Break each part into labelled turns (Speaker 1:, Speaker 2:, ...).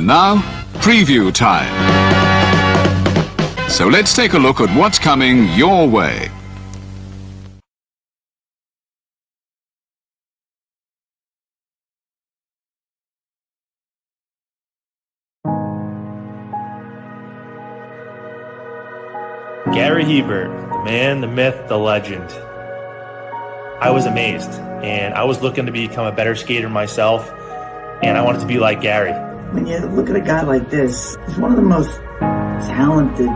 Speaker 1: now, preview time. So let's take a look at what's coming your way.
Speaker 2: Gary Hebert, the man, the myth, the legend. I was amazed, and I was looking to become a better skater myself, and I wanted to be like Gary.
Speaker 3: When you look at a guy like this, he's one of the most talented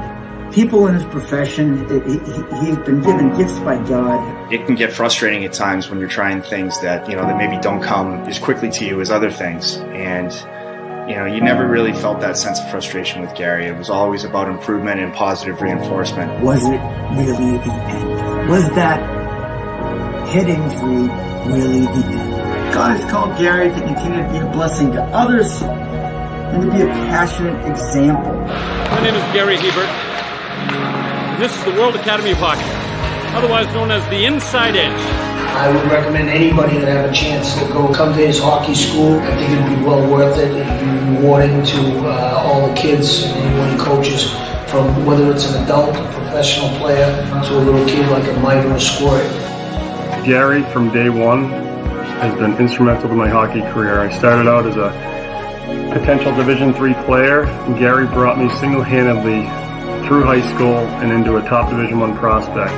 Speaker 3: people in his profession. He's been given gifts by God.
Speaker 4: It can get frustrating at times when you're trying things that, that maybe don't come as quickly to you as other things. And, you never really felt that sense of frustration with Gary. It was always about improvement and positive reinforcement.
Speaker 3: Was it really the end? Was that head injury really the end? God has called Gary to continue to be a blessing to others and to be a passionate example.
Speaker 5: My name is Gary Hebert, and this is the World Academy of Hockey, otherwise known as the Inside Edge.
Speaker 6: I would recommend anybody that have a chance to come to his hockey school. I think it'd be well worth it. It'd be rewarding to all the kids and anyone he coaches, from whether it's an adult, a professional player, to a little kid like a Mike or a Squirt.
Speaker 7: Gary, from day one, has been instrumental to my hockey career. I started out as a potential Division III player, and Gary brought me single-handedly through high school and into a top Division I prospect.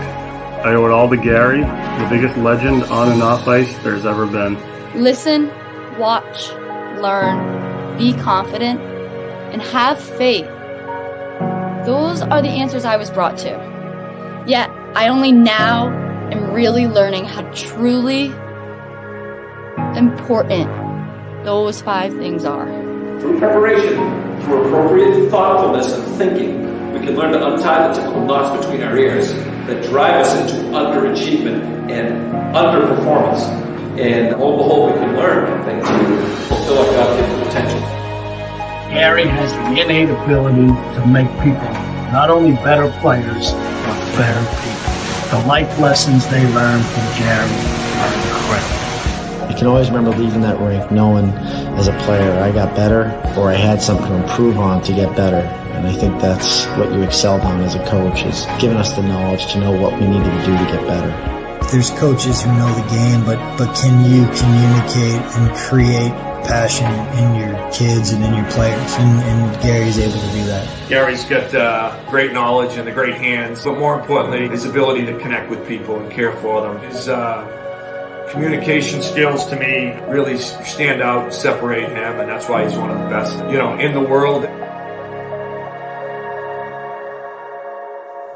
Speaker 7: I owe it all to Gary, the biggest legend on and off ice there's ever been.
Speaker 8: Listen, watch, learn, be confident, and have faith. Those are the answers I was brought to. Yet, I only now am really learning how truly important those 5 things are.
Speaker 9: Through preparation, through appropriate thoughtfulness and thinking, we can learn to untie the typical knots between our ears that drive us into underachievement and underperformance. And lo and behold, we can learn things to fulfill our God-given potential.
Speaker 10: Gary has the innate ability to make people not only better players, but better people. The life lessons they learn from Gary are incredible.
Speaker 11: I can always remember leaving that rink knowing as a player I got better, or I had something to improve on to get better. And I think that's what you excelled on as a coach, is giving us the knowledge to know what we needed to do to get better.
Speaker 12: There's coaches who know the game, but can you communicate and create passion in your kids and in your players? And Gary's able to do that.
Speaker 13: Gary's got great knowledge and the great hands, but more importantly, his ability to connect with people and care for them. His communication skills, to me, really stand out, separate him, and that's why he's one of the best, in the world.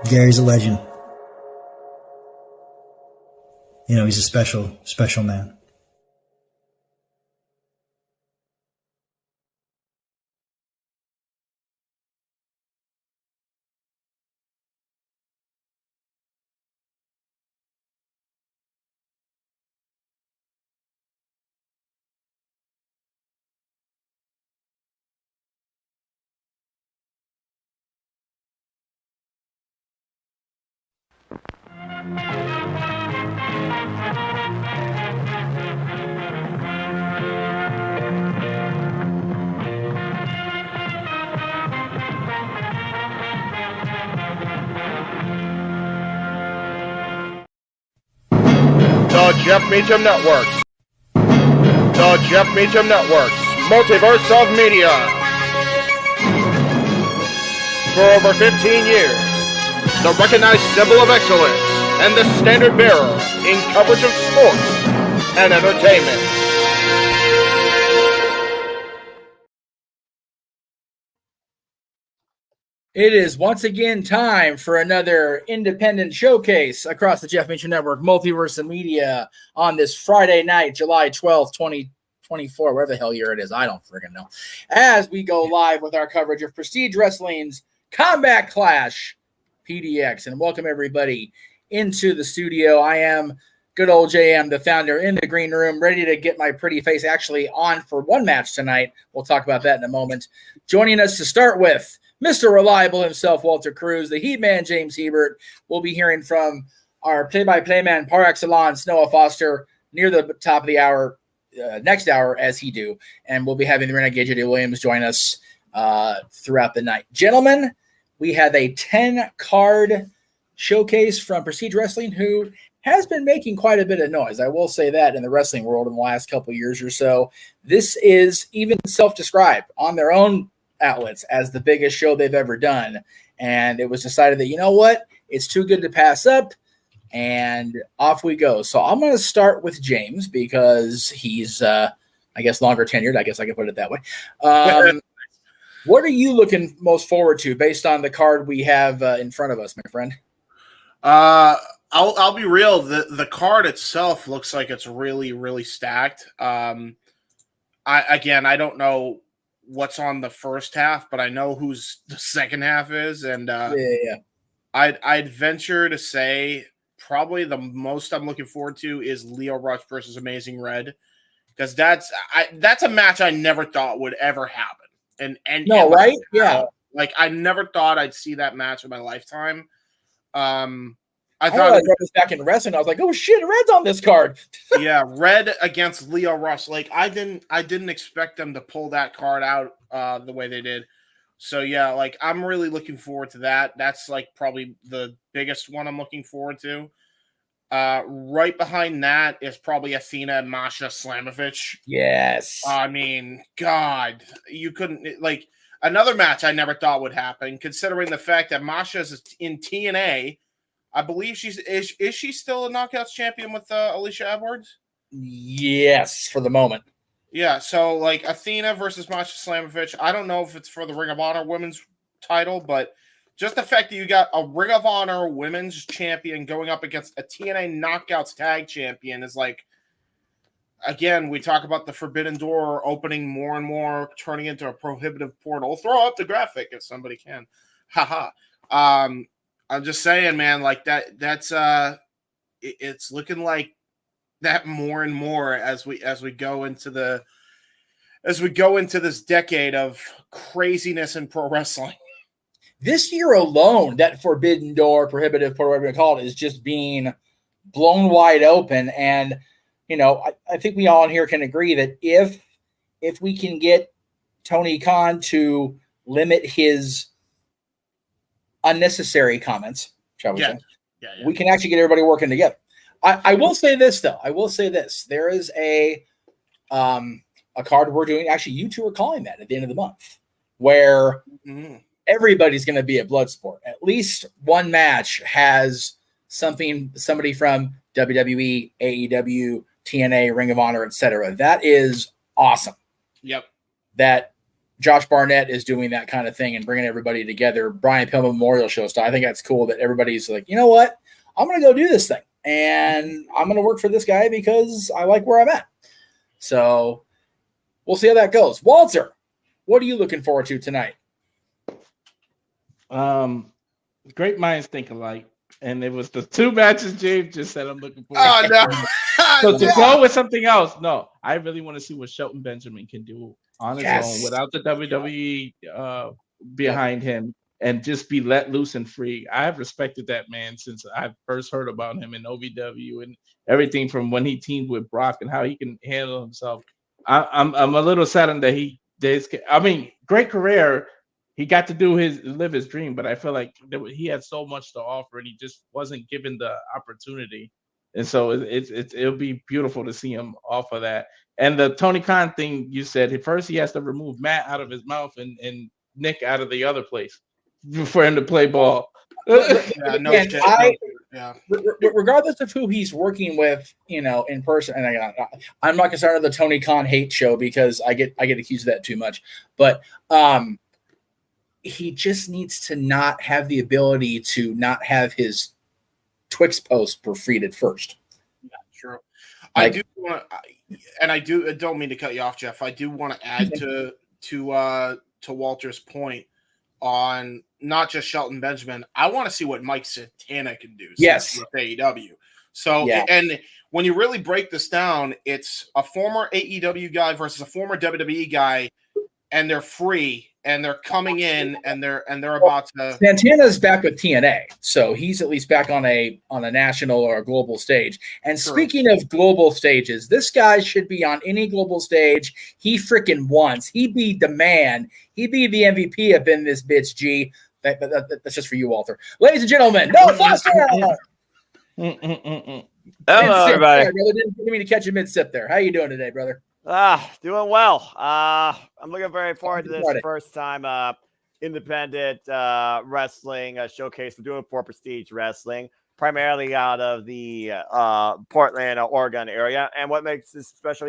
Speaker 12: Gary's a legend. He's a special, special man.
Speaker 14: The Jeff Meacham Networks. The Jeff Meacham Networks Multiverse of Media. For over 15 years, the recognized symbol of excellence and the standard bearer in coverage of sports and entertainment.
Speaker 15: It is once again time for another independent showcase across the Jeff Meacham Network Multiverse of Media on this Friday night, July 12th, 2024, wherever the hell year it is. I don't friggin' know. As we go live with our coverage of Prestige Wrestling's Combat Clash PDX. And welcome everybody into the studio. I am good old JM, the founder, in the green room, ready to get my pretty face actually on for one match tonight. We'll talk about that in a moment. Joining us to start with, Mr. Reliable himself, Walter Cruz, the Heat Man, James Hebert. We'll be hearing from our play-by-play man par excellence, Noah Foster, near the top of the hour. next hour as he do, and we'll be having the Renegade J.D. Williams join us throughout the night. Gentlemen, we have a 10-card showcase from Prestige Wrestling, who has been making quite a bit of noise. I will say that in the wrestling world in the last couple of years or so. This is even self-described on their own outlets as the biggest show they've ever done. And it was decided that, you know what, it's too good to pass up, and off we go. So I'm going to start with James because he's, I guess, longer tenured. I guess I can put it that way. What are you looking most forward to based on the card we have in front of us, my friend?
Speaker 16: I'll be real. The card itself looks like it's really, really stacked. I don't know what's on the first half, but I know who's the second half is, and I'd venture to say probably the most I'm looking forward to is Lio Rush versus Amazing Red, because that's a match I never thought would ever happen. Right?
Speaker 15: Yeah.
Speaker 16: Like I never thought I'd see that match in my lifetime. I
Speaker 15: thought I was back in wrestling. I was like, oh shit, Red's on this card.
Speaker 16: Yeah, Red against Lio Rush. Like I didn't expect them to pull that card out the way they did. So yeah, like I'm really looking forward to that. That's like probably the biggest one I'm looking forward to. Right behind that is probably Athena and Masha Slamovich.
Speaker 15: Yes.
Speaker 16: I mean, God, you couldn't like another match I never thought would happen, considering the fact that Masha's in TNA. I believe is she still a Knockouts champion with Alicia Edwards?
Speaker 15: Yes, for the moment.
Speaker 16: Yeah, so like Athena versus Masha Slamovich. I don't know if it's for the Ring of Honor Women's title, but just the fact that you got a Ring of Honor Women's champion going up against a TNA Knockouts tag champion is like, again, we talk about the Forbidden Door opening more and more, turning into a prohibitive portal. Throw up the graphic if somebody can. Haha. I'm just saying, man, like that's it's looking like that more and more as we go into this decade of craziness in pro wrestling.
Speaker 15: This year alone, that Forbidden Door, prohibitive portal, whatever you call it, is just being blown wide open. And you know, I think we all in here can agree that if we can get Tony Khan to limit his unnecessary comments, shall we say, we can actually get everybody working together. I will say this, though. There is a card we're doing. Actually, you two are calling that at the end of the month, where everybody's going to be a blood sport. At least one match has somebody from WWE, AEW, TNA, Ring of Honor, etc. That is awesome.
Speaker 16: Yep.
Speaker 15: That Josh Barnett is doing that kind of thing and bringing everybody together. Brian Pillman Memorial Show style. I think that's cool that everybody's like, you know what? I'm going to go do this thing. And I'm going to work for this guy because I like where I'm at. So we'll see how that goes. Walter, what are you looking forward to tonight?
Speaker 17: Great minds think alike. And it was the two matches James just said I'm looking forward
Speaker 16: to.
Speaker 17: So to go with something else, no, I really want to see what Shelton Benjamin can do on his own without the WWE behind him and just be let loose and free. I've respected that man since I first heard about him in OVW and everything from when he teamed with Brock and how he can handle himself. I'm a little saddened that great career. He got to live his dream, but I feel like he had so much to offer and he just wasn't given the opportunity. And so it'll be beautiful to see him off of that. And the Tony Khan thing you said, first he has to remove Matt out of his mouth and Nick out of the other place for him to play ball.
Speaker 15: Regardless of who he's working with, in person, and I'm not concerned with the Tony Khan hate show because I get accused of that too much. But he just needs to not have the ability to not have his Twix post proofread first.
Speaker 16: Yeah, sure. I do want to, and I don't mean to cut you off, Jeff. I do want to add to Walter's point on not just Shelton Benjamin. I want to see what Mike Santana can do.
Speaker 15: Yes,
Speaker 16: with AEW. So, and when you really break this down, it's a former AEW guy versus a former WWE guy, and they're free. and they're coming in, and they're about to.
Speaker 15: Santana's back with TNA, so he's at least back on a national or a global stage. And speaking of global stages, this guy should be on any global stage he freaking wants. He be the man. He be the MVP up in this bitch. G. That's just for you, Walter. Ladies and gentlemen, no Foster.
Speaker 18: Hello, everybody.
Speaker 15: Didn't mean to catch you mid-sip there. How you doing today, brother?
Speaker 18: Doing well. I'm looking very forward to this first time independent wrestling showcase. We're doing for Prestige Wrestling, primarily out of the Portland, Oregon area. And what makes this special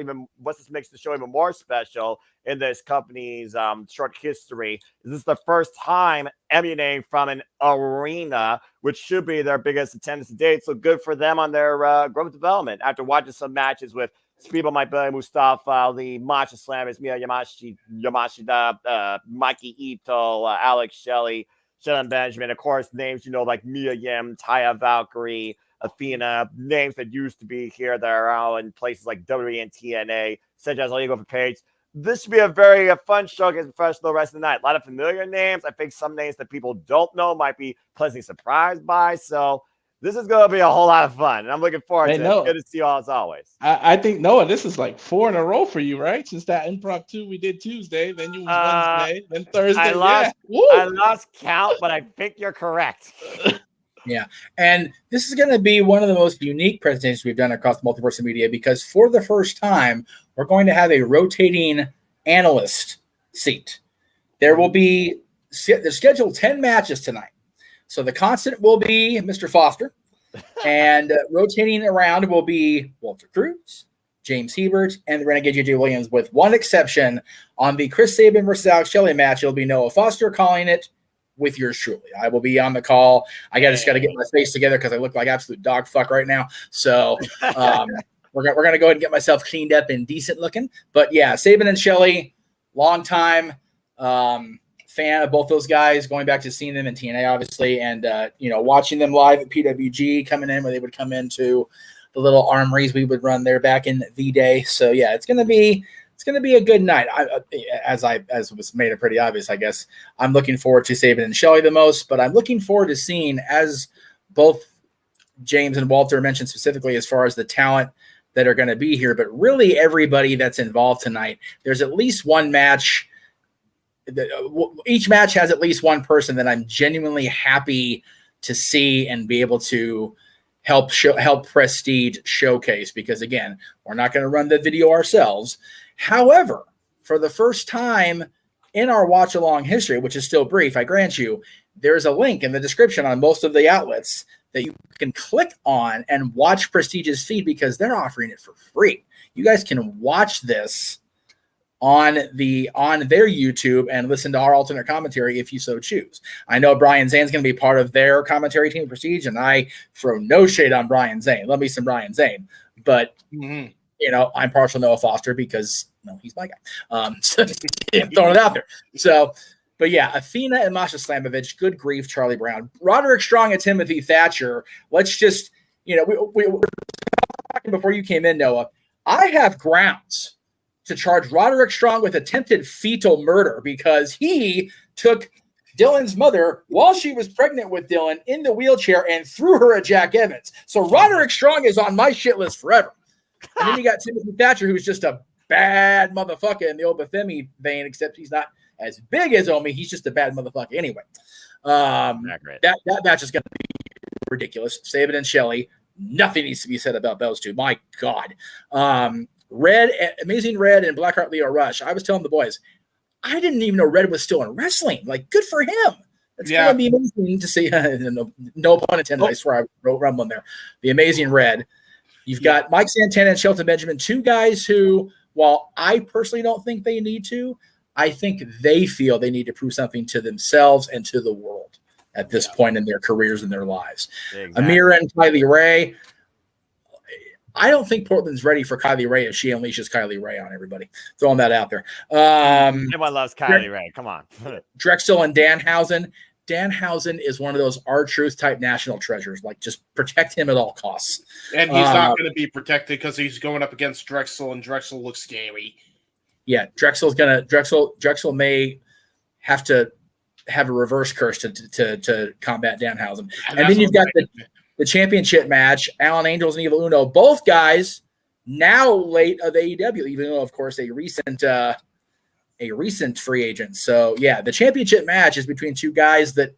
Speaker 18: makes the show even more special in this company's short history is this is the first time emanating from an arena, which should be their biggest attendance to date. So good for them on their growth development. After watching some matches with people like Billy Mustafa Ali, Masha Slammers, Mia Yamashita, Mikey Ito, Alex Shelley, Shelton Benjamin, of course, names like Mia Yim, Taya Valkyrie, Athena, names that used to be here that are out in places like WWE and TNA, such as Legal for Page. This should be a very fun showcase of professional wrestling night. A lot of familiar names. I think some names that people don't know might be pleasantly surprised by. So this is going to be a whole lot of fun, and I'm looking forward to it. Good to see you all as always.
Speaker 17: I think, Noah, this is like 4 in a row for you, right? Since that impromptu we did Tuesday, then you was Wednesday, then Thursday.
Speaker 18: I lost count, but I think you're correct.
Speaker 15: Yeah, and this is going to be one of the most unique presentations we've done across Multiverse of Media because for the first time, we're going to have a rotating analyst seat. There's scheduled 10 matches tonight. So the constant will be Mr. Foster, and rotating around will be Walter Cruz, James Hebert, and the Renegade J.J. Williams, with one exception. On the Chris Sabin versus Alex Shelley match, it'll be Noah Foster calling it with yours truly. I will be on the call. I just got to get my face together because I look like absolute dog fuck right now. So we're going to go ahead and get myself cleaned up and decent looking. But yeah, Sabin and Shelley, long time fan of both those guys, going back to seeing them in TNA, obviously, and watching them live at PWG, coming in where they would come into the little armories we would run there back in the day. So yeah, it's gonna be a good night. As was made it pretty obvious, I guess I'm looking forward to Sabin and Shelley the most, but I'm looking forward to seeing, as both James and Walter mentioned specifically, as far as the talent that are going to be here, but really everybody that's involved tonight. There's at least one match. Each match has at least one person that I'm genuinely happy to see and be able to help Prestige showcase, because again, we're not going to run the video ourselves. However, for the first time in our watch along history, which is still brief, I grant you, there's a link in the description on most of the outlets that you can click on and watch Prestige's feed, because they're offering it for free. You guys can watch this on their YouTube and listen to our alternate commentary if you so choose. I know Brian Zane's going to be part of their commentary team, Prestige, and I throw no shade on Brian Zane. Love me some Brian Zane, but I'm partial to Noah Foster because he's my guy. So throwing it out there. So, but yeah, Athena and Masha Slamovich, good grief, Charlie Brown, Roderick Strong and Timothy Thatcher. Let's just, we were talking before you came in, Noah. I have grounds to charge Roderick Strong with attempted fetal murder because he took Dylan's mother while she was pregnant with Dylan in the wheelchair and threw her at Jack Evans. So Roderick Strong is on my shit list forever. And then you got Timothy Thatcher, who's just a bad motherfucker in the Obafemi vein, except he's not as big as Omi. He's just a bad motherfucker anyway. That match is going to be ridiculous. Sabin and Shelley, nothing needs to be said about those two. My God. Amazing Red and Blackheart Leo Rush. I was telling the boys, I didn't even know Red was still in wrestling. Like, good for him. It's going to be amazing to see. No pun intended. I swear I wrote rumbling there. The Amazing Red. You've got Mike Santana and Shelton Benjamin, two guys who, while I personally don't think they need to, I think they feel they need to prove something to themselves and to the world at this point in their careers and their lives. Exactly. Amira and Kylie Rae. I don't think Portland's ready for Kylie Rae if she unleashes Kylie Rae on everybody. Throwing that out there.
Speaker 18: Everyone loves Kylie Rae. Come on.
Speaker 15: Drexl and Danhausen. Danhausen is one of those R-Truth type national treasures. Like, just protect him at all costs.
Speaker 16: And he's not going to be protected because he's going up against Drexl, and Drexl looks scary.
Speaker 15: Yeah, Drexl may have to have a reverse curse to combat Danhausen. And then you've got the championship match, Alan Angels and Evil Uno, both guys now late of AEW, even though, of course, a recent free agent. So, yeah, the championship match is between two guys that,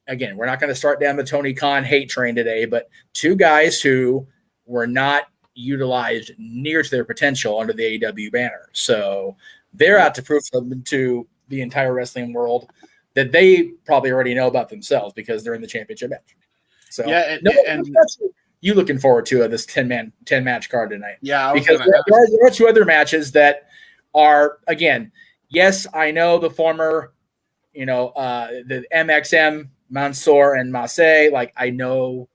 Speaker 15: again, we're not going to start down the Tony Khan hate train today, but two guys who were not utilized near to their potential under the AEW banner. So they're out to prove something to the entire wrestling world that they probably already know about themselves because they're in the championship match. So you looking forward to this 10 match card tonight? Yeah, because there are two other matches that are, again, yes, I know the former, the MXM, Mansoor and Masay, like I know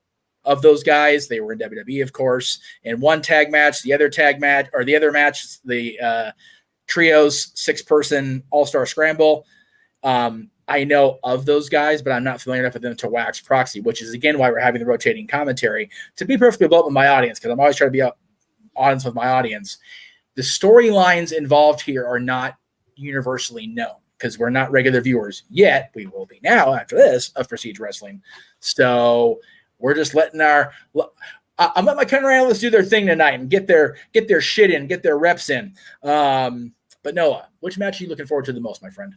Speaker 15: of those guys. They were in WWE, of course, in one tag match. The other match, the trios 6-person All-Star Scramble. I know of those guys, but I'm not familiar enough with them to wax proxy, which is, again, why we're having the rotating commentary. To be perfectly blunt with my audience, because I'm always trying to be honest with my audience, the storylines involved here are not universally known because we're not regular viewers yet. We will be now after this of Prestige Wrestling. So we're just letting I'm letting my country analysts do their thing tonight and get their shit in, get their reps in. But Noah, which match are you looking forward to the most, my friend?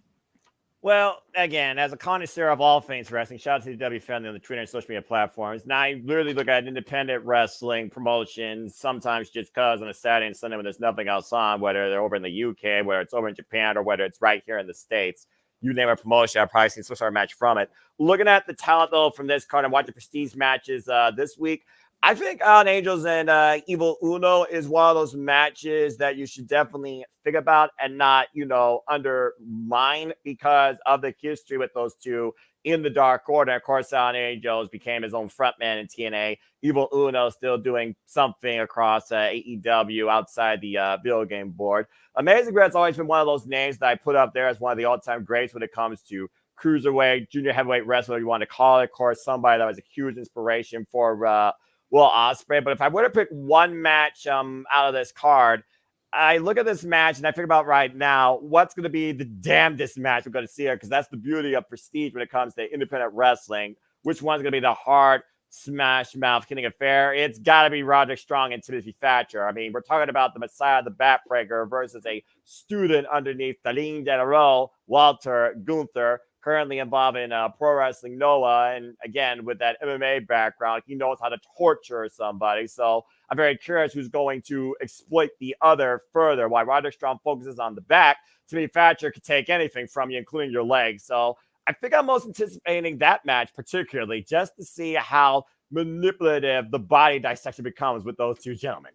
Speaker 18: Well, again, as a connoisseur of all things wrestling, shout out to the W family on the Twitter and social media platforms. Now, I literally look at independent wrestling promotions, sometimes just because on a Saturday and Sunday when there's nothing else on, whether they're over in the UK, whether it's over in Japan, or whether it's right here in the States. You name a promotion, I've probably seen some sort of match from it. Looking at the talent, though, from this card and watching Prestige matches this week, I think Alan Angels and Evil Uno is one of those matches that you should definitely think about and not, undermine because of the history with those two in the Dark Order. Of course, Alan Angels became his own frontman in TNA. Evil Uno still doing something across AEW outside the video game board. Amazing Greg's always been one of those names that I put up there as one of the all-time greats when it comes to cruiserweight, junior heavyweight wrestler, you want to call it. Of course, somebody that was a huge inspiration for Will Ospreay. But if I were to pick one match out of this card, I look at this match and I think about right now what's going to be the damnedest match we're going to see here, because that's the beauty of Prestige when it comes to independent wrestling. Which one's going to be the hard smash mouth hitting affair? It's got to be Roderick Strong and Timothy Thatcher. I mean, we're talking about the Messiah, the Backbreaker, versus a student underneath the Ligne de la Roe, Walter Gunther, currently involved in Pro Wrestling Noah. And again, with that MMA background, he knows how to torture somebody. So I'm very curious who's going to exploit the other further. While Roderick Strong focuses on the back, Timothy Thatcher could take anything from you, including your legs. So I think I'm most anticipating that match particularly just to see how manipulative the body dissection becomes with those two gentlemen.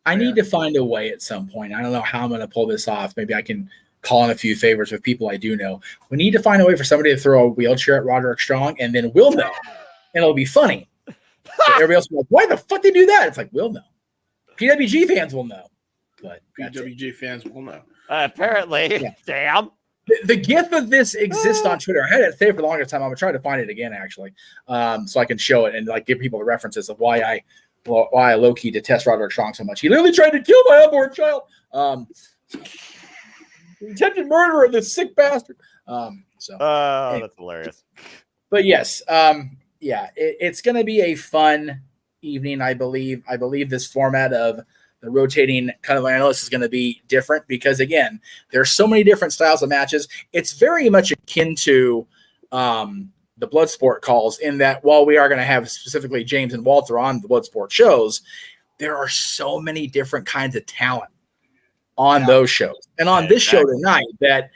Speaker 15: I need to find a way at some point. I don't know how I'm going to pull this off. Maybe I can call in a few favors with people I do know. We need to find a way for somebody to throw a wheelchair at Roderick Strong, and then we'll know. And it'll be funny. Everybody else will be like, why the fuck they do that? It's like, we'll know. PWG fans will know. But
Speaker 16: PWG fans will know.
Speaker 18: Apparently. Yeah. Damn.
Speaker 15: The GIF of this exists on Twitter. I had it saved for the longest time. I'm going to try to find it again, actually, so I can show it and give people the references of why I low-key detest Roderick Strong so much. He literally tried to kill my unborn child. Attempted murderer, this sick bastard.
Speaker 18: That's hilarious.
Speaker 15: But yes, it's going to be a fun evening. I believe this format of the rotating kind of analyst is going to be different because, again, there's so many different styles of matches. It's very much akin to the Bloodsport calls in that while we are going to have specifically James and Walter on the Bloodsport shows, there are so many different kinds of talent on those shows. And on this show tonight, that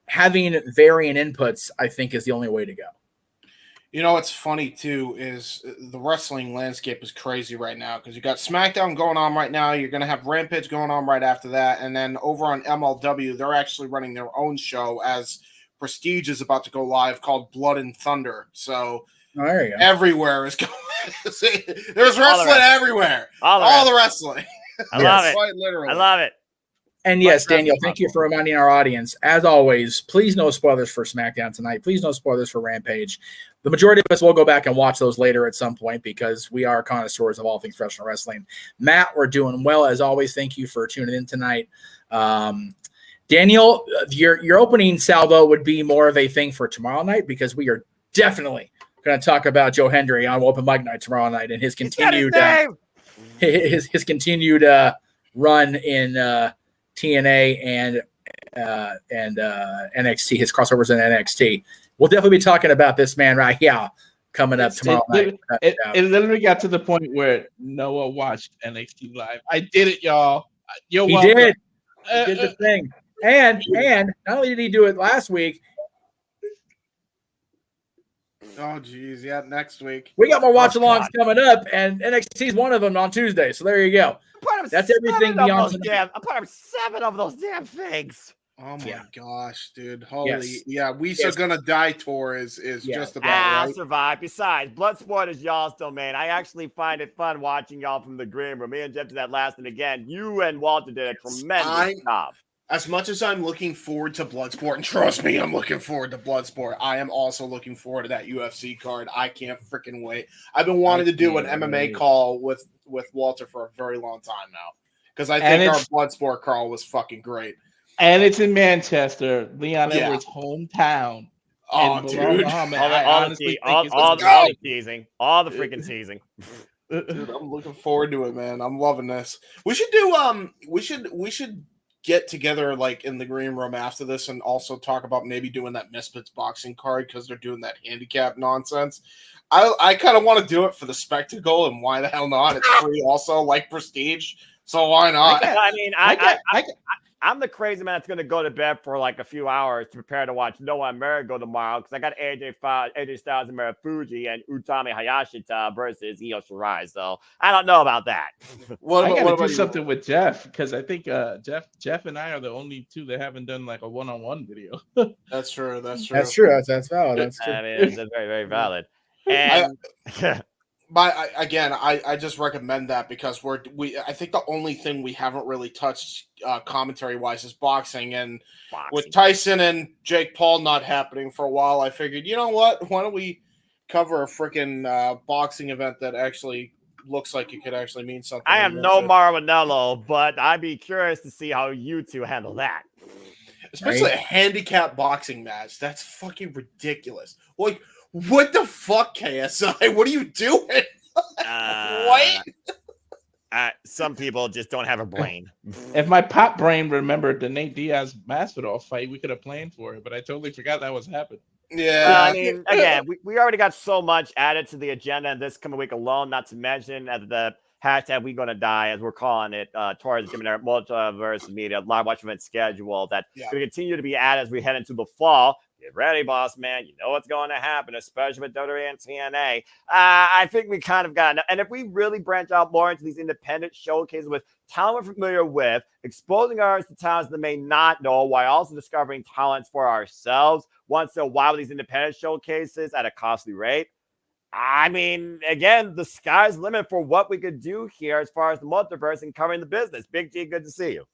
Speaker 15: having varying inputs, I think, is the only way to go.
Speaker 16: What's funny, too, is the wrestling landscape is crazy right now because you got SmackDown going on right now. You're going to have Rampage going on right after that. And then over on MLW, they're actually running their own show as Prestige is about to go live called Blood and Thunder. So
Speaker 15: there you go.
Speaker 16: Everywhere is going. There's wrestling everywhere. All the wrestling.
Speaker 18: I love it.
Speaker 16: Quite literally.
Speaker 18: I love it.
Speaker 15: And yes, Daniel, thank you for reminding our audience. As always, please no spoilers for SmackDown tonight. Please no spoilers for Rampage. The majority of us will go back and watch those later at some point because we are connoisseurs of all things professional wrestling. Matt, we're doing well as always. Thank you for tuning in tonight. Daniel, your opening salvo would be more of a thing for tomorrow night because we are definitely going to talk about Joe Hendry on Open Mic Night tomorrow night and his continued his continued run in TNA and NXT, his crossovers in NXT. We'll definitely be talking about this man right here coming up tomorrow night.
Speaker 17: It literally got to the point where Noah watched NXT live. I did it, y'all.
Speaker 15: He did the thing. And not only did he do it last week.
Speaker 16: Oh, geez. Yeah, next week.
Speaker 15: We got more watch-alongs coming up, and NXT is one of them on Tuesday. So there you go. That's everything beyond.
Speaker 18: I'm part of 7 of those damn things.
Speaker 16: Oh my gosh, dude! Holy We So Gonna Die tour is just about
Speaker 18: I'll
Speaker 16: right.
Speaker 18: survive. Besides, Bloodsport is y'all's domain. I actually find it fun watching y'all from the green room. Me and Jeff did that last, and again, you and Walter did a tremendous job.
Speaker 16: As much as I'm looking forward to Bloodsport, and trust me, I'm looking forward to Bloodsport, I am also looking forward to that UFC card. I can't freaking wait. I've been wanting to do an MMA call with Walter for a very long time now because I think our Bloodsport call was fucking great.
Speaker 17: And it's in Manchester, Leon Edwards' hometown.
Speaker 16: Oh, dude.
Speaker 18: All the teasing. All the freaking teasing.
Speaker 16: Dude, I'm looking forward to it, man. I'm loving this. We should do we should get together like in the green room after this and also talk about maybe doing that Misfits boxing card because they're doing that handicap nonsense. I kind of want to do it for the spectacle, and why the hell not? It's free also, like Prestige. So why not?
Speaker 18: I'm the crazy man that's going to go to bed for like a few hours to prepare to watch Noah and Amira go tomorrow because I got AJ Styles and Fuji and Utami Hayashita versus Io Shirai. So I don't know about that.
Speaker 17: I got to do something with Jeff because I think Jeff and I are the only 2 that haven't done like a one-on-one video.
Speaker 16: That's true.
Speaker 15: That's true. That's valid. That's true.
Speaker 18: I mean, it's very, very valid. And
Speaker 16: I just recommend that because I think the only thing we haven't really touched commentary wise is boxing, and with Tyson and Jake Paul not happening for a while, I figured, you know what? Why don't we cover a freaking boxing event that actually looks like it could actually mean something?
Speaker 18: I am no Maranello, but I'd be curious to see how you 2 handle that.
Speaker 16: Especially a handicap boxing match. That's fucking ridiculous. Like, what the fuck, KSI? What are you doing? What?
Speaker 18: Some people just don't have a brain.
Speaker 17: If my pop brain remembered the Nate Diaz Masvidal fight, we could have planned for it, but I totally forgot that was happening.
Speaker 16: Yeah.
Speaker 18: I mean, again, we already got so much added to the agenda in this coming week alone, not to mention the hashtag We Gonna Die, as we're calling it, towards the JMN Multiverse of Media live watch event schedule that will continue to be added as we head into the fall. Get ready, boss man. You know what's going to happen, especially with WWE and TNA. I think we kind of got enough. And if we really branch out more into these independent showcases with talent we're familiar with, exposing ours to talents that may not know, while also discovering talents for ourselves once in a while with these independent showcases at a costly rate. I mean, again, the sky's the limit for what we could do here as far as the multiverse and covering the business. Big G, good to see you.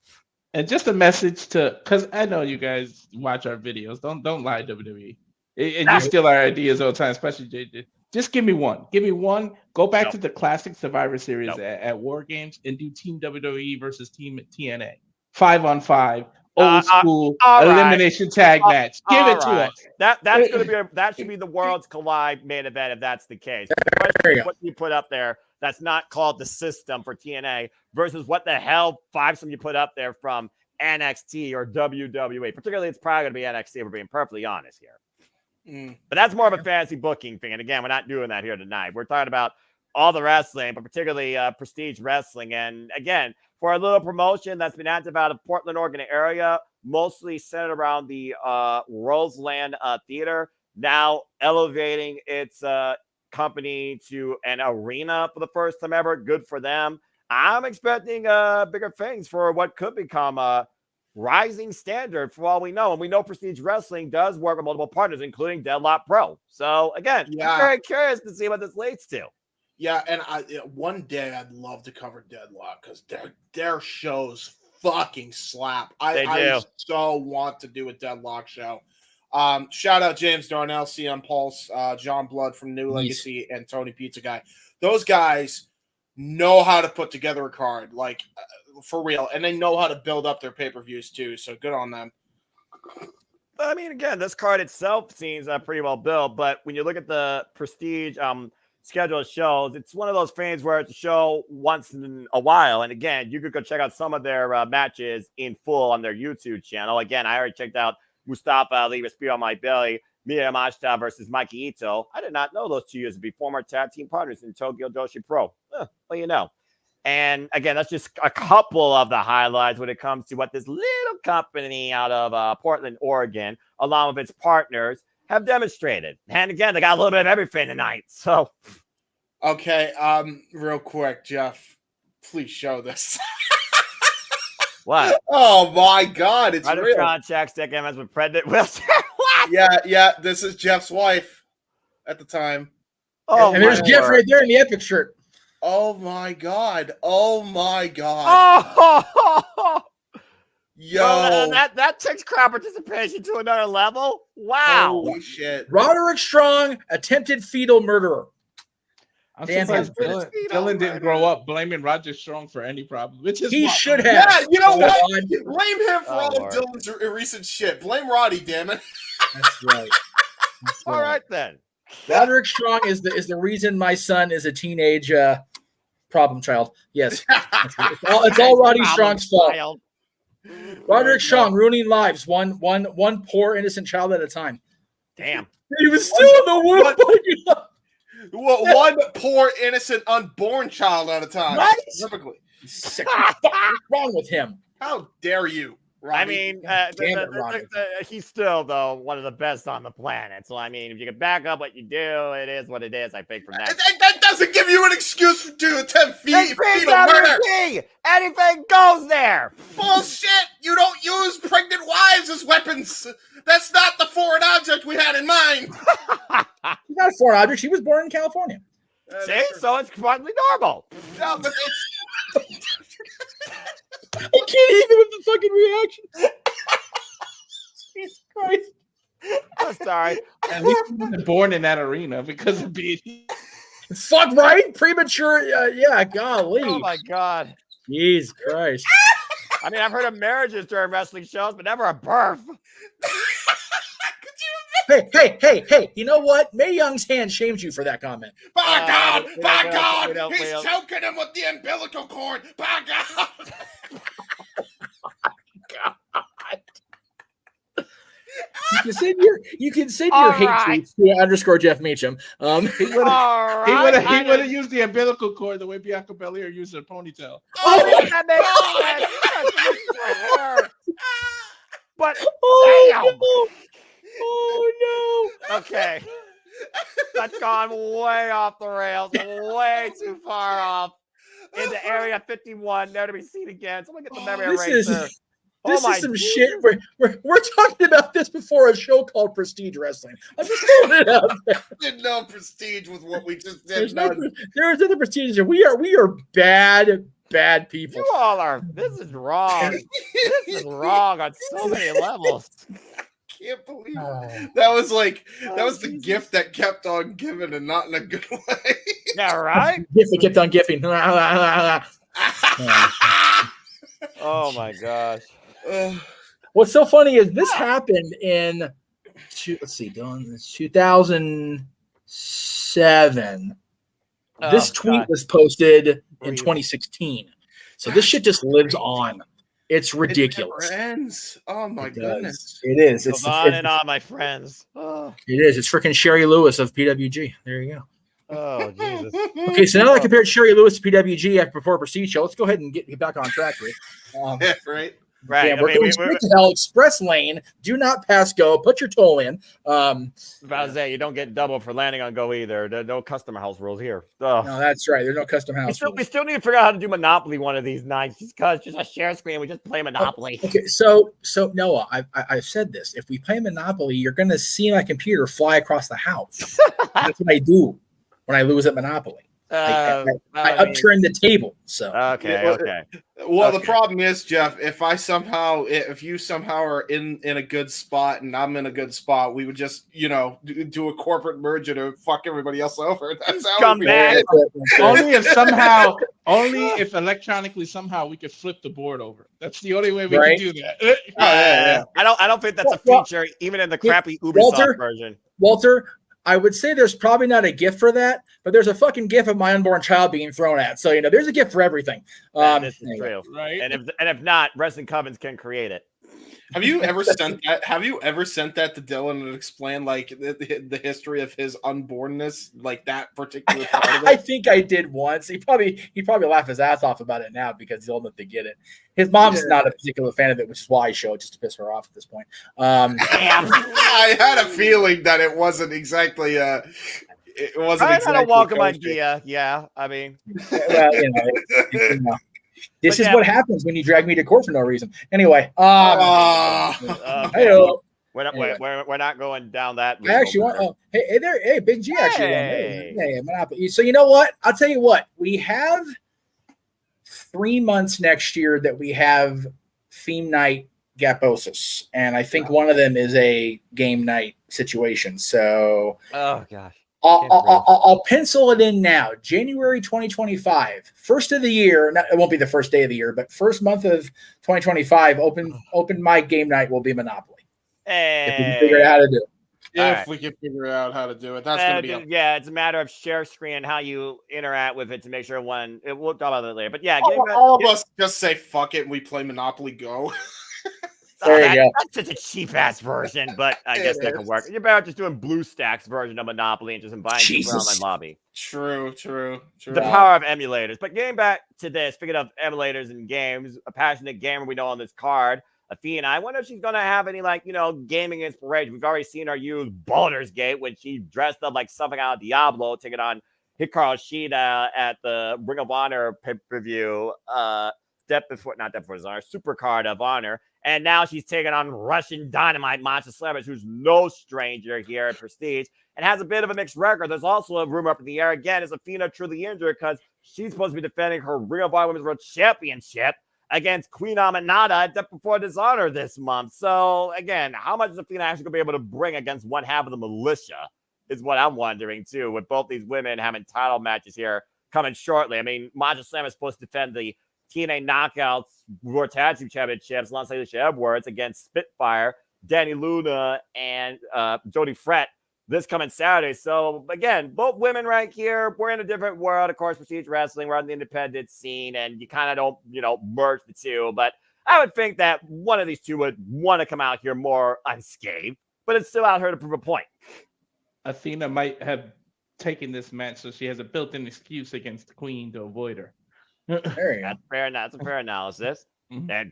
Speaker 17: And just a message to, because I know you guys watch our videos. Don't lie, WWE. And you steal our ideas all the time, especially JJ. Just give me one. Give me one. Go back to the classic Survivor Series at War Games and do Team WWE versus Team TNA. 5-on-5. Old school elimination tag match. Give it to us.
Speaker 18: That's gonna be that should be the Worlds Collide main event if that's the case. What you put up there that's not called the system for TNA versus what the hell fivesome you put up there from NXT or WWE. Particularly, it's probably gonna be NXT if we're being perfectly honest here. But that's more of a fantasy booking thing. And again, we're not doing that here tonight. We're talking about all the wrestling, but particularly prestige wrestling. And again, for a little promotion that's been active out of Portland, Oregon area, mostly centered around the Roseland Theater, now elevating its company to an arena for the first time ever. Good for them. I'm expecting bigger things for what could become a rising standard for all we know. And we know Prestige Wrestling does work with multiple partners, including Deadlock Pro. So again, I'm very curious to see what this leads to.
Speaker 16: Yeah, and one day I'd love to cover Deadlock because their shows fucking slap. I so want to do a Deadlock show. Shout out James Darnell, CM Pulse, John Blood from New Legacy, and Tony Pizza Guy. Those guys know how to put together a card, like for real, and they know how to build up their pay-per-views too. So good on them.
Speaker 18: I mean, again, this card itself seems pretty well built, but when you look at the Prestige schedule of shows, it's one of those things where it's a show once in a while. And again, you could go check out some of their matches in full on their YouTube channel. Again, I already checked out Mustafa Ali with Spear on My Belly, Miya Yamashita versus Mikey Ito. I did not know those two used to be former tag team partners in Tokyo Joshi Pro. Well, you know. And again, that's just a couple of the highlights when it comes to what this little company out of Portland, Oregon, along with its partners, have demonstrated. And again, they got a little bit of everything tonight. So,
Speaker 16: okay, real quick, Jeff, please show this.
Speaker 18: What?
Speaker 16: Oh my God, it's real.
Speaker 18: Contract stick MS with pregnant Wilson.
Speaker 16: Yeah, this is Jeff's wife at the time.
Speaker 15: Oh, and there's Jeff right there in the Epic shirt.
Speaker 16: Oh my God! Oh my God!
Speaker 18: Oh,
Speaker 16: yo,
Speaker 18: well, that takes crowd participation to another level. Wow!
Speaker 16: Holy shit!
Speaker 15: Roderick Strong, attempted fetal murderer.
Speaker 17: I'm surprised Dylan didn't grow up blaming Roger Strong for any problem, which is
Speaker 15: he should have.
Speaker 16: Yeah, you know what? Blame him for all of Dylan's recent shit. Blame Roddy, damn it.
Speaker 15: That's right.
Speaker 18: All right then.
Speaker 15: Roderick Strong is the reason my son is a teenage problem child. Yes, it's all Roddy Strong's fault. Roderick Strong ruining lives, one poor innocent child at a time.
Speaker 18: Damn,
Speaker 15: he was still in the womb.
Speaker 16: One poor innocent unborn child at a time.
Speaker 15: Right?
Speaker 16: Typically,
Speaker 15: sick. What's wrong with him?
Speaker 16: How dare you? Roddy.
Speaker 18: I mean, he's still, though, one of the best on the planet. So, I mean, if you can back up what you do, it is what it is, I think, from that.
Speaker 16: That doesn't give you an excuse to attempt fetal murder.
Speaker 18: Anything goes there.
Speaker 16: Bullshit. You don't use pregnant wives as weapons. That's not the foreign object we had in mind.
Speaker 15: She's not a foreign object. She was born in California.
Speaker 18: See? So it's completely normal.
Speaker 16: No, but it's...
Speaker 15: I can't even with the fucking reaction. Jesus Christ.
Speaker 18: I'm sorry.
Speaker 17: At least he wasn't born in that arena because of being.
Speaker 15: Fuck right, premature. Yeah, golly.
Speaker 18: Oh my God.
Speaker 15: Jesus Christ.
Speaker 18: I mean, I've heard of marriages during wrestling shows, but never a birth.
Speaker 15: Hey! You know what? Mae Young's hand shames you for that comment.
Speaker 16: By God! He's choking him with the umbilical cord. By God!
Speaker 15: You can send your hate tweets to _Jeff Meacham.
Speaker 17: He would have used the umbilical cord the way Bianca Belair used her ponytail.
Speaker 18: Oh, that makes sense. But damn.
Speaker 15: Oh no!
Speaker 18: Okay, that's gone way off the rails, way too far off into Area 51, never to be seen again. Someone get the memory eraser.
Speaker 15: This is some shit. We're talking about this before a show called Prestige Wrestling. I'm just throwing it out there.
Speaker 16: Did no prestige with what we just did.
Speaker 15: There's other prestige. We are bad people.
Speaker 18: You all are. This is wrong. This is wrong on so many levels.
Speaker 16: Can't believe that was the gift that kept on giving and not in a good way.
Speaker 18: Yeah, right?
Speaker 15: Gift that kept on gifting.
Speaker 18: Oh my gosh.
Speaker 15: What's so funny is this happened in 2007. This tweet was posted in 2016. So this shit just lives on. It's ridiculous.
Speaker 16: It never ends. Oh my goodness.
Speaker 15: It is.
Speaker 18: It's on and on, my friends. Oh.
Speaker 15: It is. It's freaking Sherry Lewis of PWG. There you go.
Speaker 18: Oh, Jesus.
Speaker 15: Okay, so now that I compared Sherry Lewis to PWG before Prestige Show, let's go ahead and get back on track here.
Speaker 16: Right.
Speaker 18: Right.
Speaker 15: Yeah, we're going straight to hell. Express lane. Do not pass go. Put your toe in.
Speaker 18: About to say, you don't get double for landing on go either. There's no custom house rules here.
Speaker 15: No, that's right. There's no custom house rules.
Speaker 18: We still need to figure out how to do Monopoly one of these nights. Just a share screen. We just play Monopoly.
Speaker 15: Okay, so Noah, I've said this. If we play Monopoly, you're going to see my computer fly across the house. That's what I do when I lose at Monopoly. I upturned the table. So
Speaker 18: okay.
Speaker 16: Well, the problem is, Jeff, if you somehow are in a good spot and I'm in a good spot, we would just, do a corporate merger to fuck everybody else over. That's how
Speaker 18: Come back.
Speaker 17: Only if electronically somehow we could flip the board over. That's the only way we can do that.
Speaker 18: I don't think that's a feature even in the crappy Ubisoft version.
Speaker 15: Walter, I would say there's probably not a gift for that, but there's a fucking gift of my unborn child being thrown at. So, there's a gift for everything.
Speaker 18: This is true. Right. And if not, Wrestling Covens can create it.
Speaker 16: Have you ever sent that? Have you ever sent that to Dylan and explained like the history of his unbornness, like that particular part of it?
Speaker 15: I think I did once. He'd probably laugh his ass off about it now because he's old enough to get it. His mom's not a particular fan of it, which is why I show it just to piss her off at this point.
Speaker 16: I had a feeling that it wasn't exactly it wasn't
Speaker 18: I
Speaker 16: exactly
Speaker 18: had a welcome idea. Yeah, I mean,
Speaker 15: well, this is what happens when you drag me to court for no reason. Anyway,
Speaker 18: we're not going down that.
Speaker 15: I actually want. Hey, Big G actually. Hey, Monopoly. So you know what? I'll tell you what. We have 3 months next year that we have theme night Gaposis, and I think one of them is a game night situation. So,
Speaker 18: oh gosh.
Speaker 15: I'll pencil it in now. January 2025, first of the year. It won't be the first day of the year, but first month of 2025. Open mic game night will be Monopoly. If we can figure out how to do it.
Speaker 16: If we can figure out how to do it, that's going to be.
Speaker 18: It's a matter of share screen, how you interact with it to make sure we'll talk about it later. But yeah,
Speaker 16: all of us just say fuck it and we play Monopoly Go.
Speaker 15: There you go.
Speaker 18: That's such a cheap ass version, but I guess that could work. You're better just doing BlueStacks version of Monopoly and just inviting people around my lobby.
Speaker 16: True.
Speaker 18: The power of emulators. But getting back to this, speaking of emulators and games, a passionate gamer we know on this card, Athena. I wonder if she's gonna have any gaming inspiration. We've already seen her use Baldur's Gate when she dressed up like something out of Diablo, taking on Hikaru Shida at the Ring of Honor pay-per-view, Super Card of Honor. And now she's taking on Russian Dynamite Masha, who's no stranger here at Prestige and has a bit of a mixed record. There's also a rumor up in the air again. Is Athena truly injured because she's supposed to be defending her Ring of Honor Women's World Championship against Queen Aminata at Death Before Dishonor this month? So again, how much is Athena actually going to be able to bring against one half of the militia is what I'm wondering too, with both these women having title matches here coming shortly. I mean, Masha Slam is supposed to defend the TNA Knockouts World Tag Team Championships alongside Alicia Edwards against Spitfire, Danny Luna, and Jody Frett this coming Saturday. So again, both women right here. We're in a different world, of course. Prestige wrestling, we're on the independent scene, and you kind of don't, merge the two. But I would think that one of these two would want to come out here more unscathed, but it's still out here to prove a point.
Speaker 17: Athena might have taken this match, so she has a built-in excuse against the Queen to avoid her.
Speaker 18: That's fair. That's a fair analysis. And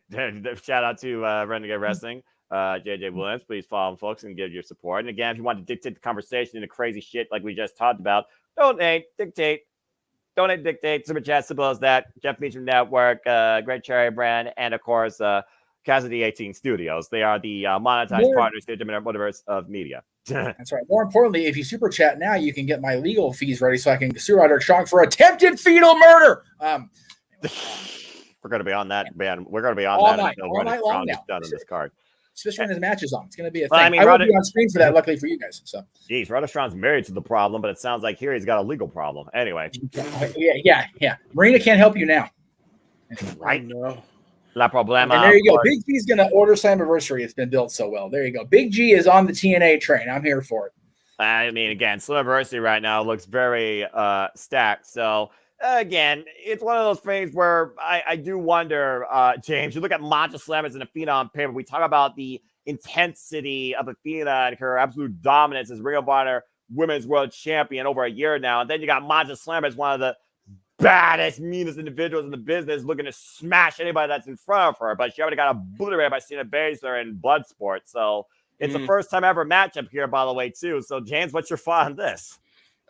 Speaker 18: shout out to Renegade Wrestling, JJ Williams. Please follow them, folks, and give your support. And again, if you want to dictate the conversation into crazy shit like we just talked about, dictate, super chat, simple as that. Jeff Meacham Network, Great Cherry Brand, and of course, Cassidy 18 Studios. They are the monetized partners to JMN Multiverse of Media.
Speaker 15: That's right. More importantly, if you super chat now, you can get my legal fees ready so I can sue Roderick Strong for attempted fetal murder.
Speaker 18: We're going to be on that, man. We're going to be on
Speaker 15: all
Speaker 18: that
Speaker 15: night,
Speaker 18: until
Speaker 15: all night long now.
Speaker 18: Done on this card.
Speaker 15: Especially when his match is on. It's going to be a thing.
Speaker 18: Well, I mean,
Speaker 15: I won't be on screen for that, luckily for you guys. So,
Speaker 18: geez, Roderick Strong's married to the problem, but it sounds like here he's got a legal problem. Anyway.
Speaker 15: Yeah. Marina can't help you now.
Speaker 18: Right? No. La problema.
Speaker 15: And there you go. Big G's going to order Slammiversary. It's been built so well. There you go. Big G is on the TNA train. I'm here for it.
Speaker 18: I mean, again, Slammiversary right now looks very stacked. So, again, it's one of those things where I do wonder, James, you look at Masha Slam as an Athena on paper. We talk about the intensity of Athena and her absolute dominance as Ring of Honor Women's World Champion over a year now. And then you got Masha Slam as one of the baddest, meanest individuals in the business looking to smash anybody that's in front of her. But she already got obliterated by Cena Baszler in Bloodsport. So it's the first time ever matchup here, by the way, too. So, James, what's your thought on this?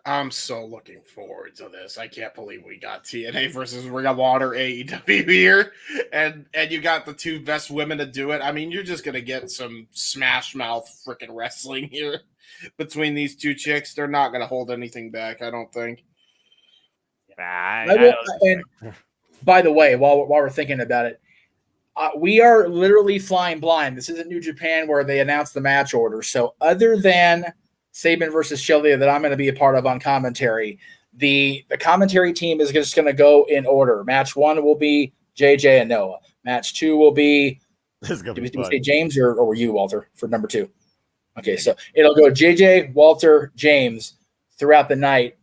Speaker 16: I'm so looking forward to this. I can't believe we got TNA versus Ring of Honor AEW here. And you got the two best women to do it. I mean, you're just going to get some smash mouth freaking wrestling here between these two chicks. They're not going to hold anything back, I don't think.
Speaker 15: And by the way, while we're thinking about it, we are literally flying blind. This isn't New Japan where they announce the match order. So other than Sabin versus Shelley that I'm going to be a part of on commentary, the commentary team is just going to go in order. Match 1 will be JJ and Noah. Match 2 will be, did we say James or were you, Walter, for number 2? Okay, so it'll go JJ, Walter, James throughout the night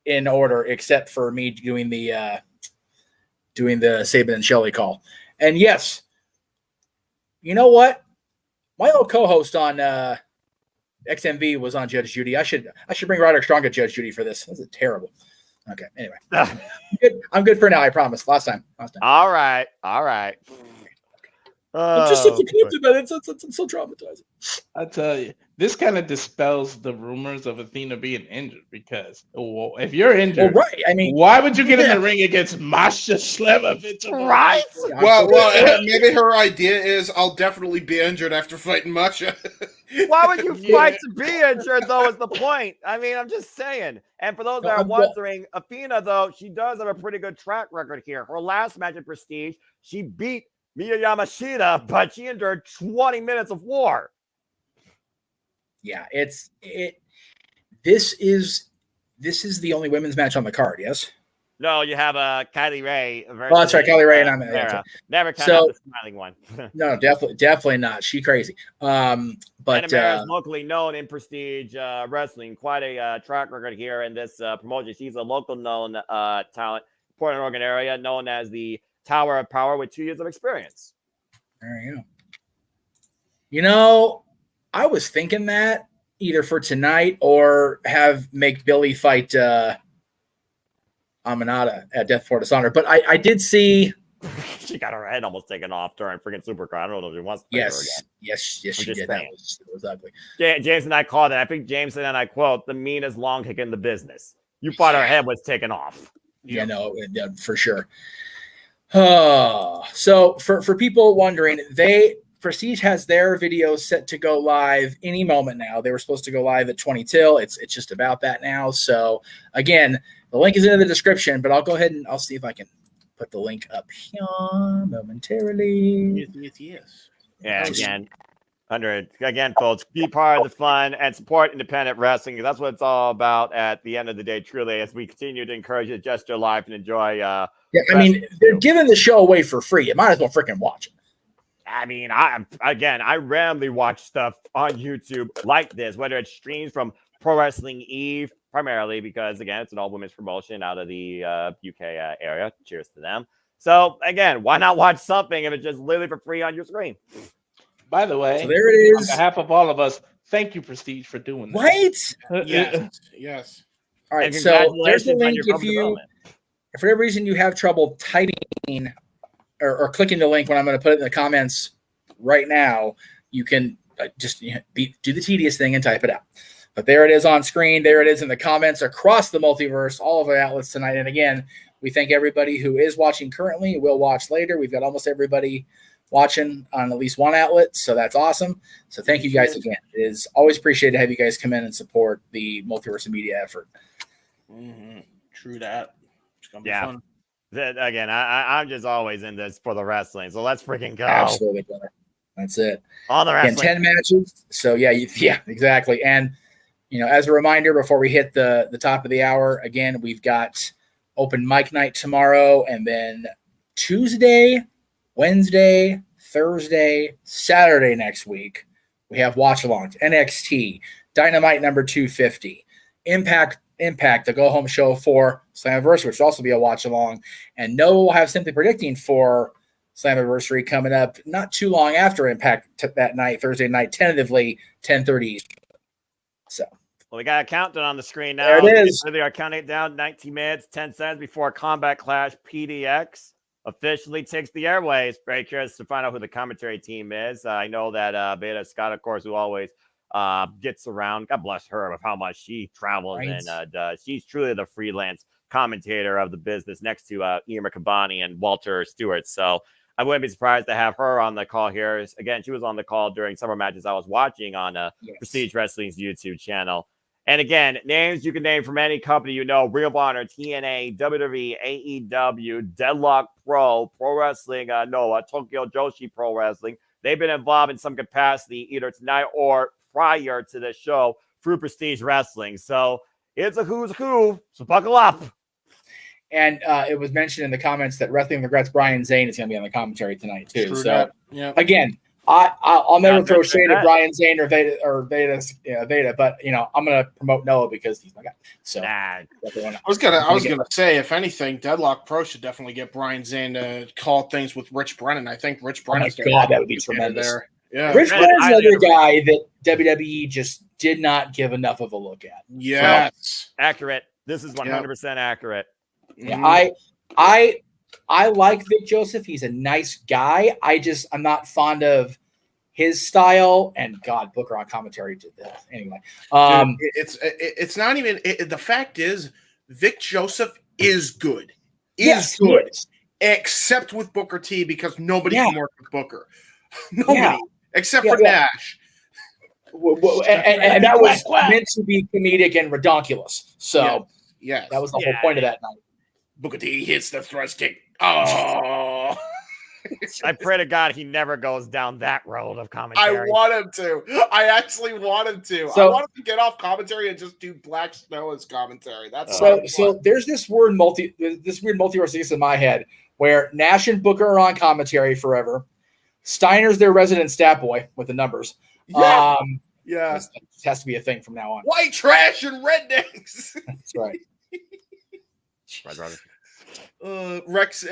Speaker 15: in order, except for me doing the Sabin and Shelley call. And yes, you know what? My old co-host on XMV was on Judge Judy. I should bring Roderick Strong to Judge Judy for this. This is terrible. Okay, anyway. I'm good for now, I promise. Last time.
Speaker 18: All right.
Speaker 15: I'm just so confused about it. It's so traumatizing.
Speaker 17: I tell you, this kind of dispels the rumors of Athena being injured because if you're injured,
Speaker 15: right? I mean,
Speaker 17: why would you get in the ring against Masha Slamovich?
Speaker 18: Right?
Speaker 16: Well, maybe her idea is I'll definitely be injured after fighting Masha.
Speaker 18: Why would you fight to be injured, though, is the point. I mean, I'm just saying. And for those that are wondering, Athena, though, she does have a pretty good track record here. Her last match at Prestige, she beat Miya Yamashita, but she endured 20 minutes of war.
Speaker 15: Yeah, this is the only women's match on the card, yes?
Speaker 18: No, you have Kylie Rae.
Speaker 15: Oh, that's right, Kylie Rae and Amira.
Speaker 18: Never count out the smiling one.
Speaker 15: No, definitely not. She crazy. But
Speaker 18: and Amira is locally known in Prestige Wrestling. Quite a track record here in this promotion. She's a local known talent, Portland, Oregon area, known as the Tower of Power with 2 years of experience.
Speaker 15: There you go. You know, I was thinking that either for tonight or make Billy fight Aminata at Death Before Dishonor. But I did see
Speaker 18: she got her head almost taken off during freaking Supercard. I don't know if she wants to play her again.
Speaker 15: Yes, she did. That was ugly.
Speaker 18: James and I called it. I think James said, and I quote, the meanest long kick in the business. You thought her head was taken off.
Speaker 15: Yeah, no, for sure. So for people wondering, Prestige has their videos set to go live any moment now. They were supposed to go live at 20 till. It's just about that now. So again, the link is in the description, but I'll go ahead and I'll see if I can put the link up here momentarily.
Speaker 16: Yes.
Speaker 18: Yeah, again, folks, be part of the fun and support independent wrestling. That's what it's all about at the end of the day, truly, as we continue to encourage you to adjust your life and enjoy.
Speaker 15: Yeah, I mean, they're giving the show away for free. You might as well freaking watch it.
Speaker 18: I mean, I randomly watch stuff on YouTube like this, whether it's streams from Pro Wrestling Eve, primarily because, again, it's an all-women's promotion out of the UK area. Cheers to them. So, again, why not watch something if it's just literally for free on your screen?
Speaker 17: By the way,
Speaker 15: so there it is.
Speaker 17: On behalf of all of us, thank you, Prestige, for doing that.
Speaker 15: Right?
Speaker 16: Yes.
Speaker 15: All right, so there's the link. If for whatever reason you have trouble typing or clicking the link when I'm going to put it in the comments right now, you can just do the tedious thing and type it out. But there it is on screen. There it is in the comments across the multiverse, all of our outlets tonight. And again, we thank everybody who is watching currently, will watch later. We've got almost everybody watching on at least one outlet, so that's awesome. So thank you guys again. It is always appreciated to have you guys come in and support the Multiverse of Media effort.
Speaker 16: Mm-hmm. True that. It's gonna be fun.
Speaker 18: Again, I'm just always in this for the wrestling, so let's freaking go.
Speaker 15: Absolutely, brother. That's it.
Speaker 18: All the wrestling.
Speaker 15: And 10 matches. So yeah, exactly. And as a reminder, before we hit the top of the hour, again, we've got open mic night tomorrow, and then Tuesday, Wednesday, Thursday, Saturday next week, we have watch-alongs, NXT, Dynamite number 250, Impact, the go-home show for Slammiversary, which will also be a watch-along, and Noah will have Simply Predicting for Slammiversary coming up not too long after Impact that night, Thursday night, tentatively 10:30. So.
Speaker 18: Well, we got a countdown on the screen now.
Speaker 15: There it is.
Speaker 18: They are counting it down 19 minutes, 10 seconds before Combat Clash PDX officially takes the airways. Very curious to find out who the commentary team is. I know that Beta Scott, of course, who always gets around. God bless her with how much she travels and she's truly the freelance commentator of the business next to Irma Kabani and Walter Stewart. So I wouldn't be surprised to have her on the call here. Again, she was on the call during summer matches I was watching on Prestige Wrestling's YouTube channel. And again, names you can name from any company you know: Ring of Honor, TNA, WWE, AEW, Deadlock Pro, Pro Wrestling, Tokyo Joshi Pro Wrestling. They've been involved in some capacity either tonight or prior to the show through Prestige Wrestling. So it's a who's who, so buckle up.
Speaker 15: And it was mentioned in the comments that Wrestling Regrets Brian Zane is going to be on the commentary tonight too.
Speaker 16: True
Speaker 15: so
Speaker 16: that. Yep.
Speaker 15: Again, I'll never throw shade at
Speaker 18: that.
Speaker 15: Brian Zane or Veda, but I'm going to promote Noah because he's my guy. So
Speaker 16: I was gonna say, if anything, Deadlock Pro should definitely get Brian Zane to call things with Rich Brennan. I think Rich Brennan.
Speaker 15: Oh my God, that would be tremendous.
Speaker 16: There. Yeah,
Speaker 15: Rich Brennan's another guy that WWE just did not give enough of a look at.
Speaker 16: Yes,
Speaker 18: accurate. This is 100% accurate.
Speaker 15: Yeah, I like Vic Joseph. He's a nice guy. I'm not fond of his style. And God, Booker on commentary did that anyway.
Speaker 16: Dude, it's not even. The fact is, Vic Joseph is good. Is good, except with Booker T, because nobody can work with Booker. Nobody except for Nash.
Speaker 15: And that was meant to be comedic and redonkulous. So
Speaker 16: yes.
Speaker 15: That was the whole point of that night.
Speaker 16: Booker T hits the thrust kick. Oh,
Speaker 18: I pray to God he never goes down that road of commentary.
Speaker 16: I want him to. I actually want him to.
Speaker 15: So,
Speaker 16: I want him to get off commentary and just do Black Snow as commentary. That's
Speaker 15: so there's this weird multiverse in my head where Nash and Booker are on commentary forever. Steiner's their resident stat boy with the numbers.
Speaker 16: Yeah.
Speaker 15: This has to be a thing from now on.
Speaker 16: White trash and rednecks.
Speaker 15: That's right.
Speaker 18: Right, brother.
Speaker 16: Rex,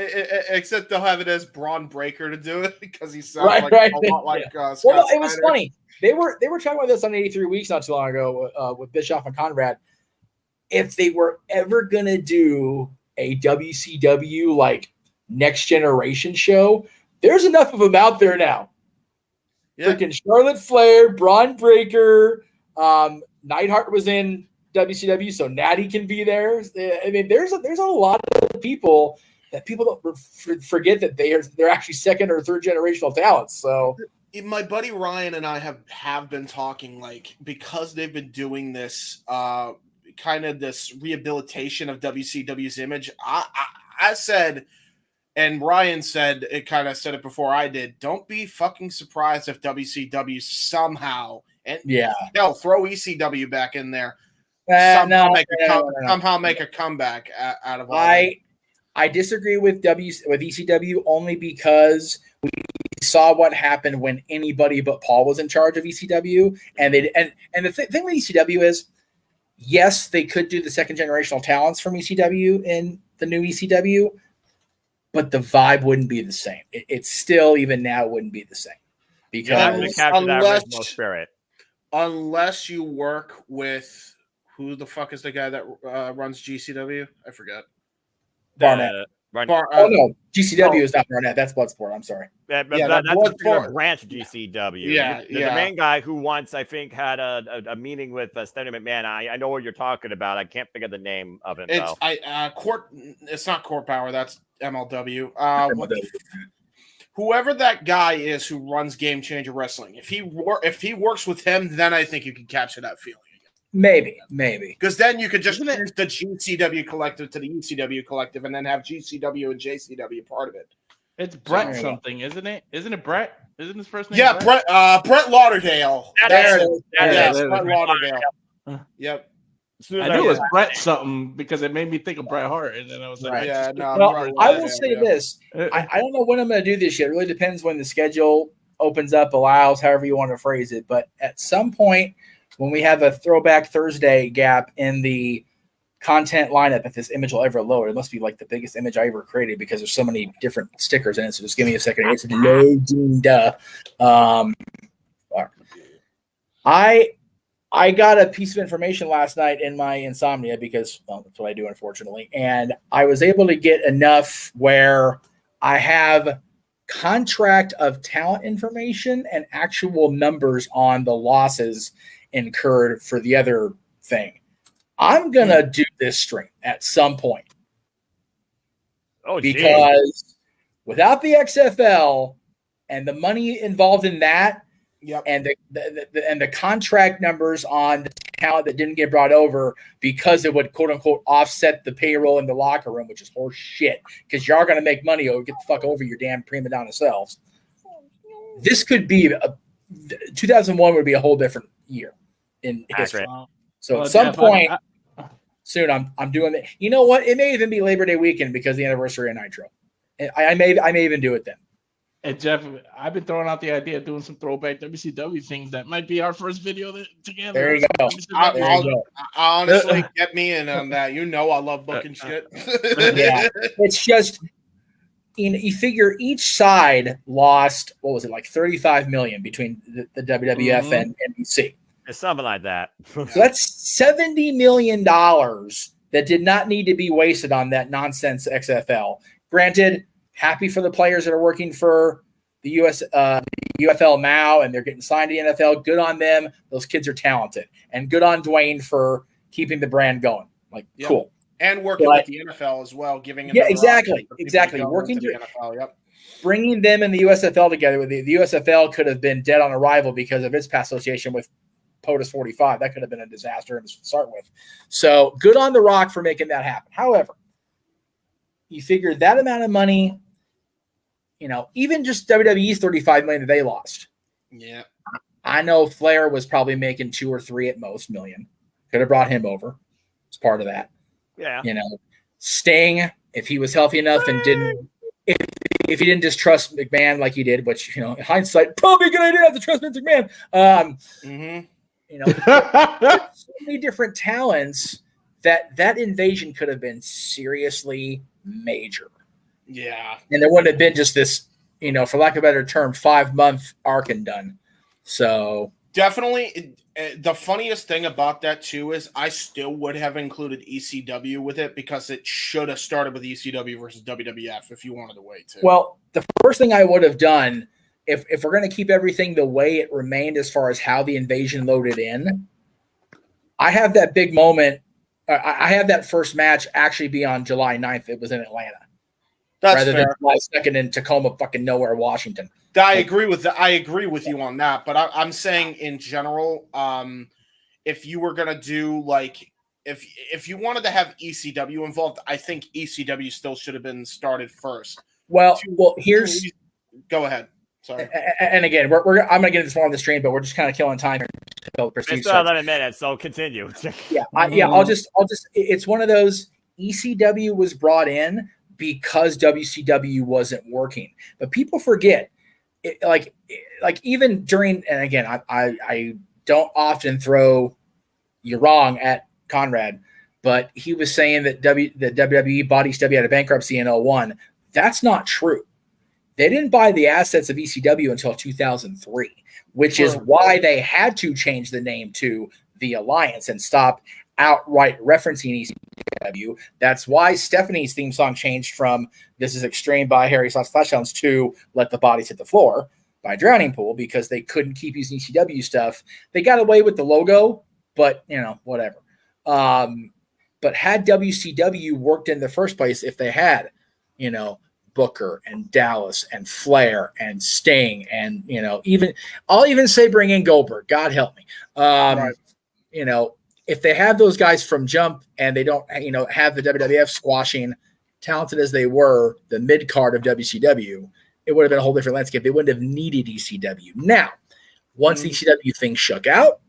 Speaker 16: except they'll have it as Braun Breaker to do it because he sounds a lot like Scott
Speaker 15: Well, it was
Speaker 16: Steiner.
Speaker 15: funny. They were talking about this on 83 Weeks not too long ago with Bischoff and Conrad. If they were ever gonna do a WCW like next generation show, there's enough of them out there now. Freaking Charlotte Flair, Braun Breaker, Neidhart was in WCW, so Natty can be there. I mean, there's a lot of people that people don't forget that they're actually second or third generational talents. So
Speaker 16: my buddy Ryan and I have been talking, like, because they've been doing this kind of this rehabilitation of WCW's image. I said, and Ryan said it, kind of said it before I did, don't be fucking surprised if WCW somehow throw ECW back in there. Somehow make a comeback out of all
Speaker 15: I disagree with ECW only because we saw what happened when anybody but Paul was in charge of ECW, and the thing with ECW is, yes, they could do the second generational talents from ECW in the new ECW, but the vibe wouldn't be the same. It still, even now, wouldn't be the same because
Speaker 16: unless you work with. Who the fuck is the guy that runs GCW? I forgot.
Speaker 15: Barnett. No, GCW is not Barnett. That's Bloodsport. I'm sorry.
Speaker 18: That's a branch of GCW. The main guy who once, I think, had a meeting with Stephanie McMahon. I know what you're talking about. I can't think of the name of him.
Speaker 16: It's not Court Power. That's MLW. Whoever that guy is who runs Game Changer Wrestling, if he works with him, then I think you can capture that feeling.
Speaker 15: Maybe.
Speaker 16: Because then you could just change the GCW collective to the ECW collective and then have GCW and JCW part of it.
Speaker 17: It's Brett something, isn't it? Isn't it Brett? Isn't his first name?
Speaker 16: Yeah, Brett Lauderdale.
Speaker 17: There it is.
Speaker 16: Brett Lauderdale. Yep.
Speaker 17: I knew it was Brett something because it made me think of Bret Hart, and then I was like,
Speaker 15: I will say this. I don't know when I'm going to do this yet. It really depends when the schedule opens up, allows, however you want to phrase it. But at some point, when we have a Throwback Thursday gap in the content lineup, if this image will ever load, it must be like the biggest image I ever created because there's so many different stickers in it. So just give me a second. It's loading. I got a piece of information last night in my insomnia because that's what I do, unfortunately. And I was able to get enough where I have contract of talent information and actual numbers on the losses incurred for the other thing. I'm gonna do this stream at some point. Because without the XFL and the money involved in that, and the contract numbers on the talent that didn't get brought over because it would quote unquote offset the payroll in the locker room, which is horse shit. Because you are going to make money or get the fuck over your damn prima donna selves. This could be 2001 would be a whole different year in history. So at some point soon, I'm doing it. You know what? It may even be Labor Day weekend because of the anniversary of Nitro. I may even do it then.
Speaker 17: And Jeff, I've been throwing out the idea of doing some throwback WCW things. That might be our first video together.
Speaker 15: There you go.
Speaker 16: Honestly, get me in on that. You know I love booking shit.
Speaker 15: Yeah, it's just you figure each side lost, what was it, like $35 million between the WWF and NBC.
Speaker 18: It's something like that.
Speaker 15: So that's $70 million that did not need to be wasted on that nonsense XFL. Granted, happy for the players that are working for the UFL now and they're getting signed to the NFL. Good on them. Those kids are talented. And good on Dwayne for keeping the brand going. Cool.
Speaker 16: And working with the NFL as well, giving
Speaker 15: exactly. Working
Speaker 16: to the NFL. Yep.
Speaker 15: Bringing them and the USFL together. With the USFL could have been dead on arrival because of its past association with POTUS 45. That could have been a disaster to start with. So good on The Rock for making that happen. However, you figure that amount of money, even just WWE's $35 million that they lost.
Speaker 16: Yeah.
Speaker 15: I know Flair was probably making 2 or 3 at most million. Could have brought him over as part of that.
Speaker 18: Yeah.
Speaker 15: Sting, if he was healthy enough and didn't, if he didn't distrust McMahon like he did, which, in hindsight, probably a good idea not to trust Vince McMahon. So many different talents that invasion could have been seriously major.
Speaker 16: Yeah.
Speaker 15: And there wouldn't have been just this, for lack of a better term, 5-month arc and done. So
Speaker 16: definitely the funniest thing about that too is I still would have included ECW with it because it should have started with ECW versus WWF if you wanted to wait too.
Speaker 15: Well, the first thing I would have done if we're going to keep everything the way it remained as far as how the invasion loaded in, I have that big moment. I have that first match actually be on July 9th. It was in Atlanta.
Speaker 16: That's
Speaker 15: rather
Speaker 16: fair.
Speaker 15: than July 2nd in Tacoma, fucking nowhere, Washington.
Speaker 16: I agree with that. I agree with you on that. But I'm saying in general, if you were gonna do if you wanted to have ECW involved, I think ECW still should have been started first.
Speaker 15: Well, here's.
Speaker 16: Go ahead. Sorry.
Speaker 15: And again, I'm gonna get into this more on the stream, but we're just kind of killing time here.
Speaker 18: It's still 11 minutes, so continue.
Speaker 15: I'll just. It's one of those. ECW was brought in because WCW wasn't working, but people forget. Even during, and again, I don't often throw you wrong at Conrad, but he was saying that WWE bought ECW out of bankruptcy in 2001. That's not true. They didn't buy the assets of ECW until 2003, which is why they had to change the name to The Alliance and stop outright referencing ECW. That's why Stephanie's theme song changed from This Is Extreme by Harry Slots Flashhounds to Let the Bodies Hit the Floor by Drowning Pool because they couldn't keep using ECW stuff. They got away with the logo, but whatever. But had WCW worked in the first place, if they had, Booker and Dallas and Flair and Sting and I'll even say bring in Goldberg. God help me. If they have those guys from jump and they don't have the WWF squashing, talented as they were, the mid card of WCW, it would have been a whole different landscape. They wouldn't have needed ECW. Now, once the ECW thing shook out,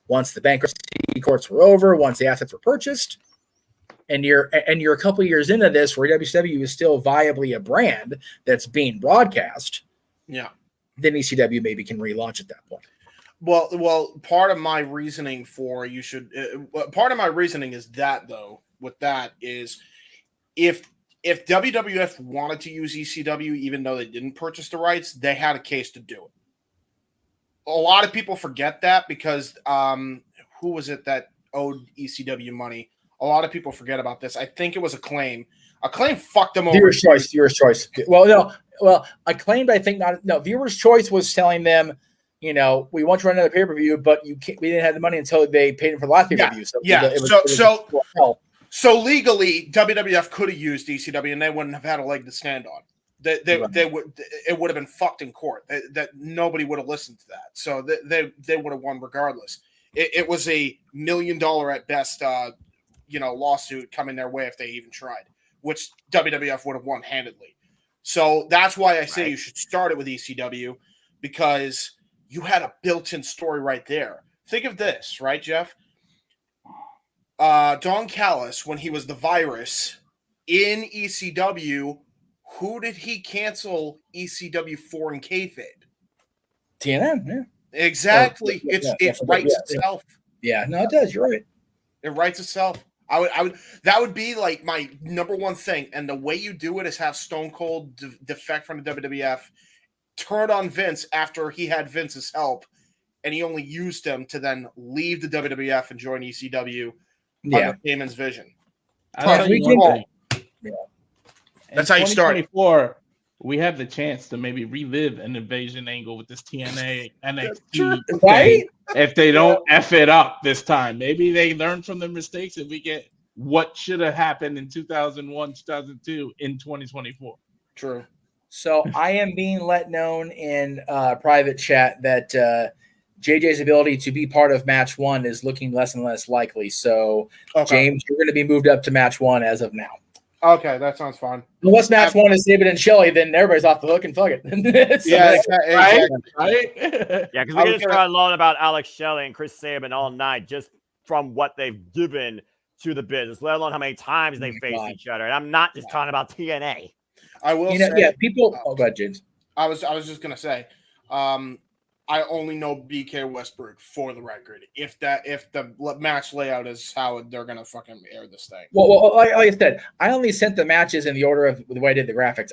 Speaker 15: once the bankruptcy courts were over, once the assets were purchased, and you're a couple of years into this where WCW is still viably a brand that's being broadcast,
Speaker 16: then
Speaker 15: ECW maybe can relaunch at that point.
Speaker 16: Well, part of my reasoning for part of my reasoning is that though, with that is if WWF wanted to use ECW, even though they didn't purchase the rights, they had a case to do it. A lot of people forget that because who was it that owed ECW money? A lot of people forget about this. I think it was Acclaim. Acclaim fucked them over. Viewer's
Speaker 15: Choice. Well, Acclaimed, I think not. No, Viewer's Choice was telling them, we want to run another pay-per-view, but we didn't have the money until they paid for the last pay-per-view.
Speaker 16: So legally, WWF could have used ECW, and they wouldn't have had a leg to stand on. It would have been fucked in court. That nobody would have listened to that. So they would have won regardless. It was a $1 million at best, lawsuit coming their way if they even tried, which WWF would have won handedly. So that's why I say you should start it with ECW, because you had a built-in story right there. Think of this, right, Jeff? Don Callis, when he was the Virus in ECW, who did he cancel ECW for in kayfabe?
Speaker 15: TNN, yeah.
Speaker 16: Exactly. It writes itself.
Speaker 15: Yeah, no, it does. You're right.
Speaker 16: It writes itself. I would. That would be like my number one thing. And the way you do it is have Stone Cold defect from the WWF, turn on Vince after he had Vince's help, and he only used him to then leave the WWF and join ECW under Heyman's vision.
Speaker 17: That's
Speaker 16: how you start.
Speaker 17: 2024, we have the chance to maybe relive an invasion angle with this TNA NXT
Speaker 15: right?
Speaker 17: If they don't F it up this time. Maybe they learn from their mistakes and we get what should have happened in 2001, 2002 in 2024.
Speaker 16: True.
Speaker 15: So I am being let known in private chat that JJ's ability to be part of match 1 is looking less and less likely. So, James, you're going to be moved up to match 1 as of now.
Speaker 16: Okay, that sounds fun.
Speaker 15: Unless match 1 is Sabin and Shelley, then everybody's off the hook and fuck it.
Speaker 16: Right?
Speaker 18: Yeah, because we just got alone about Alex Shelley and Chris Sabin all night just from what they've given to the business, let alone how many times they face each other. And I'm not just talking about TNA.
Speaker 16: I will say,
Speaker 15: people. Oh, go ahead, James.
Speaker 16: I was just gonna say, I only know BK Westbrook for the record. If the match layout is how they're gonna fucking air this thing.
Speaker 15: Well, like I said, I only sent the matches in the order of the way I did the graphics.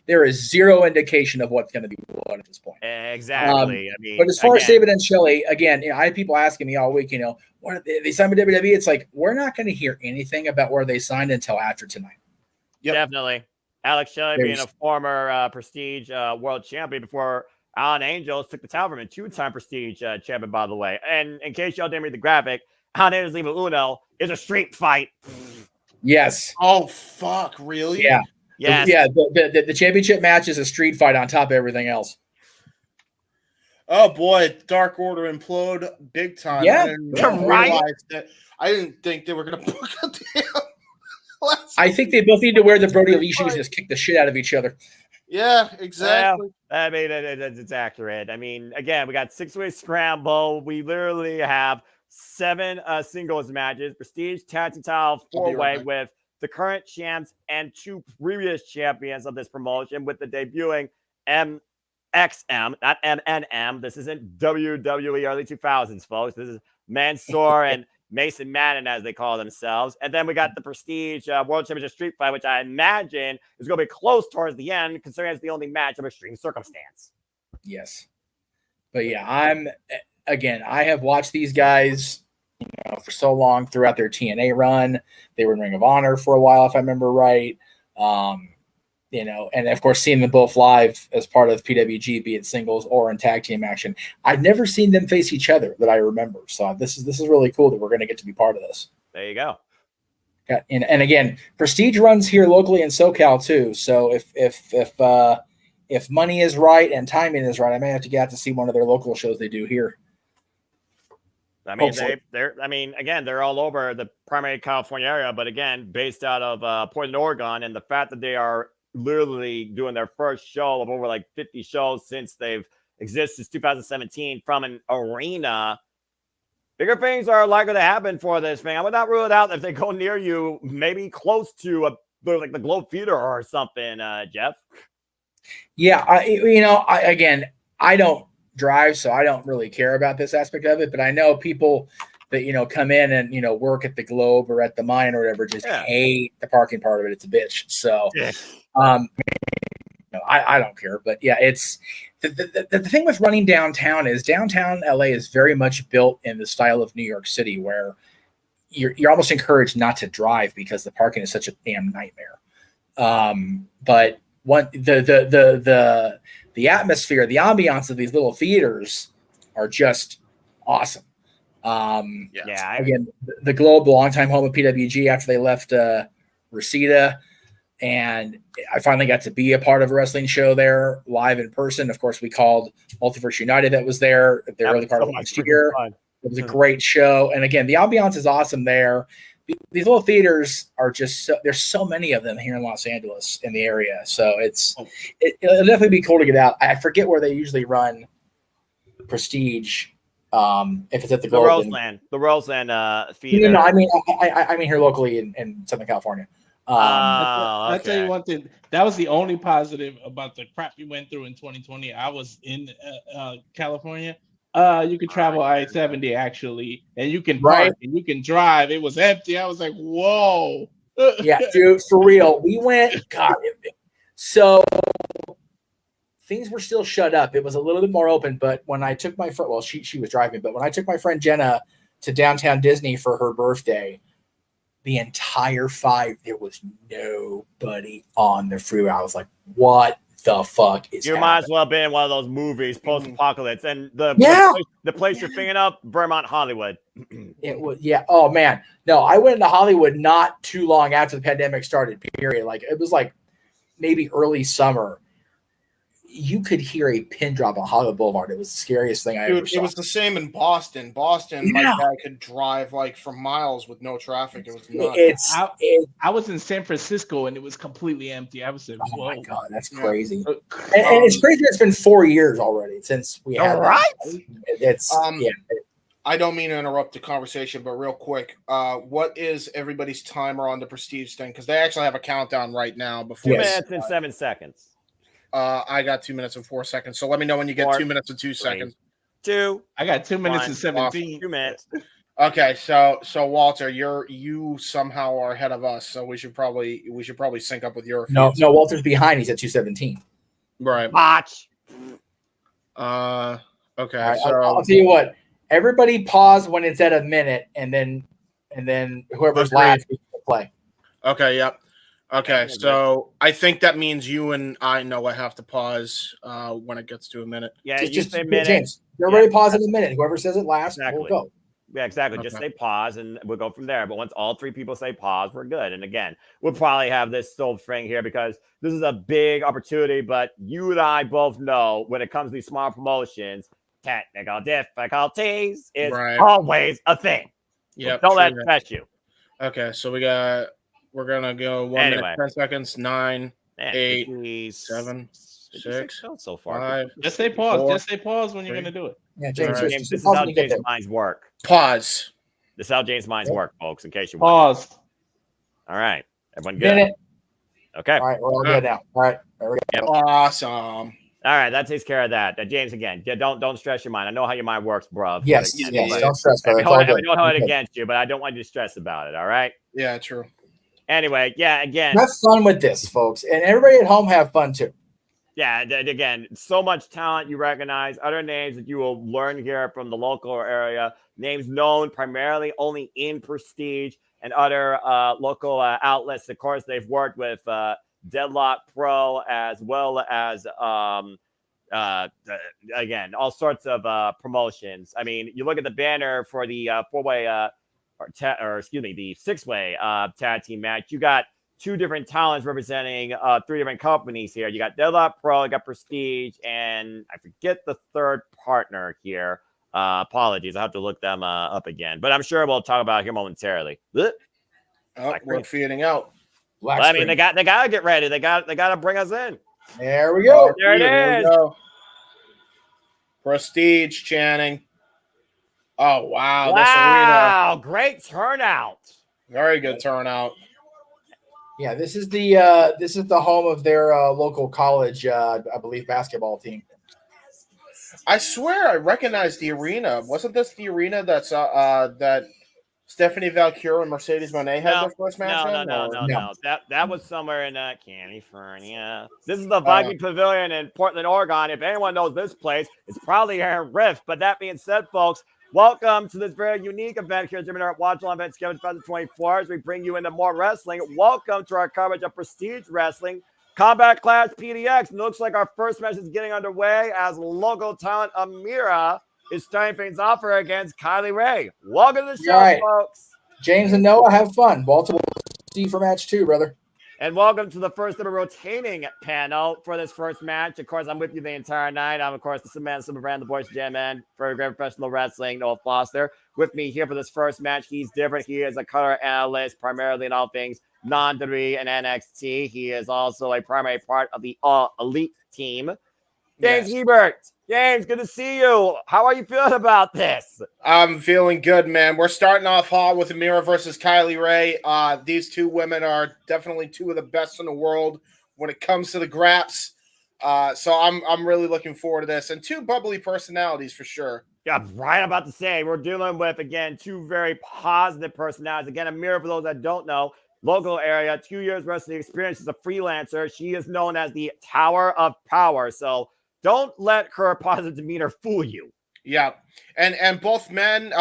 Speaker 15: There is zero indication of what's going to be what at this point.
Speaker 18: Exactly.
Speaker 15: But as far as Sabin and Shelley, again, I had people asking me all week, what they signed with WWE. It's like we're not going to hear anything about where they signed until after tonight.
Speaker 16: Yep.
Speaker 18: Definitely. Alex Shelley being a former Prestige world champion before Alan Angels took the title from him, 2-time Prestige champion, by the way. And in case y'all didn't read the graphic, Alan Angels Lima Uno is a street fight.
Speaker 15: Yes.
Speaker 16: Oh, fuck. Really?
Speaker 15: Yeah.
Speaker 18: Yes.
Speaker 15: Yeah. The championship match is a street fight on top of everything else.
Speaker 16: Oh, boy. Dark Order implode big time.
Speaker 15: Yeah.
Speaker 16: I didn't think they were going to book a damn.
Speaker 15: I think they both need to wear the Brody Lee shoes and just kick the shit out of each other.
Speaker 16: Yeah, exactly.
Speaker 18: Well, it's accurate. Again, we got 6-way scramble. We literally have 7 singles matches, Prestige Tag Team title 4-way with the current champs and 2 previous champions of this promotion, with the debuting MXM, not MNM. This isn't WWE early 2000s, folks. This is Mansoor and Mason Madden, as they call themselves. And then we got the Prestige World Championship Street Fight, which I imagine is going to be close towards the end, considering it's the only match of extreme circumstance.
Speaker 15: Yes. But yeah, I have watched these guys for so long throughout their TNA run. They were in Ring of Honor for a while, if I remember right. And of course, seeing them both live as part of PWG, be it singles or in tag team action. I've never seen them face each other that I remember. So this is really cool that we're going to get to be part of this.
Speaker 18: There you go.
Speaker 15: Yeah, and again, Prestige runs here locally in SoCal too. So if money is right and timing is right, I may have to get out to see one of their local shows they do here.
Speaker 18: They're all over the primary California area, but again, based out of Portland, Oregon, and the fact that they are literally doing their first show of over 50 shows since they've existed since 2017 from an arena. Bigger things are likely to happen for this thing. I would not rule it out if they go near you, maybe close to the Globe Theater or something, Jeff.
Speaker 15: Yeah, I don't drive, so I don't really care about this aspect of it, but I know people that come in and work at the Globe or at the Mine or whatever just hate the parking part of it. It's a bitch. So I don't care, but yeah, it's the thing with running downtown is downtown LA is very much built in the style of New York City, where you're almost encouraged not to drive because the parking is such a damn nightmare. But the atmosphere, the ambiance of these little theaters are just awesome. Again, the Globe, the longtime home of PWG after they left Reseda, And I finally got to be a part of a wrestling show there live in person. Of course, we called Multiverse United that was there at the early part of last year. It was a great show. And again, the ambiance is awesome there. These little theaters are just there's so many of them here in Los Angeles in the area. So it'll definitely be cool to get out. I forget where they usually run Prestige. If it's at the
Speaker 18: Roseland theater.
Speaker 15: No, I mean here locally in Southern California.
Speaker 17: I'll tell you one thing. That was the only positive about the crap we went through in 2020. I was in California. You could travel I-70 actually, and you can park and you can drive. It was empty. I was like, whoa.
Speaker 15: Yeah, dude, for real. We went, God. So things were still shut up. It was a little bit more open, but when I took my friend, well, she was driving, but when I took my friend Jenna to downtown Disney for her birthday, the entire 5, there was nobody on the freeway. I was like, what the fuck is happening?
Speaker 18: Might as well have been in one of those movies, post-apocalypse. And the place you're thinking of, Vermont, Hollywood.
Speaker 15: It was, yeah. Oh, man. No, I went into Hollywood not too long after the pandemic started, period. Like, it was like maybe early summer. You could hear a pin drop on Hollywood Boulevard. It was the scariest thing I ever saw.
Speaker 16: It was the same in Boston. My dad could drive like for miles with no traffic. It was nuts.
Speaker 17: I was in San Francisco and it was completely empty. I was like,
Speaker 15: oh my God, that's crazy. And it's crazy. It's been 4 years already since we had It's
Speaker 16: I don't mean to interrupt the conversation, but real quick, what is everybody's timer on the Prestige thing? Because they actually have a countdown right now.
Speaker 18: 2 minutes and 7 seconds.
Speaker 16: I got 2 minutes and 4 seconds. So let me know when you get 2 minutes and 2 seconds.
Speaker 18: 2.
Speaker 17: I got 2 minutes and 17.
Speaker 18: 2 minutes.
Speaker 16: Okay, so Walter, you somehow are ahead of us, so we should probably sync up with your.
Speaker 15: No, Walter's behind. He's at 2:17.
Speaker 16: Right.
Speaker 18: Watch.
Speaker 16: Okay.
Speaker 15: Right,
Speaker 16: so
Speaker 15: I'll tell you what. Everybody pause when it's at a minute, and then whoever's last we can play.
Speaker 16: Okay. Yep. Okay, so I think that means you and I know I have to pause when it gets to a minute.
Speaker 18: Yeah,
Speaker 15: just
Speaker 18: say minute.
Speaker 15: James, everybody pause in a minute. Whoever says it last, we'll go.
Speaker 18: Yeah, exactly. Just say pause, and we'll go from there. But once all 3 people say pause, we're good. And again, we'll probably have this still thing here because this is a big opportunity. But you and I both know when it comes to these small promotions, technical difficulties is always a thing.
Speaker 16: Yeah,
Speaker 18: don't let it stress you.
Speaker 16: Okay, so we're gonna go 1 minute 10 seconds. 9, 8, 7, 6
Speaker 18: so far.
Speaker 16: 5.
Speaker 17: Just say pause.
Speaker 16: 4,
Speaker 17: Just say pause when you're gonna do it.
Speaker 15: Yeah, James.
Speaker 18: This is how James' minds work.
Speaker 16: Pause.
Speaker 18: This is how James' minds work, folks. In case you
Speaker 17: pause.
Speaker 18: All right, everyone good?
Speaker 15: Minute.
Speaker 18: Okay.
Speaker 15: All right, we're all good now. All right, there we go.
Speaker 16: Awesome.
Speaker 18: All right, that takes care of that. James, again, don't stress your mind. I know how your mind works, bro.
Speaker 15: Yes, don't stress.
Speaker 18: I don't hold it against you, but I don't want you to stress about it. All right.
Speaker 16: Yeah, true.
Speaker 18: Anyway, yeah, again.
Speaker 15: Have fun with this, folks. And everybody at home have fun, too.
Speaker 18: Yeah, again, so much talent you recognize. Other names that you will learn here from the local area. Names known primarily only in Prestige and other local outlets. Of course, they've worked with Deadlock Pro as well as, again, all sorts of promotions. I mean, you look at the banner for the four-way the 6-way tag team match. You got 2 different talents representing 3 different companies here. You got Deadlock Pro, you got Prestige, and I forget the third partner here. Apologies, I have to look them up again. But I'm sure we'll talk about it here momentarily.
Speaker 16: We're feeding out.
Speaker 18: Well, I mean, they got to get ready. They got to bring us in.
Speaker 15: There we go.
Speaker 18: There it is.
Speaker 16: Prestige, Channing. Oh, wow.
Speaker 18: Wow, great turnout.
Speaker 16: Very good turnout.
Speaker 15: Yeah, this is the home of their local college, I believe, basketball team.
Speaker 16: I swear I recognize the arena. Wasn't this the arena that's that Stephanie Valkyrie and Mercedes Moné had their first match?
Speaker 18: No. That was somewhere in California. This is the Viking Pavilion in Portland, Oregon. If anyone knows this place, it's probably here in Rift. But that being said, folks, welcome to this very unique event here at JMN Watch On Event Schedule 2024 as we bring you into more wrestling. Welcome to our coverage of Prestige Wrestling. Combat Class PDX. And it looks like our first match is getting underway as local talent Amira is starting things off her against Kylie Rae. Welcome to the show, folks.
Speaker 15: James and Noah, have fun. Walter will see you for match 2, brother.
Speaker 18: And welcome to the first ever rotating panel for this first match. Of course, I'm with you the entire night. I'm, of course, the man, Superman, the voice of JMN for Great Professional Wrestling, Noah Foster. With me here for this first match, he's different. He is a color analyst, primarily in all things non-WWE and NXT. He is also a primary part of the All Elite team. James Hebert. James, good to see you. How are you feeling about this?
Speaker 16: I'm feeling good, man. We're starting off hot with Amira versus Kylie Rae. These two women are definitely two of the best in the world when it comes to the graps. So I'm really looking forward to this. And two bubbly personalities for sure.
Speaker 18: Yeah, right about to say. We're dealing with, again, two very positive personalities. Again, Amira, for those that don't know, local area, 2 years wrestling experience as a freelancer. She is known as the Tower of Power. So don't let her positive demeanor fool you.
Speaker 16: Yeah. And both women,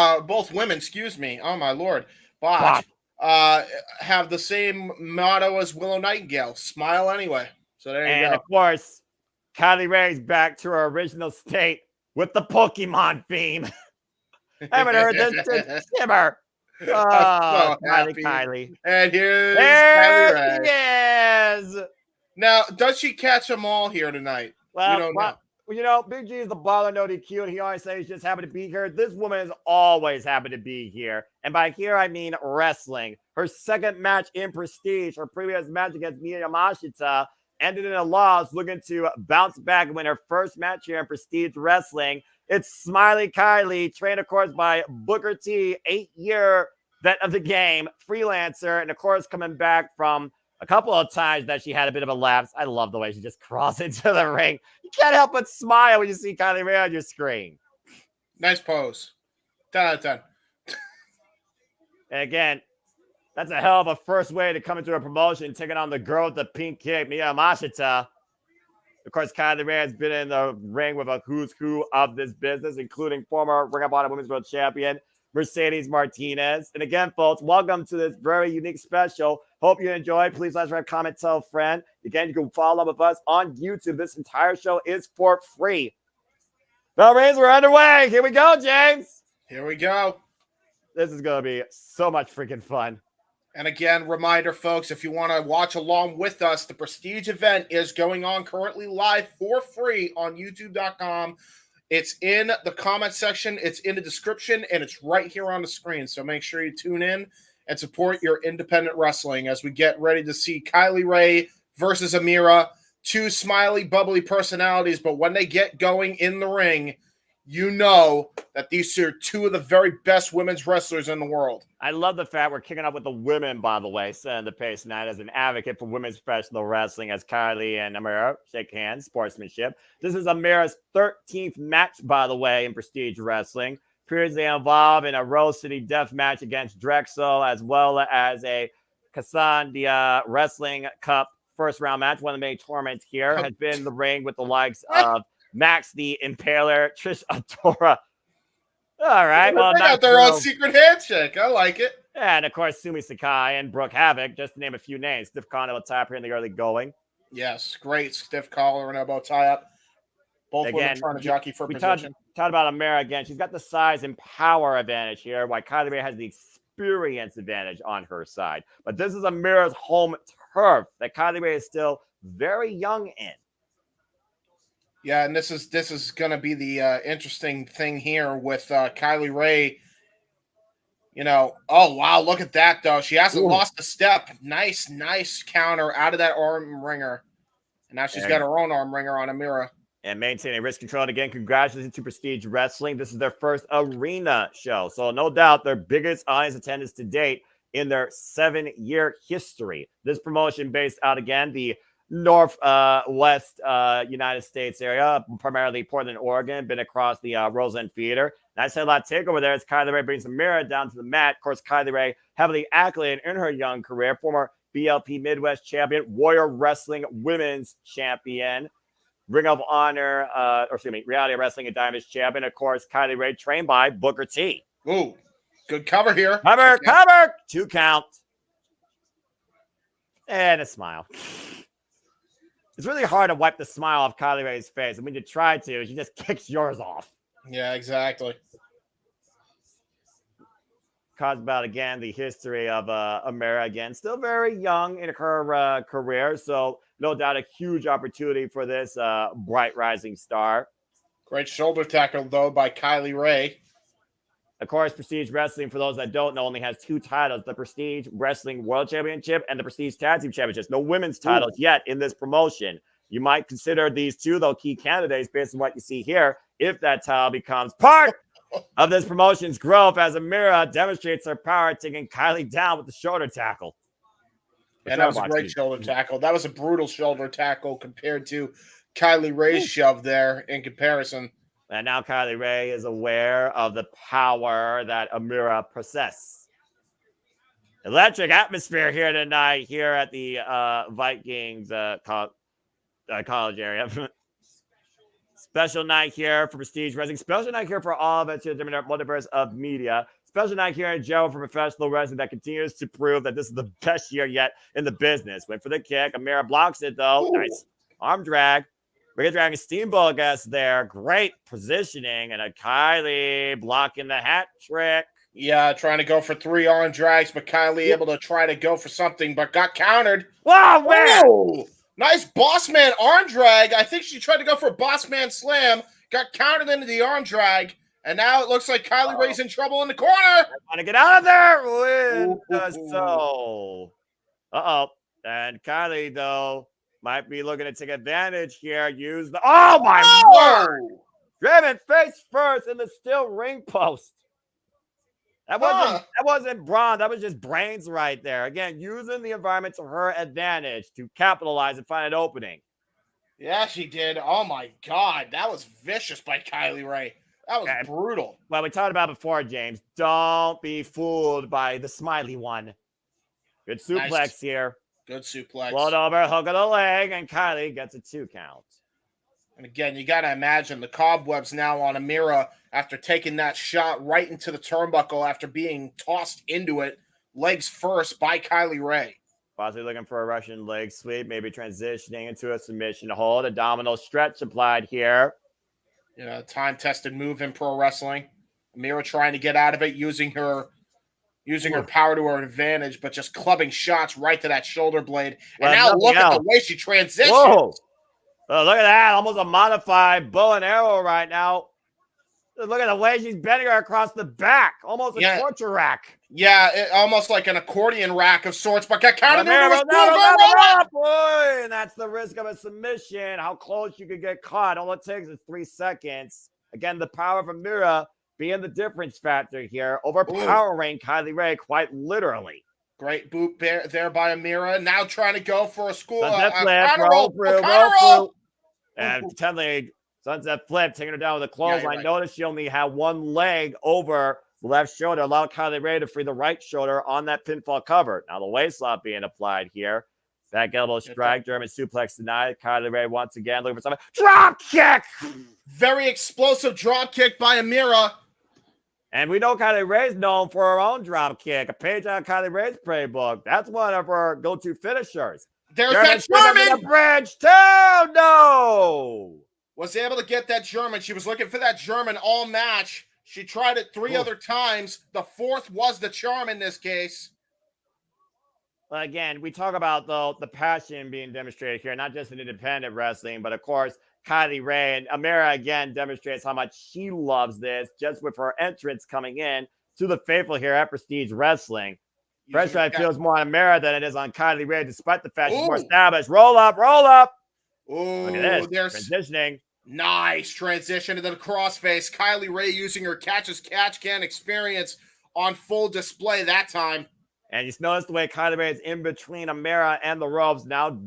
Speaker 16: excuse me. Oh my Lord. Botch. Have the same motto as Willow Nightingale. Smile anyway. So there you go.
Speaker 18: And of course, Kylie Rae's back to her original state with the Pokemon theme. Haven't heard this shimmer. Oh,
Speaker 16: so happy.
Speaker 18: Kylie.
Speaker 16: And here's Kylie Rae.
Speaker 18: Yes.
Speaker 16: Now, does she catch them all here tonight?
Speaker 18: Well,
Speaker 16: we don't know.
Speaker 18: You know, Big G is the baller, no DQ, and he always says he's just happy to be here. This woman is always happy to be here. And by here, I mean wrestling. Her second match in Prestige, her previous match against Masha, ended in a loss, looking to bounce back and win her first match here in Prestige Wrestling. It's Smiley Kylie, trained, of course, by Booker T, 8-year vet of the game, freelancer, and, of course, coming back from a couple of times that she had a bit of a lapse. I love the way she just crossed into the ring. You can't help but smile when you see Kylie Rae on your screen.
Speaker 16: Nice pose. 10 out of 10.
Speaker 18: And again, that's a hell of a first way to come into a promotion, taking on the girl with the pink kick, Masha. Of course, Kylie Rae has been in the ring with a who's who of this business, including former Ring of Honor Women's World Champion Mercedes Martinez. And again, folks, welcome to this very unique special. Hope you enjoy. Please like, subscribe, comment, tell a friend. Again, you can follow up with us on YouTube. This entire show is for free. Bell rings, we're underway. Here we go, James.
Speaker 16: Here we go.
Speaker 18: This is going to be so much freaking fun.
Speaker 16: And again, reminder, folks, if you want to watch along with us, the Prestige event is going on currently live for free on youtube.com. It's in the comment section, it's in the description, and it's right here on the screen. So make sure you tune in and support your independent wrestling as we get ready to see Kylie Rae versus Amira, two smiley, bubbly personalities. But when they get going in the ring, you know that these are two of the very best women's wrestlers in the world.
Speaker 18: I love the fact we're kicking up with the women, by the way, setting the pace tonight as an advocate for women's professional wrestling as Kylie and Amira shake hands, sportsmanship. This is Amira's 13th match, by the way, in Prestige Wrestling. Previously involved in a Rose City Death match against Drexl, as well as a Kozone Wrestling Cup first round match. One of the main tournaments here has been in the ring with the likes of Max the Impaler, Trish Adora. All right. Well,
Speaker 16: they got their own secret handshake. I like it.
Speaker 18: And, of course, Sumi Sakai and Brooke Havoc, just to name a few names. Stiff collar tie-up here in the early going.
Speaker 16: Yes, great stiff collar and elbow tie-up. Both women trying to jockey for position.
Speaker 18: Talk about Amira again. She's got the size and power advantage here, while Kylie Rae has the experience advantage on her side. But this is Amira's home turf that Kylie Rae is still very young in.
Speaker 16: Yeah, and this is going to be the interesting thing here with Kylie Rae. You know, oh, wow, look at that, though. She hasn't lost a step. Nice counter out of that arm ringer. And now she's got her own arm ringer on Amira.
Speaker 18: And maintaining wrist control. And again, congratulations to Prestige Wrestling. This is their first arena show. So no doubt their biggest audience attendance to date in their 7-year history. This promotion based out, again, the Northwest United States area, primarily Portland, Oregon, been across the Roseland Theater. Nice headlock takeover there as Kylie Rae brings Amira down to the mat. Of course, Kylie Rae heavily accoladed in her young career, former BLP Midwest champion, Warrior Wrestling Women's champion, Ring of Honor, Reality Wrestling and Diamonds champion. Of course, Kylie Rae trained by Booker T.
Speaker 16: Ooh, good cover here.
Speaker 18: Cover, 2 count. And a smile. It's really hard to wipe the smile off Kylie Rae's face. And when you try to, she just kicks yours off.
Speaker 16: Yeah, exactly.
Speaker 18: talks about, again, the history of Amira, again, still very young in her career. So no doubt a huge opportunity for this bright rising star.
Speaker 16: Great shoulder tackle, though, by Kylie Rae.
Speaker 18: Of course, Prestige Wrestling, for those that don't know, only has 2 titles, the Prestige Wrestling World Championship and the Prestige Tag Team Championships. No women's titles yet in this promotion. You might consider these 2, though, key candidates based on what you see here, if that title becomes part of this promotion's growth as Amira demonstrates her power, taking Kylie down with the shoulder tackle.
Speaker 16: And that was a great shoulder tackle. That was a brutal shoulder tackle compared to Kylie Rae's shove there in comparison.
Speaker 18: And now Kylie Rae is aware of the power that Amira possesses. Electric atmosphere here tonight, here at the Vikings college area. Special night here for Prestige Wrestling. Special night here for all of us here at JMN Multiverse of Media. Special night here in general for professional wrestling that continues to prove that this is the best year yet in the business. Went for the kick. Amira blocks it, though. Nice arm drag. We're dragging Steamboat against there. Great positioning. And a Kylie blocking the hat trick.
Speaker 16: Yeah, trying to go for 3 arm drags, but Kylie able to try to go for something, but got countered.
Speaker 18: Wow, man!
Speaker 16: Whoa! Nice boss man arm drag. I think she tried to go for a boss man slam, got countered into the arm drag, and now it looks like Kylie Rae's in trouble in the corner.
Speaker 18: I want to get out of there. Win does so. Uh-oh. And Kylie, though, might be looking to take advantage here. Use the... Oh, my word! Driven face first in the steel ring post. That wasn't brawn. That was just brains right there. Again, using the environment to her advantage to capitalize and find an opening.
Speaker 16: Yeah, she did. Oh, my God. That was vicious by Kylie Rae. That was brutal.
Speaker 18: Well, we talked about before, James. Don't be fooled by the smiley one. Good suplex here.
Speaker 16: Good suplex.
Speaker 18: Float over, hook of the leg, and Kylie gets a 2 count.
Speaker 16: And again, you got to imagine the cobwebs now on Amira after taking that shot right into the turnbuckle after being tossed into it, legs first by Kylie Rae.
Speaker 18: Possibly looking for a Russian leg sweep, maybe transitioning into a submission hold. Abdominal stretch applied here.
Speaker 16: Yeah, time-tested move in pro wrestling. Amira trying to get out of it, using her power to her advantage, but just clubbing shots right to that shoulder blade. And now look at the way she transitions.
Speaker 18: Whoa. Oh, look at that. Almost a modified bow and arrow right now. Look at the way she's bending her across the back. Almost a torture rack.
Speaker 16: Yeah, almost like an accordion rack of sorts, but got counted.
Speaker 18: Boy, and that's the risk of a submission. How close you could get caught. All it takes is 3 seconds. Again, the power of Amira being the difference factor here, overpowering Kylie Rae quite literally.
Speaker 16: Great boot there by Amira. Now trying to go for a
Speaker 18: roll through. And potentially sunset flip, taking her down with a clothesline. Notice she only had 1 leg over the left shoulder, allowed Kylie Rae to free the right shoulder on that pinfall cover. Now the waist lock being applied here. Back elbow strike, German suplex denied. Kylie Rae once again looking for something. Drop kick!
Speaker 16: Very explosive drop kick by Amira.
Speaker 18: And we know Kylie Rae's known for her own drop kick. A page out of Kylie Rae's playbook. That's one of her go-to finishers.
Speaker 16: There's that German!
Speaker 18: The bridge too! No!
Speaker 16: Was able to get that German. She was looking for that German all match. She tried it 3 other times. The 4th was the charm in this case.
Speaker 18: Well, again, we talk about, though, the passion being demonstrated here, not just in independent wrestling, but, of course, Kylie Rae and Amira again demonstrates how much she loves this just with her entrance coming in to the faithful here at Prestige Wrestling. Pressure I feel is more on Amira than it is on Kylie Rae, despite the fact she's more established. Roll up.
Speaker 16: Ooh,
Speaker 18: look at this. Transitioning.
Speaker 16: Nice transition into the crossface. Kylie Rae using her catch can experience on full display that time.
Speaker 18: And you notice the way Kylie Rae is in between Amira and the ropes. Now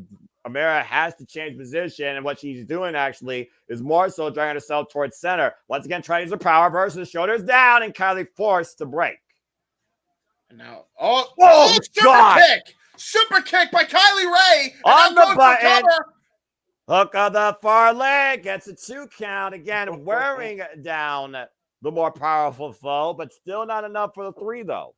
Speaker 18: Amira has to change position, and what she's doing actually is more so dragging herself towards center. Once again, trying to use her power versus shoulders down, and Kylie forced to break.
Speaker 16: And now, super kick by Kylie Rae
Speaker 18: on the button. Hook of the far leg gets a 2 count. Again, wearing down the more powerful foe, but still not enough for the 3 though.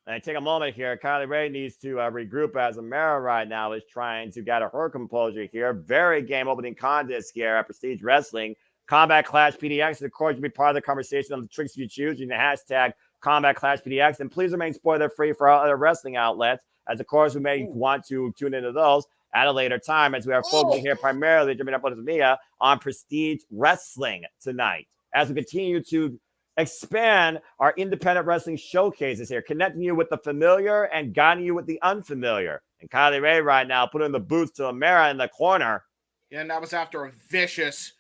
Speaker 18: And take a moment here. Kylie Rae needs to regroup as Amira right now is trying to gather her composure here. Very game opening contest here at Prestige Wrestling. Combat Clash PDX. And of course, you'll be part of the conversation on the tricks you choose using the hashtag Combat Clash PDX. And please remain spoiler free for our other wrestling outlets, as of course we may want to tune into those at a later time, as we are focusing here primarily, JMN Multiverse of Media, on Prestige Wrestling tonight, as we continue to expand our independent wrestling showcases here, connecting you with the familiar and guiding you with the unfamiliar. And Kylie Rae right now putting the boots to Amira in the corner.
Speaker 16: Yeah, and that was after a vicious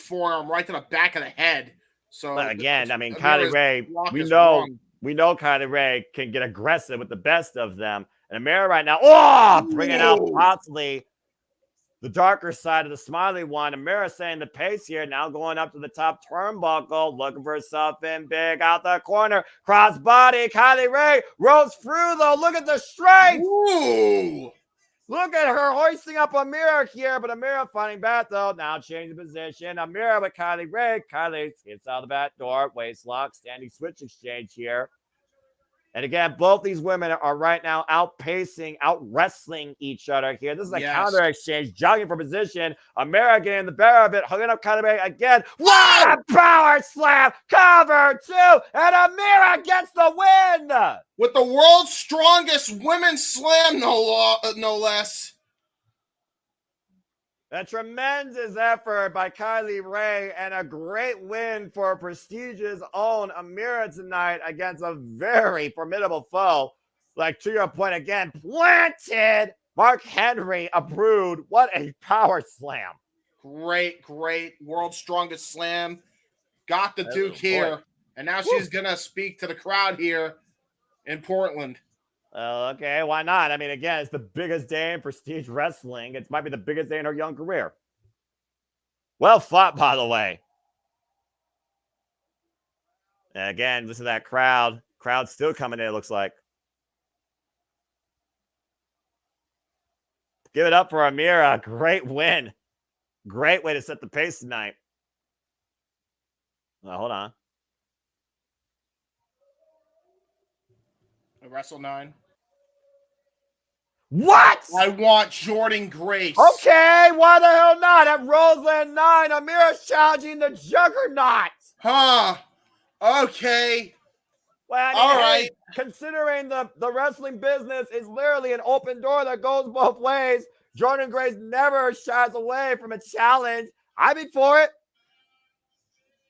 Speaker 16: forearm right to the back of the head. So
Speaker 18: but again, I mean,
Speaker 16: Amira's
Speaker 18: Kylie Rae, we know Kylie Rae can get aggressive with the best of them. And Amira right now, bringing out possibly the darker side of the smiley one. Amira saying the pace here, now going up to the top turnbuckle, looking for something big out the corner. Crossbody, Kylie Rae rolls through though. Look at the strength.
Speaker 16: Ooh.
Speaker 18: Look at her hoisting up Amira here, but Amira finding back though. Now changing position. Amira with Kylie Rae. Kylie hits out the back door. Waist lock, standing switch exchange here. And again, both these women are right now outpacing, out-wrestling each other here. This is a counter exchange, jogging for position. Amira getting the better of it, hugging up Kylie Rae again. What a power slam! Cover two, and Amira gets the win!
Speaker 16: With the world's strongest women's slam, no less.
Speaker 18: A tremendous effort by Kylie Rae and a great win for Prestige's own Amira tonight against a very formidable foe. Like, to your point again, planted. Mark Henry approved. What a power slam.
Speaker 16: Great. World's strongest slam. Got the Duke here. And now she's going to speak to the crowd here in Portland.
Speaker 18: Okay, why not? I mean, again, it's the biggest day in Prestige Wrestling. It might be the biggest day in her young career. Well fought, by the way. And again, listen to that crowd. Crowd's still coming in, it looks like. Give it up for Amira. Great win. Great way to set the pace tonight. Now, hold on.
Speaker 16: Wrestle 9.
Speaker 18: What?
Speaker 16: I want Jordan Grace.
Speaker 18: Okay, why the hell not? At Roseland 9, Amira's challenging the Juggernaut.
Speaker 16: Huh. Okay.
Speaker 18: Well, I mean,
Speaker 16: all right.
Speaker 18: Considering the wrestling business is literally an open door that goes both ways, Jordan Grace never shies away from a challenge. I'd be for it.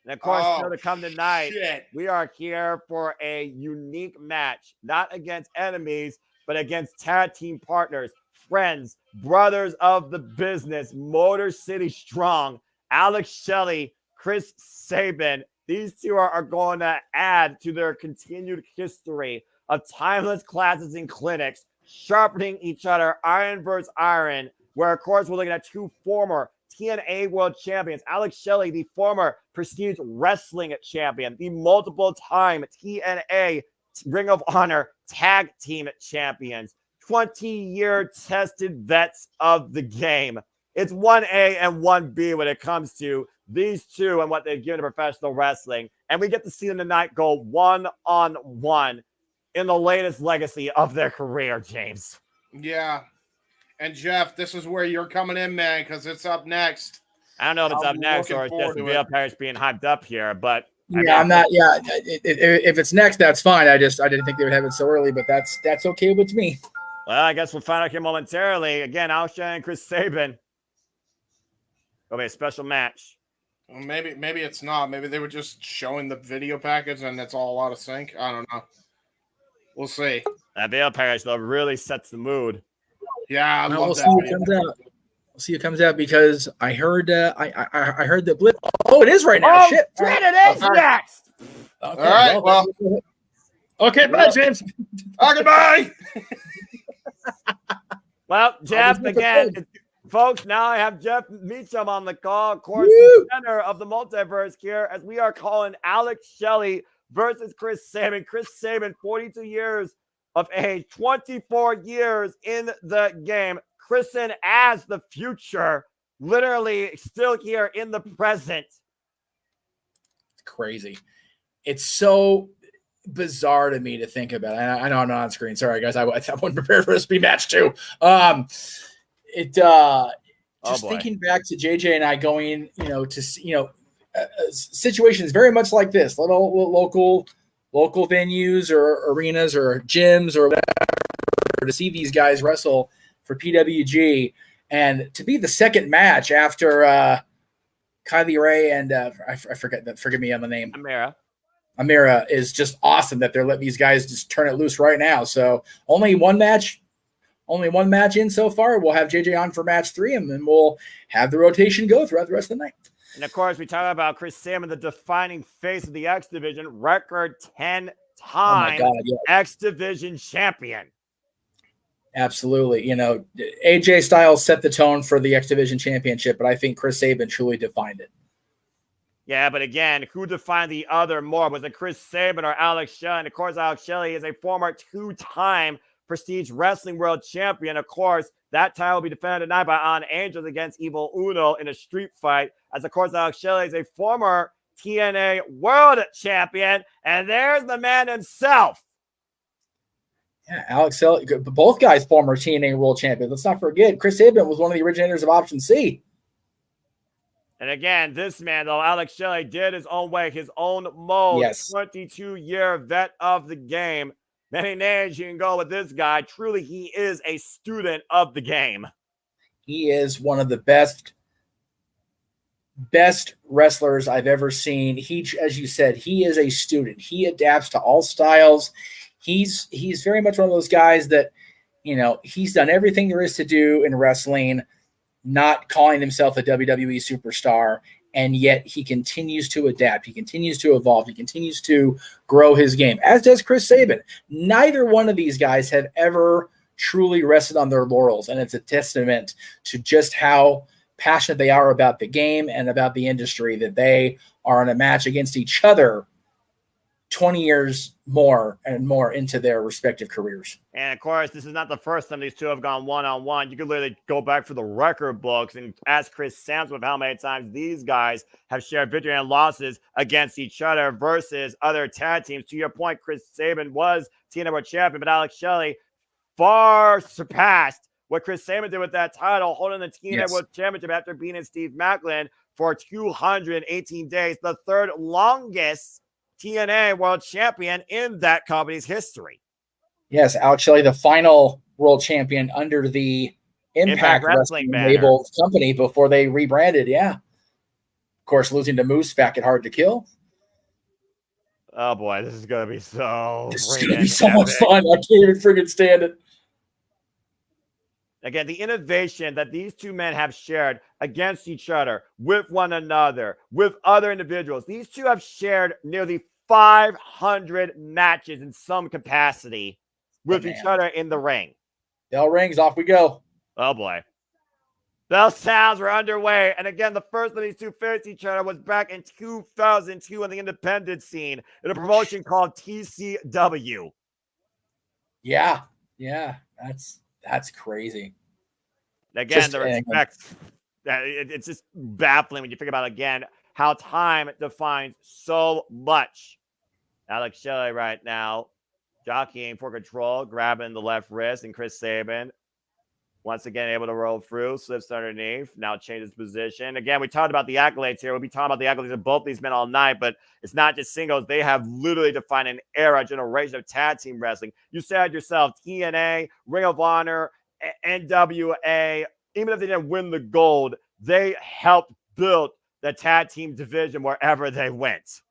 Speaker 18: And of course, still to come tonight, we are here for a unique match, not against enemies, but against tag team partners, friends, brothers of the business, Motor City Strong, Alex Shelley, Chris Sabin. These two are going to add to their continued history of timeless classes and clinics, sharpening each other, iron versus iron, where, of course, we're looking at two former TNA World Champions. Alex Shelley, the former Prestige Wrestling Champion, the multiple-time TNA Ring of Honor Tag Team Champions, 20-year tested vets of the game. It's 1A and 1B when it comes to these two and what they've given to professional wrestling. And we get to see them tonight go one-on-one in the latest legacy of their career, James.
Speaker 16: Yeah. And Jeff, this is where you're coming in, man, because it's up next.
Speaker 18: I don't know if it's up next or it's just Veil Parish being hyped up here, but
Speaker 15: I'm not. Yeah, if it's next, that's fine. I didn't think they would have it so early, but that's okay with me.
Speaker 18: Well, I guess we'll find out here momentarily. Again, Alsha and Chris Sabin. It'll be a special match.
Speaker 16: Well, maybe it's not. Maybe they were just showing the video package and it's all out of sync. I don't know. We'll see.
Speaker 18: That Veil Parish though really sets the mood.
Speaker 16: Yeah, I love
Speaker 15: we'll
Speaker 16: that.
Speaker 15: See what comes out. We'll see what comes out because I heard I heard the blip. Oh, it is right now.
Speaker 18: Oh, shit, it is next.
Speaker 15: Okay,
Speaker 16: all right. Well,
Speaker 15: okay, bye, James.
Speaker 16: Goodbye.
Speaker 18: Well, Jeff, again, folks, now I have Jeff Meacham on the call. Of course, the center of the multiverse here, as we are calling Alex Shelley versus Chris Sabin. Chris Sabin, 42 years of age, 24 years in the game. Christen as the future, literally still here in the present.
Speaker 15: Crazy. It's so bizarre to me to think about. I know I'm not on screen. Sorry, guys. I wasn't prepared for this to be match too. just thinking back to JJ and I going, to situations very much like this, little local venues or arenas or gyms or whatever, to see these guys wrestle for PWG, and to be the second match after Kylie Rae and forgive me on the name, Amira is just awesome that they're letting these guys just turn it loose right now. So only one match in so far. We'll have JJ on for match 3, and then we'll have the rotation go throughout the rest of the night.
Speaker 18: And of course, we talk about Chris Sabin, the defining face of the X Division, record 10-time X Division champion.
Speaker 15: Absolutely. AJ Styles set the tone for the X Division championship, but I think Chris Sabin truly defined it.
Speaker 18: Yeah, but again, who defined the other more? Was it Chris Sabin or Alex Shelley? And of course, Alex Shelley is a former 2-time Prestige Wrestling World Champion. Of course, that title will be defended tonight by On Angels against Evil Uno in a street fight. As of course, Alex Shelley is a former TNA World Champion. And there's the man himself.
Speaker 15: Yeah, Alex Shelley, both guys former TNA World Champions. Let's not forget, Chris Sabin was one of the originators of Option C.
Speaker 18: And again, this man, though, Alex Shelley, did his own way, his own mode.
Speaker 15: Yes.
Speaker 18: 22-year vet of the game. Many names you can go with this guy. Truly, he is a student of the game.
Speaker 15: He is one of the best wrestlers I've ever seen. He, as you said, he is a student. He adapts to all styles. He's very much one of those guys that, he's done everything there is to do in wrestling, not calling himself a WWE superstar, and yet he continues to adapt. He continues to evolve. He continues to grow his game, as does Chris Sabin. Neither one of these guys have ever truly rested on their laurels, and it's a testament to just how passionate they are about the game and about the industry, that they are in a match against each other 20 years more and more into their respective careers.
Speaker 18: And of course, this is not the first time these two have gone one-on-one. You could literally go back for the record books and ask Chris Samsworth how many times these guys have shared victory and losses against each other versus other tag teams. To your point, Chris Sabin was TNA World Champion, but Alex Shelley far surpassed what Chris Sabin did with that title, holding the TNA World Championship after beating Steve Macklin for 218 days, the third longest TNA World Champion in that company's history.
Speaker 15: Yes, Alex Shelley, the final world champion under the Impact Wrestling label company before they rebranded. Yeah. Of course, losing to Moose back at Hard to Kill.
Speaker 18: Oh boy, this is going to be so
Speaker 15: much fun. I can't even friggin' stand it.
Speaker 18: Again, the innovation that these two men have shared against each other, with one another, with other individuals. These two have shared nearly 500 matches in some capacity with each other in the ring.
Speaker 15: Bell rings, off we go.
Speaker 18: Oh, boy. Bell sounds were underway. And again, the first of these two faced each other was back in 2002 on the independent scene in a promotion called TCW.
Speaker 15: Yeah. That's crazy.
Speaker 18: Again, the respect, it's just baffling when you think about, again, how time defines so much. Alex Shelley right now jockeying for control, grabbing the left wrist, and Chris Sabin once again able to roll through, slips underneath, now changes position. Again, we talked about the accolades here. We'll be talking about the accolades of both these men all night, but it's not just singles. They have literally defined an era, a generation of tag team wrestling. You said yourself, TNA, Ring of Honor, NWA, even if they didn't win the gold, they helped build the tag team division wherever they went.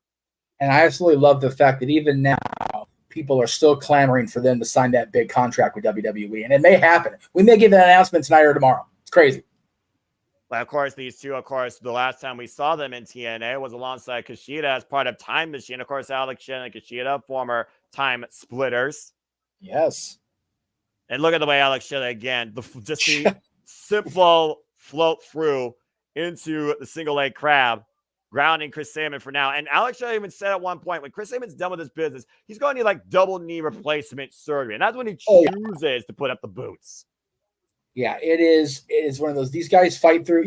Speaker 15: And I absolutely love the fact that even now, people are still clamoring for them to sign that big contract with WWE. And it may happen. We may get an announcement tonight or tomorrow. It's crazy.
Speaker 18: But of course, these two, the last time we saw them in TNA was alongside Kushida as part of Time Machine. Of course, Alex Shelley and Kushida, former Time Splitters.
Speaker 15: Yes.
Speaker 18: And look at the way Alex Shelley, again, just the simple float through into the single leg crab, grounding Chris Sabin for now. And Alex Shelley even said at one point, when Chris Sabin's done with this business, he's going to need like double knee replacement surgery. And that's when he chooses to put up the boots.
Speaker 15: Yeah, it is one of those, these guys fight through.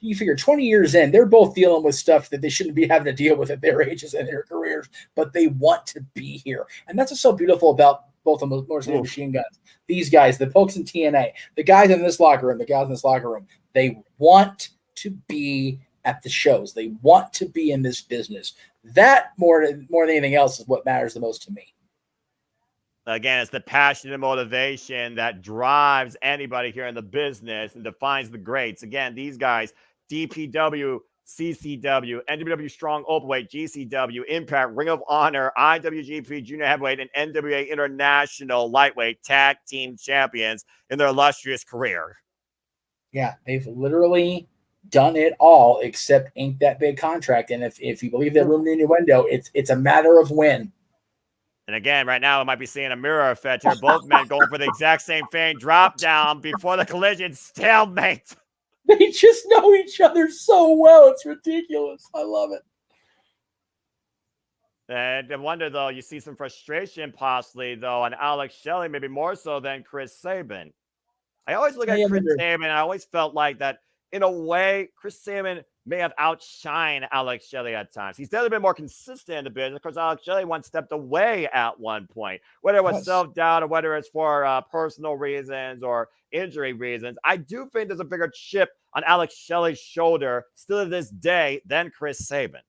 Speaker 15: You figure 20 years in, they're both dealing with stuff that they shouldn't be having to deal with at their ages and their careers, but they want to be here. And that's what's so beautiful about both of them Motor City Machine Guns. These guys, the folks in TNA, the guys in this locker room, the gals in this locker room, they want to be at the shows. They want to be in this business. That more than anything else is what matters the most to me.
Speaker 18: Again, it's the passion and motivation that drives anybody here in the business and defines the greats. Again, these guys, DPW, CCW, NWW Strong Openweight, GCW, Impact, Ring of Honor, IWGP Junior Heavyweight, and NWA International Lightweight Tag Team Champions in their illustrious career.
Speaker 15: Yeah, they've literally done it all except ink that big contract. And if you believe that room innuendo, it's a matter of when.
Speaker 18: And again, right now, I might be seeing a mirror effect here. Both men going for the exact same thing. Drop down before the collision. Stalemate.
Speaker 15: They just know each other so well. It's ridiculous. I love it.
Speaker 18: And I wonder, though, you see some frustration possibly, though, on Alex Shelley, maybe more so than Chris Sabin. I always look at Chris Sabin, and I always felt like that, in a way, Chris Sabin may have outshined Alex Shelley at times. He's definitely been more consistent in the business because Alex Shelley once stepped away at one point, whether it was self-doubt or whether it's for personal reasons or injury reasons. I do think there's a bigger chip on Alex Shelley's shoulder still to this day than Chris Sabin.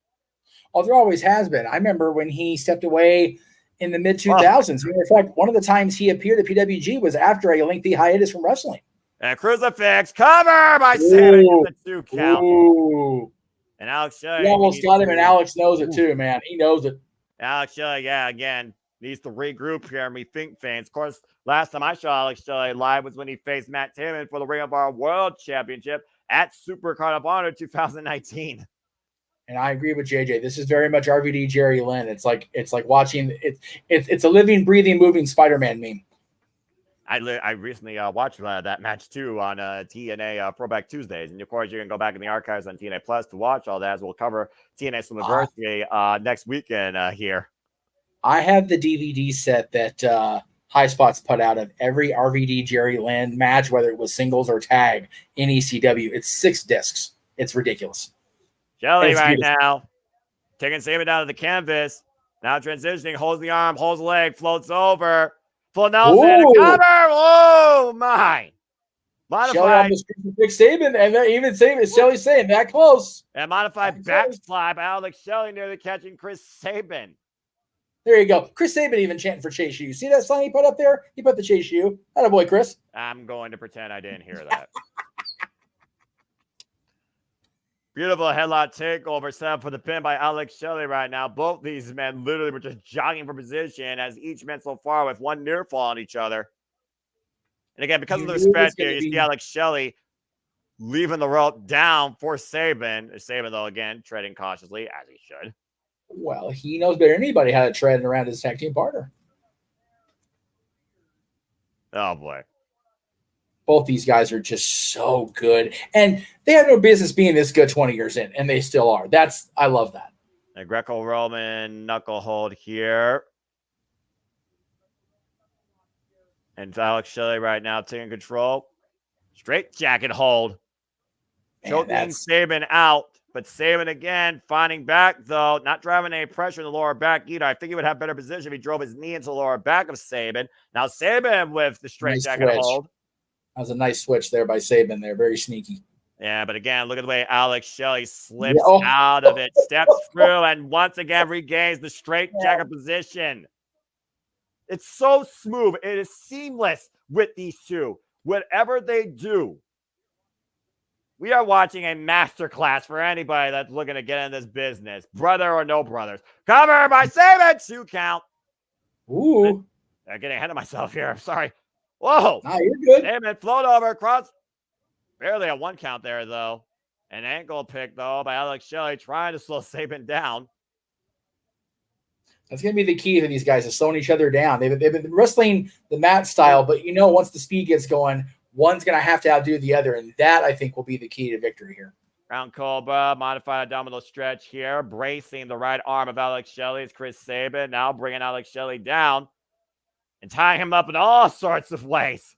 Speaker 15: Oh, there always has been. I remember when he stepped away in the mid-2000s. In fact, one of the times he appeared at PWG was after a lengthy hiatus from wrestling.
Speaker 18: And crucifix cover by Sabin with the 2 count.
Speaker 15: Ooh.
Speaker 18: And Alex Shelley.
Speaker 15: He almost got him, and Alex knows it too, man. He knows it.
Speaker 18: Alex Shelley, again, needs to regroup here and rethink things. Of course, last time I saw Alex Shelley live was when he faced Matt Taman for the Ring of Honor World Championship at Super Card of Honor 2019.
Speaker 15: And I agree with JJ. This is very much RVD Jerry Lynn. It's like watching it's a living, breathing, moving Spider-Man meme.
Speaker 18: I recently watched that match too on TNA Throwback Tuesdays, and of course you can go back in the archives on TNA Plus to watch all that. As we'll cover TNA Slammiversary next weekend here.
Speaker 15: I have the DVD set that High Spots put out of every RVD Jerry Lynn match, whether it was singles or tag in ECW. It's 6 discs. It's ridiculous.
Speaker 18: Shelley right now taking Sabin down to the canvas. Now transitioning, holds the arm, holds the leg, floats over. Full Nelson, cover. Oh my! Modified.
Speaker 15: Big Sabin, and even Sabin, Shelley's saying that close.
Speaker 18: And modified backslide by Alex Shelley, nearly catching Chris Sabin.
Speaker 15: There you go. Chris Sabin even chanting for Chase U. See that sign he put up there? He put the Chase U. Attaboy, Chris.
Speaker 18: I'm going to pretend I didn't hear that. Beautiful headlock takeover set up for the pin by Alex Shelley right now. Both these men literally were just jogging for position as each man so far with one near fall on each other. And again, because of the respect here, you see Alex Shelley leaving the rope down for Sabin. Sabin, though, again, treading cautiously, as he should.
Speaker 15: Well, he knows better than anybody how to tread around his tag team partner.
Speaker 18: Oh, boy.
Speaker 15: Both these guys are just so good. And they have no business being this good 20 years in, and they still are. I love that.
Speaker 18: A Greco-Roman knuckle hold here. And Alex Shelley right now taking control. Straight jacket hold. Choking Sabin out. But Sabin again, finding back, though. Not driving any pressure in the lower back either. I think he would have better position if he drove his knee into the lower back of Sabin. Now Sabin with the straight jacket hold.
Speaker 15: That was a nice switch there by Sabin there. Very sneaky.
Speaker 18: Yeah, but again, look at the way Alex Shelley slips out of it, steps through, and once again regains the straight jacket position. It's so smooth. It is seamless with these two. Whatever they do, we are watching a masterclass for anybody that's looking to get in this business, brother or no brothers. Cover by Sabin, 2 count.
Speaker 15: Ooh.
Speaker 18: I'm getting ahead of myself here. Sorry. Whoa.
Speaker 15: Nah, you're good.
Speaker 18: Sabin float over across. Barely a 1 count there, though. An ankle pick, though, by Alex Shelley trying to slow Sabin down.
Speaker 15: That's going to be the key to these guys, is slowing each other down. They've been wrestling the mat style, but once the speed gets going, one's going to have to outdo the other, and that, I think, will be the key to victory here.
Speaker 18: Round Cobra, modified abdominal stretch here, bracing the right arm of Alex Shelley. It's Chris Sabin now bringing Alex Shelley down and tying him up in all sorts of ways.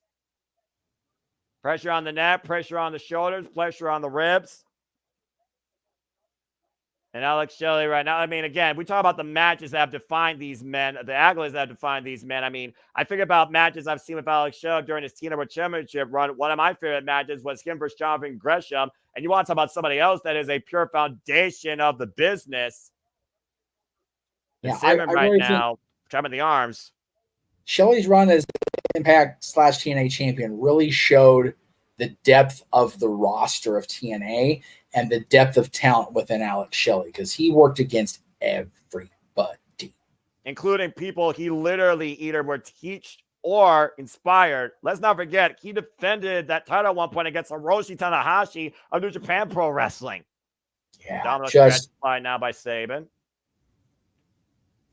Speaker 18: Pressure on the neck, pressure on the shoulders, pressure on the ribs. And Alex Shelley right now, I mean, again, we talk about the matches that have defined these men, the accolades that have defined these men. I mean, I think about matches I've seen with Alex Shelley during his TNA World Championship run. One of my favorite matches was him versus Jonathan Gresham. And you want to talk about somebody else that is a pure foundation of the business.
Speaker 15: Yeah,
Speaker 18: Sabin
Speaker 15: I
Speaker 18: right
Speaker 15: really
Speaker 18: now, trap in the arms.
Speaker 15: Shelley's run as Impact / TNA champion really showed the depth of the roster of TNA and the depth of talent within Alex Shelley, because he worked against everybody,
Speaker 18: including people he literally either were teached or inspired. Let's not forget, he defended that title at one point against Hiroshi Tanahashi of New Japan Pro Wrestling.
Speaker 15: Yeah,
Speaker 18: Domino
Speaker 15: just
Speaker 18: stretch now by Sabin.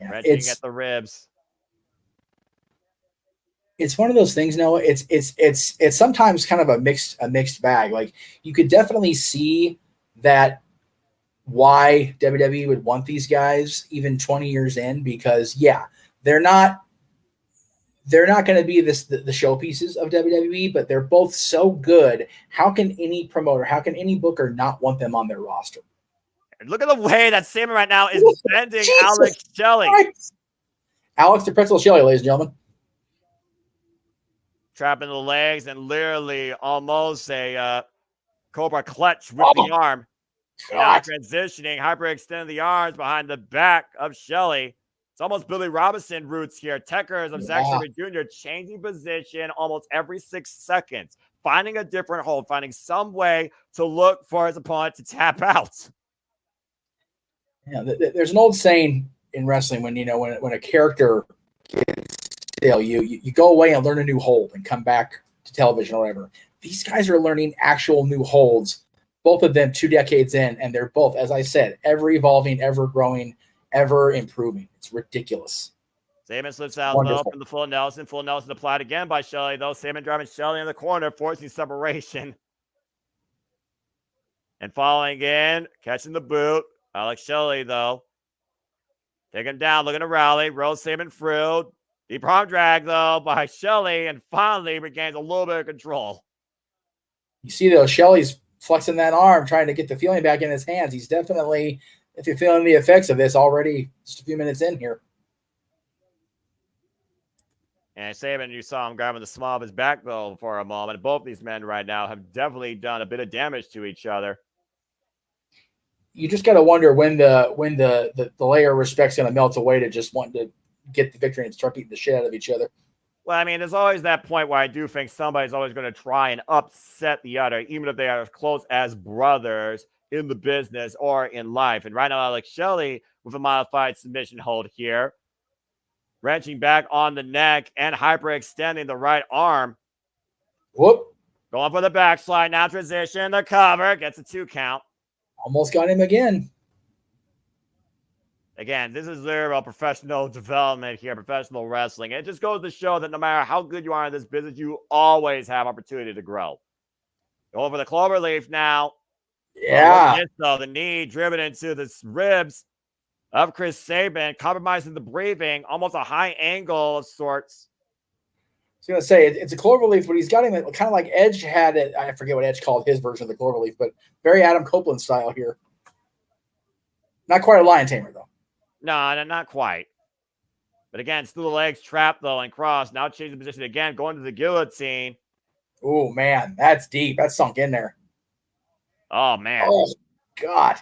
Speaker 15: Yeah,
Speaker 18: wrenching at the ribs.
Speaker 15: It's one of those things, Noah. It's sometimes kind of a mixed bag. Like, you could definitely see that why WWE would want these guys even 20 years in, because they're not going to be the showpieces of WWE, but they're both so good. How can any promoter, how can any booker not want them on their roster?
Speaker 18: Look at the way that Sabin right now is bending Alex Shelley.
Speaker 15: Christ. Alex the Pretzel Shelley, ladies and gentlemen.
Speaker 18: Trapping the legs and literally almost a Cobra clutch with the arm. Now transitioning, hyperextending the arms behind the back of Shelley. It's almost Billy Robinson roots here. Techers of Zack Sabre Jr. changing position almost every 6 seconds, finding a different hold, finding some way to look for his opponent to tap out.
Speaker 15: Yeah, there's an old saying in wrestling when a character gets stale, you go away and learn a new hold and come back to television or whatever. These guys are learning actual new holds, both of them 2 decades in, and they're both, as I said, ever evolving, ever growing, ever improving. It's ridiculous.
Speaker 18: Sabin slips out low from the full Nelson. Full Nelson applied again by Shelley, though. Sabin driving Shelley in the corner, forcing separation. And falling in, catching the boot. Alex Shelley, though. Taking him down, looking to rally. Rolls Sabin through. Deep arm drag, though, by Shelley, and finally regains a little bit of control.
Speaker 15: You see, though, Shelley's flexing that arm, trying to get the feeling back in his hands. He's definitely, if you're feeling the effects of this already, just a few minutes in here.
Speaker 18: And Sabin, you saw him grabbing the small of his back, though, for a moment. Both these men right now have definitely done a bit of damage to each other.
Speaker 15: You just got to wonder when the layer of respect's going to melt away to just wanting to get the victory and start beating the shit out of each other.
Speaker 18: Well, I mean, there's always that point where I do think somebody's always going to try and upset the other, even if they are as close as brothers in the business or in life. And right now, Alex Shelley with a modified submission hold here, wrenching back on the neck and hyperextending the right arm.
Speaker 15: Whoop.
Speaker 18: Going for the backslide, now transition, the cover, gets a 2 count.
Speaker 15: Almost got him again.
Speaker 18: Again, this is literally about professional development here, professional wrestling. It just goes to show that no matter how good you are in this business, you always have opportunity to grow. Over the cloverleaf now.
Speaker 15: Yeah.
Speaker 18: The knee driven into the ribs of Chris Sabin, compromising the breathing, almost a high angle of sorts.
Speaker 15: I was going to say, it's a cloverleaf, but he's got him kind of like Edge had it. I forget what Edge called his version of the cloverleaf, but very Adam Copeland style here. Not quite a lion tamer, though.
Speaker 18: No, not quite. But again, still the legs trapped, though, and crossed. Now changing position again, going to the guillotine.
Speaker 15: Oh, man, that's deep. That's sunk in there.
Speaker 18: Oh, man.
Speaker 15: Oh, God.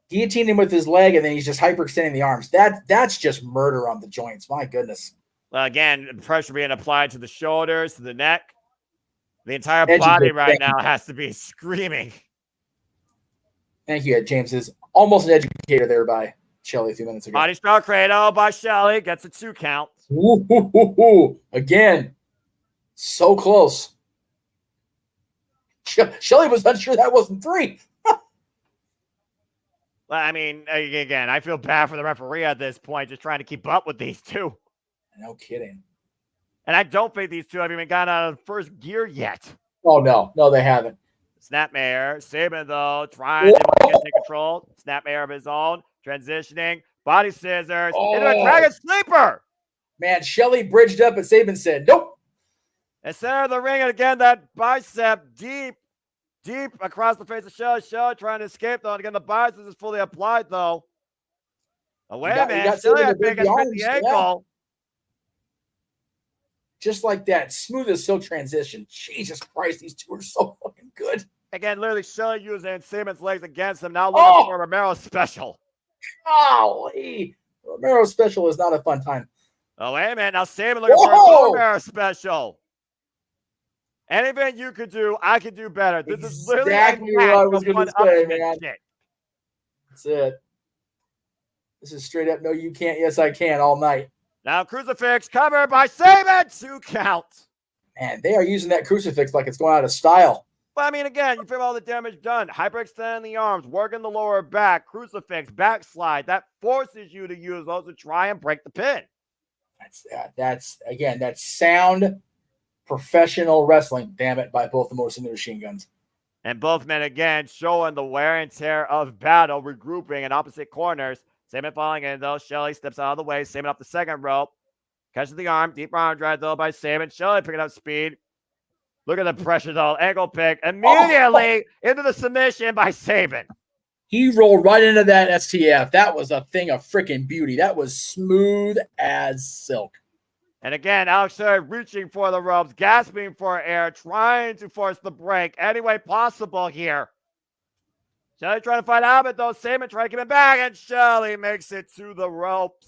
Speaker 15: Guillotined him with his leg, and then he's just hyperextending the arms. That's just murder on the joints. My goodness.
Speaker 18: Well, again, pressure being applied to the shoulders, to the neck. The entire body right now has to be screaming.
Speaker 15: Thank you, James. Is almost an educator there by Shelley a few minutes ago.
Speaker 18: Body straw cradle by Shelley. Gets a 2 count.
Speaker 15: Again, so close. Shelley was unsure that wasn't 3.
Speaker 18: Well, I mean, again, I feel bad for the referee at this point, just trying to keep up with these two.
Speaker 15: No kidding.
Speaker 18: And I don't think these two have even gotten out of first gear yet.
Speaker 15: Oh, no. No, they haven't.
Speaker 18: Snapmare. Sabin, though, trying to get control. Snapmare of his own. Transitioning. Body scissors. Into a Dragon Sleeper.
Speaker 15: Man, Shelley bridged up, and Sabin said, nope.
Speaker 18: And center of the ring, and again, that bicep deep. Deep across the face of Shelley. Shelley trying to escape, though. And again, the bias is fully applied, though. Oh, wait a minute. Shelley, I think, has hit the ankle.
Speaker 15: Just like that. Smooth as silk transition. Jesus Christ, these two are so fucking good.
Speaker 18: Again, literally, Shelley using Saban's legs against him. Now looking for Romero's special.
Speaker 15: Golly. Romero's special is not a fun time.
Speaker 18: Oh, wait a minute. Now Sabin looking for a Romero special. Anything you could do, I could do better. This is literally
Speaker 15: exactly what I was going to say, man. That's it. This is straight up, no, you can't, yes, I can, all night.
Speaker 18: Now crucifix covered by Sabin. 2 count.
Speaker 15: Man, they are using that crucifix like it's going out of style.
Speaker 18: But I mean, again, you feel all the damage done. Hyperextending the arms, working the lower back, crucifix, backslide. That forces you to use those to try and break the pin. That's sound professional wrestling, damn it, by both the Motor City Machine Guns. And both men, again, showing the wear and tear of battle, regrouping in opposite corners. Sabin falling in, though. Shelley steps out of the way. Sabin off the second rope. Catches the arm. Deep arm drag, though, by Sabin. Shelley picking up speed. Look at the pressure, though. Ankle pick. Immediately into the submission by Sabin.
Speaker 15: He rolled right into that STF. That was a thing of freaking beauty. That was smooth as silk.
Speaker 18: And again, Alex Shelley reaching for the ropes, gasping for air, trying to force the break any way possible here. Shelley trying to fight out of it, though. Sabin trying to keep it back, and Shelley makes it to the ropes.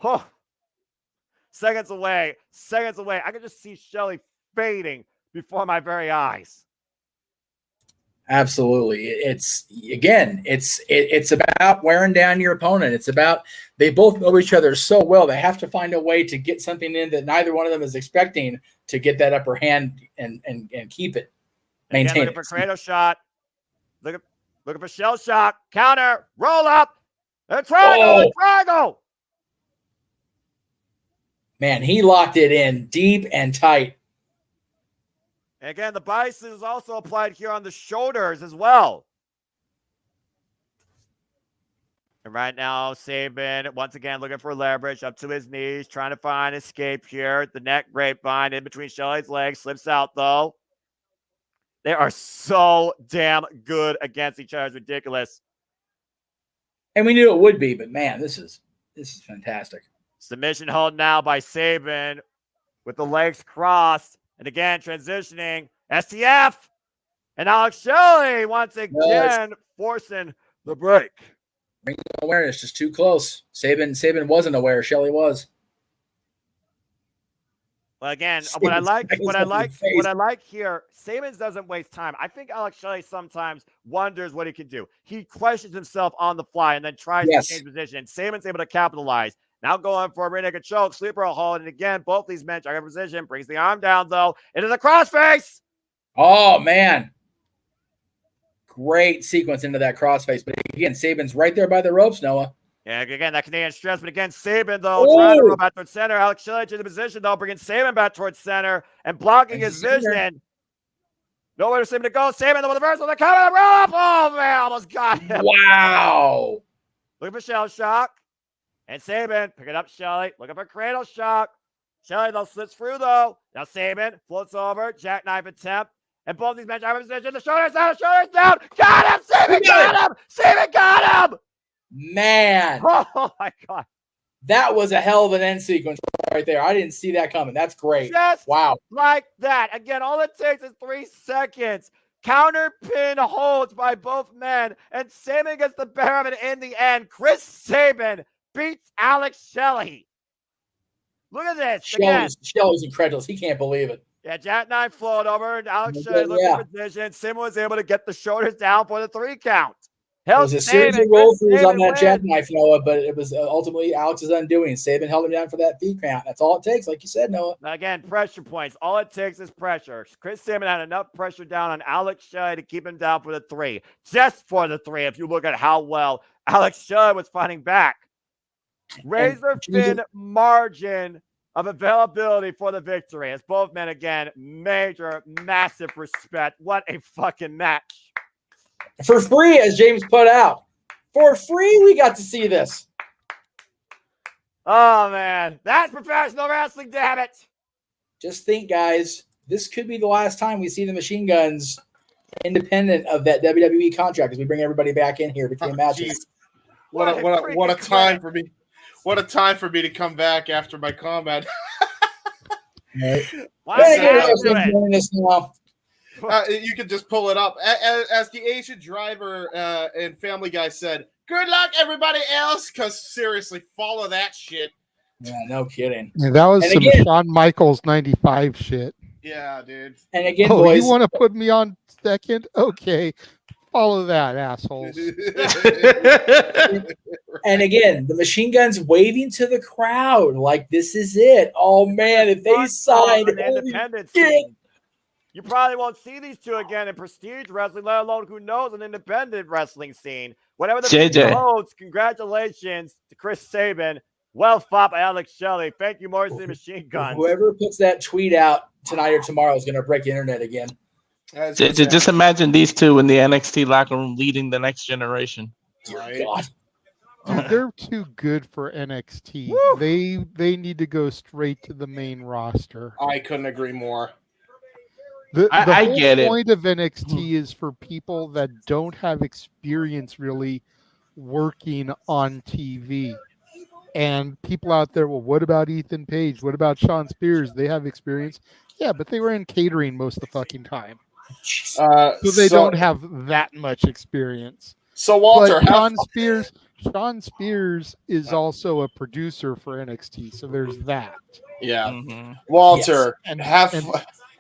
Speaker 18: Oh. Seconds away. I can just see Shelley fading before my very eyes.
Speaker 15: Absolutely. It's about wearing down your opponent. It's about, they both know each other so well. They have to find a way to get something in that neither one of them is expecting to get that upper hand and keep it. Maintain
Speaker 18: again, looking for Kratos shot. Looking for shell shot. Counter. Roll up. And triangle.
Speaker 15: Man, he locked it in deep and tight.
Speaker 18: And again, the bison is also applied here on the shoulders as well. And right now, Sabin, once again, looking for leverage up to his knees, trying to find escape here. The neck grapevine in between Shelley's legs. Slips out, though. They are so damn good against each other. It's ridiculous.
Speaker 15: And we knew it would be, but man, this is fantastic.
Speaker 18: Submission hold now by Sabin with the legs crossed. And again, transitioning. STF. And Alex Shelley once again forcing the break.
Speaker 15: Ring awareness just too close. Sabin wasn't aware. Shelley was.
Speaker 18: Well, again, what I like here, Sabin doesn't waste time. I think Alex Shelley sometimes wonders what he can do. He questions himself on the fly and then tries to change position. Sabin's able to capitalize. Now going for a rear naked choke, sleeper hold, and again, both these men try to position. Brings the arm down though into the crossface.
Speaker 15: Oh man, great sequence into that crossface. But again, Sabin's right there by the ropes, Noah.
Speaker 18: Yeah, again, that Canadian stress, but again, Sabin, though, trying to roll back towards center. Alex Shelley to the position, though, bringing Sabin back towards center and blocking his vision. Nowhere for Sabin to go. Sabin, the reversal, the cover, roll up. Oh, man, almost got him.
Speaker 15: Wow.
Speaker 18: Looking for Shell shock. And Sabin, picking up Shelley, looking for cradle shock. Shelley, though, slits through, though. Now Sabin floats over, jackknife attempt. And both these men are in position. The shoulders down, Got him! Sabin got him! Sabin got him!
Speaker 15: Man.
Speaker 18: Oh, my God.
Speaker 15: That was a hell of an end sequence right there. I didn't see that coming. That's great.
Speaker 18: Just
Speaker 15: wow.
Speaker 18: Like that. Again, all it takes is 3 seconds. Counter pin holds by both men. And Sabin gets the better of it in the end. Chris Sabin beats Alex Shelley. Look at this.
Speaker 15: Shelley's incredulous. He can't believe it.
Speaker 18: Yeah, jackknife flowed over. And Alex Shelley looked in position. Sabin was able to get the shoulders down for the 3 count.
Speaker 15: It was a series of roll throughs on that jackknife, Noah, but it was ultimately Alex's undoing. Sabin held him down for that feet count. That's all it takes, like you said, Noah.
Speaker 18: Again, pressure points. All it takes is pressure. Chris Sabin had enough pressure down on Alex Shelley to keep him down for the 3. Just for the 3, if you look at how well Alex Shelley was fighting back. Razor thin margin of availability for the victory. As both men, again, major, massive respect. What a fucking match.
Speaker 15: For free, as James put out. For free, we got to see this.
Speaker 18: Oh, man. That's professional wrestling, damn it.
Speaker 15: Just think, guys. this could be the last time we see the Machine Guns independent of that WWE contract as we bring everybody back in here between matches.
Speaker 16: What a time for me. What a time for me to come back after my combat.
Speaker 15: Right.
Speaker 16: You can just pull it up. As the Asian driver and Family Guy said, good luck, everybody else, because seriously, follow that shit.
Speaker 15: Yeah, no kidding.
Speaker 19: Yeah, that was some
Speaker 15: again,
Speaker 19: Shawn Michaels 95 shit.
Speaker 16: Yeah, dude.
Speaker 15: And again,
Speaker 19: boys,
Speaker 15: you
Speaker 19: want to put me on second? Okay. Follow that, assholes.
Speaker 15: And again, the Machine Guns waving to the crowd like this is it. Oh man, if they signed
Speaker 18: an independent scene, you probably won't see these two again in prestige wrestling, let alone who knows an independent wrestling scene. Whatever the future holds, congratulations to Chris Sabin. Well fought by Alex Shelley. Thank you, Morrison Machine Guns.
Speaker 15: Whoever puts that tweet out tonight or tomorrow is going to break the internet again.
Speaker 17: Just imagine these two in the NXT locker room leading the next generation.
Speaker 15: Right. God.
Speaker 19: Dude, they're too good for NXT. Woo! They need to go straight to the main roster.
Speaker 16: I couldn't agree more.
Speaker 19: The
Speaker 17: I
Speaker 19: whole
Speaker 17: get it.
Speaker 19: point of NXT is for people that don't have experience really working on TV. And people out there, well, what about Ethan Page? What about Sean Spears? They have experience. Yeah, but they were in catering most of the fucking time. So they don't have that much experience.
Speaker 16: So Walter,
Speaker 19: Sean Spears is also a producer for NXT, so there's that.
Speaker 16: Yeah, Walter,
Speaker 19: yes.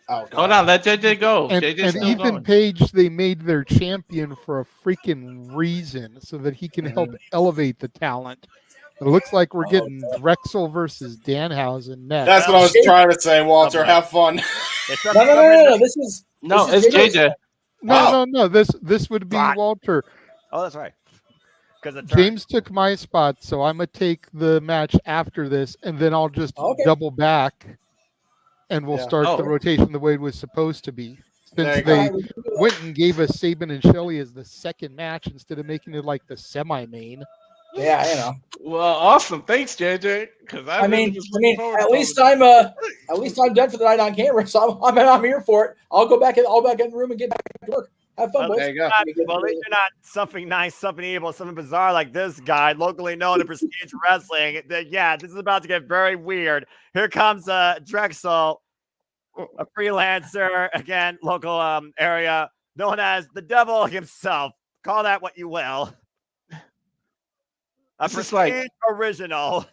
Speaker 17: Hold on, let JJ go.
Speaker 19: And Ethan
Speaker 17: going.
Speaker 19: Page, they made their champion for a freaking reason, so that he can help elevate the talent. It looks like we're getting Drexl versus Danhausen next.
Speaker 16: That's what I was trying to say, Walter. Have fun.
Speaker 15: No. This is
Speaker 17: JJ.
Speaker 19: No. This would be Walter.
Speaker 18: Oh, that's right. Because
Speaker 19: James took my spot, so I'm gonna take the match after this, and then I'll just double back, and we'll start the rotation the way it was supposed to be. Since they went and gave us Sabin and Shelley as the second match instead of making it like the semi-main.
Speaker 15: Yeah, you know.
Speaker 17: Well, awesome. Thanks, JJ. Because
Speaker 15: I mean, at least I'm done for the night on camera, so I'm here for it. I'll go back in the room and get back to work. Have fun, boys.
Speaker 16: There you go.
Speaker 18: Well, at least you're not something nice, something evil, something bizarre like this guy, locally known in prestige wrestling. Yeah, this is about to get very weird. Here comes Drexl, a freelancer, again, local area, known as the devil himself. Call that what you will.
Speaker 17: This is like
Speaker 18: original.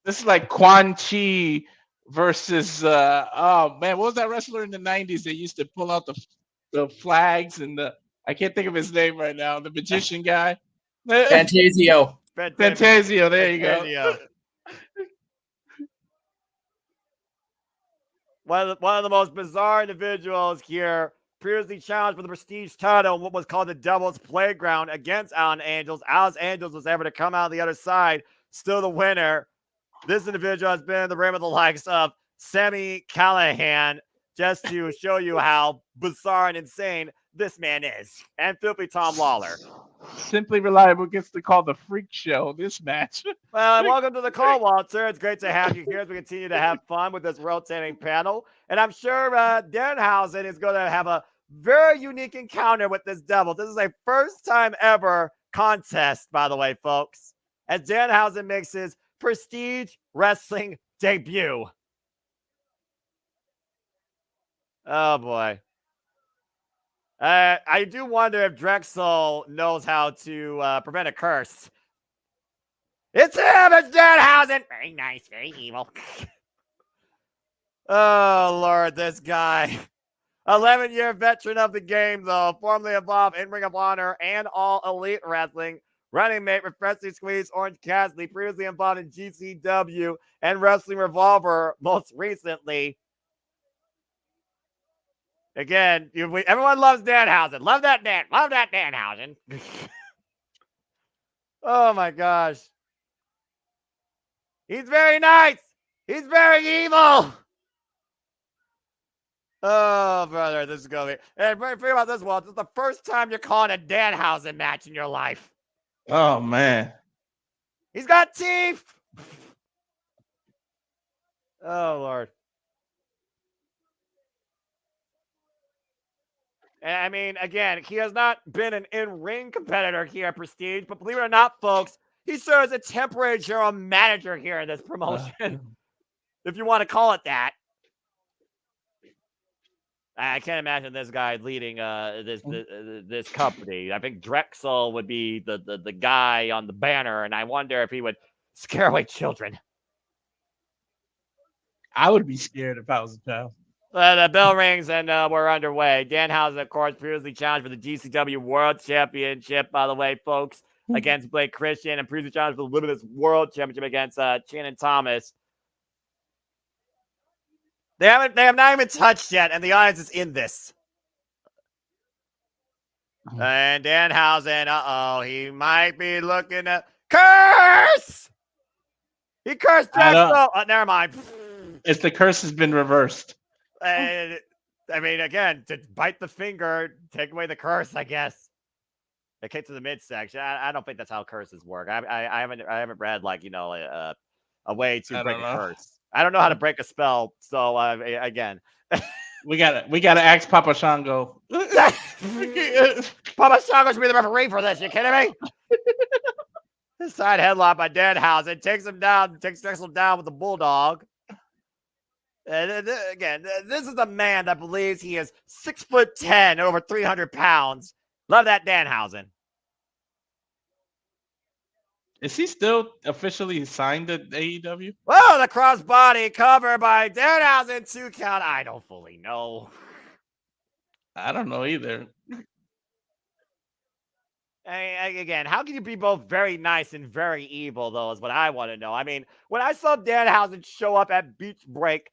Speaker 17: This is like Quan Chi versus what was that wrestler in the 90s that used to pull out the flags and I can't think of his name right now, the magician guy.
Speaker 15: Fantasio.
Speaker 17: Fantasio, there you go.
Speaker 18: One of the most bizarre individuals here, previously challenged for the prestige title in what was called the Devil's Playground against Alan Angels. Alan Angels was able to come out the other side, still the winner. This individual has been in the ring with the likes of Sami Callihan, just to show you how bizarre and insane this man is. And filthy Tom Lawler.
Speaker 17: Simply Reliable gets to call the freak show this match.
Speaker 18: Well, welcome to the call, Walter. It's great to have you here as we continue to have fun with this rotating panel. And I'm sure Danhausen is going to have a very unique encounter with this devil. This is a first time ever contest, by the way, folks, as Danhausen makes his prestige wrestling debut. Oh, boy. I do wonder if Drexl knows how to prevent a curse. It's him! It's Danhausen! Very nice, very evil. Oh, Lord, this guy. 11-year veteran of the game, though. Formerly involved in Ring of Honor and All Elite Wrestling. Running mate with Freshly Squeezed Orange Cassidy. Previously involved in GCW and Wrestling Revolver most recently. Again, everyone loves Danhausen. Love that Danhausen. Oh, my gosh. He's very nice. He's very evil. Oh, brother, this is going to be... And think about this, Walt. This is the first time you're calling a Danhausen match in your life.
Speaker 17: Oh, man.
Speaker 18: He's got teeth. Oh, Lord. And I mean, again, he has not been an in-ring competitor here at Prestige, but believe it or not, folks, he serves as a temporary general manager here in this promotion, if you want to call it that. I can't imagine this guy leading this company. I think Drexl would be the guy on the banner, and I wonder if he would scare away children.
Speaker 17: I would be scared if I was a child.
Speaker 18: The bell rings and we're underway. Danhausen, of course, previously challenged for the GCW World Championship, by the way, folks, against Blake Christian, and previously challenged for the Limitless World Championship against Shannon Thomas. They have not even touched yet, and the audience is in this. And Danhausen, he might be looking at curse. He cursed Drexl. Oh, never mind.
Speaker 17: It's the curse has been reversed.
Speaker 18: I mean, again, to bite the finger, take away the curse, I guess. It kicked to the midsection. I don't think that's how curses work. I haven't read like a way to break a curse. I don't know how to break a spell. So again,
Speaker 17: we gotta ask Papa Shango.
Speaker 18: Papa Shango should be the referee for this. You kidding me? This side headlock by Danhausen takes Drexl down with the bulldog. And again, this is a man that believes he is 6'10", over 300 pounds. Love that Danhausen.
Speaker 17: Is he still officially signed to AEW?
Speaker 18: Whoa, the crossbody cover by Danhausen, 2 count. I don't fully know.
Speaker 17: I don't know either.
Speaker 18: Again, how can you be both very nice and very evil, though, is what I want to know. I mean, when I saw Danhausen show up at Beach Break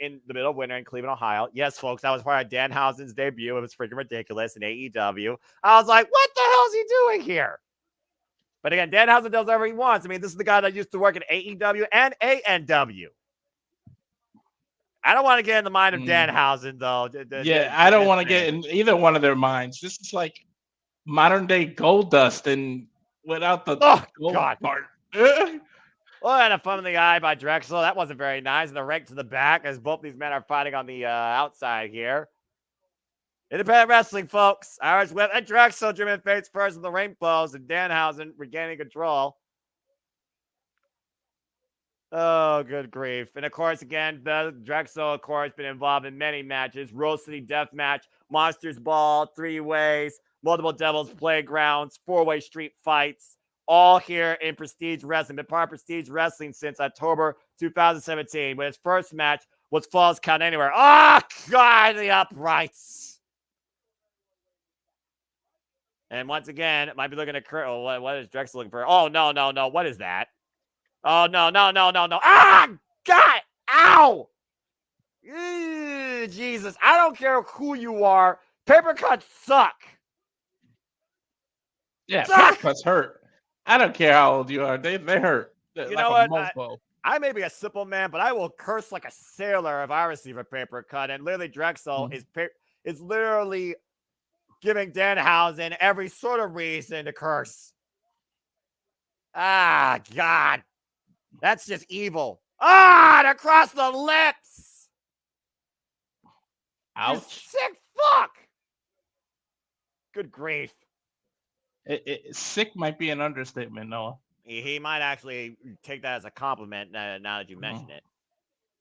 Speaker 18: in the middle of winter in Cleveland, Ohio. Yes, folks, that was part of Danhausen's debut. It was freaking ridiculous in AEW. I was like, what the hell is he doing here? But again, Danhausen does whatever he wants. I mean, this is the guy that used to work at AEW and ANW. I don't want to get in the mind of Danhausen, though.
Speaker 17: I don't want to get in either one of their minds. This is like modern day Goldust and without the gold part.
Speaker 18: Well, and a thumb in the eye by Drexl. That wasn't very nice. And the rake to the back as both these men are fighting on the outside here. Independent wrestling, folks. Irish whip and Drexl German face first in the ring close, and Danhausen regaining control. Oh, good grief. And of course, again, Drexl, of course, been involved in many matches. Rose City Death Match, Monsters Ball, 3-ways, multiple Devil's Playgrounds, 4-way street fights. All here in Prestige Wrestling. Been part of Prestige Wrestling since October 2017, when his first match was Falls Count Anywhere. Oh, God, the uprights. And once again, it might be looking at Kurt. Oh, what is Drexl looking for? Oh, no. What is that? Oh, no. Ah, God. Ow. Ew, Jesus. I don't care who you are. Paper cuts suck.
Speaker 17: Yeah, paper cuts hurt. I don't care how old you are. They hurt.
Speaker 18: You know what? I may be a simple man, but I will curse like a sailor if I receive a paper cut. And literally, Drexl is literally giving Danhausen every sort of reason to curse. Ah, God. That's just evil. Ah, and across the lips.
Speaker 17: Ouch.
Speaker 18: You sick fuck. Good grief.
Speaker 17: Sick might be an understatement, Noah.
Speaker 18: He might actually take that as a compliment now that you mention it.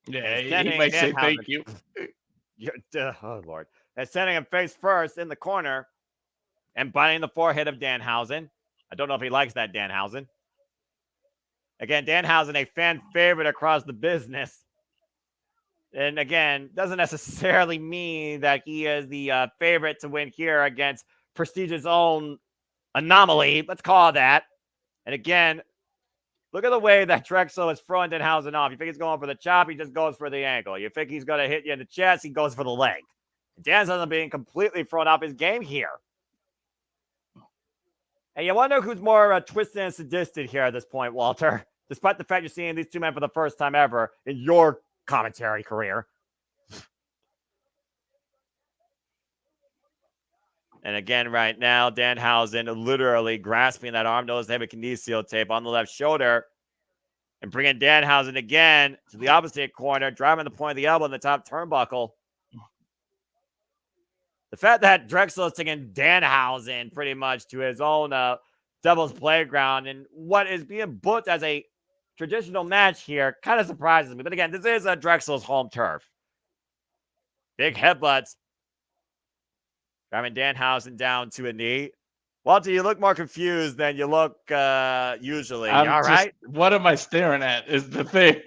Speaker 17: Yeah, he might say thank you.
Speaker 18: Oh, Lord. And sending him face first in the corner and biting the forehead of Danhausen. I don't know if he likes that, Danhausen. Again, Danhausen, a fan favorite across the business. And again, doesn't necessarily mean that he is the favorite to win here against Prestige's own Anomaly. Let's call it that. And again, look at the way that Drexl is throwing Danhausen off. You think he's going for the chop, he just goes for the ankle. You think he's going to hit you in the chest, he goes for the leg. Danhausen being completely thrown off his game here. And you wonder who's more twisted and sadistic here at this point, Walter, despite the fact you're seeing these two men for the first time ever in your commentary career. And again, right now, Danhausen literally grasping that arm nose heavy kinesio tape on the left shoulder and bringing Danhausen again to the opposite corner, driving the point of the elbow in the top turnbuckle. The fact that Drexl is taking Danhausen pretty much to his own Devil's Playground and what is being booked as a traditional match here kind of surprises me. But again, this is Drexl's home turf. Big headbutts. Driving Danhausen down to a knee. Walter, you look more confused than you look usually. You all right?
Speaker 17: What am I staring at is the thing.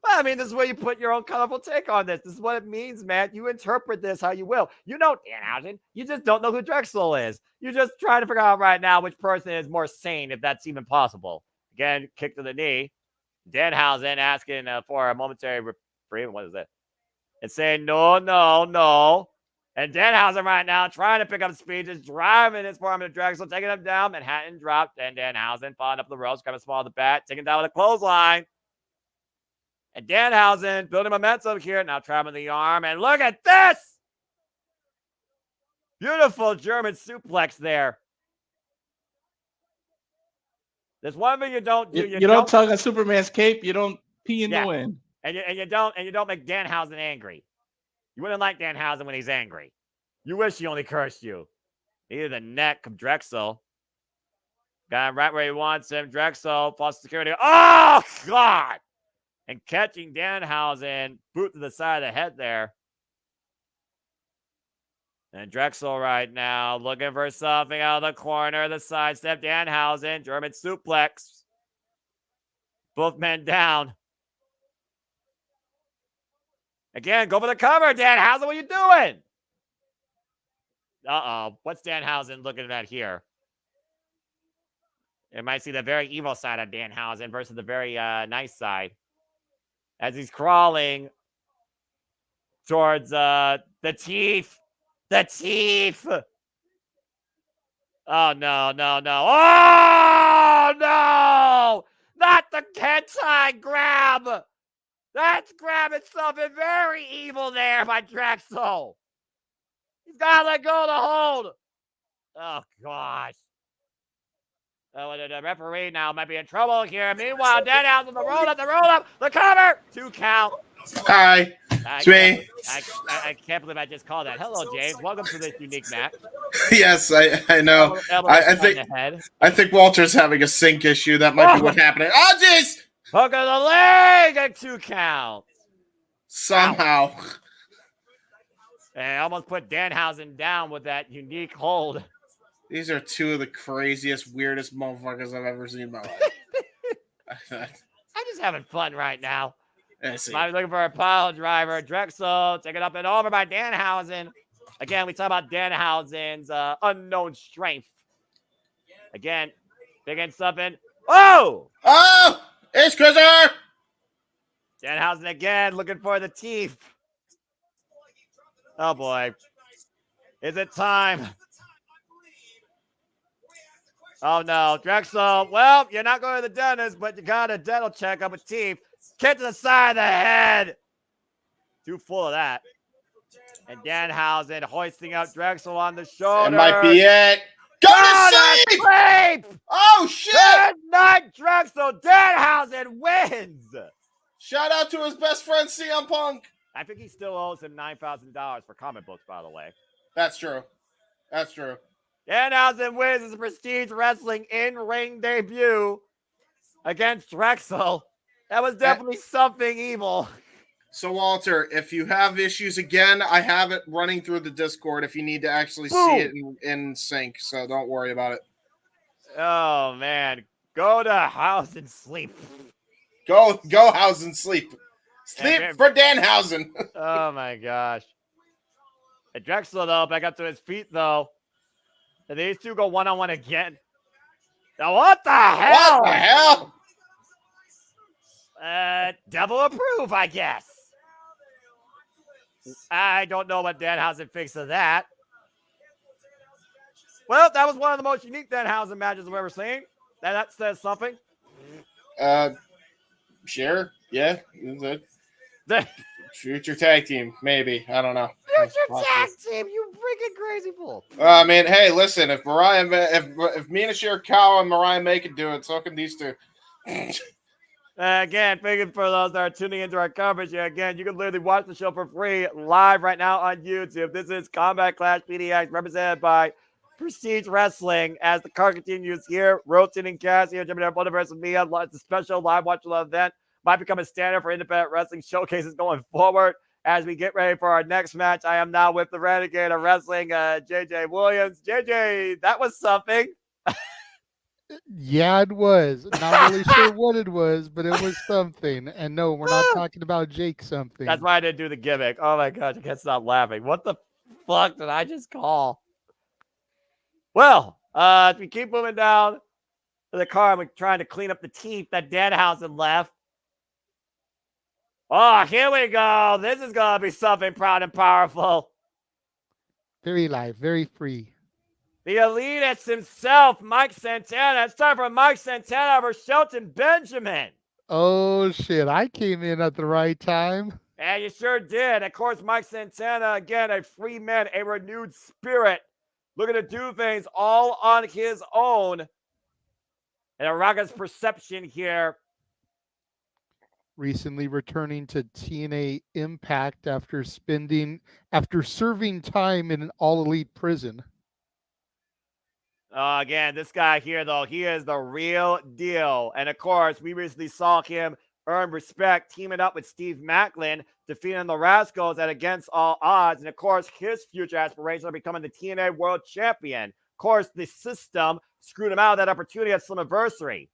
Speaker 18: Well, I mean, this is where you put your own colorful take on this. This is what it means, man. You interpret this how you will. You know Danhausen. You just don't know who Drexl is. You're just trying to figure out right now which person is more sane, if that's even possible. Again, kick to the knee. Danhausen asking for a momentary reprieve. What is it? And saying, no, no, no. And Danhausen right now trying to pick up speed, just driving his forearm to Drexl, taking him down. Manhattan dropped, and Danhausen falling up the ropes, kind of small the bat, taking down with a clothesline. And Danhausen building momentum here, now traveling the arm. And look at this! Beautiful German suplex there. There's one thing you don't do.
Speaker 17: You don't tug on Superman's cape. You don't pee in the wind.
Speaker 18: And you don't make Danhausen angry. You wouldn't like Danhausen when he's angry. You wish he only cursed you. Either the neck of Drexl. Got him right where he wants him. Drexl, false security. Oh, God! And catching Danhausen, boot to the side of the head there. And Drexl right now looking for something out of the corner. The sidestep, Danhausen, German suplex. Both men down. Again, go for the cover, Danhausen. What are you doing? Uh-oh. What's Danhausen looking at here? You might see the very evil side of Danhausen versus the very nice side. As he's crawling towards the teeth. The teeth. Oh, no, no, no. Oh, no. Not the hentai grab. That's grabbing something very evil there by Drexl. He's got to let go of the hold. Oh, gosh. Oh, the referee now might be in trouble here. Meanwhile, Danhausen, the roll up, the cover. 2 count.
Speaker 16: Hi, it's me.
Speaker 18: I can't believe I just called that. Hello, James. Welcome to this unique match.
Speaker 16: Yes, I know. I think Walter's having a sync issue. That might be what's happening. Oh, jeez!
Speaker 18: Hook of the leg at 2 counts.
Speaker 16: Somehow.
Speaker 18: And I almost put Danhausen down with that unique hold.
Speaker 16: These are 2 of the craziest, weirdest motherfuckers I've ever seen in my life.
Speaker 18: I'm just having fun right now.
Speaker 16: I'm
Speaker 18: looking for a pile driver. Drexl taken up and over by Danhausen. Again, we talk about Danhausen's unknown strength. Again, big and something. Oh!
Speaker 16: Oh! It's Kozone!
Speaker 18: Danhausen again looking for the teeth. Oh, boy. Is it time? Oh, no. Drexl, well, you're not going to the dentist, but you got a dental checkup with teeth. Kick to the side of the head. Too full of that. And Danhausen hoisting up Drexl on the shoulder.
Speaker 16: It might be it. Go to sleep! Oh, shit!
Speaker 18: Good night, Drexl. Danhausen wins.
Speaker 16: Shout out to his best friend, CM Punk.
Speaker 18: I think he still owes him $9,000 for comic books, by the way.
Speaker 16: That's true. That's true.
Speaker 18: Danhausen wins his Prestige Wrestling in-ring debut against Drexl. That was definitely something evil.
Speaker 16: So, Walter, if you have issues again, I have it running through the Discord if you need to actually see it in sync. So don't worry about it.
Speaker 18: Oh, man. Go to house and sleep.
Speaker 16: Go house and sleep. Sleep for Danhausen.
Speaker 18: Oh, my gosh. And Drexl, though, back up to his feet, though. And these 2 go one-on-one again. Now, what the hell?
Speaker 16: What the hell?
Speaker 18: Devil approve, I guess. I don't know what Danhausen thinks of that. Well, that was one of the most unique Danhausen matches we've ever seen. That says something.
Speaker 16: Sure. Yeah. Future tag team, maybe. I don't know.
Speaker 18: Future tag team, you freaking crazy fool.
Speaker 16: Man, hey, listen. If Mina Shirakawa and Mariah May can do it, so can these 2.
Speaker 18: Again, thank you for those that are tuning into our coverage. Again, you can literally watch the show for free live right now on YouTube. This is Combat Clash PDX represented by Prestige Wrestling as the card continues here. Rotating cast here, JMN Multiverse of Media. It's a special live watch event. Might become a standard for independent wrestling showcases going forward. As we get ready for our next match, I am now with the Renegade of Wrestling, JJ Williams. JJ, that was something.
Speaker 19: Yeah, it was. Not really sure what it was, but it was something. And no, we're not talking about Jake something.
Speaker 18: That's why I didn't do the gimmick. Oh my gosh, I can't stop laughing. What the fuck did I just call? Well, as we keep moving down to the car, we're trying to clean up the teeth that Danhausen left. Oh, here we go. This is going to be something proud and powerful.
Speaker 19: Very live, very free.
Speaker 18: The elitist himself, Mike Santana. It's time for Mike Santana over Shelton Benjamin.
Speaker 19: Oh, shit. I came in at the right time.
Speaker 18: And you sure did. Of course, Mike Santana, again, a free man, a renewed spirit, looking to do things all on his own. And Araga's perception here.
Speaker 19: Recently returning to TNA Impact after serving time in an all-elite prison.
Speaker 18: Again, this guy here, though, he is the real deal. And, of course, we recently saw him earn respect, teaming up with Steve Macklin, defeating the Rascals at Against All Odds. And, of course, his future aspirations are becoming the TNA World Champion. Of course, the system screwed him out of that opportunity at Slammiversary.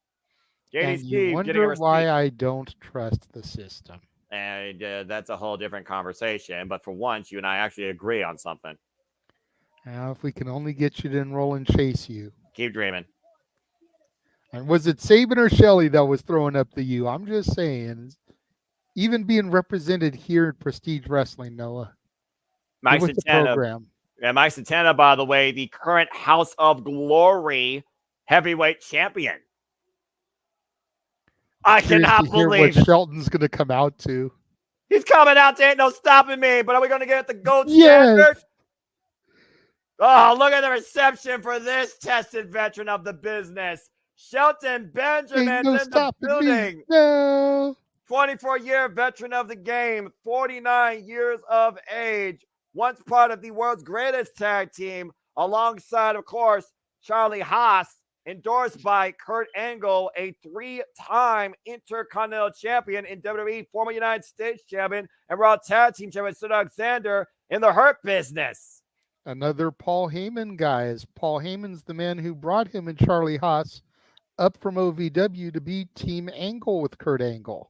Speaker 19: And you wonder why I don't trust the system.
Speaker 18: And that's a whole different conversation. But for once, you and I actually agree on something.
Speaker 19: Now, if we can only get you to enroll and chase you.
Speaker 18: Keep dreaming.
Speaker 19: And was it Sabin or Shelley that was throwing up the U? I'm just saying. Even being represented here at Prestige Wrestling, Noah.
Speaker 18: Mike Santana. Yeah, Mike Santana, by the way, the current House of Glory heavyweight champion. I cannot believe
Speaker 19: what Shelton's going to come out to.
Speaker 18: He's coming out to Ain't No Stopping Me, but are we going to get the gold standard? Oh, look at the reception for this tested veteran of the business. Shelton Benjamin in the building.
Speaker 19: No.
Speaker 18: 24-year veteran of the game, 49 years of age, once part of the world's greatest tag team, alongside, of course, Charlie Haas, endorsed by Kurt Angle, a 3-time Intercontinental Champion in WWE, former United States Champion, and Raw Tag Team Champion Sid Alexander in the Hurt Business.
Speaker 19: Another Paul Heyman guy. Paul Heyman's the man who brought him and Charlie Haas up from OVW to be Team Angle with Kurt Angle.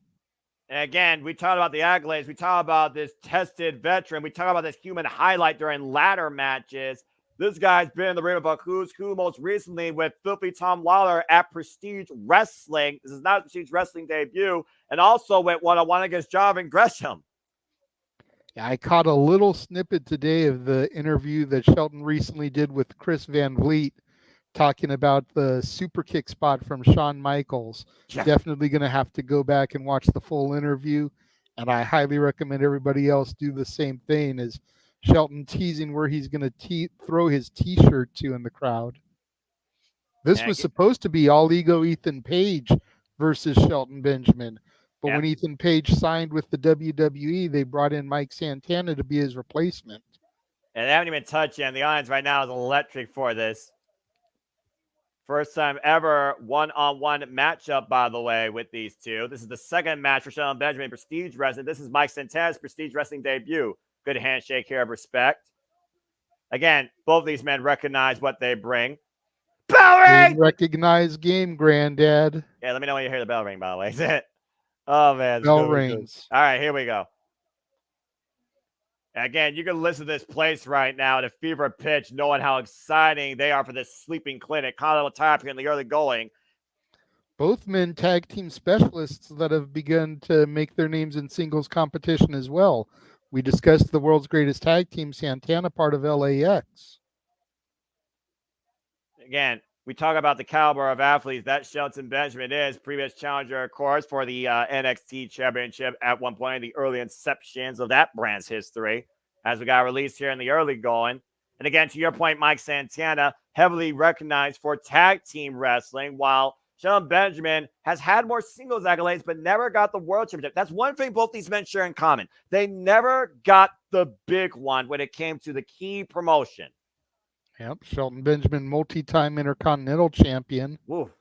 Speaker 18: And again, we talked about the accolades. We talked about this tested veteran. We talked about this human highlight during ladder matches. This guy's been in the ring of who's who, most recently with Filthy Tom Lawler at Prestige Wrestling. This is not a Prestige Wrestling debut. And also went one-on-one against Javin Gresham.
Speaker 19: Yeah, I caught a little snippet today of the interview that Shelton recently did with Chris Van Vliet, talking about the super kick spot from Shawn Michaels.
Speaker 18: Yeah.
Speaker 19: Definitely going to have to go back and watch the full interview. And I highly recommend everybody else do the same thing, as Shelton teasing where he's going to throw his T-shirt to in the crowd. This was supposed to be All Ego Ethan Page versus Shelton Benjamin. But when Ethan Page signed with the WWE, they brought in Mike Santana to be his replacement.
Speaker 18: And they haven't even touched him. The audience right now is electric for this. First time ever one-on-one matchup, by the way, with these two. This is the second match for Shelton Benjamin, Prestige Wrestling. This is Mike Santana's Prestige Wrestling debut. Good handshake here of respect. Again, both of these men recognize what they bring. Bell ring!
Speaker 19: Recognize game, Granddad.
Speaker 18: Yeah, let me know when you hear the bell ring, by the way. Is it? Oh, man.
Speaker 19: Bell rings.
Speaker 18: All right, here we go. Again, you can listen to this place right now at a fever pitch, knowing how exciting they are for this sleeping clinic. Continental Tap here in the early going.
Speaker 19: Both men tag team specialists that have begun to make their names in singles competition as well. We discussed the world's greatest tag team, Santana, part of LAX.
Speaker 18: Again, we talk about the caliber of athletes that Shelton Benjamin is. Previous challenger, of course, for the NXT Championship at one point in the early inceptions of that brand's history, as we got released here in the early going. And again, to your point, Mike Santana, heavily recognized for tag team wrestling, while Shelton Benjamin has had more singles accolades, but never got the world championship. That's one thing both these men share in common. They never got the big one when it came to the key promotion.
Speaker 19: Yep, Shelton Benjamin, multi-time Intercontinental Champion.
Speaker 18: Woo.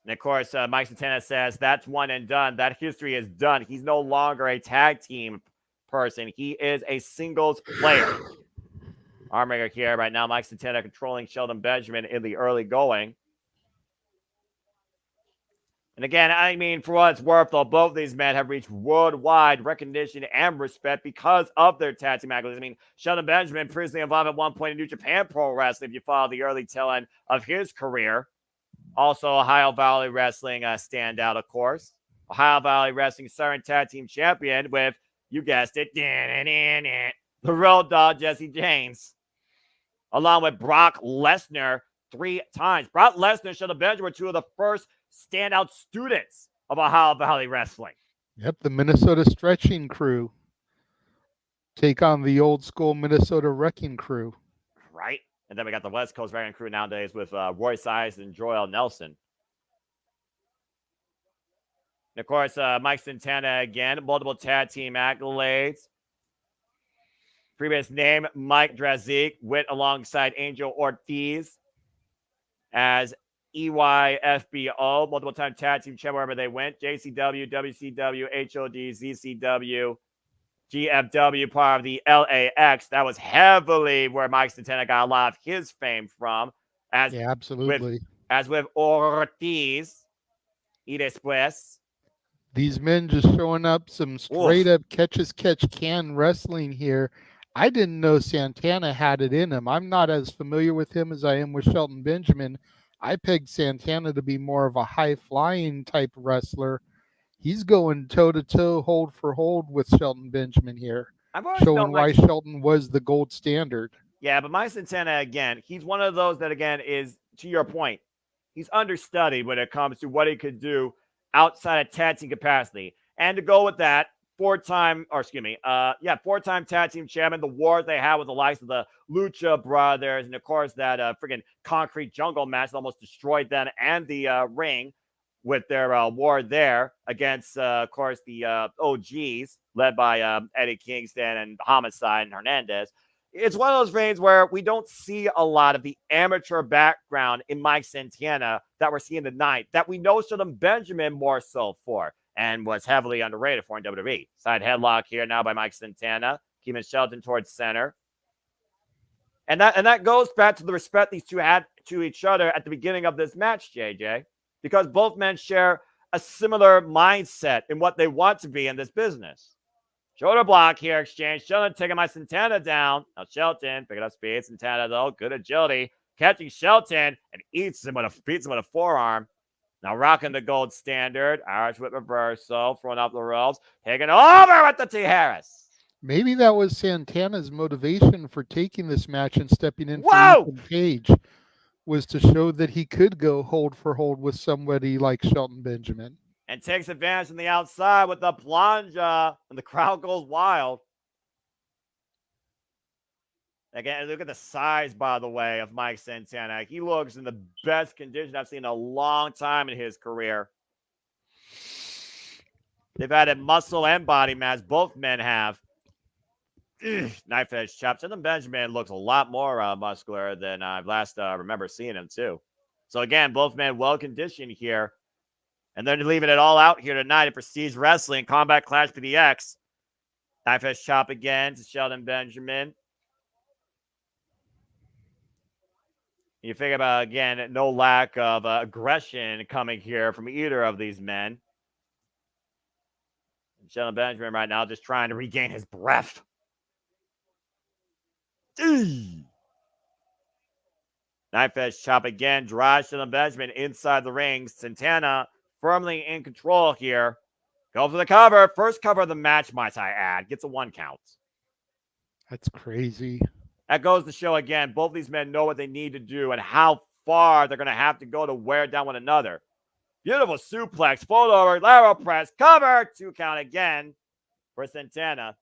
Speaker 18: And of course, Mike Santana says that's one and done. That history is done. He's no longer a tag team person. He is a singles player. Armringer here right now. Mike Santana controlling Shelton Benjamin in the early going. And again, I mean, for what it's worth, though, both these men have reached worldwide recognition and respect because of their tag team accolades. I mean, Shelton Benjamin previously involved at one point in New Japan Pro Wrestling, if you follow the early tail end of his career. Also, Ohio Valley Wrestling standout, of course. Ohio Valley Wrestling Southern Tag Team Champion with, you guessed it, the Road Dogg Jesse James. Along with Brock Lesnar 3 times. Brock Lesnar and Shelton Benjamin were 2 of the first standout students of Ohio Valley Wrestling.
Speaker 19: Yep, the Minnesota Stretching Crew take on the old school Minnesota Wrecking Crew.
Speaker 18: Right. And then we got the West Coast Wrecking Crew nowadays with Royce Ice and Joel Nelson. And of course, Mike Santana again, multiple tag team accolades. Previous name, Mike Drazik, went alongside Angel Ortiz as EYFBO, multiple-time tag team champion wherever they went. JCW, WCW, HOD, ZCW, GFW, part of the LAX. That was heavily where Mike Santana got a lot of his fame from.
Speaker 19: Yeah, absolutely.
Speaker 18: As with Ortiz y después.
Speaker 19: These men just showing up some straight-up catch-as-catch-can wrestling here. I didn't know Santana had it in him. I'm not as familiar with him as I am with Shelton Benjamin. I pegged Santana to be more of a high-flying type wrestler. He's going toe-to-toe, hold for hold with Shelton Benjamin here, showing why Shelton was the gold standard.
Speaker 18: Yeah, but Mike Santana, again, he's one of those that, again, is, to your point, he's understudied when it comes to what he could do outside of tag team capacity. And to go with that, 4-time tag team champion, the wars they had with the likes of the Lucha Brothers, and of course that freaking concrete jungle match that almost destroyed them and the ring with their war there against, of course, the OGs led by Eddie Kingston and Homicide and Hernandez. It's one of those things where we don't see a lot of the amateur background in Mike Santana that we're seeing tonight, that we know Shelton Benjamin more so for, and was heavily underrated for in WWE. Side headlock here now by Mike Santana, keeping Shelton towards center. And that goes back to the respect these two had to each other at the beginning of this match, JJ, because both men share a similar mindset in what they want to be in this business. Shoulder block here, exchange. Shelton taking my Santana down. Now Shelton picking up speed. Santana, though, good agility. Catching Shelton and beats him with a forearm. Now rocking the gold standard. Irish whip reversal. Throwing up the ropes. Taking over with the T. Harris.
Speaker 19: Maybe that was Santana's motivation for taking this match and stepping in for Ethan Page, was to show that he could go hold for hold with somebody like Shelton Benjamin.
Speaker 18: And takes advantage from the outside with the plunge, and the crowd goes wild. Again, look at the size, by the way, of Mike Santana. He looks in the best condition I've seen in a long time in his career. They've added muscle and body mass. Both men have. Knife edge chop. Shelton Benjamin looks a lot more muscular than I've last remember seeing him, too. So, again, both men well-conditioned here. And they're leaving it all out here tonight at Prestige Wrestling, Combat Clash PDX. Knife edge chop again to Shelton Benjamin. You think about, again, no lack of aggression coming here from either of these men. And Shelton Benjamin right now just trying to regain his breath. Knife edge chop again. Drives Shelton Benjamin inside the ring. Santana firmly in control here. Go for the cover. First cover of the match, might I add. Gets a 1 count.
Speaker 19: That's crazy.
Speaker 18: That goes to show, again, both these men know what they need to do and how far they're going to have to go to wear down one another. Beautiful suplex. Fold over. Lateral press. Cover. 2 count again for Santana.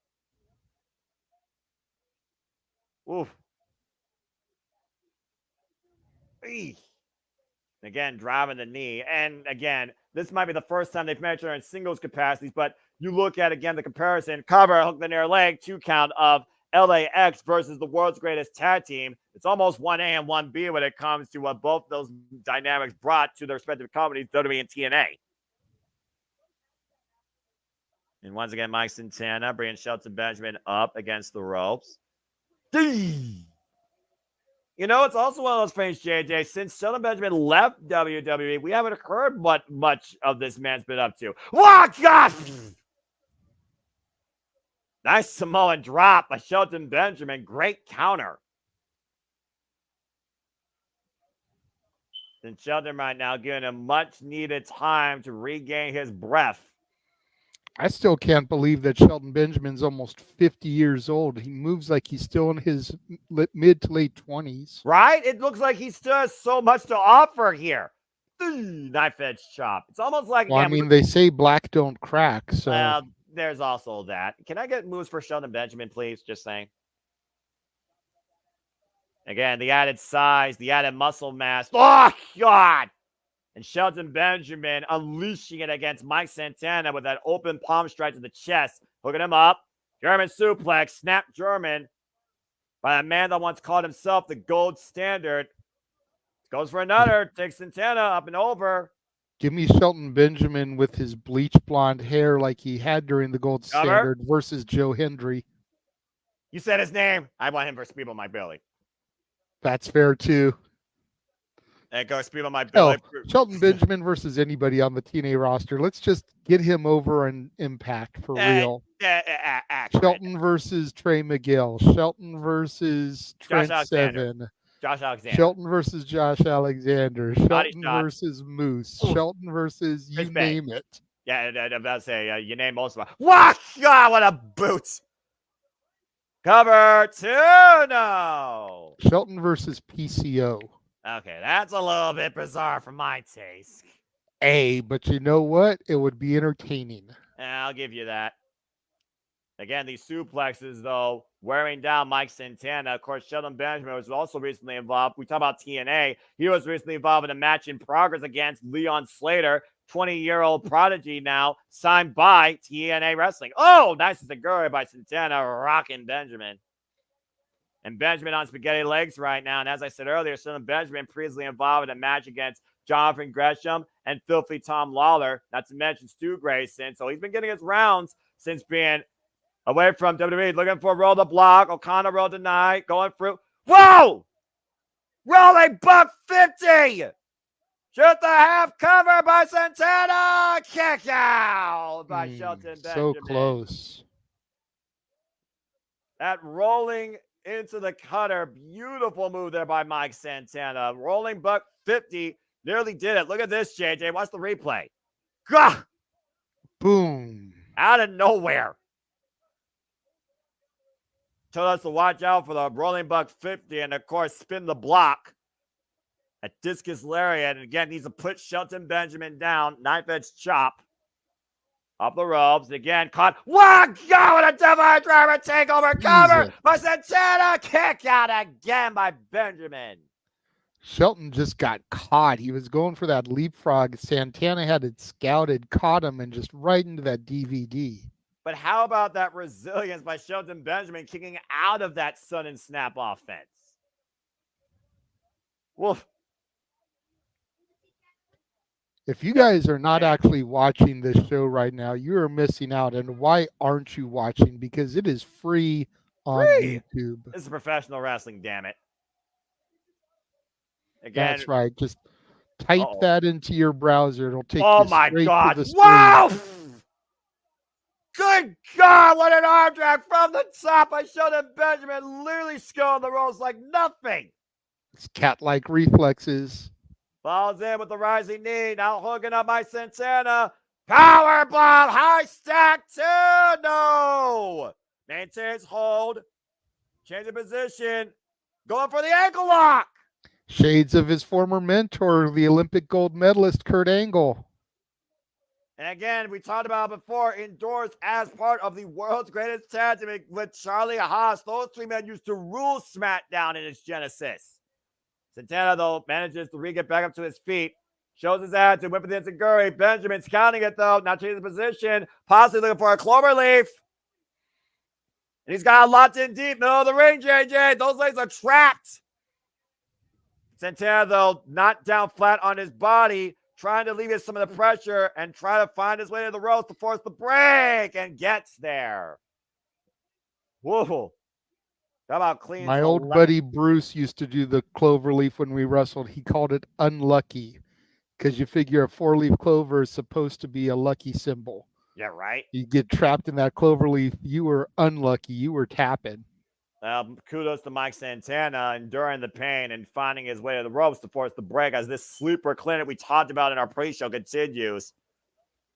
Speaker 18: Oof. Eesh. Again, driving the knee. And again, this might be the first time they've met each other in singles capacities, but you look at, again, the comparison. Cover, hook the near leg, 2 count of LAX versus the world's greatest tag team. It's almost 1A and 1B when it comes to what both those dynamics brought to their respective companies, WWE and TNA. And once again, Mike Santana bringing Shelton Benjamin up against the ropes. You know, it's also one of those things, JJ. Since Shelton Benjamin left WWE, we haven't heard what much of this man's been up to. Oh, God! Nice Samoan drop by Shelton Benjamin. Great counter. And Shelton right now giving him much needed time to regain his breath.
Speaker 19: I still can't believe that Shelton Benjamin's almost 50 years old. He moves like he's still in his mid to late 20s.
Speaker 18: Right? It looks like he still has so much to offer here. Knife edge chop. It's almost like...
Speaker 19: Well, I mean, they say black don't crack, so...
Speaker 18: there's also that. Can I get moves for Shelton Benjamin, please? Just saying. Again, the added size, the added muscle mass. Oh, God! And Shelton Benjamin unleashing it against Mike Santana with that open palm strike to the chest. Hooking him up. German suplex. Snap German by a man that once called himself the gold standard. Goes for another. Takes Santana up and over.
Speaker 19: Give me Shelton Benjamin with his bleach blonde hair like he had during the gold standard versus Joe Hendry.
Speaker 18: You said his name. I want him versus People My Billy.
Speaker 19: That's fair, too.
Speaker 18: And goes People My Billy.
Speaker 19: Shelton Benjamin versus anybody on the TNA roster. Let's just get him over in Impact for real. Shelton versus Trey Miguel. Shelton versus Trent Seven.
Speaker 18: Josh Alexander.
Speaker 19: Shelton versus Josh Alexander. Shelton versus Moose.
Speaker 18: Ooh.
Speaker 19: Shelton versus you name it.
Speaker 18: Yeah, I'm about to say, you name most of them. Wow, God, what a boot. Cover 2, no.
Speaker 19: Shelton versus PCO.
Speaker 18: Okay, that's a little bit bizarre for my taste.
Speaker 19: But you know what? It would be entertaining.
Speaker 18: I'll give you that. Again, these suplexes, though, wearing down Mike Santana. Of course, Shelton Benjamin was also recently involved. We talk about TNA. He was recently involved in a match in progress against Leon Slater, 20-year-old prodigy now, signed by TNA Wrestling. Oh, nice as a girl by Santana, rocking Benjamin. And Benjamin on spaghetti legs right now. And as I said earlier, Shelton Benjamin previously involved in a match against Jonathan Gresham and Filthy Tom Lawler, not to mention Stu Grayson. So he's been getting his rounds since being away from WWE. Looking for a roll the block. O'Connor roll denied. Going through. Whoa! Rolling buck 50! Shoot the half cover by Santana. Kick out by Shelton Benjamin.
Speaker 19: So close.
Speaker 18: That rolling into the cutter. Beautiful move there by Mike Santana. Rolling buck 50. Nearly did it. Look at this, JJ. Watch the replay. Gah!
Speaker 19: Boom.
Speaker 18: Out of nowhere. Told us to watch out for the rolling buck 50 and, of course, spin the block. A discus lariat. And again, needs to put Shelton Benjamin down. Knife edge chop. Up the ropes. And again, caught. Wow! God, what a Divine Driver takeover cover by Santana. Kick out again by Benjamin.
Speaker 19: Shelton just got caught. He was going for that leapfrog. Santana had it scouted, caught him, and just right into that DVD.
Speaker 18: But how about that resilience by Shelton Benjamin kicking out of that sudden snap offense? Woof.
Speaker 19: If you guys are not actually watching this show right now, you are missing out. And why aren't you watching? Because it is free on YouTube.
Speaker 18: This is professional wrestling, damn it. Again,
Speaker 19: that's right. Just type that into your browser. It'll take you
Speaker 18: oh my
Speaker 19: straight
Speaker 18: God.
Speaker 19: to the screen.
Speaker 18: Wow! Good God, what an arm drag from the top by Shelton Benjamin. Literally scaling the ropes like nothing.
Speaker 19: It's cat-like reflexes.
Speaker 18: Falls in with the rising knee. Now hooking up by Santana. Powerbomb. High stack 2. No. Maintains hold. Changing position. Going for the ankle lock.
Speaker 19: Shades of his former mentor, the Olympic gold medalist, Kurt Angle.
Speaker 18: And again, we talked about it before, endorsed as part of the world's greatest tag team with Charlie Haas. Those three men used to rule SmackDown in its genesis. Santana, though, manages to get back up to his feet. Shows his attitude, whipping the Enziguri. Benjamin's counting it, though. Not changing the position. Possibly looking for a clover leaf. And he's got locked in deep. Middle of the ring, JJ. Those legs are trapped. Santana, though, not down flat on his body, trying to alleviate some of the pressure and try to find his way to the ropes to force the break, and gets there. Whoa. How about clean?
Speaker 19: My old buddy Bruce used to do the clover leaf when we wrestled. He called it unlucky because you figure a 4-leaf clover is supposed to be a lucky symbol.
Speaker 18: Yeah, right.
Speaker 19: You get trapped in that clover leaf, you were unlucky. You were tapping.
Speaker 18: Kudos to Mike Santana enduring the pain and finding his way to the ropes to force the break as this sleeper clinic we talked about in our pre-show continues.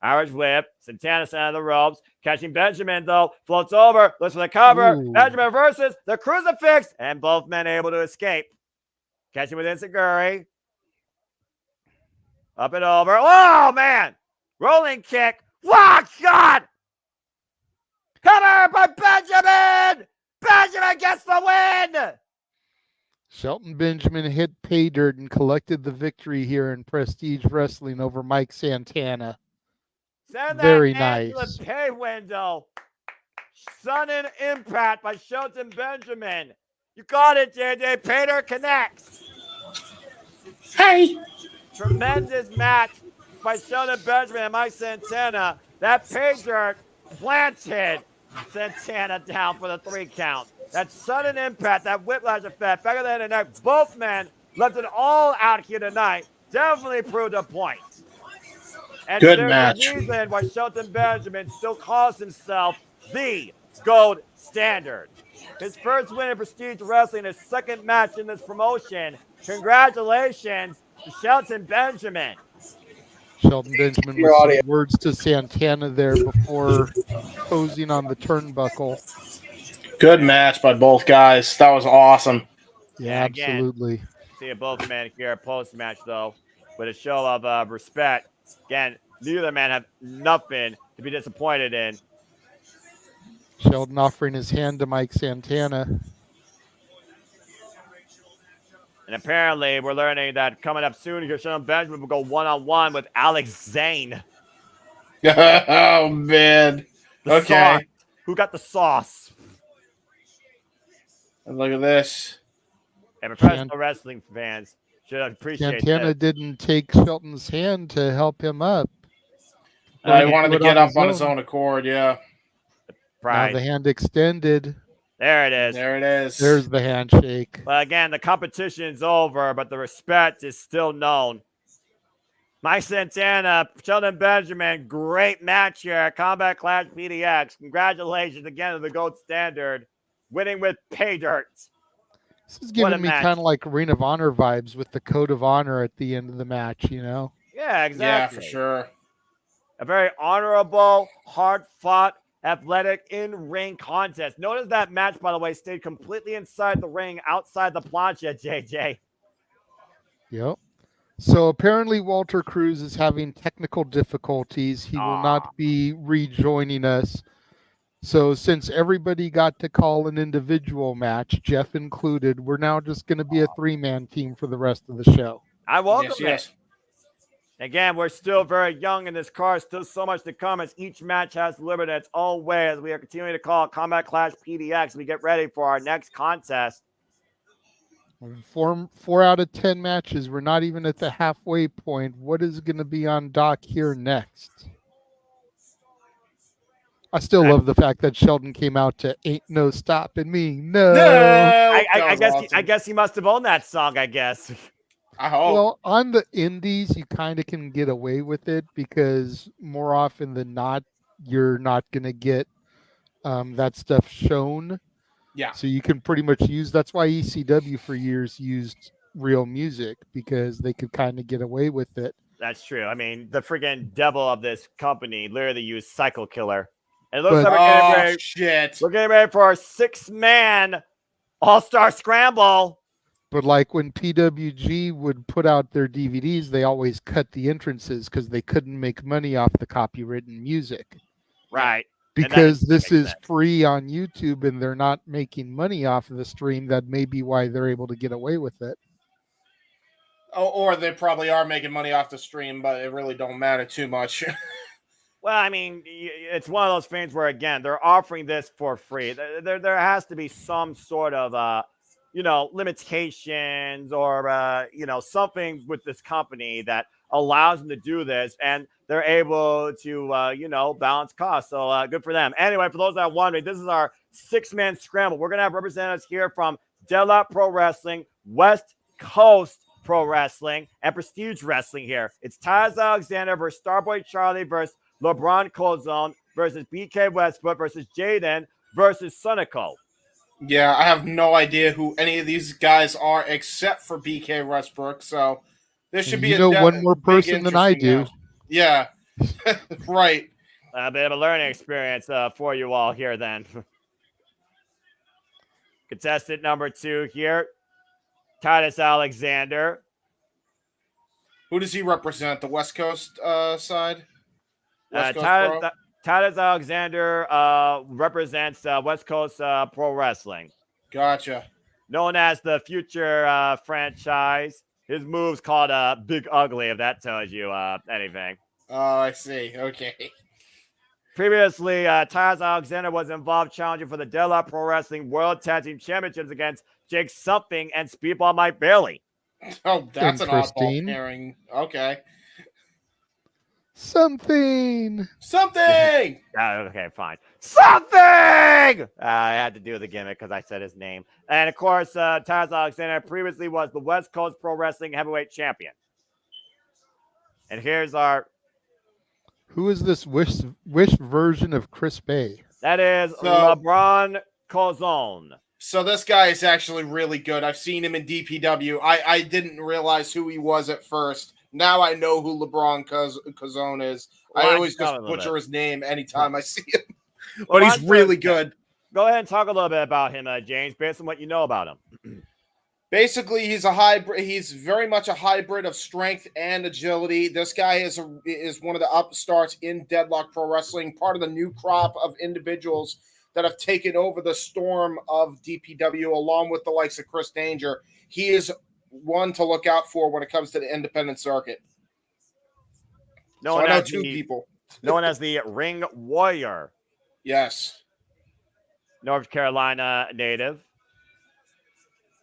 Speaker 18: Irish whip. Santana center the ropes. Catching Benjamin, though. Floats over. Looks for the cover.
Speaker 19: Ooh.
Speaker 18: Benjamin reverses the crucifix. And both men able to escape. Catching with Enziguri. Up and over. Oh, man. Rolling kick. Oh, God. Cover by Benjamin. Benjamin gets the win.
Speaker 19: Shelton Benjamin hit pay dirt and collected the victory here in Prestige Wrestling over Mike Santana.
Speaker 18: Send that
Speaker 19: Very
Speaker 18: man
Speaker 19: nice.
Speaker 18: to the pay window. Sudden impact by Shelton Benjamin. You got it, JJ. Pay dirt connects.
Speaker 16: Hey.
Speaker 18: Tremendous match by Shelton Benjamin and Mike Santana. That pay dirt planted Santana down for the 3 count. That sudden impact, that whiplash effect, back of the head and neck. Both men left it all out here tonight. Definitely proved a point. And
Speaker 16: Good
Speaker 18: there's
Speaker 16: match.
Speaker 18: a reason why Shelton Benjamin still calls himself the gold standard. His first win in Prestige Wrestling, his second match in this promotion. Congratulations to Shelton Benjamin.
Speaker 19: Shelton Benjamin with some words to Santana there before posing on the turnbuckle.
Speaker 16: Good match by both guys. That was awesome.
Speaker 19: Yeah,
Speaker 18: Again,
Speaker 19: absolutely.
Speaker 18: See both men here post-match, though, with a show of respect. Again, neither man have nothing to be disappointed in.
Speaker 19: Shelton offering his hand to Mike Santana.
Speaker 18: And apparently, we're learning that coming up soon here, Shelton Benjamin will go one-on-one with Alex Zane.
Speaker 16: Oh, man.
Speaker 18: The
Speaker 16: Okay.
Speaker 18: sauce. Who got the sauce?
Speaker 16: And look at this.
Speaker 18: And professional wrestling fans should appreciate
Speaker 19: Santana
Speaker 18: that.
Speaker 19: didn't take Shelton's hand to help him up.
Speaker 16: He wanted to get up on his own accord, yeah.
Speaker 18: Pride.
Speaker 19: Now the hand extended.
Speaker 18: There it is.
Speaker 16: There it is.
Speaker 19: There's the handshake.
Speaker 18: Well, again, the competition's over, but the respect is still known. Mike Santana, Shelton Benjamin, great match here at Combat Clash PDX. Congratulations again to the gold standard, winning with pay dirt.
Speaker 19: This is giving me kind of like Ring of Honor vibes with the Code of Honor at the end of the match, you know?
Speaker 18: Yeah, exactly.
Speaker 16: Yeah, for sure.
Speaker 18: A very honorable, hard-fought, athletic in-ring contest. Notice that match, by the way, stayed completely inside the ring, outside the plancha, JJ.
Speaker 19: Yep. So apparently Walter Cruz is having technical difficulties. He will not be rejoining us. So since everybody got to call an individual match, Jeff included, we're now just going to be a 3-man team for the rest of the show.
Speaker 18: I welcome
Speaker 16: Yes.
Speaker 18: it. Again, we're still very young in this card. Still so much to come as each match has delivered in its own way as we are continuing to call Combat Clash PDX. We get ready for our next contest.
Speaker 19: 4 out of 10 matches. We're not even at the halfway point. What is going to be on dock here next? I still love the fact that Shelton came out to "Ain't No Stopping Me." No.
Speaker 18: I guess he must have owned that song, I guess.
Speaker 16: I hope.
Speaker 19: Well, on the indies, you kind of can get away with it because more often than not, you're not going to get that stuff shown.
Speaker 16: Yeah.
Speaker 19: So you can pretty much use. That's why ECW for years used real music because they could kind of get away with it.
Speaker 18: That's true. I mean, the freaking devil of this company literally used Cycle Killer. And it looks like we're getting ready for our 6-man All-Star Scramble.
Speaker 19: But like when PWG would put out their DVDs, they always cut the entrances because they couldn't make money off the copywritten music.
Speaker 18: Right.
Speaker 19: Because this is free on YouTube and they're not making money off of the stream, that may be why they're able to get away with it.
Speaker 16: Or they probably are making money off the stream, but it really don't matter too much.
Speaker 18: Well, I mean, it's one of those things where, again, they're offering this for free. There has to be some sort of, limitations or, something with this company that allows them to do this, and they're able to, balance costs. So good for them. Anyway, for those that are wondering, this is our 6-man scramble. We're going to have representatives here from Deadlock Pro Wrestling, West Coast Pro Wrestling, and Prestige Wrestling here. It's Titus Alexander versus Starboy Charlie versus LeBron Kozone versus BK Westbrook versus Jaiden versus Sonico.
Speaker 16: Yeah, I have no idea who any of these guys are except for BK Westbrook. So this should be
Speaker 19: one more person than I do.
Speaker 16: Match. Yeah, right.
Speaker 18: A bit of a learning experience for you all here then. Contestant number 2 here, Titus Alexander.
Speaker 16: Who does he represent? The West Coast side?
Speaker 18: Titus Alexander represents West Coast Pro Wrestling.
Speaker 16: Gotcha.
Speaker 18: Known as the Future franchise. His move's called Big Ugly, if that tells you anything.
Speaker 16: Oh, I see. Okay.
Speaker 18: Previously, Titus Alexander was involved challenging for the Deadlock Pro Wrestling World Tag Team Championships against Jake Something and Speedball Mike Bailey.
Speaker 16: Oh, that's an oddball pairing. Okay.
Speaker 19: Something.
Speaker 18: Okay, fine. Something! I had to do the gimmick because I said his name. And, of course, Titus Alexander previously was the West Coast Pro Wrestling Heavyweight Champion. And here's our...
Speaker 19: Who is this wish version of Chris Bay?
Speaker 18: That is LeBron Kozone.
Speaker 16: So this guy is actually really good. I've seen him in DPW. I didn't realize who he was at first. Now I know who LeBron Kozone is. I always just butcher his name anytime I see him. But he's really good.
Speaker 18: Go ahead and talk a little bit about him, James, based on what you know about him.
Speaker 16: Basically, he's a hybrid. He's very much a hybrid of strength and agility. This guy is one of the upstarts in Deadlock Pro Wrestling, part of the new crop of individuals that have taken over the storm of DPW, along with the likes of Chris Danger. He is one to look out for when it comes to the independent circuit.
Speaker 18: I know 2 people. Known as the Ring Warrior.
Speaker 16: Yes.
Speaker 18: North Carolina native.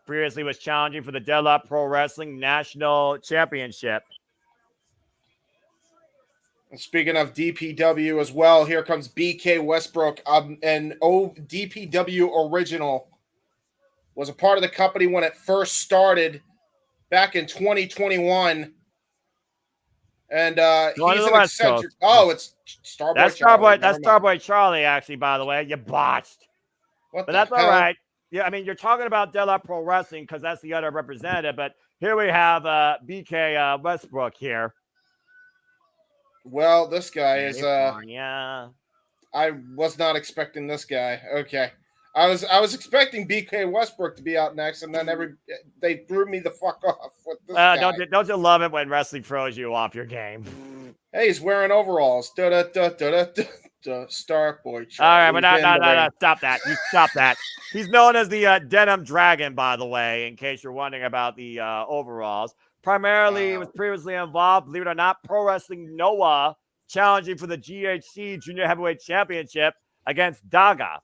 Speaker 18: Previously was challenging for the Deadlock Pro Wrestling National Championship.
Speaker 16: And speaking of DPW as well, here comes BK Westbrook, an DPW original. Was a part of the company when it first started back in 2021. And he's an eccentric. Oh, it's Starboy.
Speaker 18: That's Starboy Charlie, actually, by the way. You botched. But that's all right. Yeah, I mean, you're talking about Deadlock Pro Wrestling because that's the other representative. But here we have BK Westbrook here.
Speaker 16: Well, this guy is
Speaker 18: I
Speaker 16: was not expecting this guy. Okay. I was expecting BK Westbrook to be out next, and then they threw me the fuck off with this guy.
Speaker 18: Don't you love it when wrestling throws you off your game?
Speaker 16: Hey, he's wearing overalls. Starboy.
Speaker 18: All right, but no, stop that. You stop that. He's known as the Denim Dragon, by the way, in case you're wondering about the overalls. Primarily, he was previously involved, believe it or not, Pro Wrestling Noah, challenging for the GHC Junior Heavyweight Championship against Daga.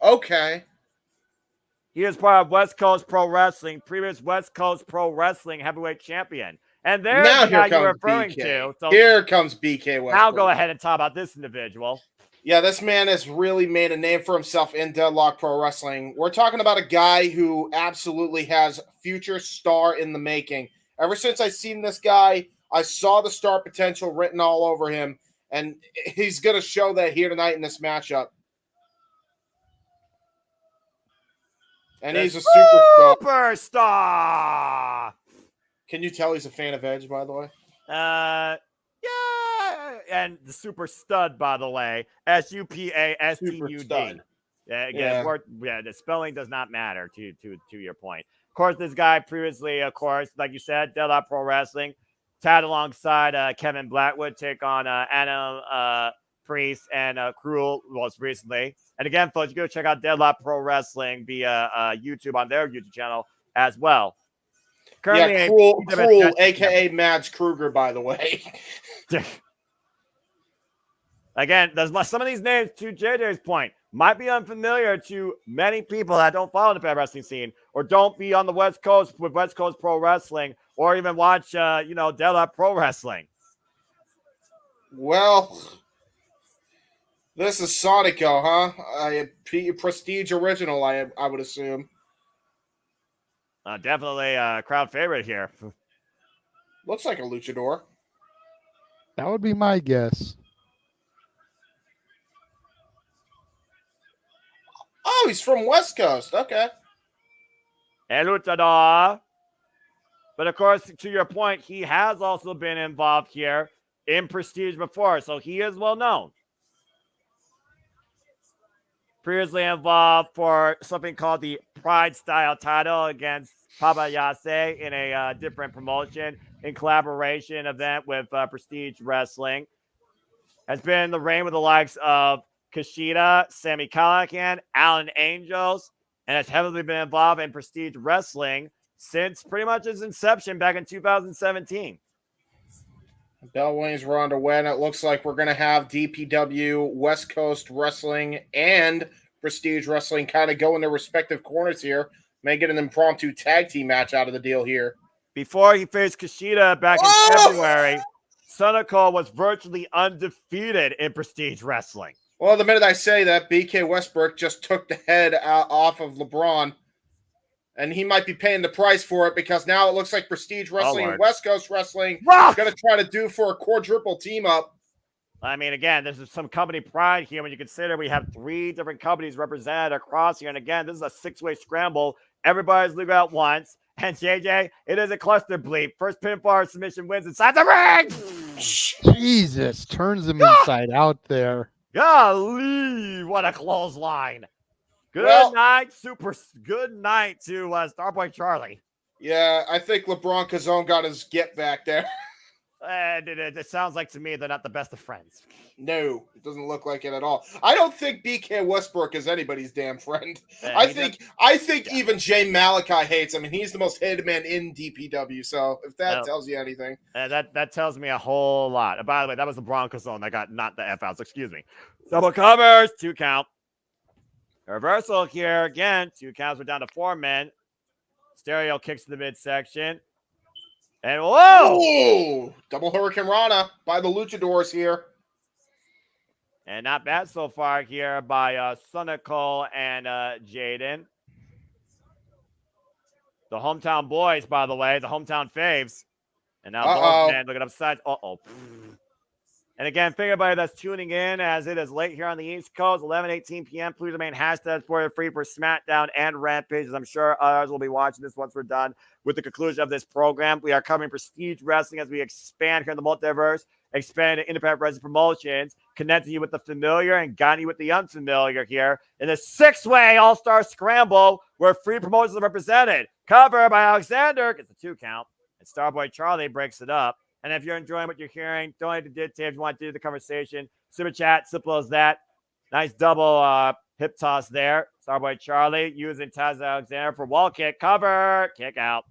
Speaker 16: Okay.
Speaker 18: He is part of West Coast Pro Wrestling, previous West Coast Pro Wrestling Heavyweight Champion. And there's the guy you're referring to. So
Speaker 16: here comes BK Westbrook.
Speaker 18: Now go ahead and talk about this individual.
Speaker 16: Yeah, this man has really made a name for himself in Deadlock Pro Wrestling. We're talking about a guy who absolutely has future star in the making. Ever since I seen this guy, I saw the star potential written all over him, and he's going to show that here tonight in this matchup. And he's a
Speaker 18: superstar.
Speaker 16: Can you tell he's a fan of Edge, by the way?
Speaker 18: Yeah. And the super stud, by the way, SUPASTUD. Yeah, again, the spelling does not matter to your point. Of course, this guy previously, of course, like you said, Deadlock Pro Wrestling, tied alongside Kevin Blackwood, take on Anna Priest and Cruel most recently. And again, folks, you go check out Deadlock Pro Wrestling via YouTube on their YouTube channel as well. Currently
Speaker 16: Yeah,
Speaker 18: a
Speaker 16: cruel,
Speaker 18: PWS
Speaker 16: aka Mads Kruger, by the way.
Speaker 18: Again, some of these names, to JJ's point, might be unfamiliar to many people that don't follow the pro wrestling scene or don't be on the West Coast with West Coast Pro Wrestling or even watch, Della Pro Wrestling.
Speaker 16: Well, this is Sonico, huh? Prestige original, I would assume.
Speaker 18: Definitely a crowd favorite here.
Speaker 16: Looks like a luchador.
Speaker 19: That would be my guess.
Speaker 16: Oh, he's from West Coast. Okay.
Speaker 18: El luchador. But of course, to your point, he has also been involved here in Prestige before, so he is well known. Previously involved for something called the Pride Style title against Papa Yase in a different promotion in collaboration event with Prestige Wrestling. Has been in the reign with the likes of Kushida, Sami Callihan, Alan Angels, and has heavily been involved in Prestige Wrestling since pretty much its inception back in 2017.
Speaker 16: Bell wings were underway, and it looks like we're going to have DPW, West Coast Wrestling, and Prestige Wrestling kind of go in their respective corners here. May get an impromptu tag team match out of the deal here.
Speaker 18: Before he faced Kushida back in February, Sonico was virtually undefeated in Prestige Wrestling.
Speaker 16: Well, the minute I say that, BK Westbrook just took the head off of LeBron. And he might be paying the price for it because now it looks like Prestige Wrestling and West Coast Wrestling is going to try to do for a quadruple team up.
Speaker 18: I mean, again, this is some company pride here when you consider we have 3 different companies represented across here. And again, this is a 6-way scramble. Everybody's leaving out once. And JJ, it is a cluster bleep. First pinfall submission wins inside the ring.
Speaker 19: Jesus, turns him inside out there.
Speaker 18: Golly, what a clothesline. Good night to Starboy Charlie.
Speaker 16: Yeah, I think LeBron Kozone got his get back there.
Speaker 18: It sounds like to me they're not the best of friends.
Speaker 16: No, it doesn't look like it at all. I don't think BK Westbrook is anybody's damn friend. I think even Jay Malachi hates him, and he's the most hated man in DPW. So if that tells you anything,
Speaker 18: that tells me a whole lot. By the way, that was the Broncos zone that got not the F out. So excuse me. Double covers, 2 count. Reversal here again. 2 counts. We're down to 4 men. Stereo kicks to the midsection. And whoa!
Speaker 16: Ooh, double Hurricane Rana by the Luchadors here.
Speaker 18: And not bad so far here by Sonico and Jaiden. The hometown boys, by the way, the hometown faves. And now both men looking upside. And again, for everybody that's tuning in, as it is late here on the East Coast, 11:18 p.m., please remain hashtag free for SmackDown and Rampage, as I'm sure others will be watching this once we're done with the conclusion of this program. We are covering Prestige Wrestling as we expand here in the multiverse, expand to independent wrestling promotions, connecting you with the familiar and guiding you with the unfamiliar here in the 6-way All-Star Scramble where free promotions are represented. Cover by Alexander gets a 2 count, and Starboy Charlie breaks it up. And if you're enjoying what you're hearing, don't hesitate to dictate if you want to do the conversation. Super chat, simple as that. Nice double hip toss there. Starboy Charlie using Taz Alexander for wall kick. Cover. Kick out.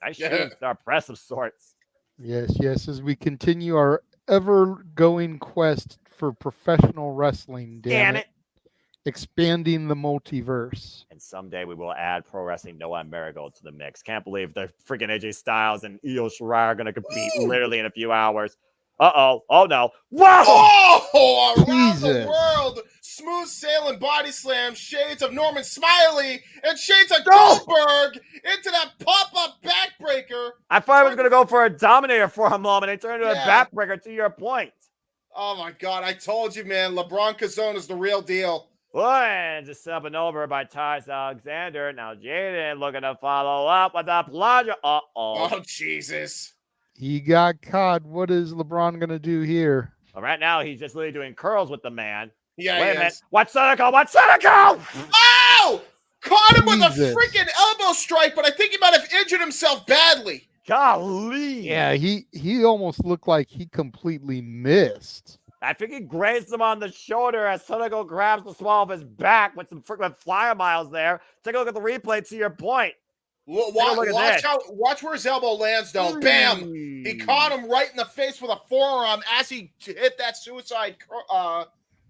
Speaker 18: Nice shooting star press of sorts.
Speaker 19: Yes. As we continue our ever-going quest for professional wrestling. Damn it. Expanding the multiverse.
Speaker 18: And someday we will add Pro Wrestling Noah Marigold to the mix. Can't believe the freaking AJ Styles and Io Shirai are going to compete literally in a few hours. Oh no. Wow!
Speaker 16: Oh, around the world. Smooth sailing body slam. Shades of Norman Smiley and shades of Goldberg into that pop-up backbreaker.
Speaker 18: I thought I was going to go for a dominator for a moment. It turned into a backbreaker to your point.
Speaker 16: Oh, my God. I told you, man. LeBron Kozone is the real deal.
Speaker 18: And just subbing over by Titus Alexander. Now Jaiden looking to follow up with a plunger.
Speaker 16: Oh, Jesus.
Speaker 19: He got caught. What is LeBron going to do here?
Speaker 18: Well, right now, he's just literally doing curls with the man.
Speaker 16: Yeah,
Speaker 18: Wait a minute. What's Sonico?
Speaker 16: Oh! Caught him with a freaking elbow strike, but I think he might have injured himself badly.
Speaker 18: Golly.
Speaker 19: Yeah, he almost looked like he completely missed.
Speaker 18: I think he grazed him on the shoulder as Sonico grabs the small of his back with some freaking flyer miles there. Take a look at the replay to your point.
Speaker 16: Watch where his elbow lands, though. Bam! He caught him right in the face with a forearm as he hit that suicide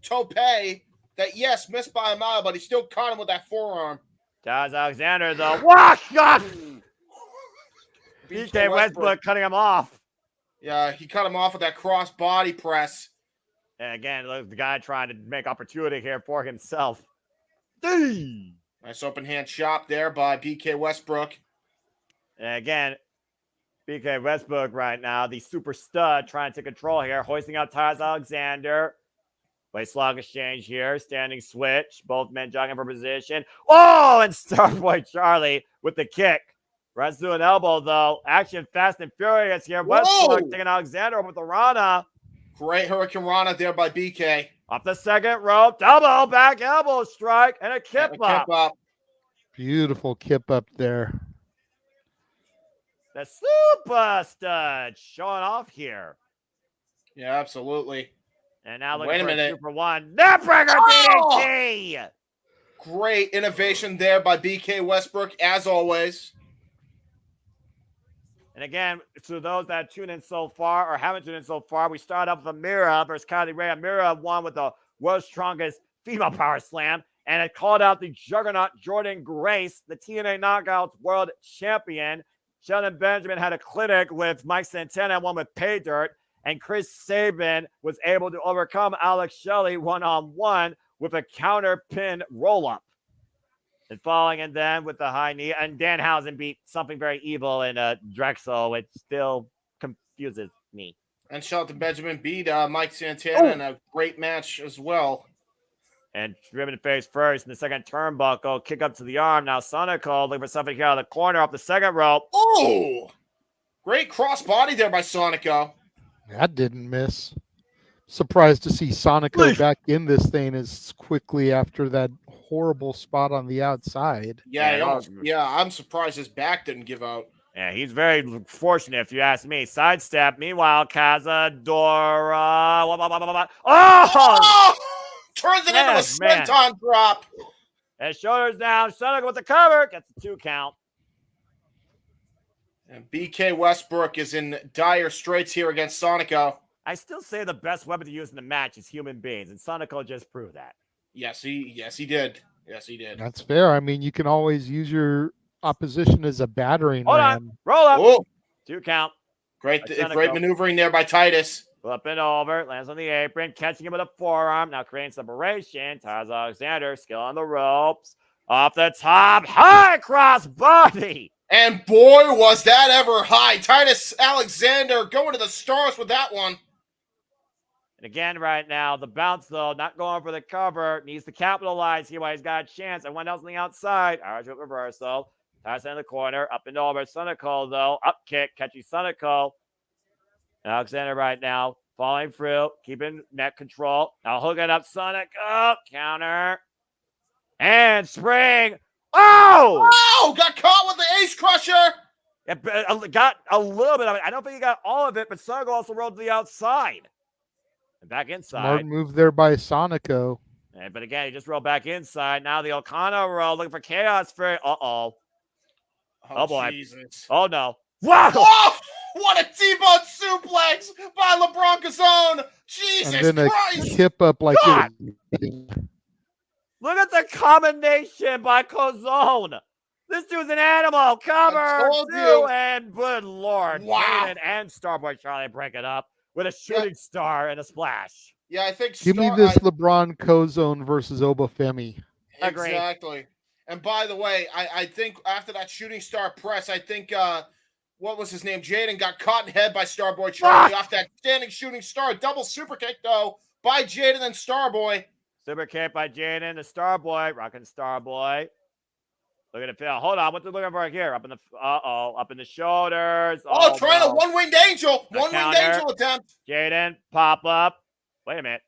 Speaker 16: tope. That, yes, missed by a mile, but he still caught him with that forearm.
Speaker 18: Titus Alexander, though. Wash up! BK Westbrook cutting him off.
Speaker 16: Yeah, he cut him off with that cross body press.
Speaker 18: And again, look, the guy trying to make opportunity here for himself.
Speaker 16: Nice open hand chop there by BK Westbrook.
Speaker 18: And again, BK Westbrook right now, the super stud, trying to control here, hoisting out Titus Alexander. Waist lock exchange here, standing switch, both men jogging for position. Oh, and Starboy Charlie with the kick. Runs through an elbow, though. Action fast and furious here. Westbrook taking Alexander over with the Rana.
Speaker 16: Great Hurricane Rana there by BK.
Speaker 18: Off the second rope, double back elbow strike, and a kip up.
Speaker 19: Beautiful kip up there.
Speaker 18: The super stud showing off here.
Speaker 16: Yeah, absolutely.
Speaker 18: And now looking for a super one. Neckbreaker DDT!
Speaker 16: Great innovation there by BK Westbrook, as always.
Speaker 18: And again, to those that tune in so far or haven't tuned in so far, we start up with Amira versus Kylie Rae. Amira won with the world's strongest female power slam, and it called out the juggernaut Jordan Grace, the TNA Knockouts world champion. Shelton Benjamin had a clinic with Mike Santana, one with Pay Dirt, and Chris Sabin was able to overcome Alex Shelley one-on-one with a counter pin roll-up. And falling in then with the high knee. And Danhausen beat something very evil in Drexl, which still confuses me.
Speaker 16: And Shelton Benjamin beat Mike Santana in a great match as well.
Speaker 18: And driven face first in the second turnbuckle. Kick up to the arm. Now Sonico looking for something here out of the corner off the second rope.
Speaker 16: Oh! Great cross body there by Sonico.
Speaker 19: That didn't miss. Surprised to see Sonico back in this thing as quickly after that horrible spot on the outside.
Speaker 16: Yeah, I'm surprised his back didn't give out.
Speaker 18: Yeah, he's very fortunate if you ask me. Sidestep. Meanwhile, Cazadora. Oh!
Speaker 16: Turns it into a swanton drop.
Speaker 18: And shoulders down. Sonico with the cover. Gets the 2 count.
Speaker 16: And BK Westbrook is in dire straits here against Sonico.
Speaker 18: I still say the best weapon to use in the match is human beings, and Sonico just proved that.
Speaker 16: Yes, he did. Yes, he did.
Speaker 19: That's fair. I mean, you can always use your opposition as a battering
Speaker 18: ram. On. Roll up.
Speaker 16: Oh.
Speaker 18: 2 count.
Speaker 16: Great maneuvering there by Titus.
Speaker 18: Flip it over. Lands on the apron. Catching him with a forearm. Now creating separation. Titus Alexander. Skill on the ropes. Off the top. High cross body.
Speaker 16: And boy, was that ever high. Titus Alexander going to the stars with that one.
Speaker 18: And again, right now, the bounce, though, not going for the cover. Needs to capitalize here while he's got a chance. And one else on the outside. Irish whip reversal. Titus in the corner. Up and over. Sonico, though. Up kick. Catching Sonico. Alexander right now. Falling through. Keeping neck control. Now hooking up Sonico. Counter. And spring. Oh!
Speaker 16: Oh! Got caught with the ace crusher.
Speaker 18: It got a little bit of it. I don't think he got all of it, but Sonico also rolled to the outside. And back inside.
Speaker 19: Smart move there by Sonico.
Speaker 18: But again, he just rolled back inside. Now the O'Connor roll, looking for chaos for. Oh boy.
Speaker 16: Jesus.
Speaker 18: Oh no. Wow!
Speaker 16: Oh, what a T-bone suplex by LaBron Kozone. Jesus
Speaker 19: and then
Speaker 16: Christ.
Speaker 19: A kip up like
Speaker 18: God. Look at the combination by Kozone. This dude's an animal. Cover 2 and good lord.
Speaker 16: Wow.
Speaker 18: Jaiden and Starboy Charlie break it up with a shooting star and a splash.
Speaker 16: Yeah, I think.
Speaker 19: Give me this LeBron Kozone versus Obafemi.
Speaker 16: Exactly. And by the way, I think after that shooting star press, I think what was his name? Jaiden got caught in head by Starboy Charlie off that standing shooting star. Double super kick though by Jaiden and Starboy.
Speaker 18: Super kick by Jaiden, the Starboy, rocking Starboy. Look at it feel. Hold on, what's it looking for here? Up in the up in the shoulders.
Speaker 16: Oh, trying a one-winged angel. One-winged angel attempt.
Speaker 18: Jaiden, pop up. Wait a minute.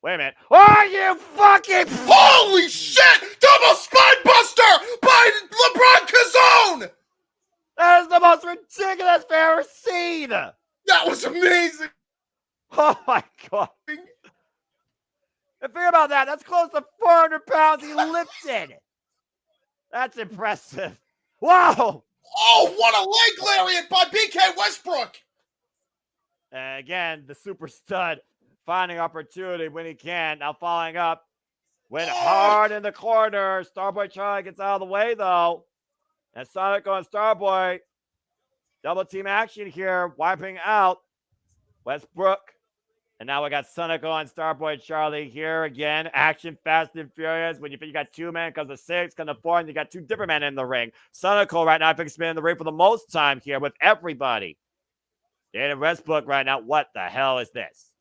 Speaker 18: Are you fucking
Speaker 16: holy shit! Double spine buster by LeBron Kozone!
Speaker 18: That is the most ridiculous thing I've ever seen.
Speaker 16: That was amazing.
Speaker 18: Oh my god. And think about that. That's close to 400 pounds he lifted. That's impressive. Wow.
Speaker 16: Oh, what a leg lariat by BK Westbrook.
Speaker 18: Again, the super stud finding opportunity when he can. Now following up. Went hard in the corner. Starboy Charlie gets out of the way, though. And Sonico and Starboy. Double team action here. Wiping out Westbrook. And now we got Sonico and Starboy Charlie here again. Action fast and furious. When you think you got 2 men, comes to 6, comes to 4, and you got 2 different men in the ring. Sonico right now, I think, has been in the ring for the most time here with everybody. Jaiden Westbrook right now. What the hell is this?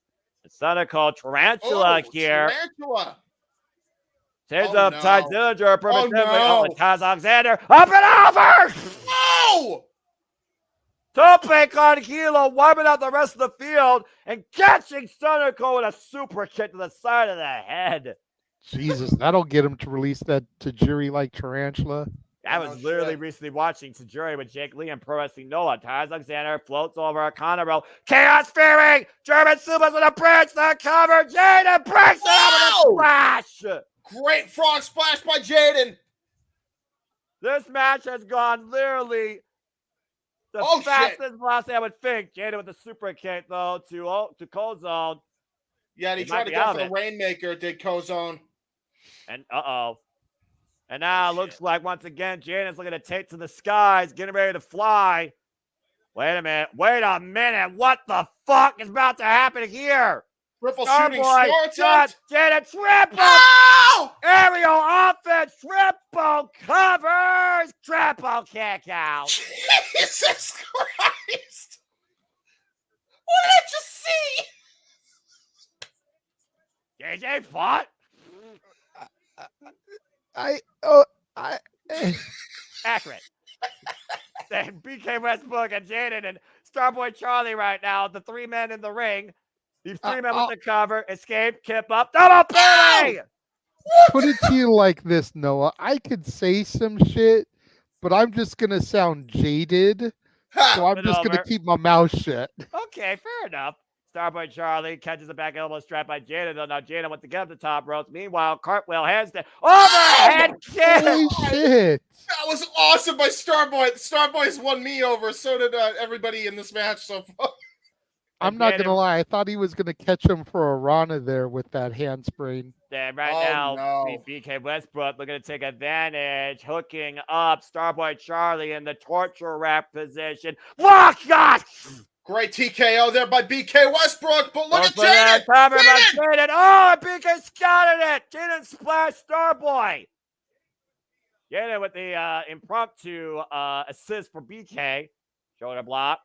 Speaker 18: And Sonico Tarantula here.
Speaker 16: Tarantula.
Speaker 18: Turns up Ty Dillinger. Perfect.
Speaker 16: No.
Speaker 18: Kaz Alexander. Up and over.
Speaker 16: No.
Speaker 18: Tope con Hilo wiping out the rest of the field and catching Sonico with a super kick to the side of the head.
Speaker 19: Jesus, that'll get him to release that Tajiri like tarantula.
Speaker 18: I was literally recently watching Tajiri with Jake Lee and Pro Wrestling Noah. Ty Alexander floats over a Conor. Chaos Fury. German supers with a bridge. The cover. Jaiden breaks it out with a splash.
Speaker 16: Great frog splash by Jaiden.
Speaker 18: This match has gone literally the fastest velocity I would think. Jaiden with the super kick, though, to Kozone.
Speaker 16: Yeah, and he tried to go for the Rainmaker, did Kozone.
Speaker 18: And And now it looks like, once again, Jaiden's looking to take to the skies, getting ready to fly. Wait a minute. What the fuck is about to happen here?
Speaker 16: Triple shooting star attempt.
Speaker 18: Jaiden triple.
Speaker 16: No!
Speaker 18: Aerial offense. Triple covers. Triple kick out.
Speaker 16: Jesus Christ. What did I just see?
Speaker 18: JJ fought. Accurate. Then BK Westbrook and Jaiden and Starboy Charlie right now, the 3 men in the ring. These 3 men with the cover, escape, kip up, double play!
Speaker 19: Put it to you like this, Noah. I could say some shit, but I'm just going to sound jaded. So I'm just going to keep my mouth shut.
Speaker 18: Okay, fair enough. Starboy Charlie catches a back elbow strap by Jaiden. Though now Jaiden wants to get up the top ropes. Meanwhile, cartwheel handstand. Overhead kick!
Speaker 19: Holy shit.
Speaker 16: That was awesome by Starboy. Starboy's won me over. So did everybody in this match so far.
Speaker 19: I'm not going to lie. I thought he was going to catch him for a Rana there with that hand sprain.
Speaker 18: And now, BK Westbrook looking to take advantage, hooking up Starboy Charlie in the torture rack position. Fuck God!
Speaker 16: Great TKO there by BK Westbrook, but look at Jaiden!
Speaker 18: Oh, BK scouted it! Jaiden splash Starboy! Jaiden with the impromptu assist for BK. Shoulder block.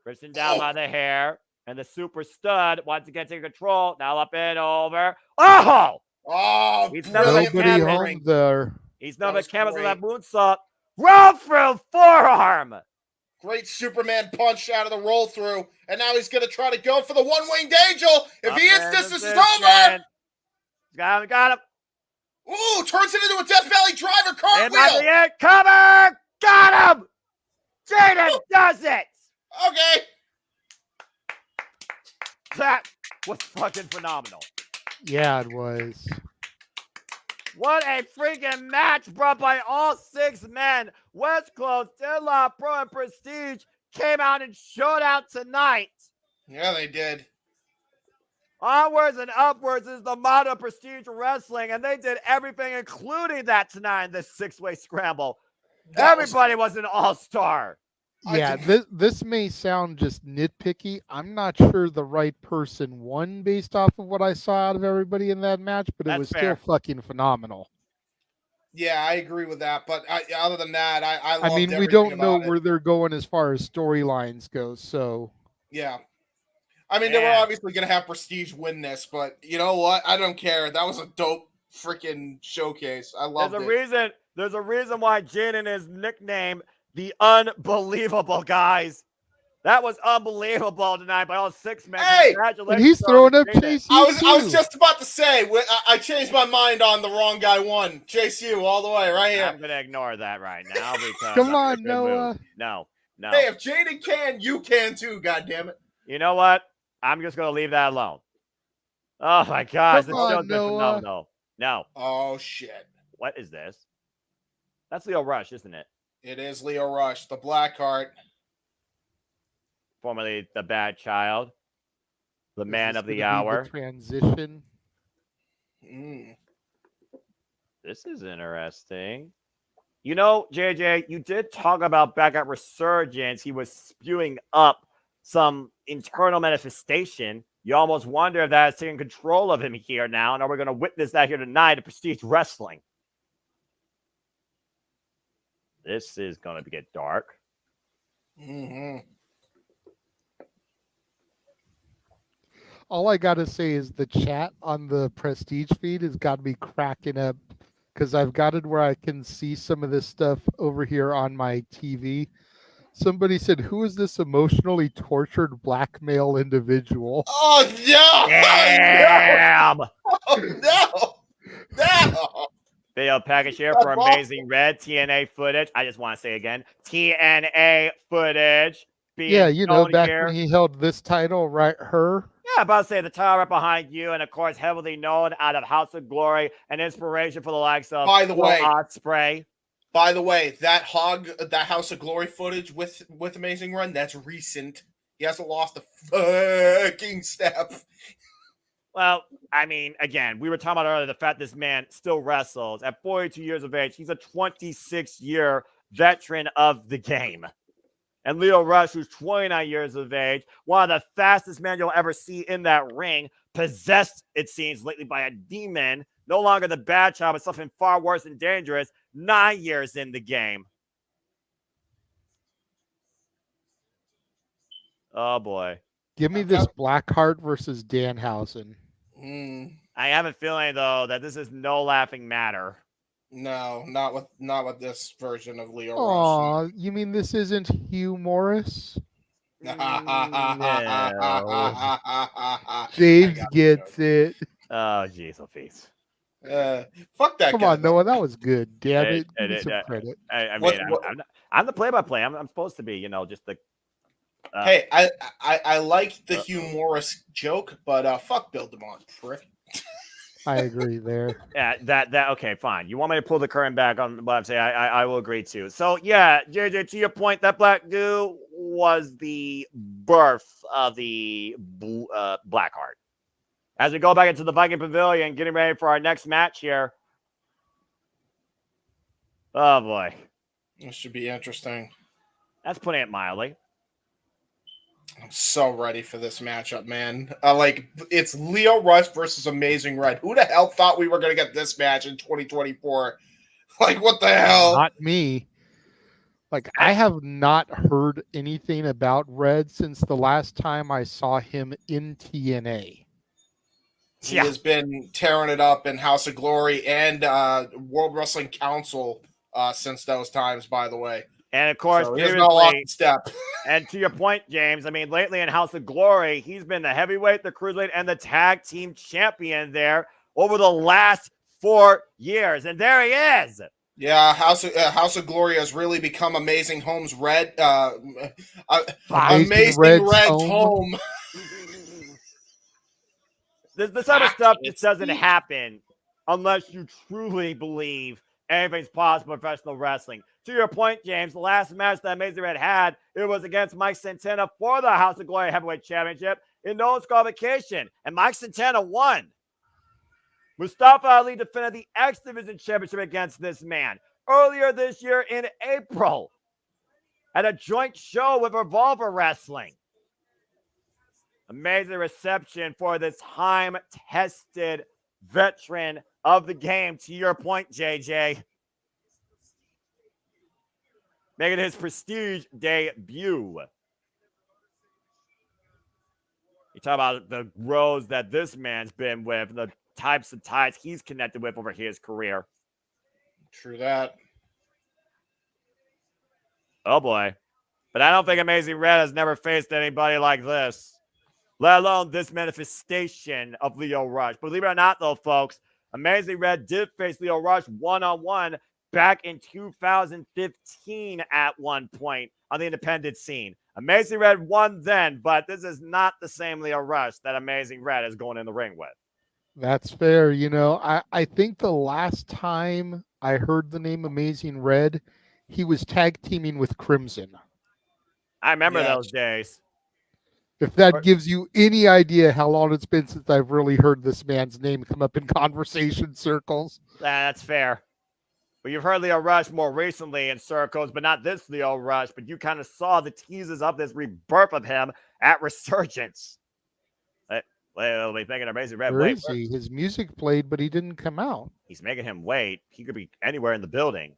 Speaker 18: Christian down by the hair. And the super stud once again taking control. Now up and over. Oh!
Speaker 16: Oh,
Speaker 18: he's
Speaker 19: nobody home there.
Speaker 18: He's never canvas with that moonsault. Roll through forearm.
Speaker 16: Great Superman punch out of the roll through. And now he's going to try to go for the one-winged angel. If he hits this, this is over.
Speaker 18: Got him.
Speaker 16: Ooh, turns it into a Death Valley driver cartwheel.
Speaker 18: Cover. Got him. Jaiden does it.
Speaker 16: Okay.
Speaker 18: That was fucking phenomenal.
Speaker 19: Yeah, it was.
Speaker 18: What a freaking match brought by all 6 men. West Coast, Deadlock, Pro, and Prestige came out and showed out tonight.
Speaker 16: Yeah, they did.
Speaker 18: Onwards and upwards is the motto of Prestige Wrestling, and they did everything, including that tonight in this 6-way scramble. Everybody was an all-star.
Speaker 19: Yeah, this may sound just nitpicky. I'm not sure the right person won based off of what I saw out of everybody in that match, but it was still fucking phenomenal.
Speaker 16: Yeah, I agree with that. But other than that, I
Speaker 19: mean, we don't know where they're going as far as storylines go. So
Speaker 16: yeah, I mean, they were obviously going to have Prestige win this, but you know what? I don't care. That was a dope freaking showcase. I love it.
Speaker 18: There's a reason why Jaiden is nicknamed the Unbelievable, guys. That was unbelievable tonight by all 6 men.
Speaker 16: Hey,
Speaker 19: and he's throwing up JCU.
Speaker 16: I was just about to say, I changed my mind on the wrong guy won. JCU all the way, right here.
Speaker 18: I'm going to ignore that right now.
Speaker 19: Come on, Noah.
Speaker 18: No.
Speaker 16: Hey, if Jaiden can, you can too, goddammit.
Speaker 18: You know what? I'm just going to leave that alone. Oh, my gosh. This show's been phenomenal. No.
Speaker 16: Oh, shit.
Speaker 18: What is this? That's Leo Rush, isn't it?
Speaker 16: It is Lio Rush, the Blackheart.
Speaker 18: Formerly the Bad Child. The man of the hour.
Speaker 19: The transition.
Speaker 18: This is interesting. You know, JJ, you did talk about back at Resurgence. He was spewing up some internal manifestation. You almost wonder if that is taking control of him here now. And are we going to witness that here tonight at Prestige Wrestling? This is going to get dark.
Speaker 19: All I got to say is the chat on the Prestige feed has got to be cracking up because I've got it where I can see some of this stuff over here on my TV. Somebody said, "Who is this emotionally tortured black male individual?"
Speaker 16: Oh, no!
Speaker 18: Damn!
Speaker 16: Oh, no!
Speaker 18: Video package here for Amazing Red. TNA footage. I just want to say again, TNA footage.
Speaker 19: Yeah, you know, back
Speaker 18: here.
Speaker 19: when he held this title, right? Her.
Speaker 18: Yeah, about to say the title right behind you, and of course, heavily known out of House of Glory and inspiration for the likes of
Speaker 16: By the way,
Speaker 18: Ospreay.
Speaker 16: By the way, that House of Glory footage with Amazing Run, that's recent. He hasn't lost a fucking step.
Speaker 18: Well, I mean, again, we were talking about earlier the fact this man still wrestles at 42 years of age. He's a 26-year veteran of the game. And Lio Rush, who's 29 years of age, one of the fastest men you'll ever see in that ring, possessed, it seems, lately by a demon, no longer the Bad Child, but something far worse and dangerous, 9 years in the game. Oh, boy.
Speaker 19: Give me this Blackheart versus Danhausen.
Speaker 18: I have a feeling, though, that this is no laughing matter.
Speaker 16: No, not with this version of Lio Rush.
Speaker 19: Oh, you mean this isn't Hugh Morris?
Speaker 18: No.
Speaker 19: James gets it.
Speaker 18: Oh, jeez, Louise.
Speaker 16: Fuck that
Speaker 19: Come
Speaker 16: guy.
Speaker 19: on, Noah, that was good. Damn it. Give me
Speaker 18: It-
Speaker 19: some credit.
Speaker 18: I mean, I'm the play-by-play. I'm supposed to be, you know, just the...
Speaker 16: Hey, I like the Hugh Morris joke, but fuck Bill DeMont, prick.
Speaker 19: I agree there.
Speaker 18: Yeah, that okay, fine. You want me to pull the curtain back on what I'm saying? I will agree to. So yeah, JJ, to your point, that black goo was the birth of the Blackheart. As we go back into the Viking Pavilion, getting ready for our next match here. Oh boy,
Speaker 16: This should be interesting.
Speaker 18: That's putting it mildly.
Speaker 16: I'm so ready for this matchup, man. It's Lio Rush versus Amazing Red. Who the hell thought we were going to get this match in 2024? Like, what the hell?
Speaker 19: Not me. Like, I have not heard anything about Red since the last time I saw him in TNA.
Speaker 16: He has been tearing it up in House of Glory and World Wrestling Council since those times, by the way.
Speaker 18: And of course,
Speaker 16: so he's not lost a step.
Speaker 18: And to your point, James, I mean, lately in House of Glory, he's been the heavyweight, the cruiserweight, and the tag team champion there over the last 4 years. And there he is.
Speaker 16: Yeah, House of Glory has really become Amazing Home's Red. Amazing Red's home.
Speaker 18: This type of stuff just doesn't happen unless you truly believe anything's possible in professional wrestling. To your point, James, the last match that Amazing Red had, it was against Mike Santana for the House of Glory Heavyweight Championship in no disqualification, and Mike Santana won. Mustafa Ali defended the X Division Championship against this man earlier this year in April at a joint show with Revolver Wrestling. Amazing reception for this time-tested veteran of the game. To your point, JJ. Making his prestige debut. You talk about the roads that this man's been with, the types of ties he's connected with over his career.
Speaker 16: True that.
Speaker 18: Oh, boy. But I don't think Amazing Red has never faced anybody like this, let alone this manifestation of Lio Rush. Believe it or not, though, folks, Amazing Red did face Lio Rush one-on-one back in 2015 at one point on the independent scene. Amazing Red won then, but this is not the same Lio Rush that Amazing Red is going in the ring with.
Speaker 19: That's fair. You know, I think the last time I heard the name Amazing Red, he was tag teaming with Crimson.
Speaker 18: I remember those days.
Speaker 19: If that gives you any idea how long it's been since I've really heard this man's name come up in conversation circles.
Speaker 18: That's fair. But you've heard Lio Rush more recently in circles, but not this Lio Rush. But you kind of saw the teases of this rebirth of him at Resurgence. We'll be thinking Amazing Red.
Speaker 19: Where is he? His music played, but he didn't come out.
Speaker 18: He's making him wait. He could be anywhere in the building.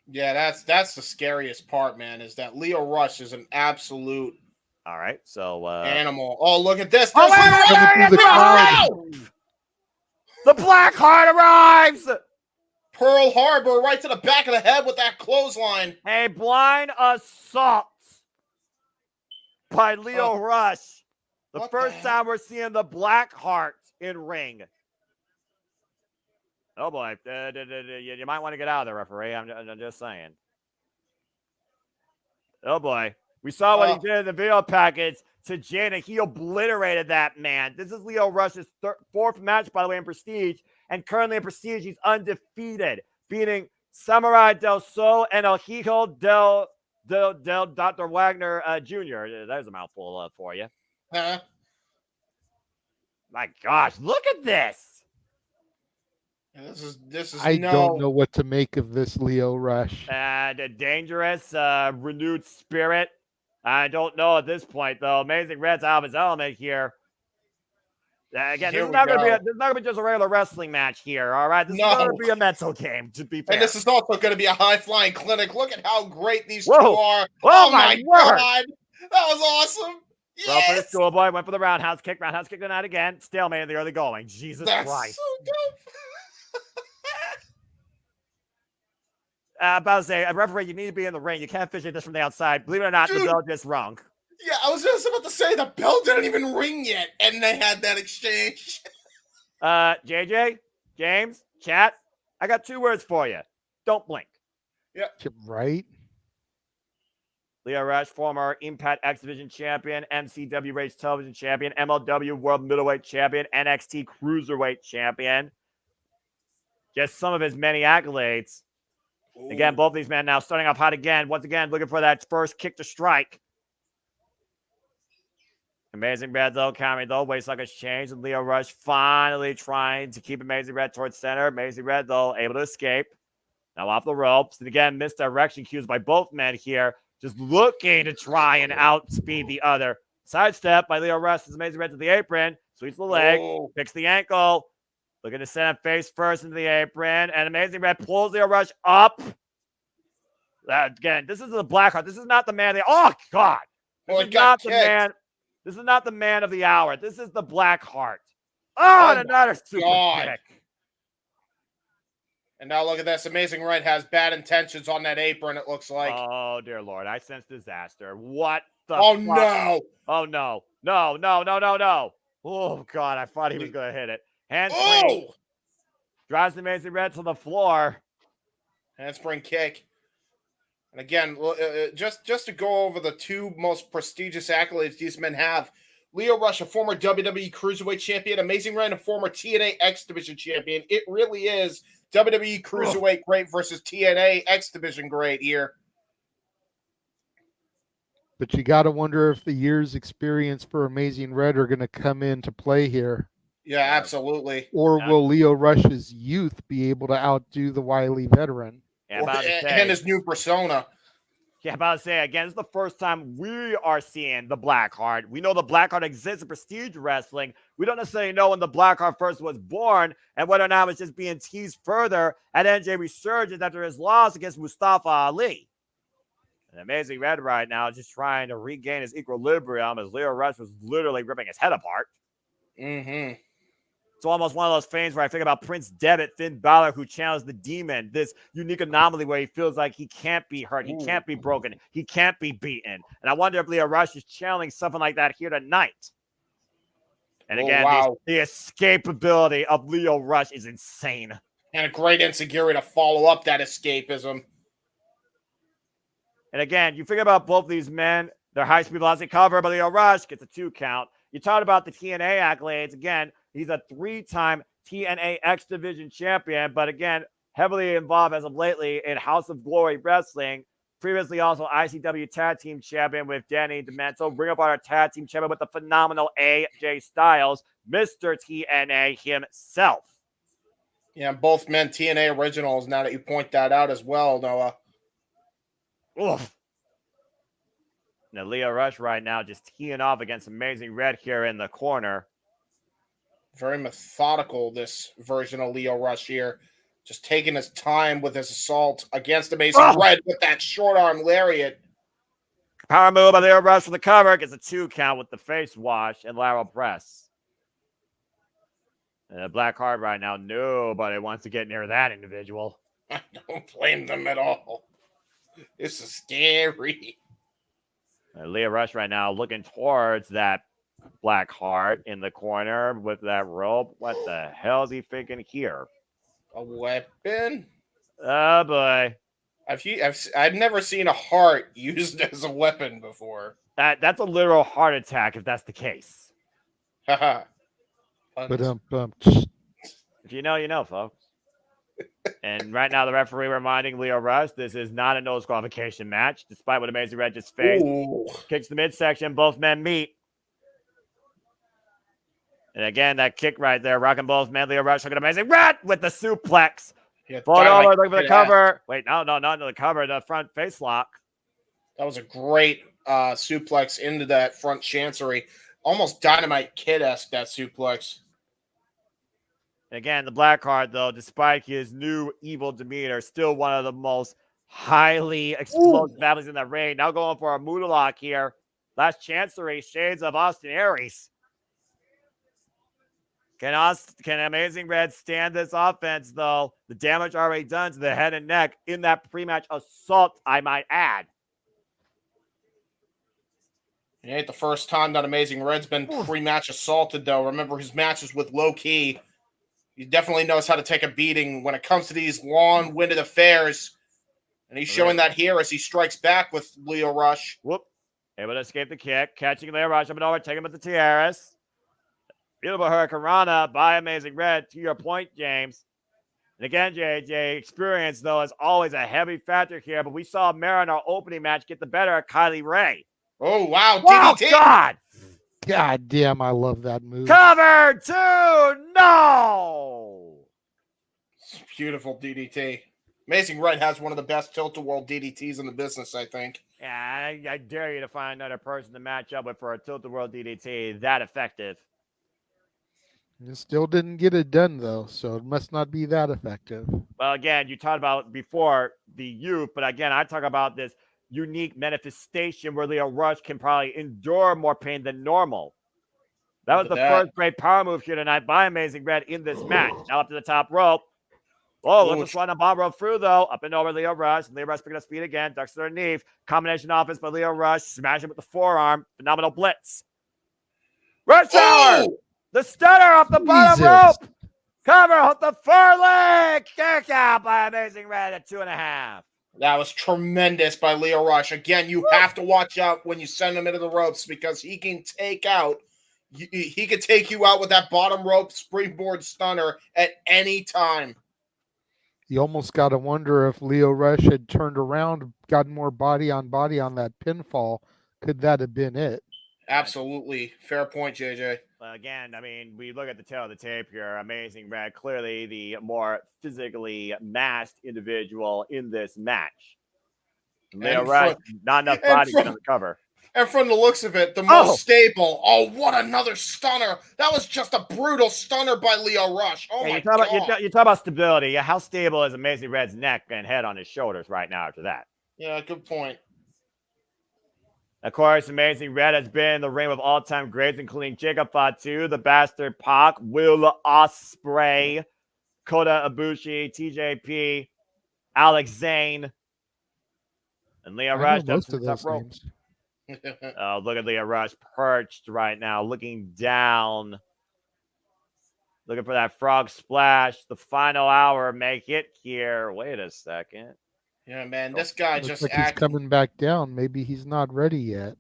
Speaker 16: Yeah, that's the scariest part, man, is that Lio Rush is an absolute
Speaker 18: all right. So
Speaker 16: animal. Oh, look at this.
Speaker 18: The Blackheart arrives.
Speaker 16: Pearl Harbor right to the back of the head with that clothesline.
Speaker 18: A blind assault by Lio Rush. The first time we're seeing the Blackheart in ring. Oh, boy. You might want to get out of there, referee. I'm just saying. Oh, boy. We saw what he did in the video package to Jaiden. He obliterated that man. This is Lio Rush's fourth match, by the way, in Prestige. And currently in Prestige, he's undefeated, beating Samurai del Sol and El Hijo del Dr. Wagner Jr. There's a mouthful for you.
Speaker 16: Huh?
Speaker 18: My gosh, look at this.
Speaker 16: This is
Speaker 19: I don't know what to make of this Lio Rush.
Speaker 18: The dangerous, renewed spirit. I don't know at this point, though. Amazing Red's out of his element here. Again, this is not going to be just a regular wrestling match here, all right? This is going to be a mental game, to be fair.
Speaker 16: And this is also going to be a high-flying clinic. Look at how great these two are.
Speaker 18: Oh, my
Speaker 16: God. That was awesome.
Speaker 18: Well, for the schoolboy, went for the roundhouse kick the night again. Stalemate in the early going. Jesus Christ.
Speaker 16: So dope.
Speaker 18: About to say, a referee, you need to be in the ring. You can't fidget this from the outside. Believe it or not, the bell just rung.
Speaker 16: Yeah, I was just about to say the bell didn't even ring yet, and they had that exchange.
Speaker 18: JJ, James, chat, I got 2 words for you. Don't blink.
Speaker 16: Yeah.
Speaker 19: Right?
Speaker 18: Lio Rush, former Impact X Division champion, MCW Race Television champion, MLW World Middleweight champion, NXT Cruiserweight champion. Just some of his many accolades. Ooh. Again, both these men now starting off hot again. Once again, looking for that first kick to strike. Amazing Red, though, countering, though. Waist like exchange, and Lio Rush finally trying to keep Amazing Red towards center. Amazing Red, though, able to escape. Now off the ropes. And again, misdirection cues by both men here. Just looking to try and outspeed the other. Sidestep by Lio Rush as Amazing Red to the apron. Sweeps the leg.
Speaker 16: Whoa.
Speaker 18: Picks the ankle. Looking to send him face first into the apron. And Amazing Red pulls Lio Rush up. Again, this is the Blackheart. This is not the man. Oh, God. This is not the man. This is not the man of the hour. This is the Blackheart. Oh, and another super kick.
Speaker 16: And now look at this. Amazing Red has bad intentions on that apron, it looks like.
Speaker 18: Oh, dear Lord. I sense disaster. What the
Speaker 16: fuck?
Speaker 18: No. Oh, no. No. Oh, God. I thought he was going to hit it. Handspring. Drives the Amazing Red to the floor.
Speaker 16: Handspring kick. And again, just to go over the 2 most prestigious accolades these men have. Lio Rush, a former WWE Cruiserweight champion. Amazing Red, a former TNA X Division champion. It really is WWE Cruiserweight great versus TNA X Division great here.
Speaker 19: But you got to wonder if the year's experience for Amazing Red are going to come into play here.
Speaker 16: Yeah, absolutely.
Speaker 19: Or will Lio Rush's youth be able to outdo the wily veteran?
Speaker 18: Yeah,
Speaker 16: and his new persona.
Speaker 18: Yeah, about to say, again, this is the first time we are seeing the Blackheart. We know the Blackheart exists in Prestige Wrestling. We don't necessarily know when the Blackheart first was born and whether or not it's just being teased further at NJ Resurgence after his loss against Mustafa Ali. An Amazing Red right now just trying to regain his equilibrium as Lio Rush was literally ripping his head apart.
Speaker 16: Mm-hmm.
Speaker 18: It's almost one of those things where I think about Prince Devitt, Finn Balor, who challenged the Demon, this unique anomaly where he feels like he can't be hurt, he can't be broken, he can't be beaten. And I wonder if Lio Rush is channeling something like that here tonight. And again, the escapability of Lio Rush is insane.
Speaker 16: And a great insecurity to follow up that escapism.
Speaker 18: And again, you figure about both these men, their high-speed velocity cover, but Lio Rush gets a 2 count. You talked about the TNA accolades. Again, he's a 3-time TNA X Division champion, but again, heavily involved as of lately in House of Glory Wrestling. Previously also ICW Tag Team Champion with Danny Demento. Ring of Honor Tag Team Champion with the phenomenal AJ Styles, Mr. TNA himself.
Speaker 16: Yeah, both men TNA originals, now that you point that out as well, Noah.
Speaker 18: Oof. Now, Leo Rush right now just teeing off against Amazing Red here in the corner.
Speaker 16: Very methodical, this version of Leo Rush here. Just taking his time with his assault against Amazing Red with that short arm lariat.
Speaker 18: Power move by Leo Rush for the cover. Gets a 2 count with the face wash and lateral press. And Blackheart right now, nobody wants to get near that individual.
Speaker 16: I don't blame them at all. This is scary.
Speaker 18: Leo Rush right now looking towards that Blackheart in the corner with that rope. What the hell is he thinking here?
Speaker 16: A weapon?
Speaker 18: Oh, boy.
Speaker 16: I've never seen a heart used as a weapon before.
Speaker 18: That's a literal heart attack if that's the case.
Speaker 16: Haha.
Speaker 18: If you know, you know, folks. And right now, the referee reminding Leo Rush this is not a no disqualification match, despite what Amazing Red just faced.
Speaker 16: Ooh.
Speaker 18: Kicks the midsection, both men meet. And again, that kick right there, rocking both men. Leo Rush looking at Amazing Red with the suplex. Fold over, looking for the cover. Wait, no, not the cover, the front face lock.
Speaker 16: That was a great suplex into that front chancery. Almost Dynamite Kid-esque, that suplex.
Speaker 18: Again, the Blackheart, though, despite his new evil demeanor, still one of the most highly explosive athletes in the ring. Now going for a Moodalock here. Last chancery, shades of Austin Aries. Can Amazing Red stand this offense, though? The damage already done to the head and neck in that pre-match assault, I might add.
Speaker 16: It ain't the first time that Amazing Red's been pre-match assaulted, though. Remember his matches with Low Key. He definitely knows how to take a beating when it comes to these long-winded affairs. And he's showing that here as he strikes back with Leo Rush.
Speaker 18: Whoop. Able to escape the kick. Catching Leo Rush up and over. Taking him with the tiaras. Beautiful Hurricanrana by Amazing Red. To your point, James. And again, JJ, experience, though, is always a heavy factor here. But we saw Amira in our opening match get the better of Kylie Rae.
Speaker 16: Oh, wow.
Speaker 18: Wow,
Speaker 16: DDT.
Speaker 18: God.
Speaker 19: God damn, I love that move.
Speaker 18: Cover 2. No.
Speaker 16: Beautiful DDT. Amazing Red has one of the best tilt-a-world DDTs in the business, I think.
Speaker 18: Yeah, I dare you to find another person to match up with for a tilt-a-world DDT that effective.
Speaker 19: You still didn't get it done, though, so it must not be that effective.
Speaker 18: Well, again, you talked about before the youth, but again, I talk about this unique manifestation where Leo Rush can probably endure more pain than normal. That was the first great power move here tonight by Amazing Red in this match. Now up to the top rope. Oh, look at slide on bomb rope through, though. Up and over Leo Rush. Leo Rush picking up speed again. Ducks to their knee. Combination offense by Leo Rush. Smashing with the forearm. Phenomenal blitz. Rush hour! The stunner off the bottom rope. Cover with the far leg. Kick out by Amazing Red at 2.5.
Speaker 16: That was tremendous by Leo Rush. Again, you have to watch out when you send him into the ropes because he can take out. He could take you out with that bottom rope springboard stunner at any time.
Speaker 19: You almost got to wonder if Leo Rush had turned around, gotten more body on that pinfall. Could that have been it?
Speaker 16: Absolutely. Fair point, JJ.
Speaker 18: Again, I mean, we look at the tail of the tape here. Amazing Red, clearly the more physically masked individual in this match. Leo Rush, not enough body to cover.
Speaker 16: And from the looks of it, the most stable. Oh, what another stunner. That was just a brutal stunner by Leo Rush. Oh, my God.
Speaker 18: You talk about stability. How stable is Amazing Red's neck and head on his shoulders right now after that?
Speaker 16: Yeah, good point.
Speaker 18: Of course, Amazing Red has been in the ring with all-time greats, including Jacob Fatu, the Bastard Pac, Will Ospreay, Kota Ibushi, TJP, Alex Zane, and Leo Rush.
Speaker 19: Most of those names.
Speaker 18: Oh, look at Leo Rush perched right now, looking down, looking for that frog splash. The final hour may hit here. Wait a second.
Speaker 16: Yeah, man, this guy
Speaker 19: Looks like he's coming back down. Maybe he's not ready yet.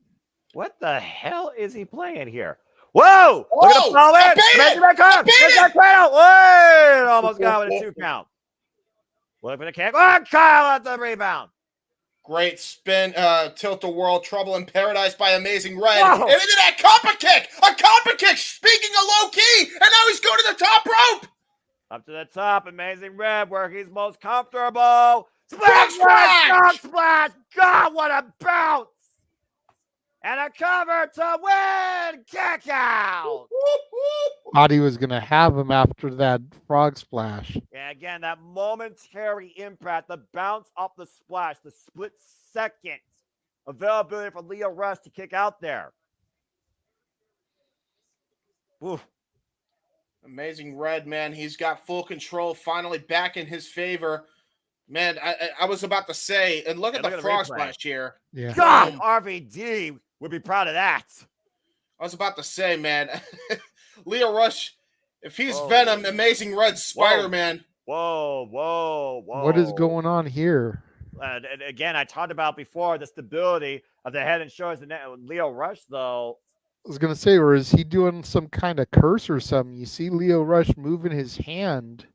Speaker 18: What the hell is he playing here? Whoa! Look at the fall in. Amazing Red comes. Wait! Almost got with a 2 count. Look for the kick. Oh, Kyle at the rebound.
Speaker 16: Great spin, tilt-a-whirl, trouble in paradise by Amazing Red.
Speaker 18: Whoa.
Speaker 16: And into that compa kick! A compa kick! Speaking of low-key! And now he's going to the top rope!
Speaker 18: Up to the top, Amazing Red, where he's most comfortable.
Speaker 16: Frog splash!
Speaker 18: Frog splash! God, what a bounce! And a cover to win! Kick out!
Speaker 19: Thought he was going to have him after that frog splash.
Speaker 18: Yeah, again, that momentary impact, the bounce off the splash, the split second availability for Lio Rush to kick out there. Oof.
Speaker 16: Amazing Red, man. He's got full control, finally back in his favor. Man, I was about to say, and look at the frog splash here.
Speaker 19: Yeah.
Speaker 18: God, RVD would be proud of that.
Speaker 16: I was about to say, man, Lio Rush, if he's Venom, Amazing Red, Spider-Man.
Speaker 18: Whoa.
Speaker 19: What is going on here?
Speaker 18: And again, I talked about before the stability of the head and shoulders. Lio Rush, though.
Speaker 19: I was going to say, or is he doing some kind of curse or something? You see Lio Rush moving his hand.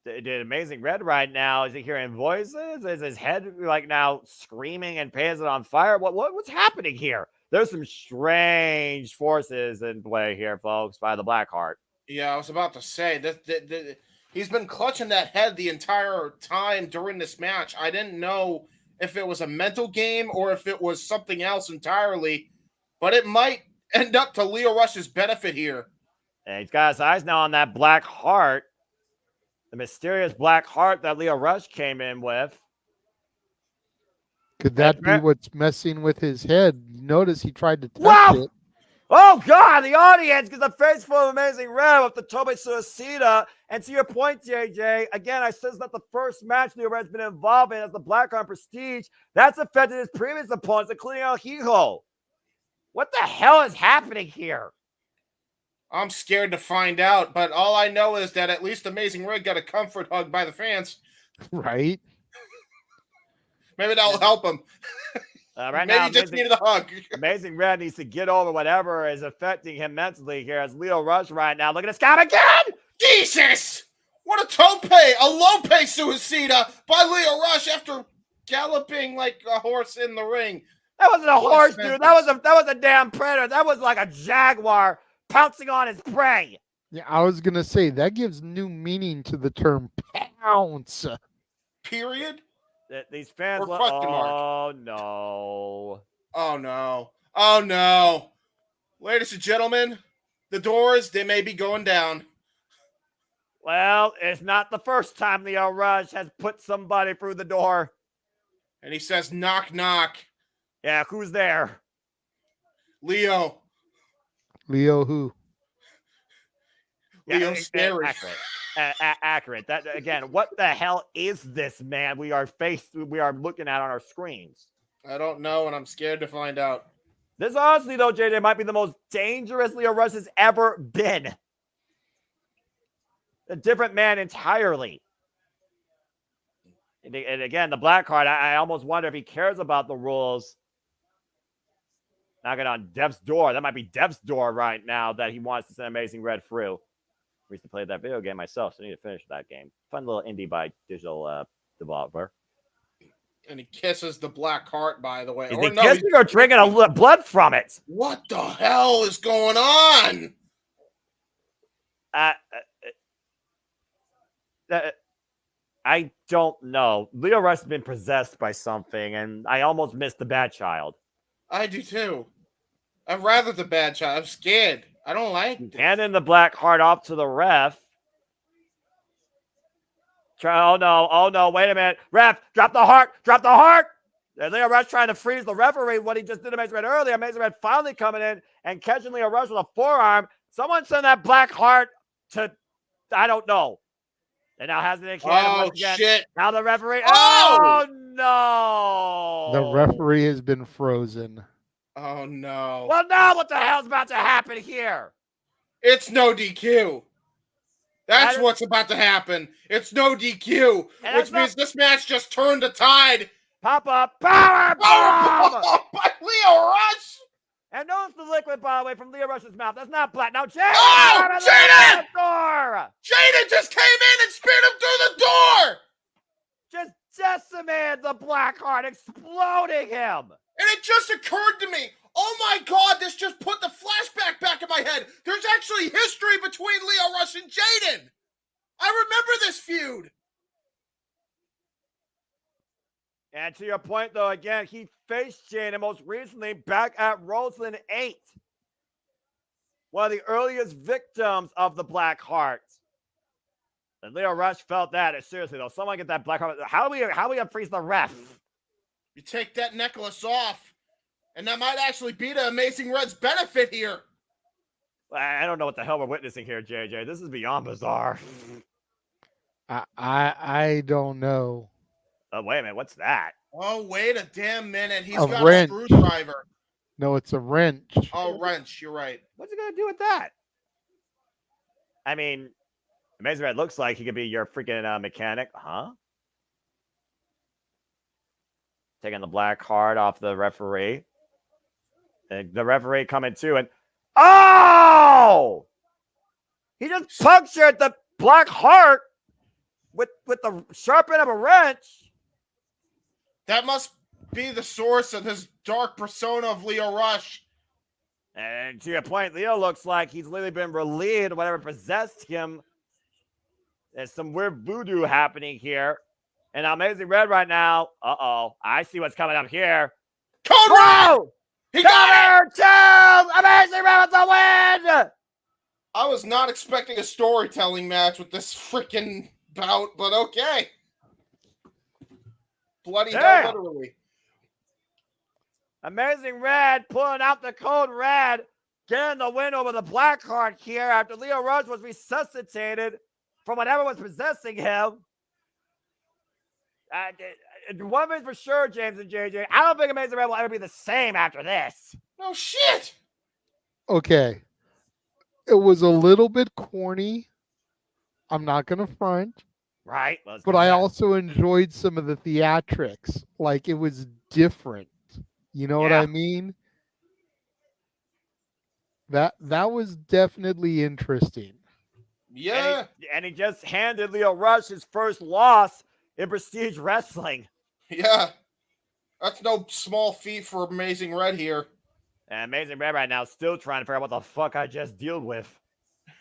Speaker 18: The Amazing Red right now, is he hearing voices? Is his head like now screaming and pans it on fire? What's happening here? There's some strange forces in play here, folks, by the Blackheart.
Speaker 16: Yeah, I was about to say that he's been clutching that head the entire time during this match. I didn't know if it was a mental game or if it was something else entirely, but it might end up to Lio Rush's benefit here.
Speaker 18: And he's got his eyes now on that Blackheart. The mysterious Blackheart that Lio Rush came in with.
Speaker 19: Could that be what's messing with his head? Notice he tried to touch it.
Speaker 18: Oh, God, the audience gets a face full of Amazing Red with the Tobe Suicida. And to your point, JJ, again, I said it's not the first match Lio Red's been involved in as the Blackheart Prestige. That's affected his previous opponents, including El Hijo. What the hell is happening here?
Speaker 16: I'm scared to find out, but all I know is that at least Amazing Red got a comfort hug by the fans.
Speaker 19: Right?
Speaker 16: Maybe that'll help him.
Speaker 18: Right
Speaker 16: Maybe
Speaker 18: now,
Speaker 16: he just needed a hug.
Speaker 18: Amazing Red needs to get over whatever is affecting him mentally here as Lio Rush right now. Look at this guy again!
Speaker 16: Jesus! What a tope! A Lope Suicida by Lio Rush after galloping like a horse in the ring.
Speaker 18: That wasn't a horse, dude. That was a damn predator. That was like a jaguar pouncing on his prey.
Speaker 19: Yeah, I was going to say, that gives new meaning to the term pounce.
Speaker 16: Period?
Speaker 18: These fans
Speaker 16: Or question mark.
Speaker 18: Oh, no.
Speaker 16: Oh, no. Oh, no. Ladies and gentlemen, the doors, they may be going down.
Speaker 18: Well, it's not the first time Lio Rush has put somebody through the door.
Speaker 16: And he says, knock, knock.
Speaker 18: Yeah, who's there?
Speaker 16: Leo.
Speaker 19: Leo who?
Speaker 16: Leo Scary.
Speaker 18: Accurate. That again, what the hell is this, man? We are looking at on our screens.
Speaker 16: I don't know, and I'm scared to find out.
Speaker 18: This honestly, though, JJ, might be the most dangerous Lio Rush has ever been. A different man entirely. And again, the Blackheart, I almost wonder if he cares about the rules. Knocking on Dev's door. That might be Dev's door right now that he wants to send Amazing Red through. I used to play that video game myself, so I need to finish that game. Fun little indie by Digital Developer.
Speaker 16: And he kisses the Blackheart, by the way.
Speaker 18: Is he kissing or drinking a blood from it?
Speaker 16: What the hell is going on?
Speaker 18: I don't know. Lio Rush has been possessed by something, and I almost missed the bad child.
Speaker 16: I do too. I'd rather the bad child. I'm scared. I don't like this.
Speaker 18: Handing the Blackheart off to the ref. Oh no, wait a minute. Ref, drop the heart. And Lio Rush trying to freeze the referee, what he just did to Amazing Red earlier. Amazing Red finally coming in and catching Lio Rush with a forearm. Someone send that Blackheart to, I don't know. And now has it in
Speaker 16: Oh, shit.
Speaker 18: Now the referee. Oh, no.
Speaker 19: The referee has been frozen.
Speaker 16: Oh, no.
Speaker 18: Well, now what the hell's about to happen here?
Speaker 16: It's no DQ. That's what's about to happen. It's no DQ, which means this match just turned the tide.
Speaker 18: Pop-up power bomb
Speaker 16: by Lio Rush.
Speaker 18: And notice the liquid, by the way, from Lio Rush's mouth. That's not black. Now, Jaiden!
Speaker 16: Oh, Jaiden!
Speaker 18: Door!
Speaker 16: Jaiden just came in and speared him through the door!
Speaker 18: the Blackheart, exploding him.
Speaker 16: And it just occurred to me, oh my God, this just put the flashback back in my head. There's actually history between Lio Rush and Jaiden. I remember this feud.
Speaker 18: And to your point, though, again, he faced Jaiden most recently back at Roseland 8. One of the earliest victims of the Blackheart. And Lio Rush felt that. Seriously, though, someone get that Blackheart. How do we unfreeze the ref?
Speaker 16: You take that necklace off, and that might actually be to Amazing Red's benefit here.
Speaker 18: I don't know what the hell we're witnessing here, JJ. This is beyond bizarre.
Speaker 19: I don't know.
Speaker 18: Oh, wait a minute. What's that?
Speaker 16: Oh, wait a damn minute. He's
Speaker 19: A
Speaker 16: got
Speaker 19: wrench.
Speaker 16: a screwdriver.
Speaker 19: No, it's a wrench.
Speaker 16: Oh, wrench. You're right.
Speaker 18: What's he going to do with that? I mean, Amazing Red looks like he could be your freaking mechanic. Huh? Taking the Blackheart off the referee. And the referee coming too. And oh! He just punctured the Blackheart with the sharp end of a wrench.
Speaker 16: That must be the source of this dark persona of Lio Rush.
Speaker 18: And to your point, Leo looks like he's literally been relieved of whatever possessed him. There's some weird voodoo happening here. And Amazing Red right now. Uh-oh. I see what's coming up here.
Speaker 16: Code Red! He got it!
Speaker 18: Two! Amazing Red with the win!
Speaker 16: I was not expecting a storytelling match with this freaking bout, but okay. Bloody hell, literally.
Speaker 18: Amazing Red pulling out the Code Red, getting the win over the Blackheart here after Lio Rush was resuscitated from whatever was possessing him. One thing's for sure, James and JJ, I don't think Amazing Red will ever be the same after this.
Speaker 16: No shit.
Speaker 19: Okay. It was a little bit corny. I'm not going to front.
Speaker 18: Right.
Speaker 19: But I also enjoyed some of the theatrics. Like, it was different. You know what I mean? That was definitely interesting.
Speaker 16: Yeah.
Speaker 18: And he just handed Lio Rush his first loss in Prestige Wrestling.
Speaker 16: Yeah. That's no small feat for Amazing Red here.
Speaker 18: And Amazing Red right now still trying to figure out what the fuck I just dealt with.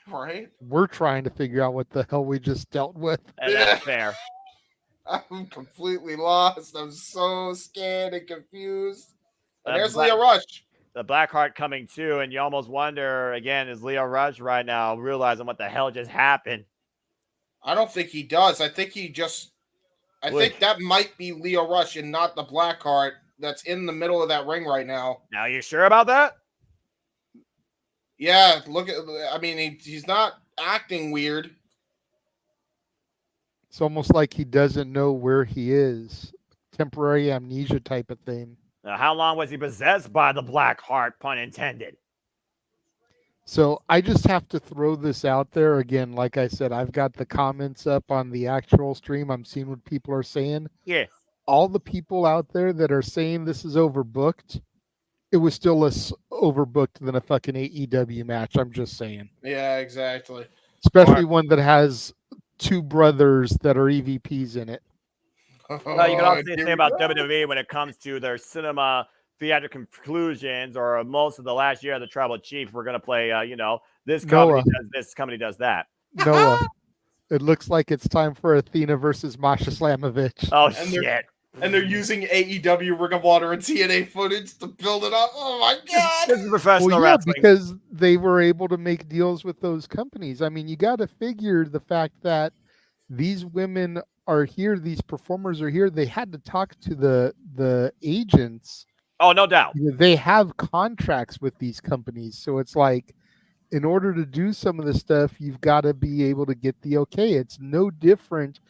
Speaker 16: Right?
Speaker 19: We're trying to figure out what the hell we just dealt with.
Speaker 18: And that's fair.
Speaker 16: I'm completely lost. I'm so scared and confused. And there's
Speaker 18: Lio
Speaker 16: Rush.
Speaker 18: The Blackheart coming too, and you almost wonder, again, is Lio Rush right now realizing what the hell just happened?
Speaker 16: I don't think he does. I think think that might be Lio Rush and not the Blackheart that's in the middle of that ring right now.
Speaker 18: Now, you sure about that?
Speaker 16: Yeah, he's not acting weird.
Speaker 19: It's almost like he doesn't know where he is. Temporary amnesia type of thing.
Speaker 18: Now, how long was he possessed by the Blackheart, pun intended?
Speaker 19: So I just have to throw this out there again. Like I said, I've got the comments up on the actual stream. I'm seeing what people are saying.
Speaker 18: Yeah.
Speaker 19: All the people out there that are saying this is overbooked, it was still less overbooked than a fucking AEW match. I'm just saying.
Speaker 16: Yeah, exactly.
Speaker 19: Especially one that has two brothers that are EVPs in it.
Speaker 18: Well, you can also say about WWE when it comes to their cinema theatric conclusions, or most of the last year of the Tribal Chief, we're going to play, this company does this, company does that.
Speaker 19: Noah, it looks like it's time for Athena versus Masha Slamovich.
Speaker 18: Oh, shit.
Speaker 16: And they're using AEW, Ring of Honor, and TNA footage to build it up. Oh, my God.
Speaker 18: This is professional wrestling.
Speaker 19: Because they were able to make deals with those companies. I mean, you got to figure the fact that these women are here, these performers are here. They had to talk to the agents.
Speaker 18: Oh, no doubt.
Speaker 19: They have contracts with these companies. So it's like, in order to do some of the stuff, you've got to be able to get the okay. It's no different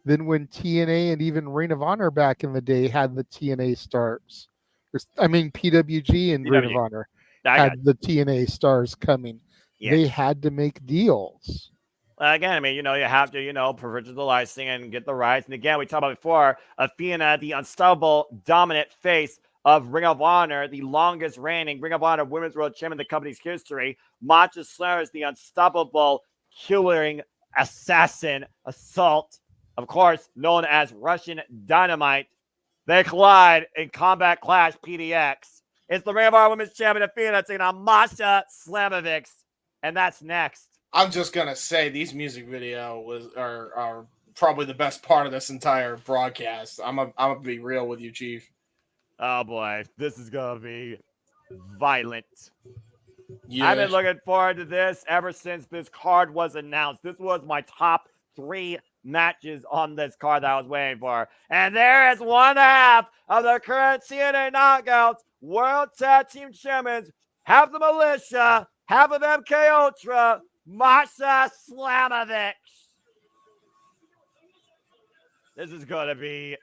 Speaker 19: than when TNA and even Ring of Honor back in the day had the TNA stars. PWG and Ring of Honor had the TNA stars coming. Yeah. They had to make deals.
Speaker 18: Again, you have to, purchase the licensing and get the rights. And again, we talked about before, Athena, the unstoppable, dominant face of Ring of Honor, the longest reigning Ring of Honor Women's World Champion in the company's history. Masha Slayer is the unstoppable, killing assassin, assault, of course, known as Russian Dynamite. They collide in Combat Clash PDX. It's the Ring of Honor Women's Champion Athena taking on Masha Slamovich, and that's next.
Speaker 16: I'm just gonna say these music video are probably the best part of this entire broadcast. I'm gonna be real with you, Chief.
Speaker 18: Oh boy, this is gonna be violent.
Speaker 16: Yeah.
Speaker 18: I've been looking forward to this ever since this card was announced. This was my top 3 matches on this card that I was waiting for. And there is one half of the current TNA Knockouts World Tag Team Champions, half the Militia, half of MK Ultra, Masha Slamovich. This is going to be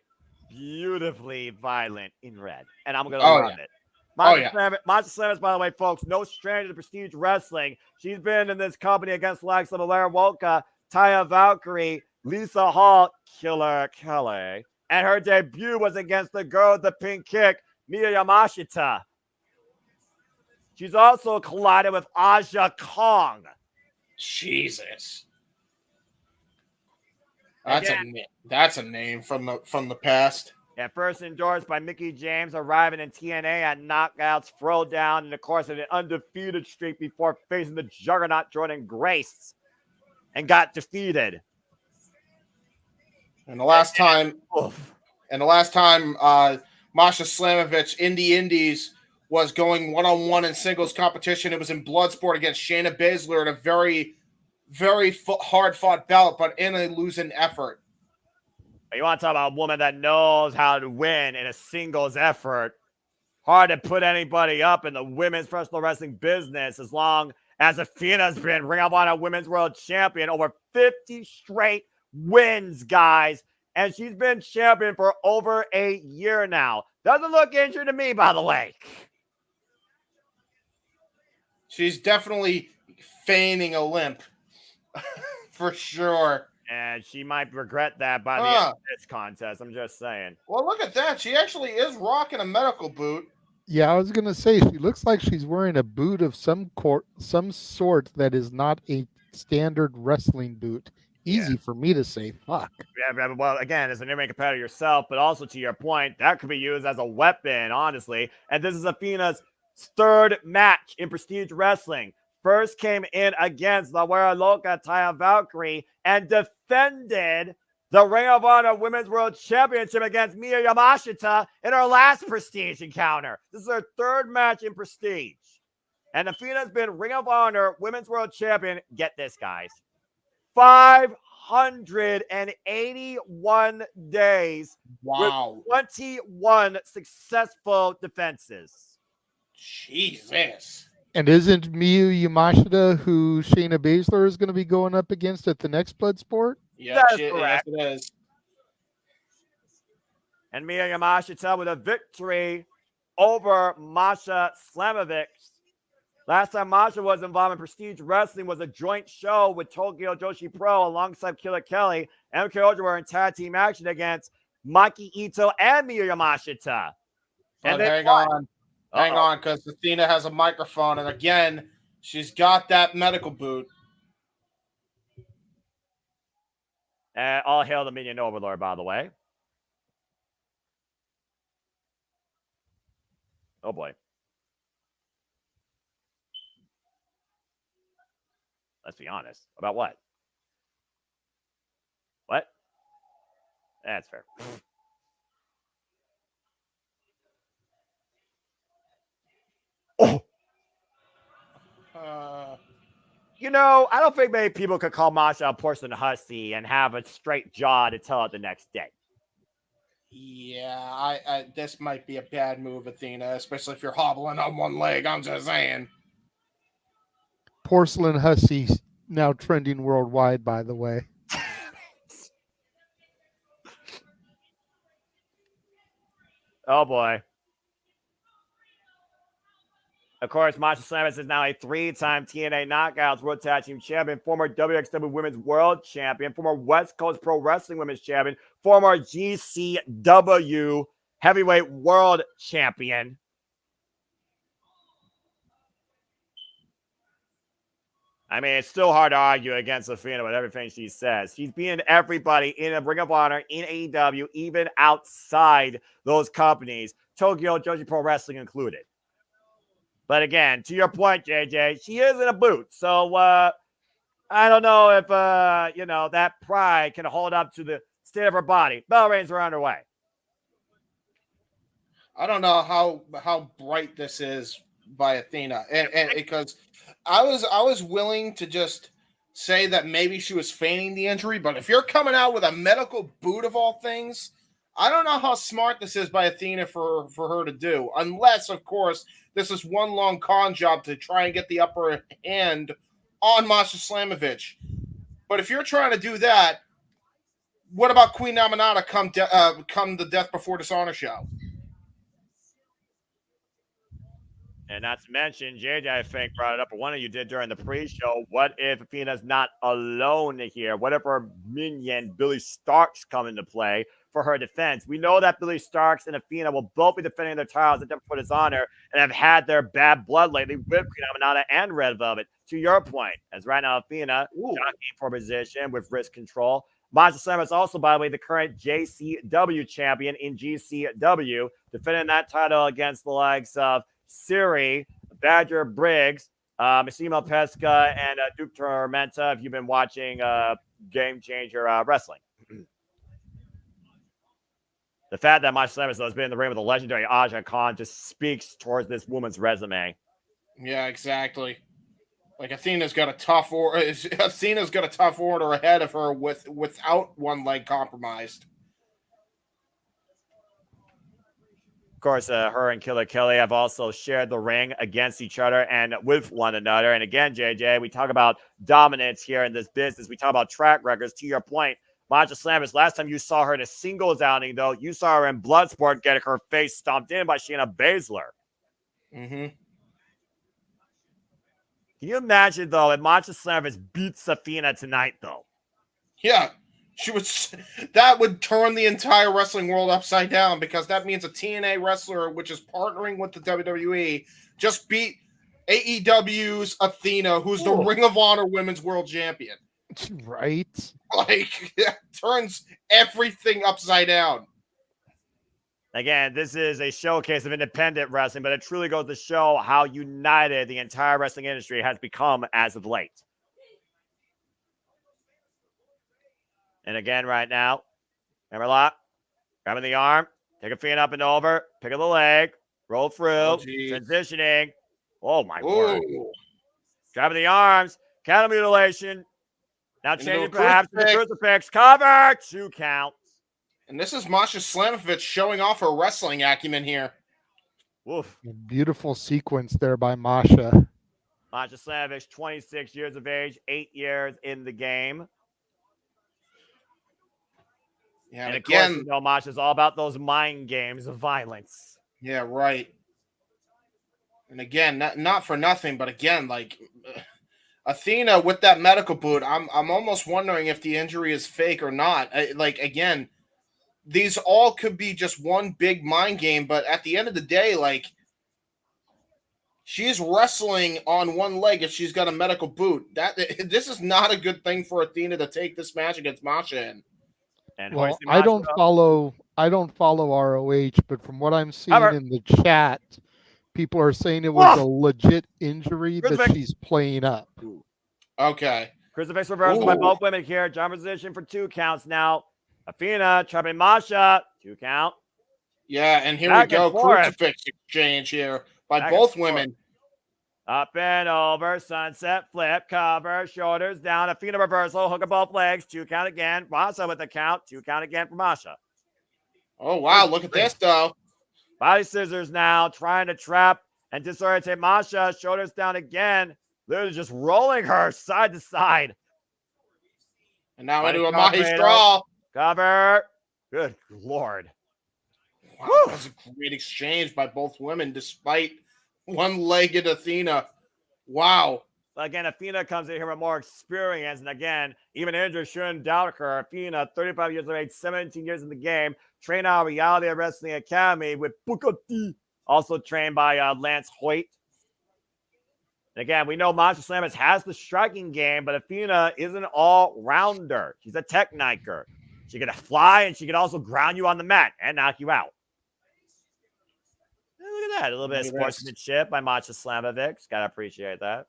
Speaker 18: beautifully violent in red, and I'm going to love it. Masha Slamovich, by the way, folks, no stranger to Prestige Wrestling. She's been in this company against the likes of Alara Volka, Taya Valkyrie, Lisa Hall, Killer Kelly, and her debut was against the girl with the pink kick, Miya Yamashita. She's also collided with Aja Kong.
Speaker 16: Jesus. That's a name from the past.
Speaker 18: Yeah, first endorsed by Mickie James, arriving in TNA at Knockouts Throwdown in the course of an undefeated streak before facing the juggernaut Jordan Grace, and got defeated.
Speaker 16: And the last time Masha Slamovich in the Indies was going one-on-one in singles competition, it was in Bloodsport against Shayna Baszler in a very, very hard-fought bout, but in a losing effort.
Speaker 18: You want to talk about a woman that knows how to win in a singles effort. Hard to put anybody up in the women's professional wrestling business as long as Athena's been Ring of Honor Women's World Champion, over 50 straight wins, guys. And she's been champion for over a year now. Doesn't look injured to me, by the way.
Speaker 16: She's definitely feigning a limp. For sure.
Speaker 18: And she might regret that by the end of this contest. I'm just saying.
Speaker 16: Well, look at that. She actually is rocking a medical boot.
Speaker 19: Yeah, I was gonna say she looks like she's wearing a boot of some sort that is not a standard wrestling boot. Easy for me to say. Fuck.
Speaker 18: Yeah, well, again, as an MMA competitor yourself, but also to your point, that could be used as a weapon, honestly. And this is Athena's 3rd match in Prestige Wrestling. First came in against La Guerra Loca, Taya Valkyrie, and defended the Ring of Honor Women's World Championship against Miya Yamashita in her last Prestige encounter. This is her 3rd match in Prestige. And Athena's been Ring of Honor Women's World Champion, get this, guys, 581 days.
Speaker 16: Wow.
Speaker 18: With 21 successful defenses.
Speaker 16: Jesus.
Speaker 19: And isn't Miyu Yamashita who Shayna Baszler is going to be going up against at the next Bloodsport?
Speaker 16: Yeah, yes, it is.
Speaker 18: And Miya Yamashita with a victory over Masha Slamovich. Last time Masha was involved in Prestige Wrestling was a joint show with Tokyo Joshi Pro alongside Killer Kelly. MK Ultra were in tag team action against Maki Ito and Miya Yamashita.
Speaker 16: And hang on, because Athena has a microphone, and again, she's got that medical boot.
Speaker 18: All hail the Minion Overlord, by the way. Oh boy. Let's be honest. About what? What? That's fair. Oh. You know, I don't think many people could call Masha a porcelain hussy and have a straight jaw to tell it the next day.
Speaker 16: Yeah, I this might be a bad move, Athena, especially if you're hobbling on one leg. I'm just saying.
Speaker 19: Porcelain hussy now trending worldwide, by the way.
Speaker 18: Oh boy. Of course, Masha Slamovich is now a 3-time TNA Knockouts World Tag Team Champion, former WXW Women's World Champion, former West Coast Pro Wrestling Women's Champion, former GCW Heavyweight World Champion. I mean, it's still hard to argue against Athena with everything she says. She's beating everybody in a Ring of Honor, in AEW, even outside those companies, Tokyo Joshi Pro Wrestling included. But again, to your point, JJ, she is in a boot. So I don't know if, that pride can hold up to the state of her body. Bell reigns are underway.
Speaker 16: I don't know how bright this is by Athena, and because I was willing to just say that maybe she was feigning the injury, but if you're coming out with a medical boot of all things, I don't know how smart this is by Athena for her to do, unless, of course, this is one long con job to try and get the upper hand on Masha Slamovich. But if you're trying to do that, what about Queen Naminata come the Death Before Dishonor show?
Speaker 18: And not to mention, JJ, I think, brought it up, or one of you did during the pre-show. What if Athena's not alone here? What if her minion, Billy Starks, come into play for her defense? We know that Billy Starks and Athena will both be defending their titles at Death Before Dishonor and have had their bad blood lately with Queen Naminata and Red Velvet. To your point, as right now Athena jockeying for position with wrist control. Masha Slamovich is also, by the way, the current JCW champion in GCW, defending that title against the likes of Siri, Badger Briggs, Massimo Pesca, and Duke Tormenta, if you've been watching Game Changer Wrestling. The fact that Masha Slamovich has been in the ring with the legendary Aja Khan just speaks towards this woman's resume.
Speaker 16: Yeah, exactly. Like Athena's got a tough order ahead of her without one leg compromised.
Speaker 18: Of course, her and Killer Kelly have also shared the ring against each other and with one another. And again, JJ, we talk about dominance here in this business. We talk about track records. To your point, Masha Slamovich, last time you saw her in a singles outing, though, you saw her in Bloodsport getting her face stomped in by Shayna Baszler.
Speaker 16: Mm-hmm.
Speaker 18: Can you imagine, though, if Masha Slamovich beats Athena tonight, though?
Speaker 16: Yeah. That would turn the entire wrestling world upside down, because that means a TNA wrestler, which is partnering with the WWE, just beat AEW's Athena, who's the Ring of Honor Women's World Champion.
Speaker 19: Right?
Speaker 16: Like, it turns everything upside down.
Speaker 18: Again, this is a showcase of independent wrestling, but it truly goes to show how united the entire wrestling industry has become as of late. And again, right now, Hammerlock, grabbing the arm, take a feet up and over, pick up the leg, roll through, transitioning. Oh, my word. Grabbing the arms, counter mutilation. Now changing perhaps to the crucifix. Cover, 2 count.
Speaker 16: And this is Masha Slamovich showing off her wrestling acumen here.
Speaker 18: Woof.
Speaker 19: Beautiful sequence there by Masha.
Speaker 18: Masha Slamovich, 26 years of age, 8 years in the game.
Speaker 16: Yeah,
Speaker 18: and
Speaker 16: again,
Speaker 18: of course, Masha's all about those mind games of violence.
Speaker 16: Yeah, right. And again, not for nothing, but again, like Athena with that medical boot, I'm almost wondering if the injury is fake or not. Like, again, these all could be just one big mind game, but at the end of the day, like, she's wrestling on one leg if she's got a medical boot. This is not a good thing for Athena to take this match against Masha in.
Speaker 18: And
Speaker 19: well, I don't follow ROH, but from what I'm seeing in the chat, people are saying it was a legit injury that she's playing up.
Speaker 16: Okay.
Speaker 18: Crucifix reversal by both women here. Jump position for 2 counts now. Athena trapping Masha. 2 count.
Speaker 16: Yeah, and here we go. Crucifix exchange here by both women.
Speaker 18: Up and over, sunset flip, cover, shoulders down, Athena reversal, hook of both legs, 2 count again. Masha with the count, 2 count again for Masha.
Speaker 16: Oh, wow, look at this, though.
Speaker 18: Body scissors now, trying to trap and disorientate Masha, shoulders down again. Literally just rolling her side to side.
Speaker 16: And now into a Mahi straw.
Speaker 18: Cover. Good Lord.
Speaker 16: Wow, that was a great exchange by both women, despite one-legged Athena. Wow.
Speaker 18: Again, Athena comes in here with more experience. And again, even injured shouldn't doubt her. Athena, 35 years of age, 17 years in the game. Trained out of Reality Wrestling Academy with Booker T. Also trained by Lance Hoyt. And again, we know Masha Slamovich has the striking game, but Athena is an all-rounder. She's a techniker. She can fly, and she can also ground you on the mat and knock you out. And look at that. A little bit of sportsmanship by Masha Slamovich. Got to appreciate that.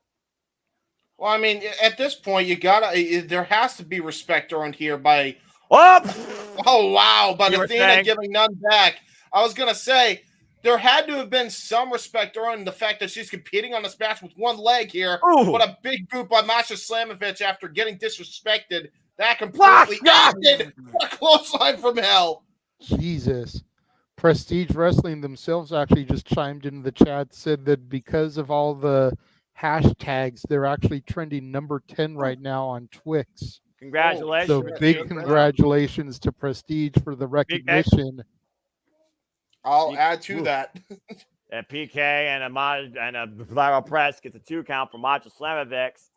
Speaker 16: Well, I mean, at this point, there has to be respect earned here by... Oh, wow. But Athena giving none back. I was going to say, there had to have been some respect earned the fact that she's competing on this match with one leg here. Ooh. What a big boot by Masha Slamovich after getting disrespected. That completely ended. What a clothesline from hell.
Speaker 19: Jesus. Prestige Wrestling themselves actually just chimed into the chat, said that because of all the hashtags, they're actually trending number 10 right now on Twix.
Speaker 18: Congratulations.
Speaker 19: So big congratulations to Prestige for the recognition.
Speaker 16: I'll add to that.
Speaker 18: And PK and a viral press gets a 2 count for Masha Slamovich.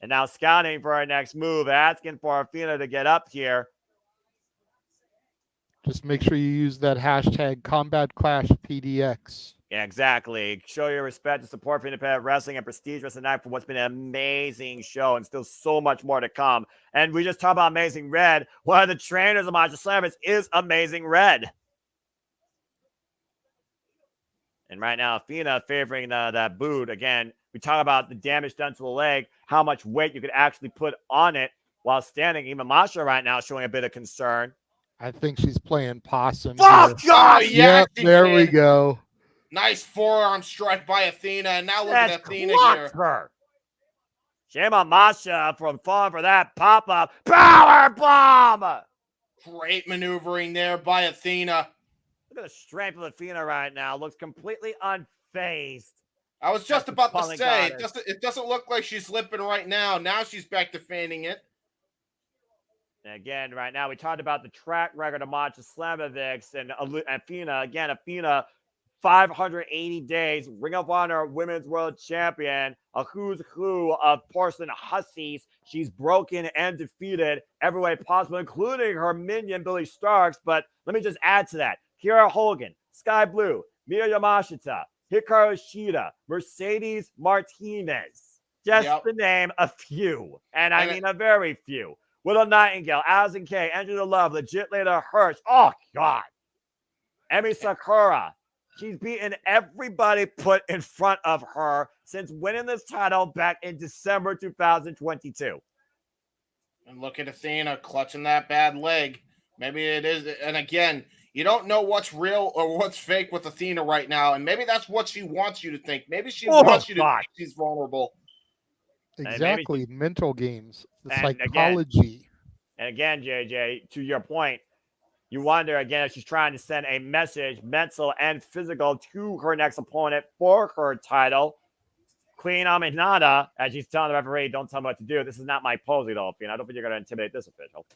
Speaker 18: And now scouting for our next move, asking for Athena to get up here.
Speaker 19: Just make sure you use that hashtag Combat Clash PDX.
Speaker 18: Yeah, exactly. Show your respect and support for independent wrestling and Prestige Wrestling Night for what's been an amazing show and still so much more to come. And we just talked about Amazing Red. One of the trainers of Masha Slamovich is Amazing Red. And right now, Athena favoring that boot. Again, we talk about the damage done to the leg, how much weight you could actually put on it while standing. Even Masha right now showing a bit of concern.
Speaker 19: I think she's playing possum.
Speaker 18: Oh, God!
Speaker 19: Yep, there we go.
Speaker 16: Nice forearm strike by Athena. And now look at Athena here.
Speaker 18: Her. Shame on Masha from falling for that pop-up. Power bomb!
Speaker 16: Great maneuvering there by Athena.
Speaker 18: Look at the strength of Athena right now. Looks completely unfazed.
Speaker 16: I was just about to say, it doesn't look like she's limping right now. Now she's back to feigning it.
Speaker 18: And again, right now, we talked about the track record of Masha Slamovich and Athena. Again, Athena, 580 days, Ring of Honor Women's World Champion, a who's who of porcelain hussies. She's broken and defeated every way possible, including her minion, Billy Starks. But let me just add to that. Kiera Hogan, Sky Blue, Miya Yamashita, Hikaru Shida, Mercedes Martinez. Just to name a few. And I mean a very few. Widow Nightingale, Allison Kay, Angela Love, Legit Leda Hirsch. Oh, God. Emi Sakura. She's beaten everybody put in front of her since winning this title back in December 2022.
Speaker 16: And look at Athena clutching that bad leg. Maybe it is. And again, you don't know what's real or what's fake with Athena right now. And maybe that's what she wants you to think. Maybe she wants you to think she's vulnerable.
Speaker 19: Exactly. Mental games. The psychology.
Speaker 18: And again, JJ, to your point, you wonder, again, if she's trying to send a message, mental and physical, to her next opponent for her title. Queen Aminata, as she's telling the referee, don't tell me what to do. This is not my pose at all, I don't think you're going to intimidate this official.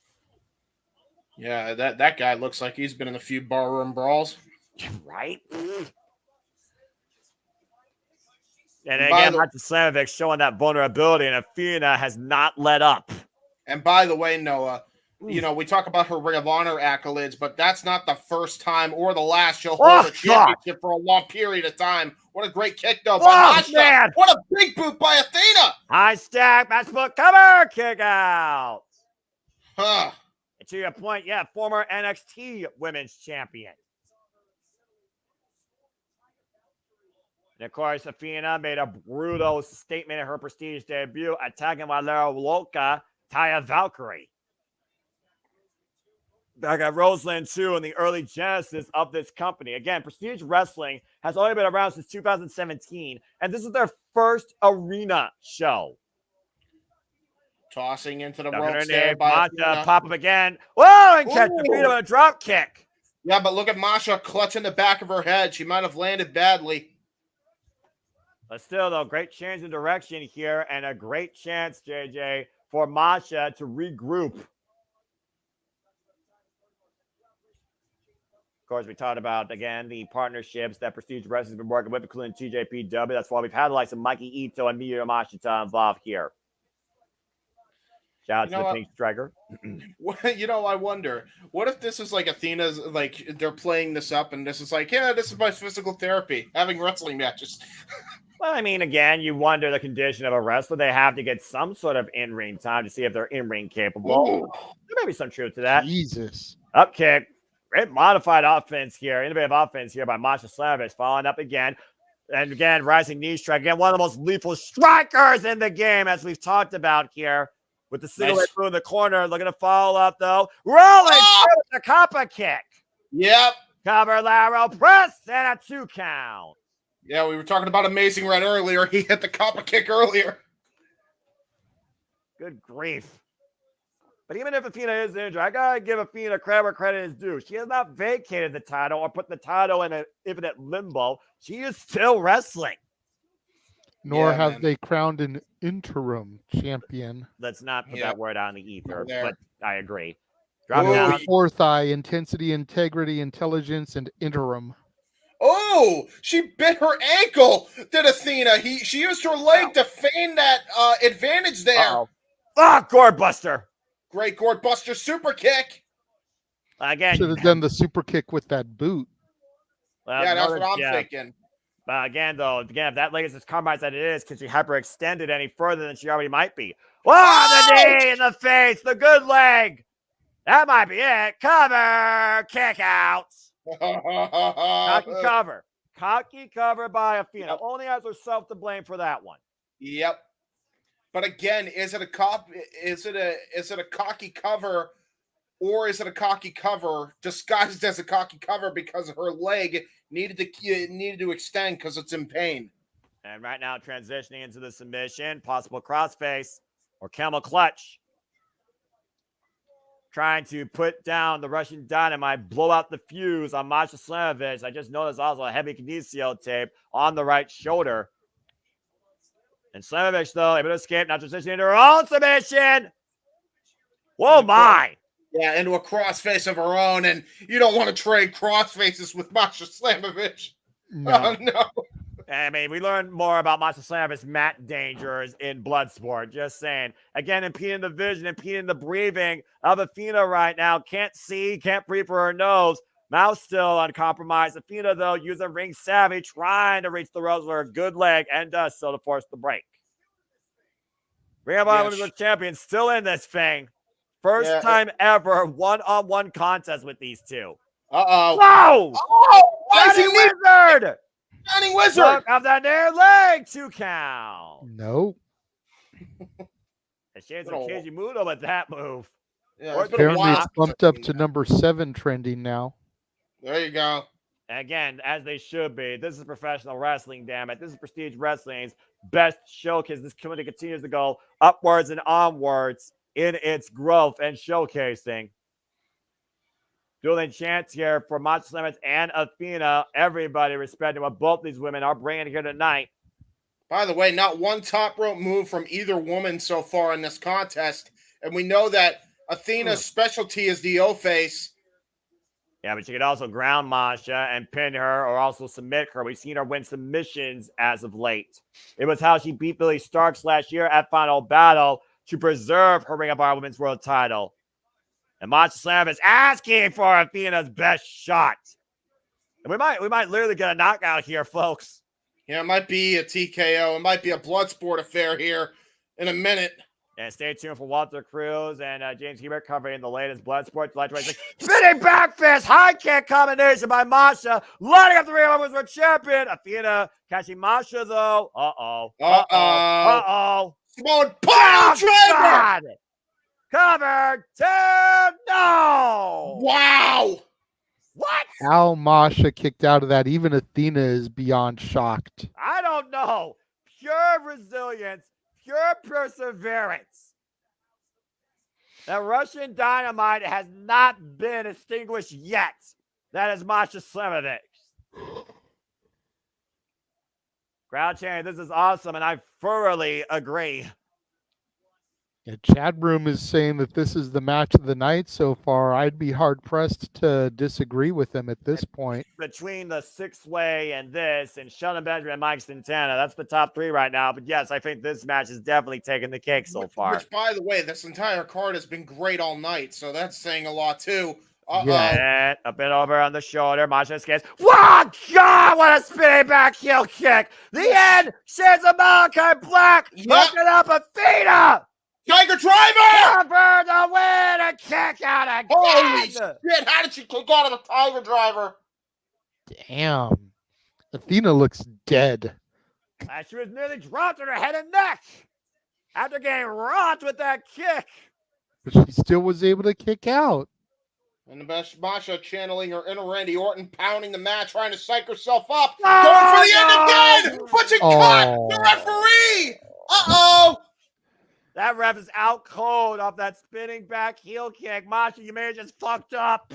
Speaker 16: Yeah, that guy looks like he's been in a few barroom brawls.
Speaker 18: Right? And again, Masha Slamovich showing that vulnerability, and Athena has not let up.
Speaker 16: And by the way, Noah, you know, we talk about her Ring of Honor accolades, but that's not the first time or the last she'll hold a championship for a long period of time. What a great kick, though, by Masha. Man. What a big boot by Athena.
Speaker 18: High stack, matchbook cover, kick out.
Speaker 16: Huh.
Speaker 18: And to your point, yeah, former NXT Women's Champion. And, of course, Athena made a brutal statement in her Prestige debut, attacking Valera Loca, Taya Valkyrie. Back at Roseland, too, in the early genesis of this company. Again, Prestige Wrestling has only been around since 2017, and this is their first arena show.
Speaker 16: Tossing into the ropes there by
Speaker 18: Masha, pop up again. Whoa, and catch the feet of a drop kick.
Speaker 16: Yeah, but look at Masha clutching the back of her head. She might have landed badly.
Speaker 18: But still, though, great change in direction here and a great chance, JJ, for Masha to regroup. Of course, we talked about, again, the partnerships that Prestige Wrestling has been working with, including TJPW. That's why we've had the likes of Mikey Ito and Miya Yamashita involved here. Shout out to the Pink Striker.
Speaker 16: You know, I wonder, what if this is like Athena's, like, they're playing this up and this is like, yeah, this is my physical therapy, having wrestling matches.
Speaker 18: Well, I mean, again, you wonder the condition of a wrestler. They have to get some sort of in-ring time to see if they're in-ring capable.
Speaker 16: Ooh.
Speaker 18: There may be some truth to that.
Speaker 19: Jesus.
Speaker 18: Up kick. Great modified offense here. Innovative offense here by Masha Slamovich. Following up again. And again, rising knee strike. Again, one of the most lethal strikers in the game, as we've talked about here. With the single leg boot in the corner. Looking to follow up, though. Rolling the copper kick.
Speaker 16: Yep.
Speaker 18: Cover lateral press and a 2 count.
Speaker 16: Yeah, we were talking about Amazing Red earlier. He hit the copper kick earlier.
Speaker 18: Good grief. But even if Athena is injured, I got to give Athena credit where credit is due. She has not vacated the title or put the title in an infinite limbo. She is still wrestling.
Speaker 19: Nor have they crowned an interim champion.
Speaker 18: Let's not put that word on the ether, but I agree.
Speaker 19: Drop down. Fourth eye, intensity, integrity, intelligence, and interim.
Speaker 16: Oh, she bit her ankle, did Athena. She used her leg to feign that advantage there.
Speaker 18: Gourd buster.
Speaker 16: Great gourd buster super kick.
Speaker 18: Again,
Speaker 19: should have done the super kick with that boot.
Speaker 16: Yeah, that's what I'm thinking.
Speaker 18: Again, if that leg is as compromised as it is, can she hyperextend it any further than she already might be? The knee in the face, the good leg. That might be it. Cover, kick out. Cocky cover by Athena. Only has herself to blame for that one.
Speaker 16: Yep. But again, is it a cocky cover, or is it a cocky cover disguised as a cocky cover because her leg needed to extend because it's in pain?
Speaker 18: And right now, transitioning into the submission, possible crossface or camel clutch. Trying to put down the Russian Dynamite, blow out the fuse on Masha Slamovich. I just noticed also a heavy kinesio tape on the right shoulder. And Slamovich, though, able to escape, now transitioning into her own submission. Whoa, my.
Speaker 16: Yeah, into a crossface of her own, and you don't want to trade crossfaces with Masha Slamovich.
Speaker 19: No.
Speaker 16: Oh, no.
Speaker 18: I mean, we learned more about Masha Slamovich's mat dangers in Bloodsport. Just saying. Again, impeding the vision, impeding the breathing of Athena right now. Can't see, can't breathe for her nose. Mouth still uncompromised. Athena, though, using ring savvy, trying to reach the ropes with her good leg, and does so to force the break. Ring of Honor Women's Champion still in this thing. First time ever one-on-one contest with these two.
Speaker 16: Uh-oh.
Speaker 18: Whoa!
Speaker 16: Rising
Speaker 18: Wizard!
Speaker 16: Shining Wizard!
Speaker 18: Look of the near leg, 2 count.
Speaker 19: Nope.
Speaker 18: A shades of Kijimuto with that move.
Speaker 16: Yeah,
Speaker 19: apparently it's bumped up to number 7 trending now.
Speaker 16: There you go.
Speaker 18: Again, as they should be. This is professional wrestling, damn it. This is Prestige Wrestling's best showcase. This community continues to go upwards and onwards in its growth and showcasing. Dueling chance here for Masha Slamovich and Athena. Everybody respecting what both these women are bringing here tonight.
Speaker 16: By the way, not one top rope move from either woman so far in this contest. And we know that Athena's specialty is the O-face.
Speaker 18: Yeah, but she could also ground Masha and pin her or also submit her. We've seen her win submissions as of late. It was how she beat Billy Starks last year at Final Battle to preserve her Ring of Honor Women's World title. And Masha Slamovich is asking for Athena's best shot. And we might literally get a knockout here, folks.
Speaker 16: Yeah, it might be a TKO. It might be a Bloodsport affair here in a minute.
Speaker 18: And stay tuned for Walter Cruz and James Hebert covering the latest Bloodsport. Spinning back fist, high kick combination by Masha, lighting up the Ring of Honor Women's Champion. Athena catching Masha, though.
Speaker 16: Simone Pile
Speaker 18: God! Covered. 2. No.
Speaker 16: Wow.
Speaker 18: What?
Speaker 19: How Masha kicked out of that, even Athena is beyond shocked.
Speaker 18: I don't know. Pure resilience, pure perseverance. That Russian Dynamite has not been extinguished yet. That is Masha Slamovich. Crowd chanting, this is awesome, and I thoroughly agree.
Speaker 19: Yeah, Chad Broom is saying that this is the match of the night so far. I'd be hard-pressed to disagree with him at this point.
Speaker 18: Between the 6-way and this, and Shelton Benjamin and Mike Santana, that's the top 3 right now. But yes, I think this match has definitely taken the cake so far.
Speaker 16: Which, by the way, this entire card has been great all night, so that's saying a lot too.
Speaker 18: And up and over on the shoulder. Masha escapes. Wow, God, what a spinning back heel kick. The end. Sheds a Malachi Black. Hooking up Athena.
Speaker 16: Tiger Driver!
Speaker 18: Cover the win and kick out again.
Speaker 16: Holy shit, how did she kick out of the Tiger Driver?
Speaker 19: Damn. Athena looks dead.
Speaker 18: She was nearly dropped on her head and neck after getting rocked with that kick.
Speaker 19: But she still was able to kick out.
Speaker 16: And the best Masha channeling her inner Randy Orton, pounding the mat, trying to psych herself up. Going for the end again! But she caught the referee! Uh-oh!
Speaker 18: That ref is out cold off that spinning back heel kick. Masha, you may have just fucked up.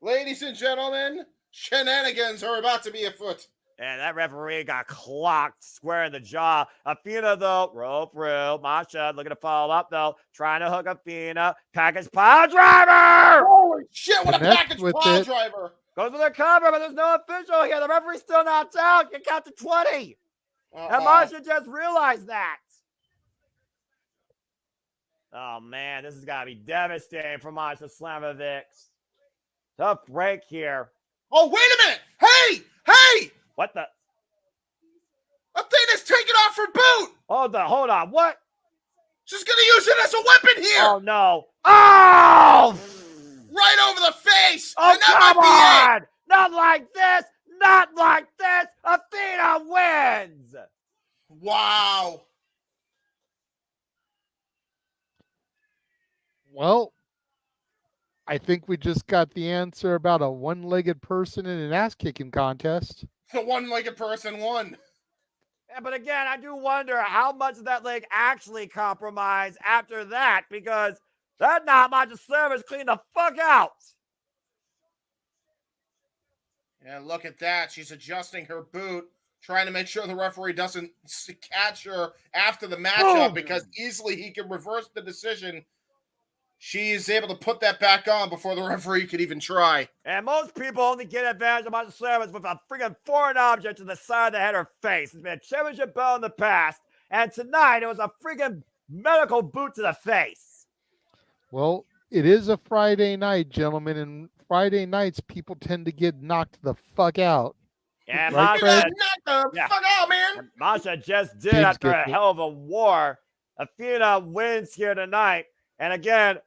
Speaker 16: Ladies and gentlemen, shenanigans are about to be afoot.
Speaker 18: And that referee got clocked square in the jaw. Athena, though, roll through. Masha looking to follow up, though. Trying to hook Athena. Package pile driver!
Speaker 16: Holy shit, what a package pile driver!
Speaker 18: Goes for the cover, but there's no official here. The referee's still knocked out. You count to 20. And Masha just realized that. Oh, man, this is got to be devastating for Masha Slamovich. Tough break here.
Speaker 16: Oh, wait a minute! Hey! Hey!
Speaker 18: What the?
Speaker 16: Athena's taking off her boot!
Speaker 18: Hold on. What?
Speaker 16: She's gonna use it as a weapon here!
Speaker 18: Oh, no. Oh!
Speaker 16: Right over the face!
Speaker 18: Oh,
Speaker 16: and that
Speaker 18: come
Speaker 16: might
Speaker 18: on! Not like this! Not like this! Athena wins!
Speaker 16: Wow.
Speaker 19: Well, I think we just got the answer about a one-legged person in an ass-kicking contest.
Speaker 16: The one-legged person won.
Speaker 18: Yeah, but again, I do wonder how much of that leg actually compromised after that, because that not much of service cleaned the fuck out.
Speaker 16: And look at that. She's adjusting her boot, trying to make sure the referee doesn't catch her after the matchup, because easily he can reverse the decision. She is able to put that back on before the referee could even try.
Speaker 18: And most people only get advantage of Masha Slamovich with a freaking foreign object to the side of the head or face. It's been a championship belt in the past, and tonight it was a freaking medical boot to the face.
Speaker 19: Well, it is a Friday night, gentlemen, and Friday nights people tend to get knocked the fuck out.
Speaker 18: Yeah,
Speaker 19: right,
Speaker 18: Masha,
Speaker 16: knock the fuck out, man.
Speaker 18: Masha just did
Speaker 19: James
Speaker 18: after a
Speaker 19: gets it.
Speaker 18: hell of a war. Athena wins here tonight, and again,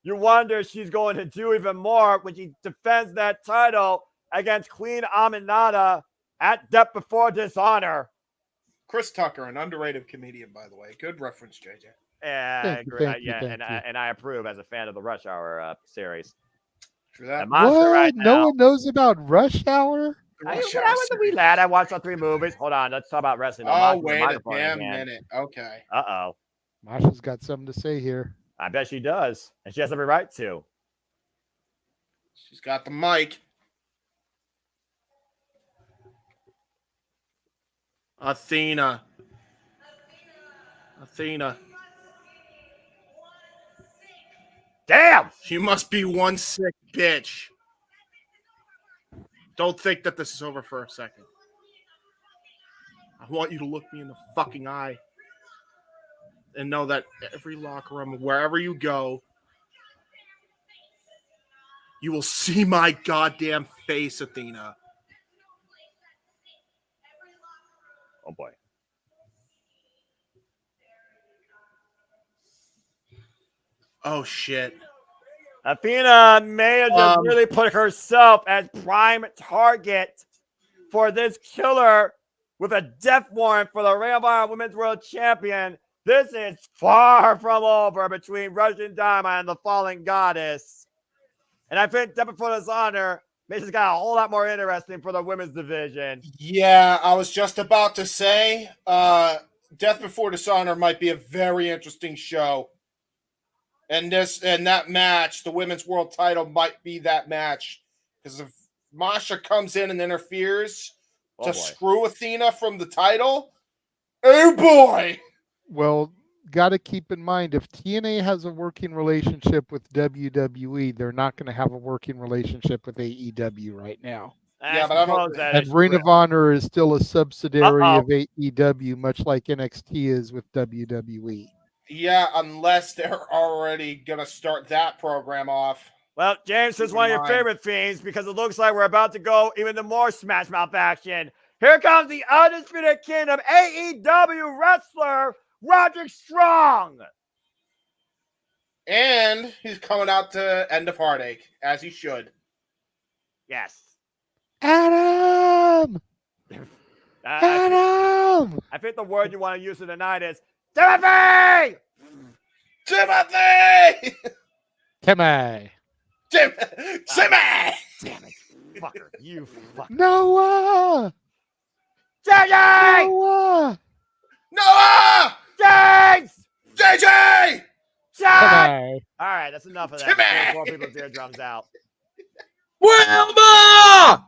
Speaker 18: you wonder if she's going to do even more when she defends that title against Queen Aminata at Death Before Dishonor.
Speaker 16: Chris Tucker, an underrated comedian, by the way. Good reference, JJ.
Speaker 19: Thank you,
Speaker 18: And I approve as a fan of the Rush Hour series.
Speaker 16: True that.
Speaker 19: What? No one knows about Rush Hour?
Speaker 18: I was a wee lad. I watched all 3 movies. Hold on, let's talk about wrestling.
Speaker 16: Oh, wait a damn minute. Okay.
Speaker 18: Uh-oh.
Speaker 19: Masha's got something to say here.
Speaker 18: I bet she does. And she has every right to.
Speaker 16: She's got the mic. Athena.
Speaker 18: Damn!
Speaker 16: She must be one sick bitch. Don't think that this is over for a second. I want you to look me in the fucking eye and know that every locker room, wherever you go, you will see my goddamn face, Athena.
Speaker 18: Oh, boy.
Speaker 16: Oh, shit.
Speaker 18: Athena may have just really put herself as prime target for this killer with a death warrant for the Ring of Honor Women's World Champion. This is far from over between Russian Diamond and the Fallen Goddess. And I think Death Before Dishonor makes it got a whole lot more interesting for the women's division.
Speaker 16: Yeah, I was just about to say, Death Before Dishonor might be a very interesting show. And that match, the women's world title, might be that match. Because if Masha comes in and interferes to screw Athena from the title, oh boy!
Speaker 19: Well, got to keep in mind, if TNA has a working relationship with WWE, they're not going to have a working relationship with AEW right now.
Speaker 16: Yeah, but I don't.
Speaker 19: And Ring of Honor is still a subsidiary of AEW, much like NXT is with WWE.
Speaker 16: Yeah, unless they're already going to start that program off.
Speaker 18: Well, James, this is one of your favorite themes because it looks like we're about to go even to more Smash Mouth action. Here comes the Undisputed Kingdom AEW wrestler, Roderick Strong.
Speaker 16: And he's coming out to End of Heartache, as he should.
Speaker 18: Yes.
Speaker 19: Adam! Adam!
Speaker 18: I think the word you want to use for tonight is Timothy!
Speaker 16: Timothy!
Speaker 19: Timmy!
Speaker 16: Timmy!
Speaker 18: Damn it, fucker. You fucker.
Speaker 19: Noah!
Speaker 18: JJ!
Speaker 16: Noah!
Speaker 18: James!
Speaker 16: JJ!
Speaker 18: Timmy! All right, that's enough of that. Timmy! More people's eardrums out.
Speaker 19: Wilma!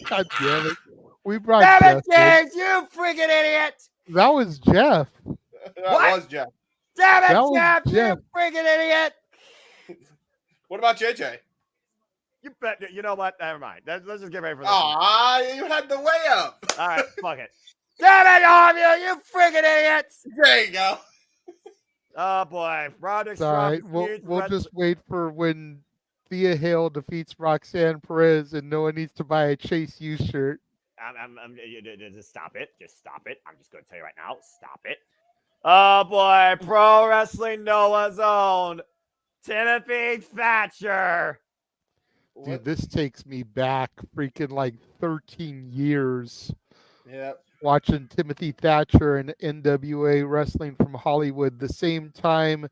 Speaker 19: God damn it. We brought
Speaker 18: Damn it,
Speaker 19: Jeff
Speaker 18: James, you freaking idiot!
Speaker 19: That was Jeff.
Speaker 16: That was Jeff.
Speaker 18: Damn
Speaker 19: That
Speaker 18: it,
Speaker 19: was
Speaker 18: Jeff,
Speaker 19: Jeff.
Speaker 18: you freaking idiot!
Speaker 16: What about JJ?
Speaker 18: You bet. You know what? Never mind. Let's just get ready for this.
Speaker 16: Aw, you had the way up.
Speaker 18: All right, fuck it. Damn it, all of you freaking idiots!
Speaker 16: There you go.
Speaker 18: Oh boy, Roderick.
Speaker 19: All right, we'll just wait for when Thea Hale defeats Roxanne Perez and no one needs to buy a Chase U shirt.
Speaker 18: Just stop it. Just stop it. I'm just going to tell you right now. Stop it. Oh boy, Pro Wrestling Noah's own Timothy Thatcher.
Speaker 19: Dude, this takes me back freaking like 13 years.
Speaker 16: Yep.
Speaker 19: Watching Timothy Thatcher and NWA Wrestling from Hollywood, the same time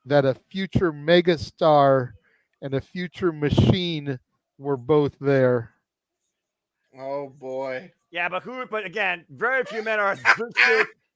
Speaker 19: that a future megastar and a future machine were both there.
Speaker 16: Oh boy.
Speaker 18: Yeah, but again, very few men are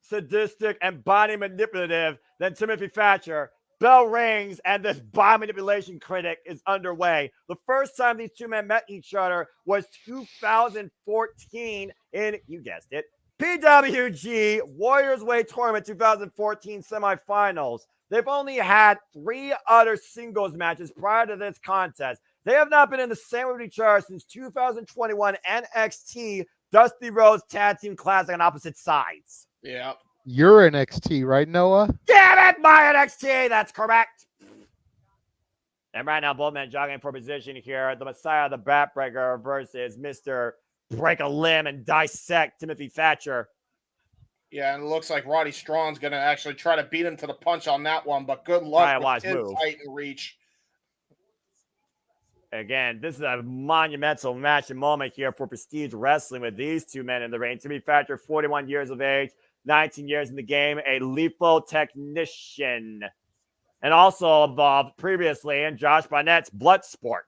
Speaker 18: sadistic, and body manipulative than Timothy Thatcher. Bell rings, and this body manipulation clinic is underway. The first time these two men met each other was 2014 in, you guessed it, PWG Warriors Way Tournament 2014 semifinals. They've only had 3 other singles matches prior to this contest. They have not been in the same with each other since 2021 NXT Dusty Rhodes Tag Team Classic on opposite sides.
Speaker 16: Yeah.
Speaker 19: You're NXT, right, Noah?
Speaker 18: Damn it, my NXT! That's correct. And right now, both men jogging for position here. The Messiah, the Backbreaker versus Mr. Break a Limb and Dissect Timothy Thatcher.
Speaker 16: Yeah, and it looks like Roddy Strong's going to actually try to beat him to the punch on that one, but good luck with his height and reach.
Speaker 18: Again, this is a monumental match and moment here for Prestige Wrestling with these two men in the ring. Timothy Thatcher, 41 years of age, 19 years in the game, a lethal technician, and also involved previously in Josh Barnett's Bloodsport.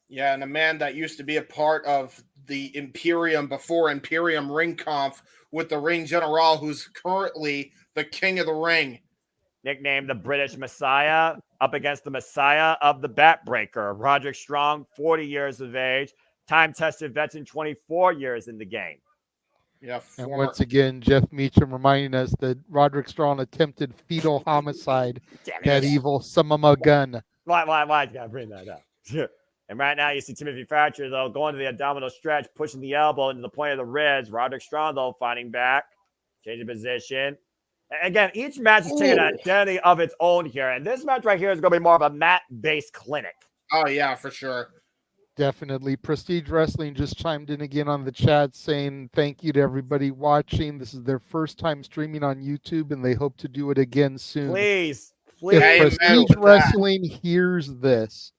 Speaker 16: Yeah, and a man that used to be a part of the Imperium before Imperium Ring Conf with the Ring General, who's currently the King of the Ring.
Speaker 18: Nicknamed the British Messiah, up against the Messiah of the Backbreaker. Roderick Strong, 40 years of age, time-tested veteran, 24 years in the game.
Speaker 16: Yeah,
Speaker 19: and once again, Jeff Meacham reminding us that Roderick Strong attempted fetal homicide. That evil son of a gun.
Speaker 18: Why you gotta bring that up? And right now, you see Timothy Thatcher, though, going to the abdominal stretch, pushing the elbow into the point of the ribs. Roderick Strong, though, fighting back, changing position. Again, each match is taking an identity of its own here. And this match right here is going to be more of a mat-based clinic.
Speaker 16: Oh, yeah, for sure.
Speaker 19: Definitely. Prestige Wrestling just chimed in again on the chat saying thank you to everybody watching. This is their first time streaming on YouTube, and they hope to do it again soon.
Speaker 18: Please.
Speaker 19: If Prestige Wrestling hears this,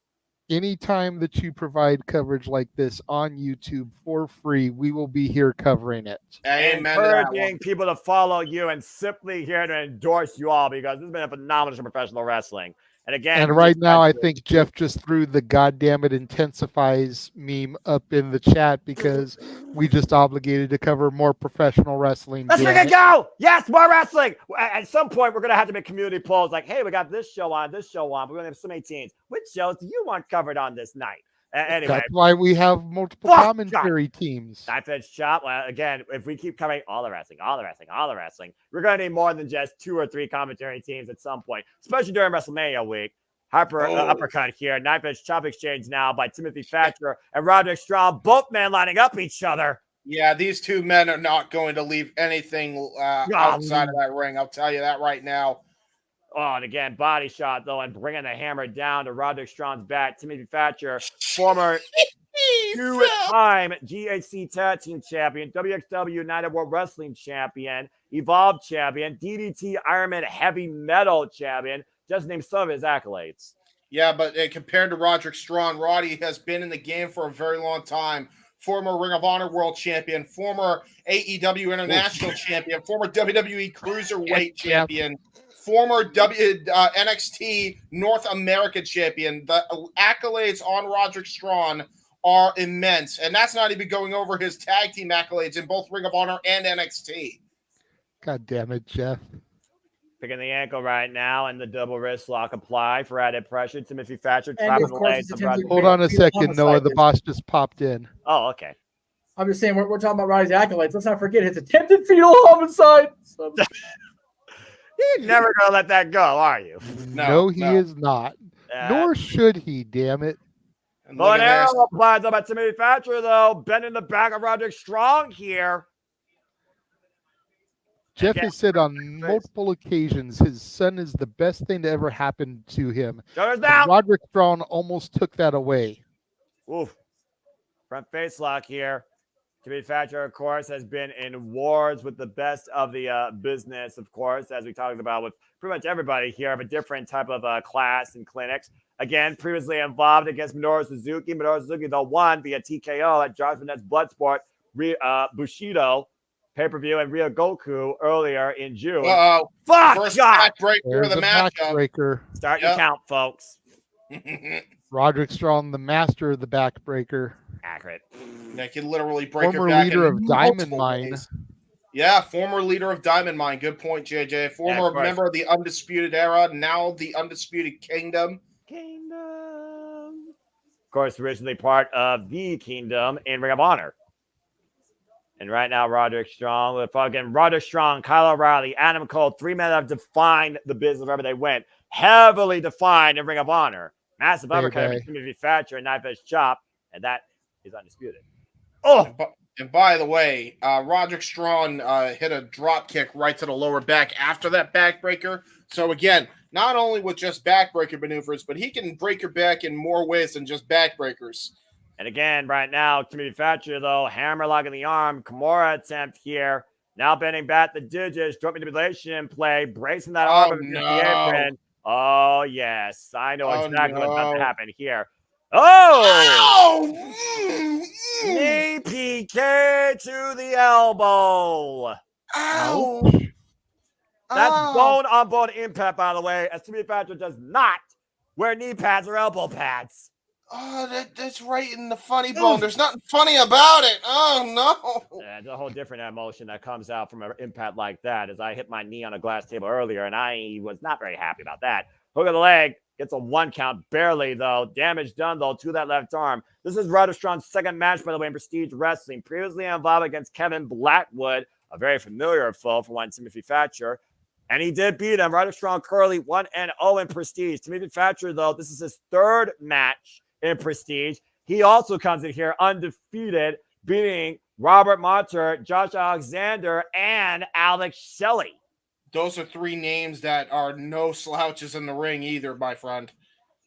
Speaker 19: anytime that you provide coverage like this on YouTube for free, we will be here covering it.
Speaker 16: Amen.
Speaker 18: Encouraging people to follow you and simply here to endorse you all because this has been a phenomenal show of professional wrestling. And again,
Speaker 19: and right now, I think Jeff just threw the "goddamn it intensifies" meme up in the chat because we just obligated to cover more professional wrestling.
Speaker 18: Let's freaking go! Yes, more wrestling. At some point, we're gonna have to make community polls like, "Hey, we got this show on, but we're gonna have so many teams. Which shows do you want covered on this night?" Anyway,
Speaker 19: that's why we have multiple commentary teams.
Speaker 18: Knife Edge Chop. Well, again, if we keep covering all the wrestling, we're going to need more than just 2 or 3 commentary teams at some point, especially during WrestleMania week. Uppercut here. Knife Edge Chop exchange now by Timothy Thatcher and Roderick Strong. Both men lining up each other.
Speaker 16: Yeah, these two men are not going to leave anything outside of that ring. I'll tell you that right now.
Speaker 18: Oh, and again, body shot, though, and bringing the hammer down to Roderick Strong's back. Timothy Thatcher, former two-time GHC Tag Team Champion, WXW United World Wrestling Champion, Evolve Champion, DDT Ironman Heavy Metal Champion. Just name some of his accolades.
Speaker 16: Yeah, but compared to Roderick Strong, Roddy has been in the game for a very long time. Former Ring of Honor World Champion, former AEW International Champion, former WWE Cruiserweight Champion, former NXT North America Champion. The accolades on Roderick Strong are immense, and that's not even going over his tag team accolades in both Ring of Honor and NXT.
Speaker 19: God damn it, Jeff.
Speaker 18: Picking the ankle right now, and the double wrist lock apply for added pressure. Timothy Thatcher trapping the legs.
Speaker 19: Hold on a second, Noah. The boss just popped in.
Speaker 18: Oh, okay.
Speaker 15: I'm just saying, we're talking about Roddy's accolades. Let's not forget his attempted fetal homicide.
Speaker 18: You're never going to let that go, are you?
Speaker 19: No, he is not. Nor should he, damn it.
Speaker 18: Well, an arrow applied though by Timothy Thatcher, though. Bending the back of Roderick Strong here.
Speaker 19: Jeff has said on multiple occasions his son is the best thing to ever happen to him.
Speaker 18: Shoulders down.
Speaker 19: Roderick Strong almost took that away.
Speaker 18: Oof. Front face lock here. Timothy Thatcher, of course, has been in wars with the best of the business, of course, as we talked about with pretty much everybody here of a different type of class and clinics. Again, previously involved against Minoru Suzuki. Minoru Suzuki, though, won via TKO at Judgment Nets Bloodsport, Bushido pay-per-view and Rio Goku earlier in June.
Speaker 16: Uh-oh.
Speaker 18: Fuck!
Speaker 16: First
Speaker 18: God!
Speaker 16: backbreaker of the matchup.
Speaker 19: Backbreaker.
Speaker 18: Start your count, folks.
Speaker 19: Roderick Strong, the master of the backbreaker.
Speaker 18: Accurate.
Speaker 16: That can literally break
Speaker 19: Former
Speaker 16: her back.
Speaker 19: leader of Diamond
Speaker 16: multiple
Speaker 19: Mine.
Speaker 16: ways. Yeah, former leader of Diamond Mine. Good point, JJ. Former member of the Undisputed Era, now the Undisputed Kingdom.
Speaker 18: Of course, originally part of the Kingdom in Ring of Honor. And right now, Roderick Strong, Roderick Strong, Kyle O'Reilly, Adam Cole, three men that have defined the business wherever they went. Heavily defined in Ring of Honor. Massive uppercut of Timothy Thatcher and knife edge chop, and that is undisputed. Oh!
Speaker 16: And by the way, Roderick Strong hit a drop kick right to the lower back after that backbreaker. So again, not only with just backbreaker maneuvers, but he can break your back in more ways than just backbreakers.
Speaker 18: And again, right now, Timothy Thatcher, though, hammer lock in the arm, Kimura attempt here. Now bending back the digits, joint manipulation in play, bracing that arm up against the apron. Oh, yes. I know exactly what's about to happen here. Oh! Knee PK to the elbow.
Speaker 16: Ow!
Speaker 18: That's bone-on-bone impact, by the way, as Timothy Thatcher does not wear knee pads or elbow pads.
Speaker 16: Oh, that's right in the funny bone. There's nothing funny about it. Oh, no.
Speaker 18: Yeah, it's a whole different emotion that comes out from an impact like that. As I hit my knee on a glass table earlier, and I was not very happy about that. Hook of the leg. Gets a one count. Barely, though. Damage done, though, to that left arm. This is Roderick Strong's second match, by the way, in Prestige Wrestling. Previously involved against Kevin Blackwood, a very familiar foe for one Timothy Thatcher. And he did beat him. Roderick Strong currently 1-0 in Prestige. Timothy Thatcher, though, this is his third match in Prestige. He also comes in here undefeated, beating Robert Monter, Josh Alexander, and Alex Shelley.
Speaker 16: Those are three names that are no slouches in the ring either, my friend.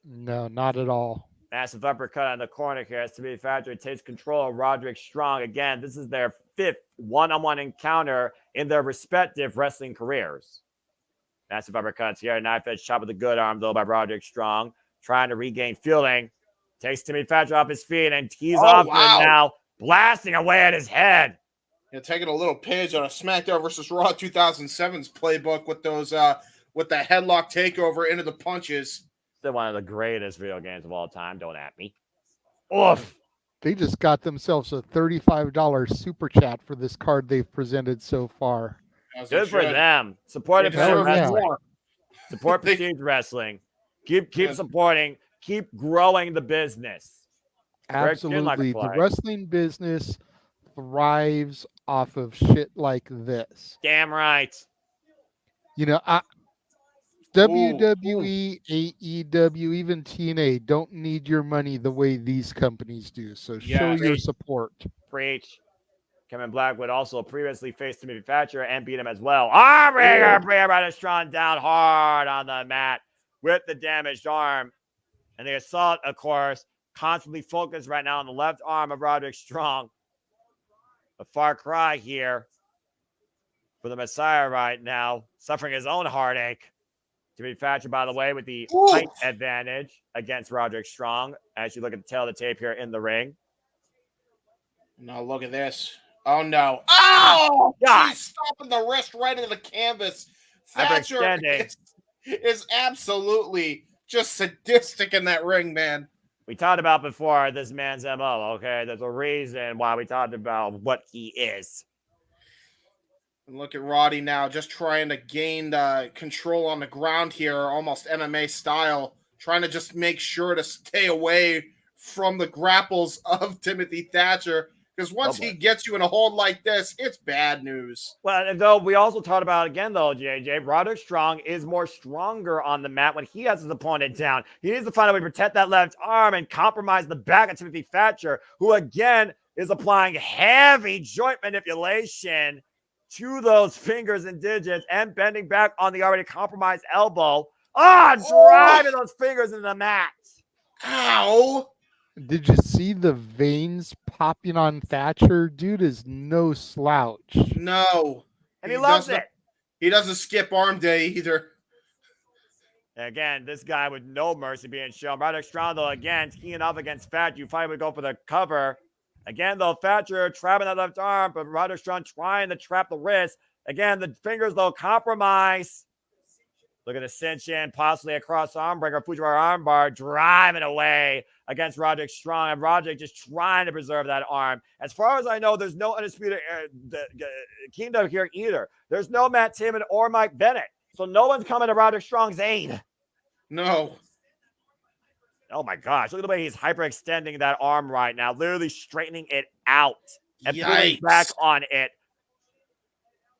Speaker 19: No, not at all.
Speaker 18: Massive uppercut on the corner here as Timothy Thatcher takes control of Roderick Strong. Again, this is their fifth one-on-one encounter in their respective wrestling careers. Massive uppercuts here. Knife edge chop with a good arm, though, by Roderick Strong. Trying to regain fielding. Takes Timothy Thatcher off his feet and tees off him now. Blasting away at his head.
Speaker 16: Yeah, taking a little page on a SmackDown versus Raw 2007's playbook with those with the headlock takeover into the punches.
Speaker 18: Still one of the greatest video games of all time. Don't at me. Oof.
Speaker 19: They just got themselves a $35 super chat for this card they've presented so far.
Speaker 18: Good for them. Support wrestling. Support Prestige Wrestling. Keep supporting. Keep growing the business.
Speaker 19: Absolutely. The wrestling business thrives off of shit like this.
Speaker 18: Damn right.
Speaker 19: You know, WWE, AEW, even TNA don't need your money the way these companies do. So show your support.
Speaker 18: Preach. Kevin Blackwood also previously faced Timothy Thatcher and beat him as well. Arm wringer, bringing Roderick Strong down hard on the mat with the damaged arm. And the assault, of course, constantly focused right now on the left arm of Roderick Strong. A far cry here for the Messiah right now, suffering his own heartache. Timothy Thatcher, by the way, with the height advantage against Roderick Strong, as you look at the tail of the tape here in the ring.
Speaker 16: Now look at this. Oh, no. Oh, he's stopping the wrist right into the canvas. Thatcher is absolutely just sadistic in that ring, man.
Speaker 18: We talked about before this man's MO, okay? There's a reason why we talked about what he is.
Speaker 16: And look at Roddy now, just trying to gain control on the ground here, almost MMA style, trying to just make sure to stay away from the grapples of Timothy Thatcher. Because once he gets you in a hold like this, it's bad news.
Speaker 18: Well, and though we also talked about again, though, JJ, Roderick Strong is more stronger on the mat when he has his opponent down. He needs to find a way to protect that left arm and compromise the back of Timothy Thatcher, who again is applying heavy joint manipulation to those fingers and digits and bending back on the already compromised elbow. Driving those fingers into the mat.
Speaker 16: Ow!
Speaker 19: Did you see the veins popping on Thatcher? Dude is no slouch.
Speaker 16: No.
Speaker 18: And he loves it.
Speaker 16: He doesn't skip arm day either.
Speaker 18: Again, this guy with no mercy being shown. Roderick Strong, though, again, teeing up against Thatcher. You finally would go for the cover. Again, though, Thatcher trapping that left arm, but Roderick Strong trying to trap the wrist. Again, the fingers, though, compromise. Look at the cinch-in, possibly a cross arm breaker, Fujiwara armbar, driving away against Roderick Strong. And Roderick just trying to preserve that arm. As far as I know, there's no Undisputed Kingdom here either. There's no Matt Taven or Mike Bennett. So no one's coming to Roderick Strong's aid.
Speaker 16: No.
Speaker 18: Oh, my gosh. Look at the way he's hyperextending that arm right now, literally straightening it out and pulling back on it.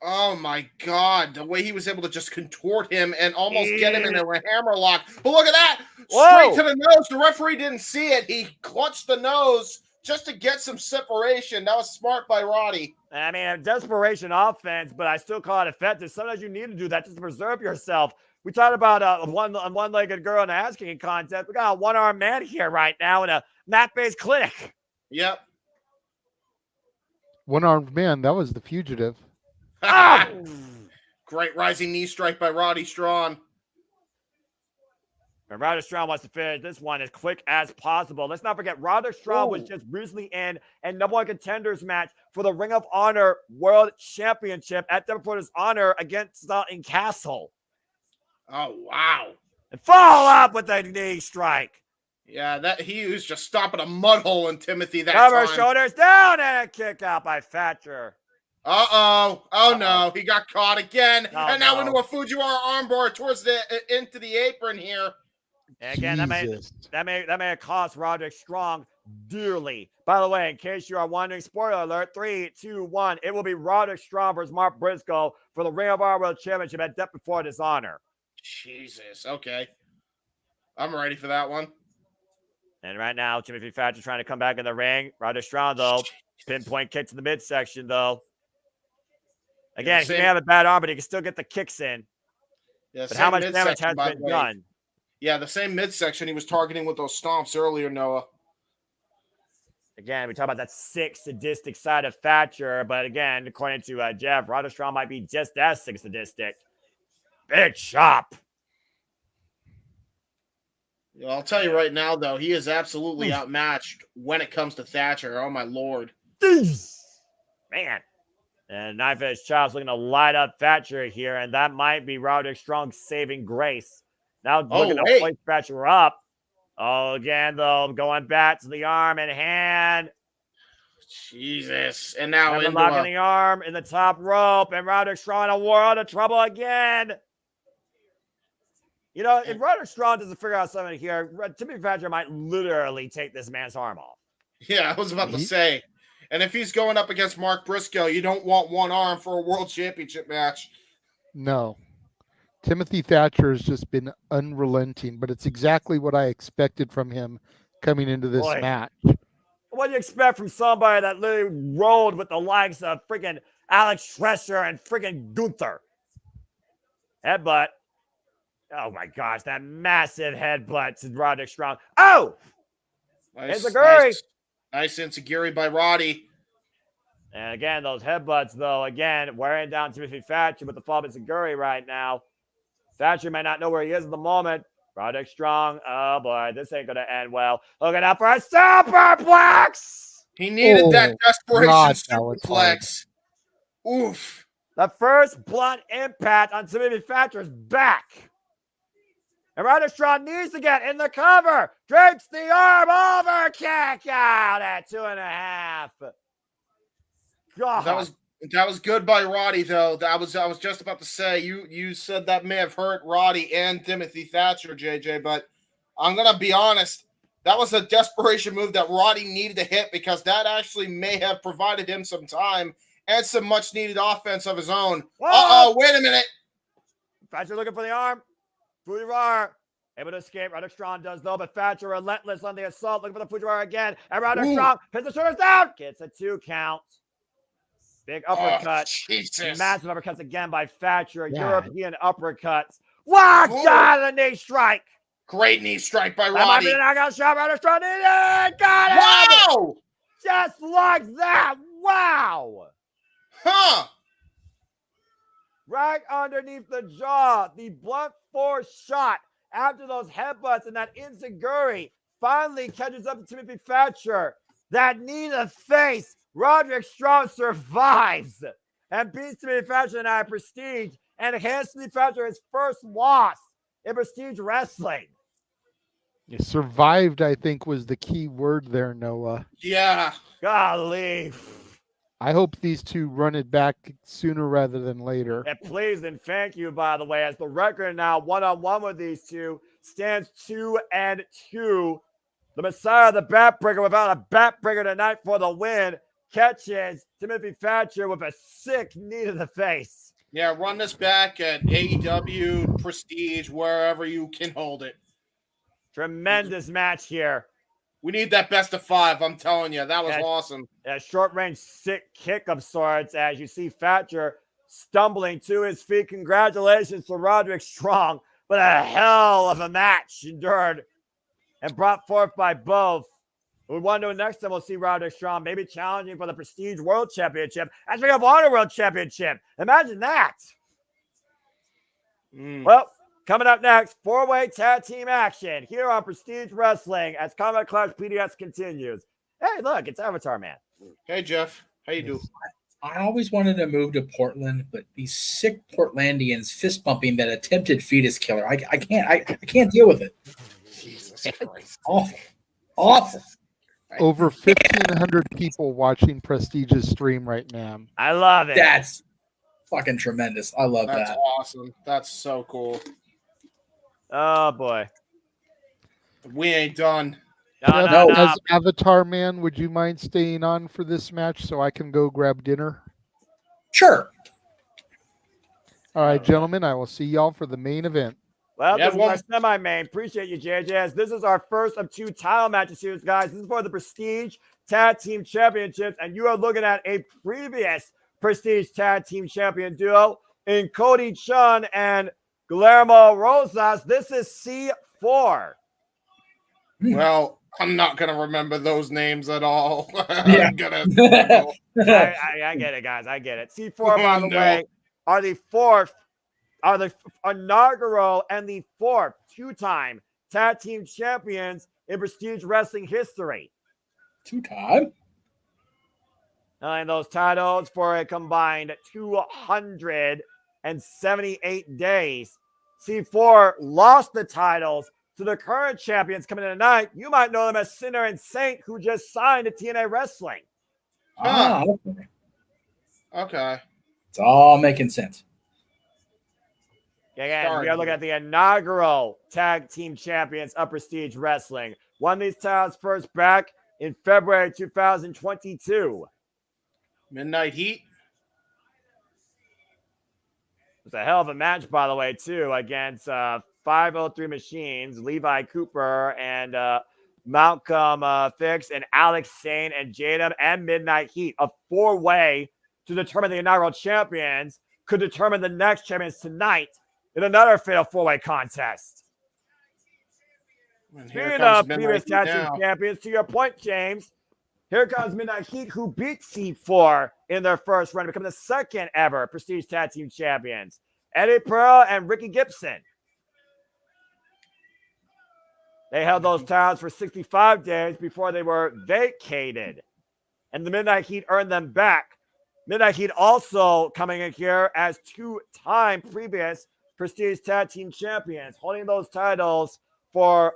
Speaker 16: Oh, my God. The way he was able to just contort him and almost get him in a hammerlock. But look at that. Straight to the nose. The referee didn't see it. He clutched the nose just to get some separation. That was smart by Roddy.
Speaker 18: I mean, a desperation offense, but I still call it effective. Sometimes you need to do that just to preserve yourself. We talked about a one-legged girl in a ass-kicking contest. We got a one-armed man here right now in a mat-based clinic.
Speaker 16: Yep.
Speaker 19: One-armed man. That was the fugitive.
Speaker 16: Great rising knee strike by Roddy Strong.
Speaker 18: And Roderick Strong wants to finish this one as quick as possible. Let's not forget, Roderick Strong was just recently in a #1 contenders match for the Ring of Honor World Championship at Deporters Honor against Shelton Castle.
Speaker 16: Oh, wow.
Speaker 18: And follow up with a knee strike.
Speaker 16: Yeah, that he was just stopping a mud hole in Timothy that
Speaker 18: Cover,
Speaker 16: time.
Speaker 18: shoulders down, and a kick out by Thatcher.
Speaker 16: Uh-oh. Oh, no. He got caught again. And now into a Fujiwara armbar towards into the apron here.
Speaker 18: And again, that may cost Roderick Strong dearly. By the way, in case you are wondering, spoiler alert, 3, 2, 1. It will be Roderick Strong versus Mark Briscoe for the Ring of Honor World Championship at Death Before Dishonor.
Speaker 16: Jesus. Okay. I'm ready for that one.
Speaker 18: And right now, Timothy Thatcher trying to come back in the ring. Roderick Strong, though, pinpoint kick to the midsection, though. Again, he may have a bad arm, but he can still get the kicks in.
Speaker 16: Yeah,
Speaker 18: but how much damage has been done?
Speaker 16: Yeah, the same midsection he was targeting with those stomps earlier, Noah.
Speaker 18: Again, we talk about that sick, sadistic side of Thatcher, but again, according to Jeff, Roderick Strong might be just as sick, sadistic. Big chop.
Speaker 16: Yeah, I'll tell you right now, though, he is absolutely outmatched when it comes to Thatcher. Oh, my Lord.
Speaker 18: Man. And Knife Edge Chop's looking to light up Thatcher here, and that might be Roderick Strong's saving grace. Now looking to hoist Thatcher up. Oh, again, though, going back to the arm and hand.
Speaker 16: Jesus. And now
Speaker 18: locking the arm in the top rope, and Roderick Strong in a world of trouble again. You know, if Roderick Strong doesn't figure out something here, Timothy Thatcher might literally take this man's arm off.
Speaker 16: Yeah, I was about to say. And if he's going up against Mark Briscoe, you don't want one arm for a world championship match.
Speaker 19: No. Timothy Thatcher has just been unrelenting, but it's exactly what I expected from him coming into this match.
Speaker 18: Well, what do you expect from somebody that literally rolled with the likes of freaking Alex Schresser and freaking Gunther? Headbutt. Oh my gosh, that massive headbutt to Roderick Strong. Oh!
Speaker 16: Nice,
Speaker 18: Enziguri.
Speaker 16: nice Enziguri by Roddy.
Speaker 18: And again, those headbutts, though, again, wearing down Timothy Thatcher with the fall of Enziguri right now. Thatcher may not know where he is at the moment. Roderick Strong. Oh boy, this ain't gonna end well. Looking out for a superplex.
Speaker 16: He needed that desperation superplex. Oof.
Speaker 18: The first blunt impact on Timothy Thatcher's back. And Roderick Strong needs to get in the cover. Drapes the arm over. Kick out at 2.5. God.
Speaker 16: That was good by Roddy, though. I was just about to say you said that may have hurt Roddy and Timothy Thatcher, JJ, but I'm gonna be honest. That was a desperation move that Roddy needed to hit because that actually may have provided him some time and some much needed offense of his own. Wait a minute.
Speaker 18: Thatcher looking for the arm. Fujiwara able to escape. Roderick Strong does though, but Thatcher relentless on the assault, looking for the Fujiwara again. And Roderick Strong pins the shoulders down. Gets a 2 count. Big uppercut. Massive uppercuts again by Thatcher. European uppercuts. Wow! God, the knee strike.
Speaker 16: Great knee strike by Roddy.
Speaker 18: That might be the knockout shot. Roderick Strong did it. Got it.
Speaker 16: Wow!
Speaker 18: Just like that. Wow.
Speaker 16: Huh.
Speaker 18: Right underneath the jaw. The blunt force shot after those headbutts and that Enziguri finally catches up to Timothy Thatcher. That knee to the face. Roderick Strong survives and beats Timothy Thatcher in our Prestige and hands Timothy Thatcher his first loss in Prestige Wrestling.
Speaker 19: Yeah, survived, I think, was the key word there, Noah.
Speaker 16: Yeah.
Speaker 18: Golly.
Speaker 19: I hope these two run it back sooner rather than later.
Speaker 18: And please and thank you, by the way, as the record now one-on-one with these two stands 2-2. The Messiah, the backbreaker, without a backbreaker tonight for the win, catches Timothy Thatcher with a sick knee to the face.
Speaker 16: Yeah, run this back at AEW, Prestige, wherever you can hold it.
Speaker 18: Tremendous match here.
Speaker 16: We need that best of 5. I'm telling you, that was awesome.
Speaker 18: A short-range sick kick of sorts as you see Thatcher stumbling to his feet. Congratulations to Roderick Strong, but a hell of a match endured and brought forth by both. We wonder next time we'll see Roderick Strong maybe challenging for the Prestige World Championship and Ring of Honor World Championship. Imagine that. Well, coming up next, 4-way tag team action here on Prestige Wrestling as Combat Clash PDS continues. Hey, look, it's Avatar Man.
Speaker 16: Hey, Jeff. How you doing?
Speaker 15: I always wanted to move to Portland, but these sick Portlandians fist bumping that attempted fetus killer. I can't deal with it.
Speaker 16: Jesus Christ.
Speaker 15: Awful.
Speaker 19: Over 1,500 people watching Prestige's stream right now.
Speaker 18: I love it.
Speaker 15: That's fucking tremendous. I love that.
Speaker 16: That's awesome. That's so cool.
Speaker 18: Oh, boy.
Speaker 16: We ain't done.
Speaker 18: No.
Speaker 19: As Avatar Man, would you mind staying on for this match so I can go grab dinner?
Speaker 15: Sure.
Speaker 19: All right, gentlemen, I will see y'all for the main event.
Speaker 18: Well, this is our semi-main. Appreciate you, JJ. This is our first of 2 title matches here, guys. This is for the Prestige Tag Team Championships, and you are looking at a previous Prestige Tag Team Champion duo in Cody Chun and Guillermo Rosas. This is C4.
Speaker 16: Well, I'm not going to remember those names at all.
Speaker 18: Yeah.
Speaker 16: I'm gonna...
Speaker 18: I get it, guys. I get it. C4, by the way, are the inaugural and the 4th 2-time tag team champions in Prestige Wrestling history.
Speaker 15: 2-time?
Speaker 18: And those titles for a combined 278 days. C4 lost the titles to the current champions coming in tonight. You might know them as Sinner and Saint, who just signed to TNA Wrestling.
Speaker 16: Okay.
Speaker 15: It's all making sense.
Speaker 18: Again, we are looking at the inaugural tag team champions of Prestige Wrestling. Won these titles first back in February 2022.
Speaker 16: Midnight Heat.
Speaker 18: It's a hell of a match, by the way, too, against 503 Machines, Levi Cooper, and Malcolm Fix, and Alex Sane and Jaiden and Midnight Heat. A 4-way to determine the inaugural champions could determine the next champions tonight in another fatal 4-way contest. Speaking of previous tag team champions, to your point, James, here comes Midnight Heat, who beat C4 in their first run to become the second ever Prestige Tag Team Champions. Eddie Pearl and Ricky Gibson. They held those titles for 65 days before they were vacated, and the Midnight Heat earned them back. Midnight Heat also coming in here as 2-time previous Prestige Tag Team Champions, holding those titles for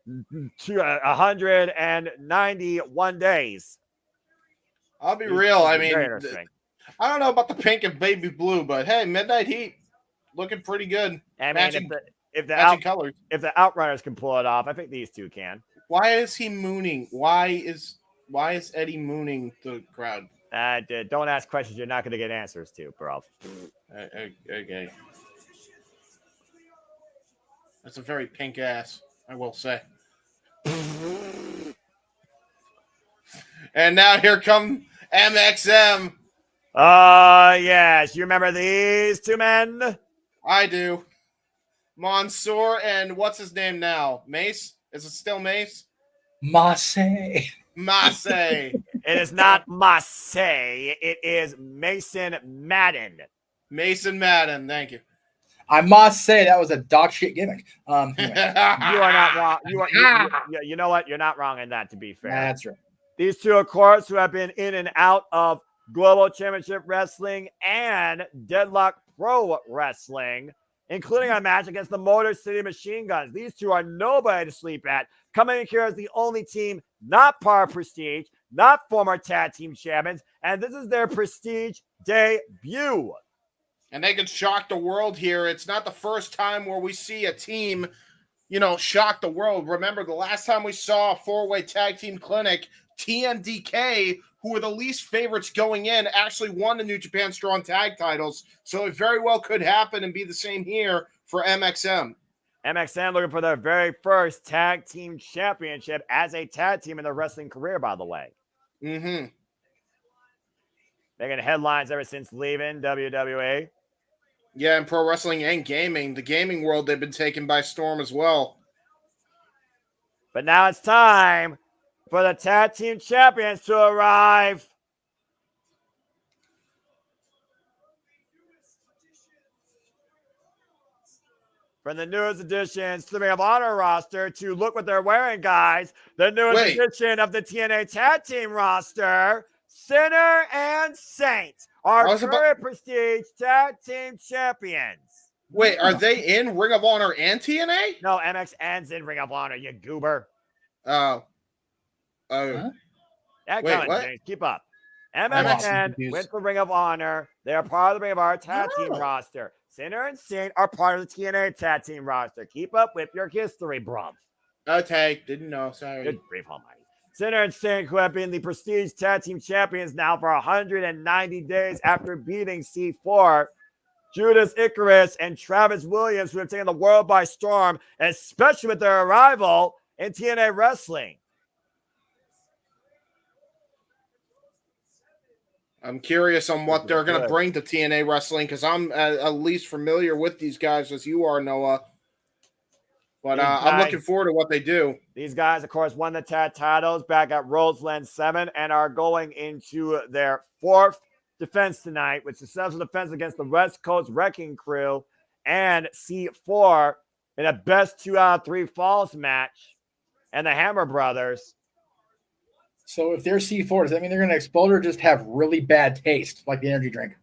Speaker 18: 191 days.
Speaker 16: I'll be real. I mean, I don't know about the pink and baby blue, but hey, Midnight Heat looking pretty good.
Speaker 18: I mean, if the Outrunners can pull it off, I think these two can.
Speaker 16: Why is he mooning? Why is Eddie mooning the crowd?
Speaker 18: Don't ask questions you're not going to get answers to, bro.
Speaker 16: Okay. That's a very pink ass, I will say. And now here come MXM.
Speaker 18: Yes. You remember these two men?
Speaker 16: I do. Mansoor and what's his name now? Mace? Is it still Mace?
Speaker 15: Mace.
Speaker 18: It is not Mace. It is Mason Madden.
Speaker 16: Mason Madden. Thank you.
Speaker 15: I must say that was a dog shit gimmick. Anyway.
Speaker 18: You are not wrong. You know what? You're not wrong in that, to be fair.
Speaker 15: That's right.
Speaker 18: These two, of course, who have been in and out of Global Championship Wrestling and Deadlock Pro Wrestling, including a match against the Motor City Machine Guns. These two are nobody to sleep at. Coming in here as the only team not par Prestige, not former tag team champions, and this is their Prestige debut.
Speaker 16: And they could shock the world here. It's not the first time where we see a team, shock the world. Remember, the last time we saw a 4-way tag team clinic, TMDK, who were the least favorites going in, actually won the New Japan Strong Tag titles. So it very well could happen and be the same here for MXM.
Speaker 18: MXM looking for their very first tag team championship as a tag team in their wrestling career, by the way.
Speaker 16: Mm-hmm.
Speaker 18: Making headlines ever since leaving WWE.
Speaker 16: Yeah, and pro wrestling and gaming. The gaming world, they've been taken by storm as well.
Speaker 18: But now it's time for the tag team champions to arrive. From the newest additions to the Ring of Honor roster to look what they're wearing, guys. The newest addition of the TNA tag team roster, Sinner and Saint, our current Prestige tag team champions.
Speaker 16: Wait, are they in Ring of Honor and TNA?
Speaker 18: No, MXN's in Ring of Honor, you goober.
Speaker 16: Oh.
Speaker 18: Yeah,
Speaker 16: wait, what?
Speaker 18: James, keep up. MXN went for Ring of Honor. They are part of the Ring of Honor tag team roster. Sinner and Saint are part of the TNA tag team roster. Keep up with your history, bruv.
Speaker 16: Okay, didn't know. Sorry.
Speaker 18: Good grief almighty. Sinner and Saint, who have been the Prestige tag team champions now for 190 days after beating C4. Judas Icarus and Travis Williams, who have taken the world by storm, especially with their arrival in TNA Wrestling.
Speaker 16: I'm curious on what they're going to bring to TNA Wrestling because I'm at least familiar with these guys as you are, Noah. But I'm looking forward to what they do.
Speaker 18: These guys, of course, won the tag titles back at Roseland 7 and are going into their fourth defense tonight with successful defense against the West Coast Wrecking Crew and C4 in a best 2 out of 3 falls match and the Hammer Brothers.
Speaker 15: So if they're C4, does that mean they're going to explode or just have really bad taste like the energy drink?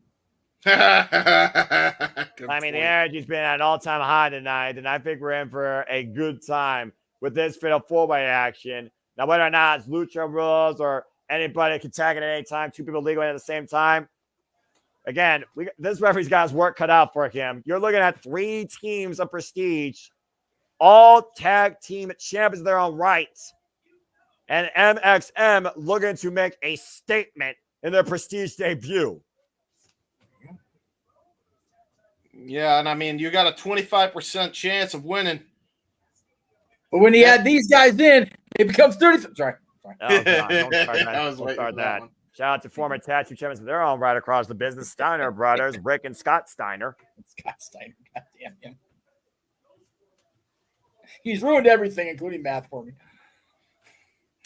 Speaker 18: I mean, the energy's been at an all-time high tonight, and I think we're in for a good time with this fatal 4-way action. Now, whether or not it's Lucha rules or anybody can tag it at any time, 2 people legally at the same time. Again, this referee's got his work cut out for him. You're looking at 3 teams of Prestige, all tag team champions of their own right. And MXM looking to make a statement in their Prestige debut.
Speaker 16: Yeah, and I mean, you got a 25% chance of winning.
Speaker 15: But when he had these guys in, It becomes 30. Sorry.
Speaker 18: Oh, God, don't start that.
Speaker 16: I was
Speaker 18: Don't
Speaker 16: waiting
Speaker 18: start
Speaker 16: for that
Speaker 18: that.
Speaker 16: one.
Speaker 18: Shout out to former tattoo champions of their own right across the business, Steiner brothers, Rick and Scott Steiner.
Speaker 15: Scott Steiner, goddamn him. He's ruined everything, including math for me.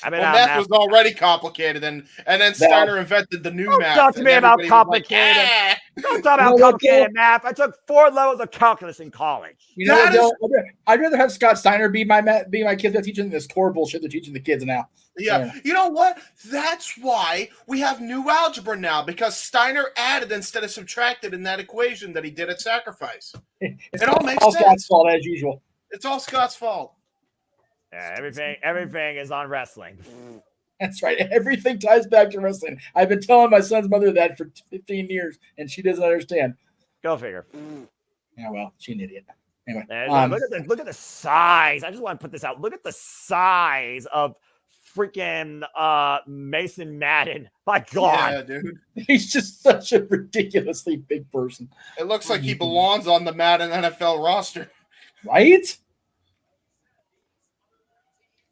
Speaker 18: I mean,
Speaker 16: well, math was already complicated, and then Steiner invented the new math.
Speaker 18: Talk to me about complicated.
Speaker 16: Like,
Speaker 18: Don't talk about complicated math. I took 4 levels of calculus in college.
Speaker 15: You know what, Bill? I'd rather have Scott Steiner be my kid that's teaching this core bullshit they're teaching the kids now.
Speaker 16: Yeah. You know what? That's why we have new algebra now, because Steiner added instead of subtracted in that equation that he did at Sacrifice. It all makes sense.
Speaker 15: Scott's fault as usual.
Speaker 16: It's all Scott's fault.
Speaker 18: Yeah, everything is on wrestling.
Speaker 15: That's right. Everything ties back to wrestling. I've been telling my son's mother that for 15 years, and she doesn't understand.
Speaker 18: Go figure.
Speaker 15: Yeah, well, she's an idiot. Anyway,
Speaker 18: look at the size. I just want to put this out. Look at the size of freaking Mason Madden. My God.
Speaker 16: Yeah, dude.
Speaker 15: He's just such a ridiculously big person.
Speaker 16: It looks like he belongs on the Madden NFL roster.
Speaker 15: Right?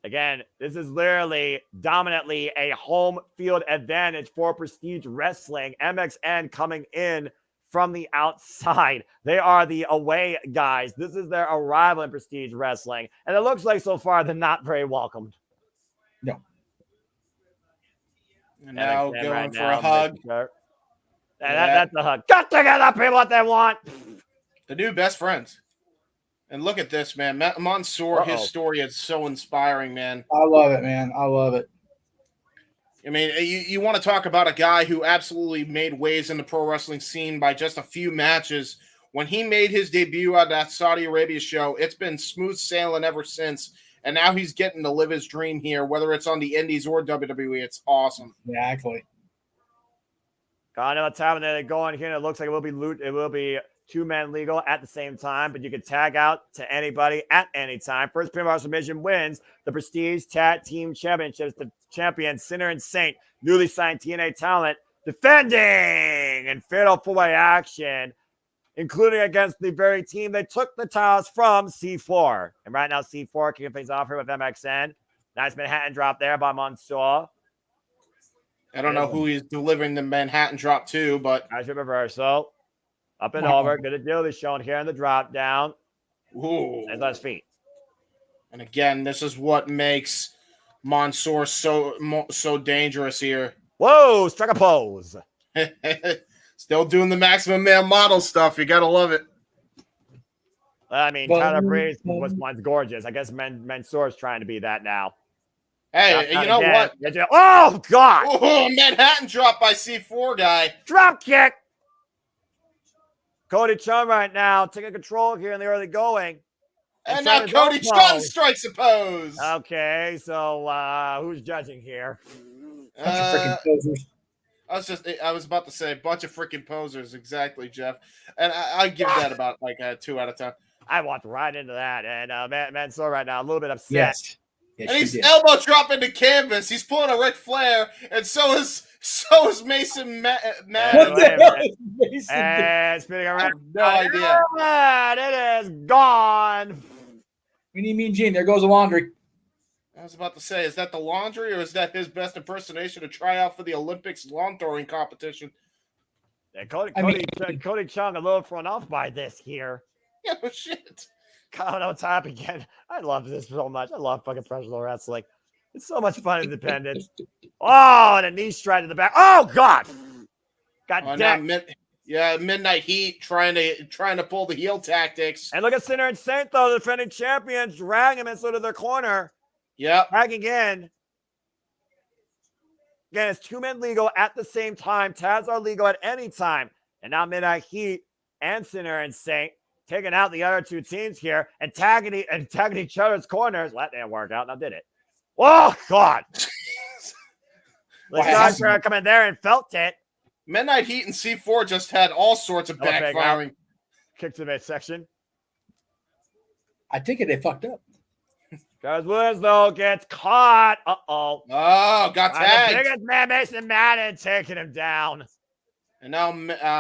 Speaker 18: Again, this is literally dominantly a home field advantage for Prestige Wrestling. MXN coming in from the outside. They are the away guys. This is their arrival in Prestige Wrestling. And it looks like so far they're not very welcomed.
Speaker 15: No.
Speaker 16: And now going for a hug.
Speaker 18: That's a hug. Got to get up here what they want.
Speaker 16: The new best friends. And look at this, man. Mansoor, his story is so inspiring, man.
Speaker 15: I love it, man. I love it.
Speaker 16: I mean, you want to talk about a guy who absolutely made waves in the pro wrestling scene by just a few matches. When he made his debut at that Saudi Arabia show, it's been smooth sailing ever since. And now he's getting to live his dream here, whether it's on the Indies or WWE. It's awesome.
Speaker 15: Exactly.
Speaker 18: God, what's happening. They're going here. And it looks like it will be 2-man legal at the same time, but you can tag out to anybody at any time. First Premier submission wins the Prestige Tag Team Championships. The champion, Sinner and Saint, newly signed TNA talent, defending in fatal 4-way action, including against the very team they took the titles from, C4. And right now, C4 kicking things off here with MXN. Nice Manhattan drop there by Mansoor.
Speaker 16: I don't know who he's delivering the Manhattan drop to, but
Speaker 18: nice reversal. Up and over. Good agility shown here in the drop down.
Speaker 16: Ooh.
Speaker 18: And on his feet.
Speaker 16: And again, this is what makes Mansoor so dangerous here.
Speaker 18: Whoa, struck a pose.
Speaker 16: Still doing the Maximum Male model stuff. You got to love it.
Speaker 18: I mean, Tyler Breeze was once gorgeous. I guess Mansoor's trying to be that now.
Speaker 16: Hey, you know what?
Speaker 18: Oh, God.
Speaker 16: Oh, Manhattan drop by C4 guy.
Speaker 18: Drop kick. Cody Chung right now taking control here in the early going.
Speaker 16: And now Cody Chung strikes a pose.
Speaker 18: Okay, so who's judging here?
Speaker 15: Bunch of freaking posers.
Speaker 16: I was about to say a bunch of freaking posers. Exactly, Jeff. And I give that about like a 2 out of 10.
Speaker 18: I walked right into that. And Mansoor right now a little bit upset.
Speaker 15: Yes.
Speaker 16: And he's elbow dropping the canvas. He's pulling a Ric Flair, and so is Mason Madden.
Speaker 15: What the hell is Mason?
Speaker 18: And spinning around.
Speaker 16: No idea.
Speaker 18: It is gone.
Speaker 15: We need Mean Gene. There goes the laundry.
Speaker 16: I was about to say, is that the laundry, or is that his best impersonation to try out for the Olympics lawn throwing competition?
Speaker 18: Yeah, Cody Chung a little thrown off by this here.
Speaker 16: Yeah, but shit.
Speaker 18: I don't know what's happening again. I love this so much. I love fucking professional wrestling. It's so much fun, independent. Oh, and a knee straight to the back. Oh, God. Got decked.
Speaker 16: Midnight Heat trying to pull the heel tactics.
Speaker 18: And look at Sinner and Saint, though, the defending champions, dragging him into their corner.
Speaker 16: Yep.
Speaker 18: Tagging in. Again, it's 2-man legal at the same time. Tags are legal at any time. And now Midnight Heat and Sinner and Saint taking out the other 2 teams here and tagging each other's corners. Well, that didn't work out. Now did it? Oh, God. Let's not come in there and felt it.
Speaker 16: Midnight Heat and C4 just had all sorts of backfiring.
Speaker 18: Kick to the midsection.
Speaker 15: I think they fucked up.
Speaker 18: Because Woods, though, gets caught. Uh-oh.
Speaker 16: Oh, got tagged.
Speaker 18: The biggest man, Mason Madden, taking him down.
Speaker 16: And now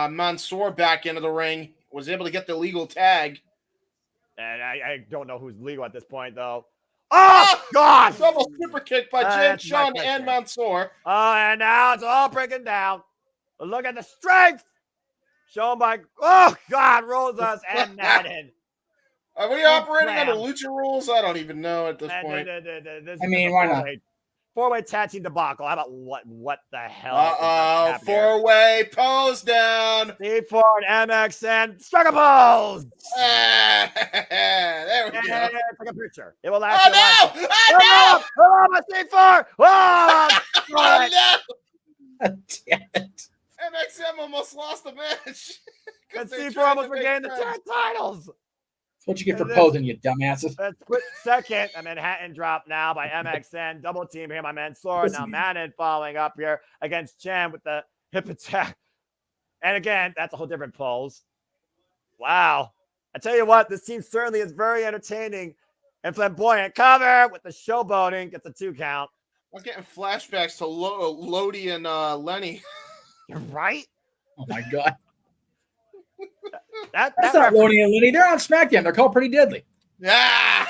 Speaker 16: Mansoor back into the ring. Was able to get the legal tag.
Speaker 18: And I don't know who's legal at this point, though. Oh, God!
Speaker 16: Double super kick by Jim, Sean, and Mansoor.
Speaker 18: Oh, and now it's all breaking down. But look at the strength shown by, oh, God, Rosas and Madden.
Speaker 16: Are we operating under lucha rules? I don't even know at this point.
Speaker 15: I mean, why not?
Speaker 18: Four-way tag team debacle. How about what the hell?
Speaker 16: Uh-oh, four-way pose down.
Speaker 18: C4 and MXN. Strike a pose.
Speaker 16: There we go.
Speaker 18: Take a picture. It will last.
Speaker 16: Oh, no! Oh, no!
Speaker 18: Oh, my C4. Oh,
Speaker 16: no!
Speaker 15: Damn it.
Speaker 16: MXM almost lost the match.
Speaker 18: And C4 almost regained the tag titles.
Speaker 15: That's what you get for posing, you dumbasses.
Speaker 18: That's quick second. A Manhattan drop now by MXN. Double team here, my man Sora. Now Madden following up here against Chen with the hip attack. And again, that's a whole different pose. Wow. I tell you what, this team certainly is very entertaining and flamboyant. Cover with the showboating. Gets a 2 count.
Speaker 16: I'm getting flashbacks to Lodi and Lenny.
Speaker 18: You're right.
Speaker 15: Oh, my God.
Speaker 18: That's
Speaker 15: not Lodi and Lenny. They're on SmackDown. They're called Pretty Deadly.
Speaker 16: Yeah.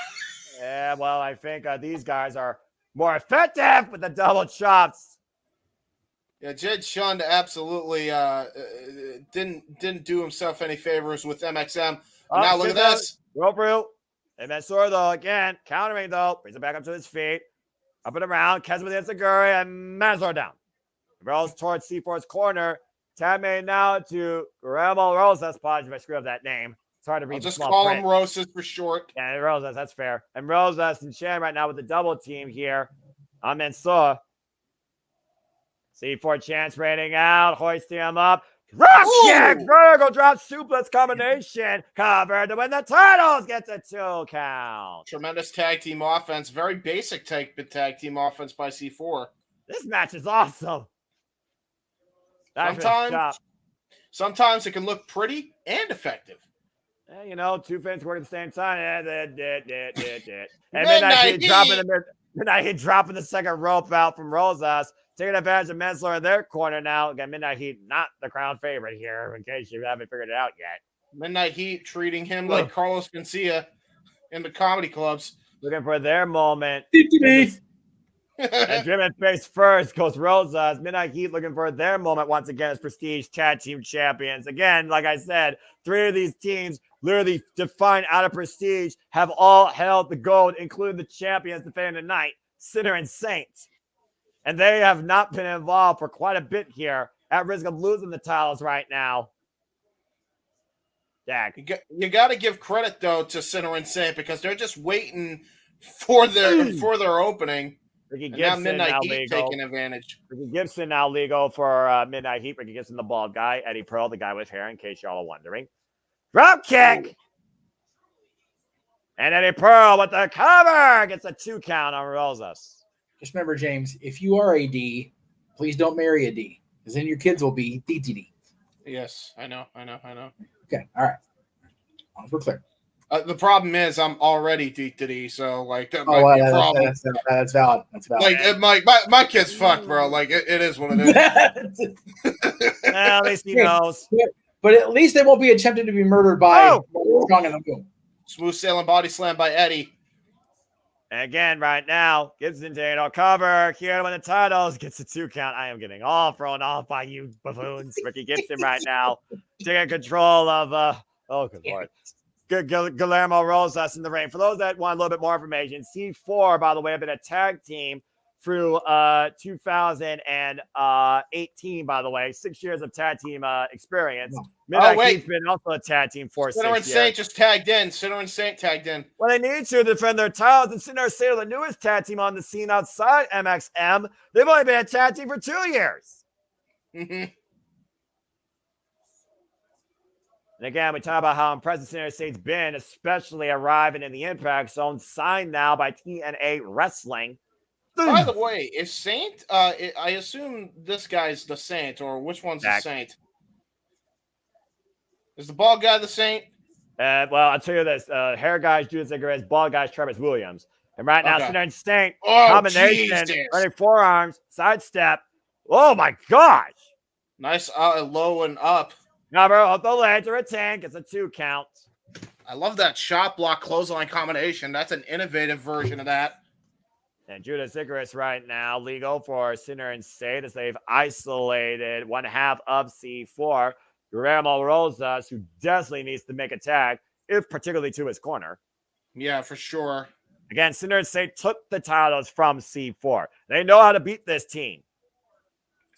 Speaker 18: Yeah, well, I think these guys are more effective with the double chops.
Speaker 16: Yeah, Jed Shund absolutely didn't do himself any favors with MXM. Now look at this.
Speaker 18: Rope root. And then Sora, though, again, countering, though. Brings it back up to his feet. Up and around. Catches with the Enziguri and Mansoor down. Rolls towards C4's corner. Tab made now to Guillermo Rosas. Apologies if I screw up that name. It's hard to read.
Speaker 16: I'll just call him Rosas for short.
Speaker 18: Yeah, Rosas, that's fair. And Rosas and Shan right now with the double team here on Mansoor. C4 chance raining out, hoisting him up. Rock kick! Vertical drop suplex combination. Covered to win the titles. Gets a 2 count.
Speaker 16: Tremendous tag team offense. Very basic tag team offense by C4.
Speaker 18: This match is awesome.
Speaker 16: Sometimes it can look pretty and effective.
Speaker 18: Yeah, you know, two things work at the same time. And Midnight Heat dropping the second rope out from Rosas, taking advantage of Mansoor in their corner now. Again, Midnight Heat not the crown favorite here, in case you haven't figured it out yet.
Speaker 16: Midnight Heat treating him like Carlos Mencia in the comedy clubs.
Speaker 18: Looking for their moment. And driven face first goes Rosas. Midnight Heat looking for their moment once again as Prestige Tag Team Champions. Again, like I said, 3 of these teams literally defined out of Prestige have all held the gold, including the champions defending tonight, Sinner and Saints. And they have not been involved for quite a bit here, at risk of losing the titles right now. Jack.
Speaker 16: You got to give credit, though, to Sinner and Saint because they're just waiting for their opening.
Speaker 18: Ricky
Speaker 16: and
Speaker 18: Gibson
Speaker 16: now Midnight
Speaker 18: now
Speaker 16: Heat
Speaker 18: legal.
Speaker 16: taking advantage.
Speaker 18: Ricky Gibson now legal for Midnight Heat. Ricky Gibson, the bald guy. Eddie Pearl, the guy with hair, in case y'all are wondering. Drop kick. And Eddie Pearl with the cover gets a 2 count on Rosas.
Speaker 15: Just remember, James, if you are a D, please don't marry a D, because then your kids will be DTD.
Speaker 16: Yes, I know.
Speaker 15: Okay, all right. We're clear.
Speaker 16: The problem is I'm already DTD, so like that might be a problem.
Speaker 15: That's valid.
Speaker 16: Like my kid's fucked, bro. Like it is what it is.
Speaker 18: Well, at least he knows.
Speaker 15: But at least they won't be attempted to be murdered by Strong in the Boom.
Speaker 16: Smooth sailing body slam by Eddie.
Speaker 18: And again, right now, Gibson taking a cover. Here to win the titles. Gets a 2 count. I am getting all thrown off by you buffoons. Ricky Gibson right now taking control of good Lord. Guillermo Rosas in the ring. For those that want a little bit more information, C4, by the way, have been a tag team through 2018, by the way. 6 years of tag team experience. Midnight Heat's been also a tag team for 6 years.
Speaker 16: Sinner and Saint just tagged in. Sinner and Saint tagged in.
Speaker 18: Well, they need to defend their titles. And Sinner and Saint are the newest tag team on the scene outside MXM. They've only been a tag team for 2 years.
Speaker 16: Mm-hmm.
Speaker 18: And again, we talk about how impressive Sinner and Saint's been, especially arriving in the Impact Zone, signed now by TNA Wrestling.
Speaker 16: By the way, is Saint, I assume this guy's the Saint, or which one's the Saint? Is the bald guy the Saint?
Speaker 18: Well, I'll tell you this. Hair guy's Judas Icarus, bald guy's Travis Williams. And right now, Sinner and Saint, combination, running forearms, sidestep. Oh, my gosh.
Speaker 16: Nice low and up.
Speaker 18: Cover off the ledge to retain, gets a 2 count.
Speaker 16: I love that shot block clothesline combination. That's an innovative version of that.
Speaker 18: And Judas Icarus right now, legal for Sinner and State as they've isolated one half of C4. Guillermo Rosas, who desperately needs to make a tag, if particularly to his corner.
Speaker 16: Yeah, for sure.
Speaker 18: Again, Sinner and State took the titles from C4. They know how to beat this team.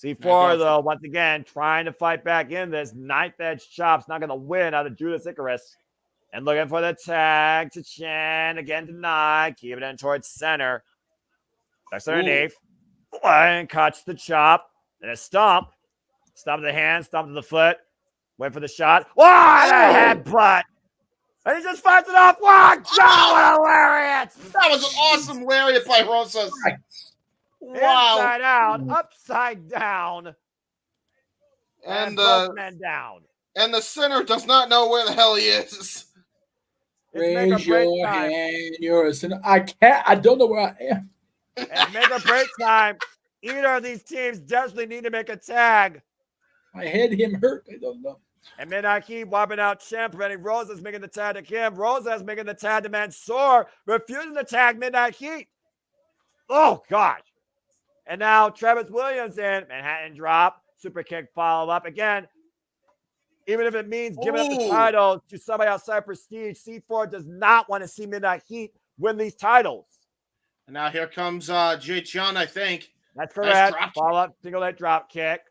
Speaker 18: C4, though, once again, trying to fight back in this. Ninth Edge Chops not going to win out of Judas Icarus. And looking for the tag to Chen. Again, denied. Keep it in towards center. That's underneath. And cuts the chop. And a stomp. Stomp to the hand. Stomp to the foot. Wait for the shot. What a headbutt. And he just fights it off. What? What a lariat.
Speaker 16: That was an awesome lariat by Rosas. Wow.
Speaker 18: Inside out. Upside down.
Speaker 16: And
Speaker 18: both men down.
Speaker 16: And the Sinner does not know where the hell he is.
Speaker 15: Raise your hand. You're a sinner. I can't. I don't know where I am.
Speaker 18: And make a break time. Either of these teams desperately need to make a tag.
Speaker 15: My head him hurt. I don't know.
Speaker 18: And Midnight Heat wiping out Champ, preventing Rosas making the tag to Kim. Rosas making the tag to Mansoor, refusing to tag Midnight Heat. Oh, gosh. And now Travis Williams in. Manhattan drop. Super kick follow up. Again, even if it means giving up the title to somebody outside Prestige, C4 does not want to see Midnight Heat win these titles.
Speaker 16: And now here comes Jay Chun, I think.
Speaker 18: That's correct. Follow up, single leg drop kick.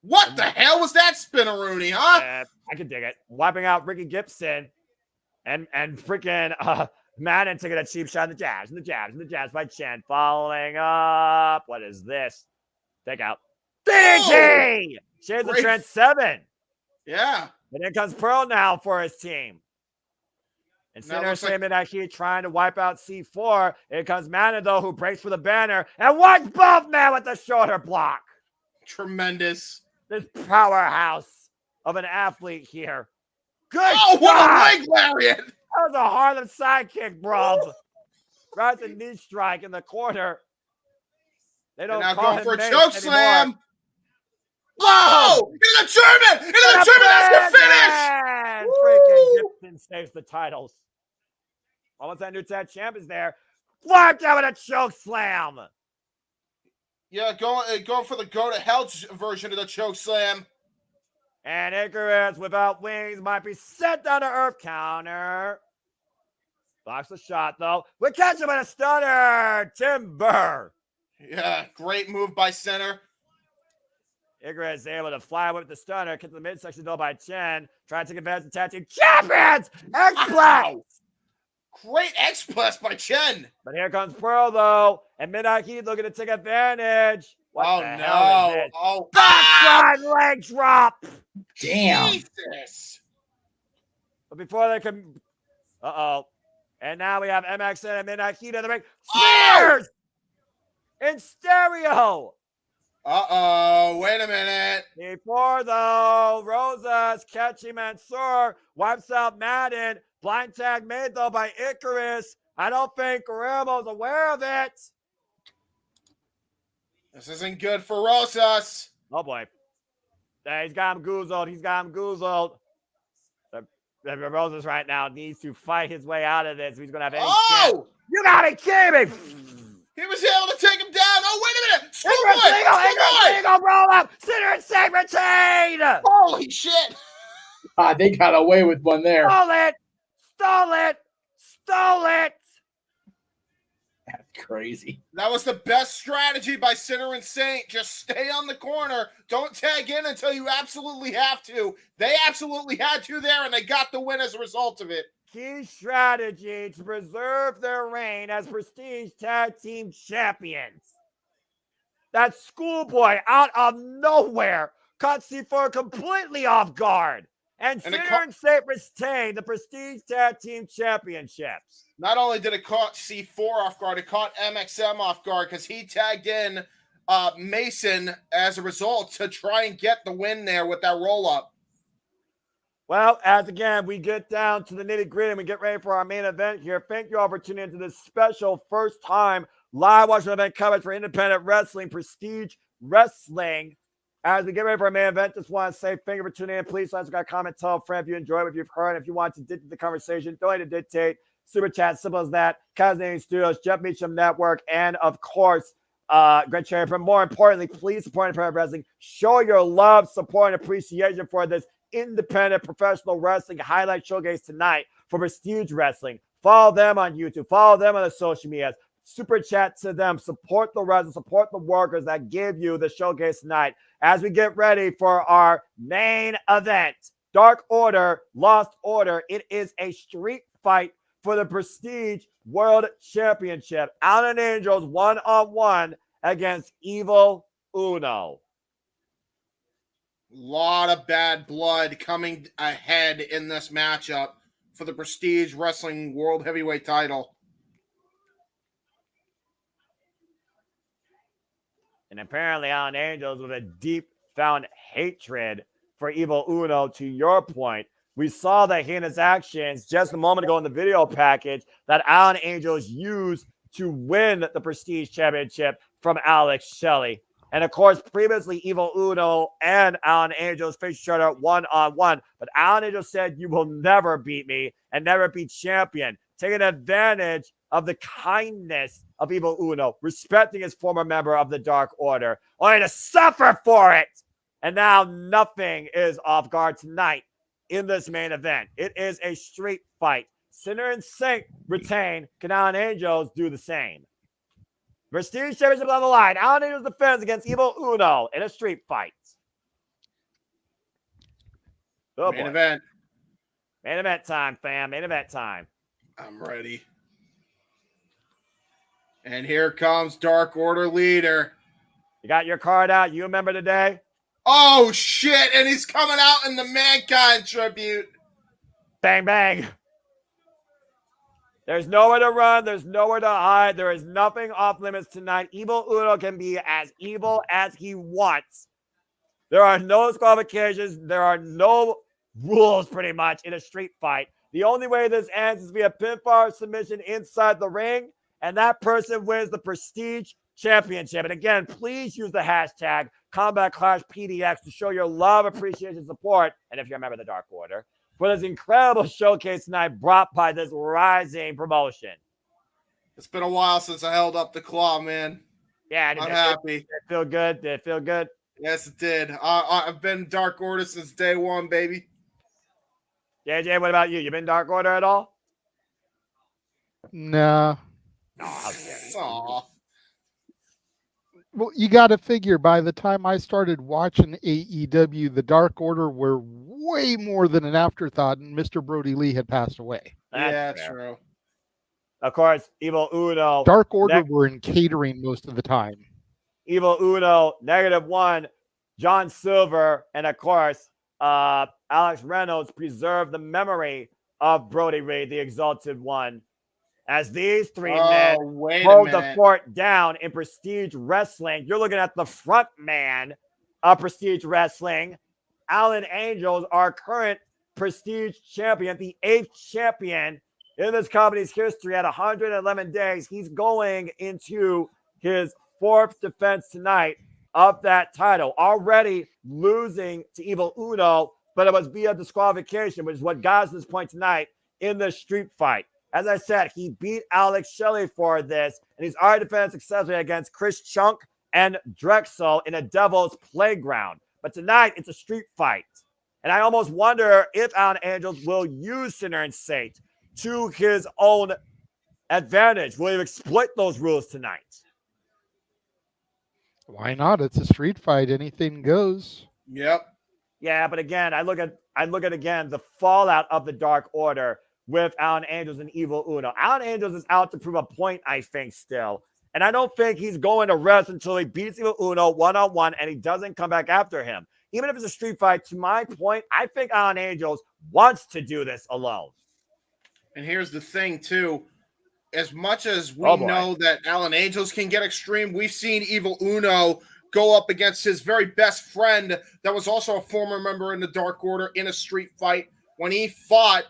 Speaker 16: What the hell was that spinneroonie, huh?
Speaker 18: I can dig it. Wiping out Ricky Gibson and freaking Madden taking a cheap shot in the jabs by Chen. Following up. What is this? Take out. DDT! Shades of Trent 7.
Speaker 16: Yeah.
Speaker 18: And here comes Pearl now for his team. And Sinner Midnight Heat trying to wipe out C4. Here comes Mana, though, who breaks for the banner. And watch both men with the shoulder block.
Speaker 16: Tremendous.
Speaker 18: This powerhouse of an athlete here. Good
Speaker 16: God. What a leg lariat.
Speaker 18: That was a Harlem sidekick, bro. Right the knee strike in the corner. They don't
Speaker 16: now
Speaker 18: call
Speaker 16: going
Speaker 18: him
Speaker 16: for a
Speaker 18: Mace
Speaker 16: choke slam.
Speaker 18: anymore.
Speaker 16: Whoa! Into the German! Into the German! That's the finish!
Speaker 18: Freaking Gibson saves the titles. Almost that new tag champ is there. Wiped out with a choke slam.
Speaker 16: Yeah, go for the go to hell version of the choke slam.
Speaker 18: And Icarus without wings might be set down to earth counter. Blocks the shot though. We catch him with a stunner. Timber.
Speaker 16: Yeah, great move by Center.
Speaker 18: Icarus is able to fly with the stunner. Gets the midsection though by Chen. Trying to take advantage of the tag team champions. X-Blast.
Speaker 16: Great X-Blast by Chen.
Speaker 18: But here comes Pearl though. And Midnight Heat looking to take advantage. What the hell is this?
Speaker 16: Oh,
Speaker 18: backside leg drop.
Speaker 15: Damn.
Speaker 16: Jesus.
Speaker 18: But before they can, and now we have MXN and Midnight Heat in the ring. Spears in stereo.
Speaker 16: Wait a minute.
Speaker 18: Before though, Rosas catching Mansoor, wipes out Madden. Blind tag made though by Icarus. I don't think Guillermo's aware of it.
Speaker 16: This isn't good for Rosas.
Speaker 18: Oh boy. He's got him goozled. Rosas right now needs to fight his way out of this. He's going to have any chance. You got to kill me.
Speaker 16: He was able to take him down. Oh, wait a minute.
Speaker 18: Schoolboy. Roll up. Sinner and State retain.
Speaker 16: Holy shit.
Speaker 15: They got away with one there.
Speaker 18: Stole it.
Speaker 15: That's crazy.
Speaker 16: That was the best strategy by Sinner and Saint. Just stay on the corner. Don't tag in until you absolutely have to. They absolutely had to there, and they got the win as a result of it.
Speaker 18: Key strategy to preserve their reign as Prestige Tag Team Champions. That Schoolboy out of nowhere caught C4 completely off guard. And Sinner and Saint retain the Prestige Tag Team Championships.
Speaker 16: Not only did it caught C4 off guard, it caught MXM off guard because he tagged in Mason as a result to try and get the win there with that roll-up.
Speaker 18: Well, as again, we get down to the nitty-gritty and we get ready for our main event here. Thank you all for tuning into this special first-time live watching event coverage for independent wrestling, Prestige Wrestling. As we get ready for our main event, just want to say thank you for tuning in. Please let us got a comment, tell a friend if you enjoyed what you've heard. If you want to dictate the conversation, don't need to dictate. Super chat, simple as that. Kozone Studios, Jeff Meacham Network, and of course, Great Cherry. But more importantly, please support Independent Wrestling. Show your love, support, and appreciation for this independent professional wrestling highlight showcase tonight for Prestige Wrestling. Follow them on YouTube. Follow them on the social medias. Super chat to them. Support the wrestlers. Support the workers that give you the showcase tonight as we get ready for our main event. Dark Order, Lost Order. It is a street fight for the Prestige World Championship. Allen Angels 1-on-1 against Evil Uno.
Speaker 16: Lot of bad blood coming ahead in this matchup for the Prestige Wrestling World Heavyweight title.
Speaker 18: And apparently Allen Angels with a deep found hatred for Evil Uno. To your point, we saw the heinous actions just a moment ago in the video package that Allen Angels used to win the Prestige Championship from Alex Shelley. And of course, previously Evil Uno and Allen Angels faced each other 1-on-1. But Allen Angels said, "You will never beat me and never be champion," taking advantage of the kindness of Evil Uno, respecting his former member of the Dark Order, only to suffer for it. And now nothing is off guard tonight in this main event. It is a street fight. Sinner and Saint retain. Can Allen Angels do the same? Prestige Championship on the line. Allen Angels defends against Evil Uno in a street fight. Oh,
Speaker 16: main event.
Speaker 18: Main event time, fam. Main event time.
Speaker 16: I'm ready. And here comes Dark Order leader.
Speaker 18: You got your card out. You remember today?
Speaker 16: Oh, shit. And he's coming out in the Mankind tribute.
Speaker 18: Bang, bang. There's nowhere to run. There's nowhere to hide. There is nothing off limits tonight. Evil Uno can be as evil as he wants. There are no disqualifications. There are no rules, pretty much, in a street fight. The only way this ends is via pinfall submission inside the ring, and that person wins the Prestige Championship. And again, please use the hashtag CombatClashPDX to show your love, appreciation, support, and if you're a member of the Dark Order, for this incredible showcase tonight brought by this rising promotion.
Speaker 16: It's been a while since I held up the claw, man.
Speaker 18: Yeah,
Speaker 16: I'm happy.
Speaker 18: Did it feel good? Did it feel good?
Speaker 16: Yes, it did. I've been Dark Order since day one, baby.
Speaker 18: JJ, what about you? You been Dark Order at all?
Speaker 19: No.
Speaker 16: Aw.
Speaker 19: Well, you got to figure by the time I started watching AEW, the Dark Order were way more than an afterthought, and Mr. Brody Lee had passed away.
Speaker 16: That's true.
Speaker 18: Of course, Evil Uno.
Speaker 19: Dark Order were in catering most of the time.
Speaker 18: Evil Uno, -1, John Silver, and of course, Alex Reynolds preserve the memory of Brody Lee, the Exalted One, as these three men hold the fort down in Prestige Wrestling. You're looking at the front man of Prestige Wrestling. Allen Angels, our current Prestige champion, the 8th champion in this company's history at 111 days. He's going into his 4th defense tonight of that title, already losing to Evil Uno, but it was via disqualification, which is what got us to this point tonight in the street fight. As I said, he beat Alex Shelley for this, and he's already defended successfully against Chris Chunk and Drexl in a Devil's Playground. But tonight, it's a street fight. And I almost wonder if Allen Angels will use Sinner and Saint to his own advantage. Will he exploit those rules tonight?
Speaker 19: Why not? It's a street fight. Anything goes.
Speaker 16: Yep.
Speaker 18: Yeah, but again, I look at again the fallout of the Dark Order with Allen Angels and Evil Uno. Allen Angels is out to prove a point, I think, still. And I don't think he's going to rest until he beats Evil Uno 1-on-1 and he doesn't come back after him. Even if it's a street fight, to my point, I think Allen Angels wants to do this alone.
Speaker 16: And here's the thing, too. As much as we know that Allen Angels can get extreme, we've seen Evil Uno go up against his very best friend that was also a former member in the Dark Order in a street fight when he fought.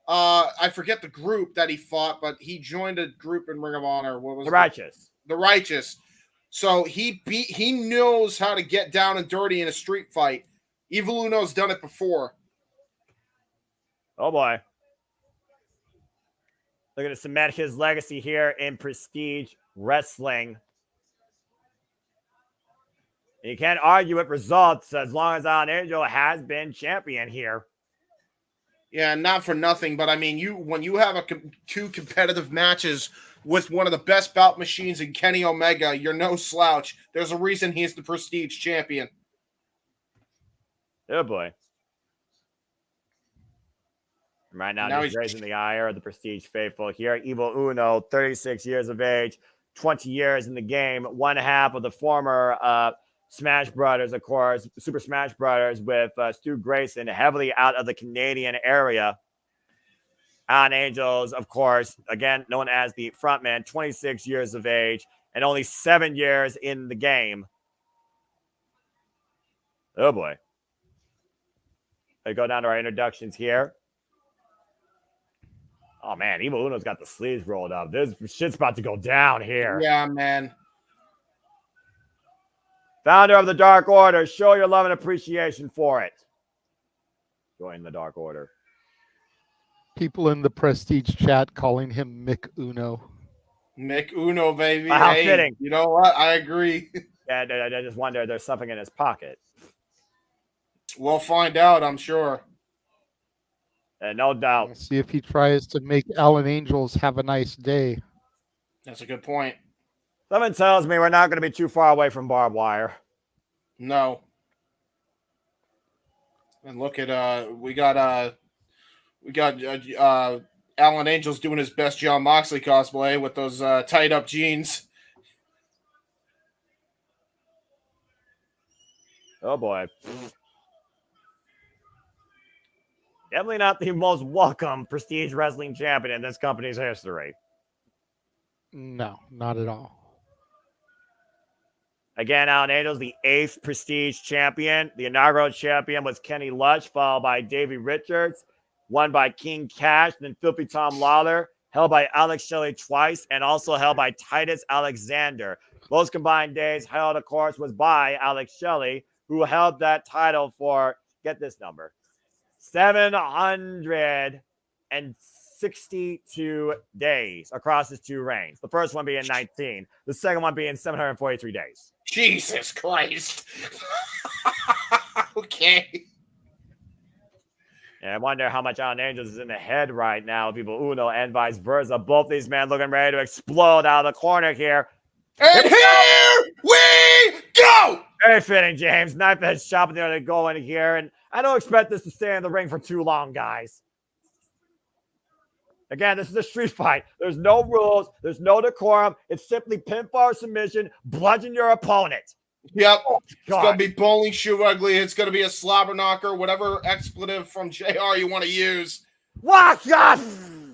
Speaker 16: I forget the group that he fought, but he joined a group in Ring of Honor. What was
Speaker 18: The Righteous.
Speaker 16: The Righteous. So he knows how to get down and dirty in a street fight. Evil Uno's done it before.
Speaker 18: Oh boy. Looking to cement his legacy here in Prestige Wrestling. You can't argue with results as long as Alan Angel has been champion here.
Speaker 16: Yeah, not for nothing, but I mean, when you have two competitive matches with one of the best bout machines in Kenny Omega, you're no slouch. There's a reason he's the Prestige champion.
Speaker 18: Oh boy. Right now he's raising the ire of the Prestige faithful here. Evil Uno, 36 years of age, 20 years in the game, one half of the former Smash Brothers, of course, Super Smash Brothers with Stu Grayson, heavily out of the Canadian area. On Angels, of course, again, known as the frontman, 26 years of age and only 7 years in the game. Oh boy. We go down to our introductions here. Oh man, Evil Uno's got the sleeves rolled up. This shit's about to go down here.
Speaker 16: Yeah, man.
Speaker 18: Founder of the Dark Order, show your love and appreciation for it. Join the Dark Order.
Speaker 19: People in the Prestige chat calling him Mick Uno.
Speaker 16: Mick Uno, baby.
Speaker 18: How fitting.
Speaker 16: You know what? I agree.
Speaker 18: Yeah, I just wonder if there's something in his pocket.
Speaker 16: We'll find out, I'm sure.
Speaker 18: No doubt.
Speaker 19: See if he tries to make Alan Angels have a nice day.
Speaker 16: That's a good point.
Speaker 18: Someone tells me we're not going to be too far away from barbed wire.
Speaker 16: No. And look at we got Alan Angels doing his best John Moxley cosplay with those tied up jeans.
Speaker 18: Oh boy. Definitely not the most welcome Prestige Wrestling champion in this company's history.
Speaker 19: No, not at all.
Speaker 18: Again, Alan Angels, the 8th Prestige champion. The inaugural champion was Kenny Lush, followed by Davey Richards, won by King Cash, then Filthy Tom Lawler, held by Alex Shelley twice, and also held by Titus Alexander. Most combined days held, of course, was by Alex Shelley, who held that title for, get this number, 762 days across his 2 reigns. The first one being 19. The second one being 743 days.
Speaker 16: Jesus Christ. Okay.
Speaker 18: And I wonder how much Alan Angels is in the head right now. People Uno and vice versa. Both these men looking ready to explode out of the corner here.
Speaker 16: And here we go!
Speaker 18: Very fitting, James. Knife edge chopping there to go in here. And I don't expect this to stay in the ring for too long, guys. Again, this is a street fight. There's no rules. There's no decorum. It's simply pinfall submission. Bludgeon your opponent.
Speaker 16: Yep. It's going to be bowling shoe ugly. It's going to be a slobber knocker, whatever expletive from JR you want to use.
Speaker 18: What?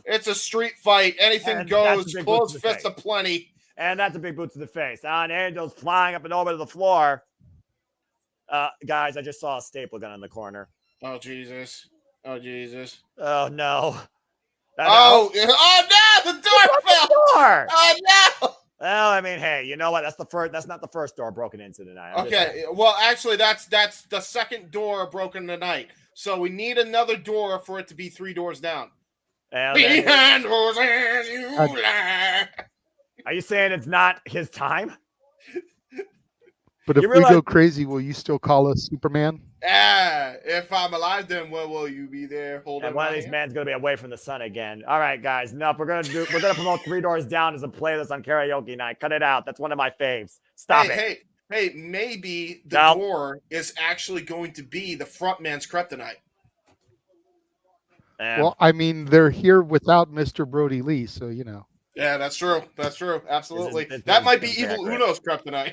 Speaker 16: It's a street fight. Anything goes. Closed fist aplenty.
Speaker 18: And that's a big boot to the face. Alan Angels flying up and over to the floor. Guys, I just saw a staple gun in the corner.
Speaker 16: Oh, Jesus. Oh, Jesus.
Speaker 18: Oh, no.
Speaker 16: No, the door fell. Oh, no.
Speaker 18: Well, I mean, hey, you know what? That's not the first door broken into tonight.
Speaker 16: Okay. Well, actually, that's the second door broken tonight. So we need another door for it to be 3 doors down. Behind Roseanne, you lie.
Speaker 18: Are you saying it's not his time?
Speaker 19: But if we go crazy, will you still call us Superman?
Speaker 16: Yeah, if I'm alive, then will you be there holding?
Speaker 18: And one of these men's gonna be away from the sun again. All right, guys. No, we're gonna promote 3 doors down as a playlist on karaoke night. Cut it out. That's one of my faves. Stop it.
Speaker 16: Hey, maybe the door is actually going to be the front man's kryptonite.
Speaker 19: Well, I mean, they're here without Mr. Brody Lee, so you know.
Speaker 16: Yeah, that's true. That's true. Absolutely. That might be Evil Uno's kryptonite.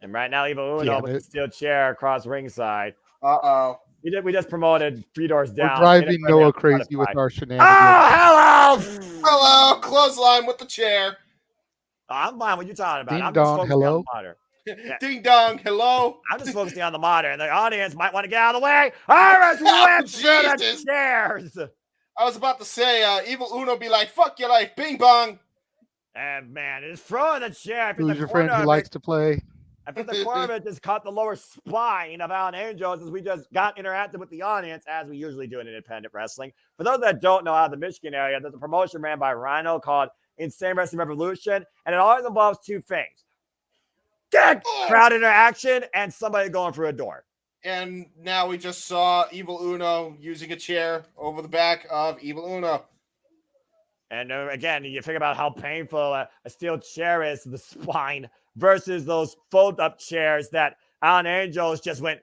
Speaker 18: And right now, Evil Uno with the steel chair across ringside.
Speaker 16: Uh-oh.
Speaker 18: We just promoted 3 doors down.
Speaker 19: We're driving Noah crazy with our shenanigans.
Speaker 18: Oh, hello!
Speaker 16: Hello, clothesline with the chair.
Speaker 18: I'm fine. What you talking about?
Speaker 19: Ding dong, hello.
Speaker 16: Ding dong, hello.
Speaker 18: I'm just focusing on the monitor, and the audience might want to get out of the way. Iris whips through the chairs.
Speaker 16: I was about to say, Evil Uno be like, fuck your life, bing bong.
Speaker 18: And man, it's throwing the chair.
Speaker 19: Who's your friend who likes to play?
Speaker 18: I think the corner of it just caught the lower spine of Alan Angels as we just got interactive with the audience, as we usually do in independent wrestling. For those that don't know, out of the Michigan area, there's a promotion ran by Rhino called Insane Wrestling Revolution, and it always involves two things. Crowd interaction and somebody going through a door.
Speaker 16: And now we just saw Evil Uno using a chair over the back of Evil Uno.
Speaker 18: And again, you think about how painful a steel chair is to the spine versus those fold-up chairs that Alan Angels just went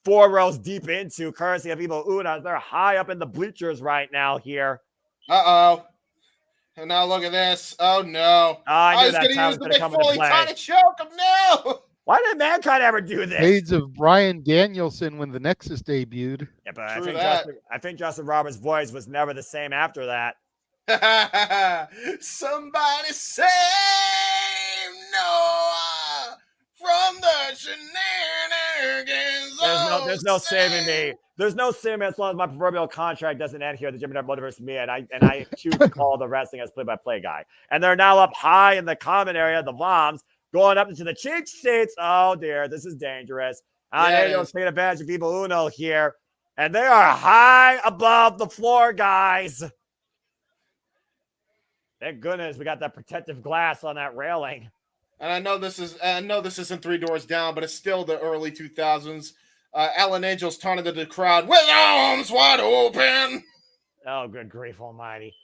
Speaker 18: 4 rows deep into, courtesy of Evil Uno. They're high up in the bleachers right now here.
Speaker 16: Uh-oh. And now look at this. Oh, no.
Speaker 18: I
Speaker 16: was going to use the Mick Foley Tonic choke him now.
Speaker 18: Why did Mankind ever do this?
Speaker 19: Shades of Bryan Danielson when the Nexus debuted.
Speaker 18: Yeah, but I think Justin Roberts' voice was never the same after that.
Speaker 16: Somebody save Noah from the shenanigans.
Speaker 18: There's no saving me. There's no saving me as long as my proverbial contract doesn't end here at the JMN Multiverse of Media, and I choose to call the wrestling as play-by-play guy. And they're now up high in the comment area, the bombs, going up into the cheap seats. Oh, dear, this is dangerous. Angels taking advantage of Evil Uno here, and they are high above the floor, guys. Thank goodness we got that protective glass on that railing.
Speaker 16: And I know this isn't 3 doors down, but it's still the early 2000s. Alan Angels taunted the crowd with arms wide open.
Speaker 18: Oh, good grief almighty.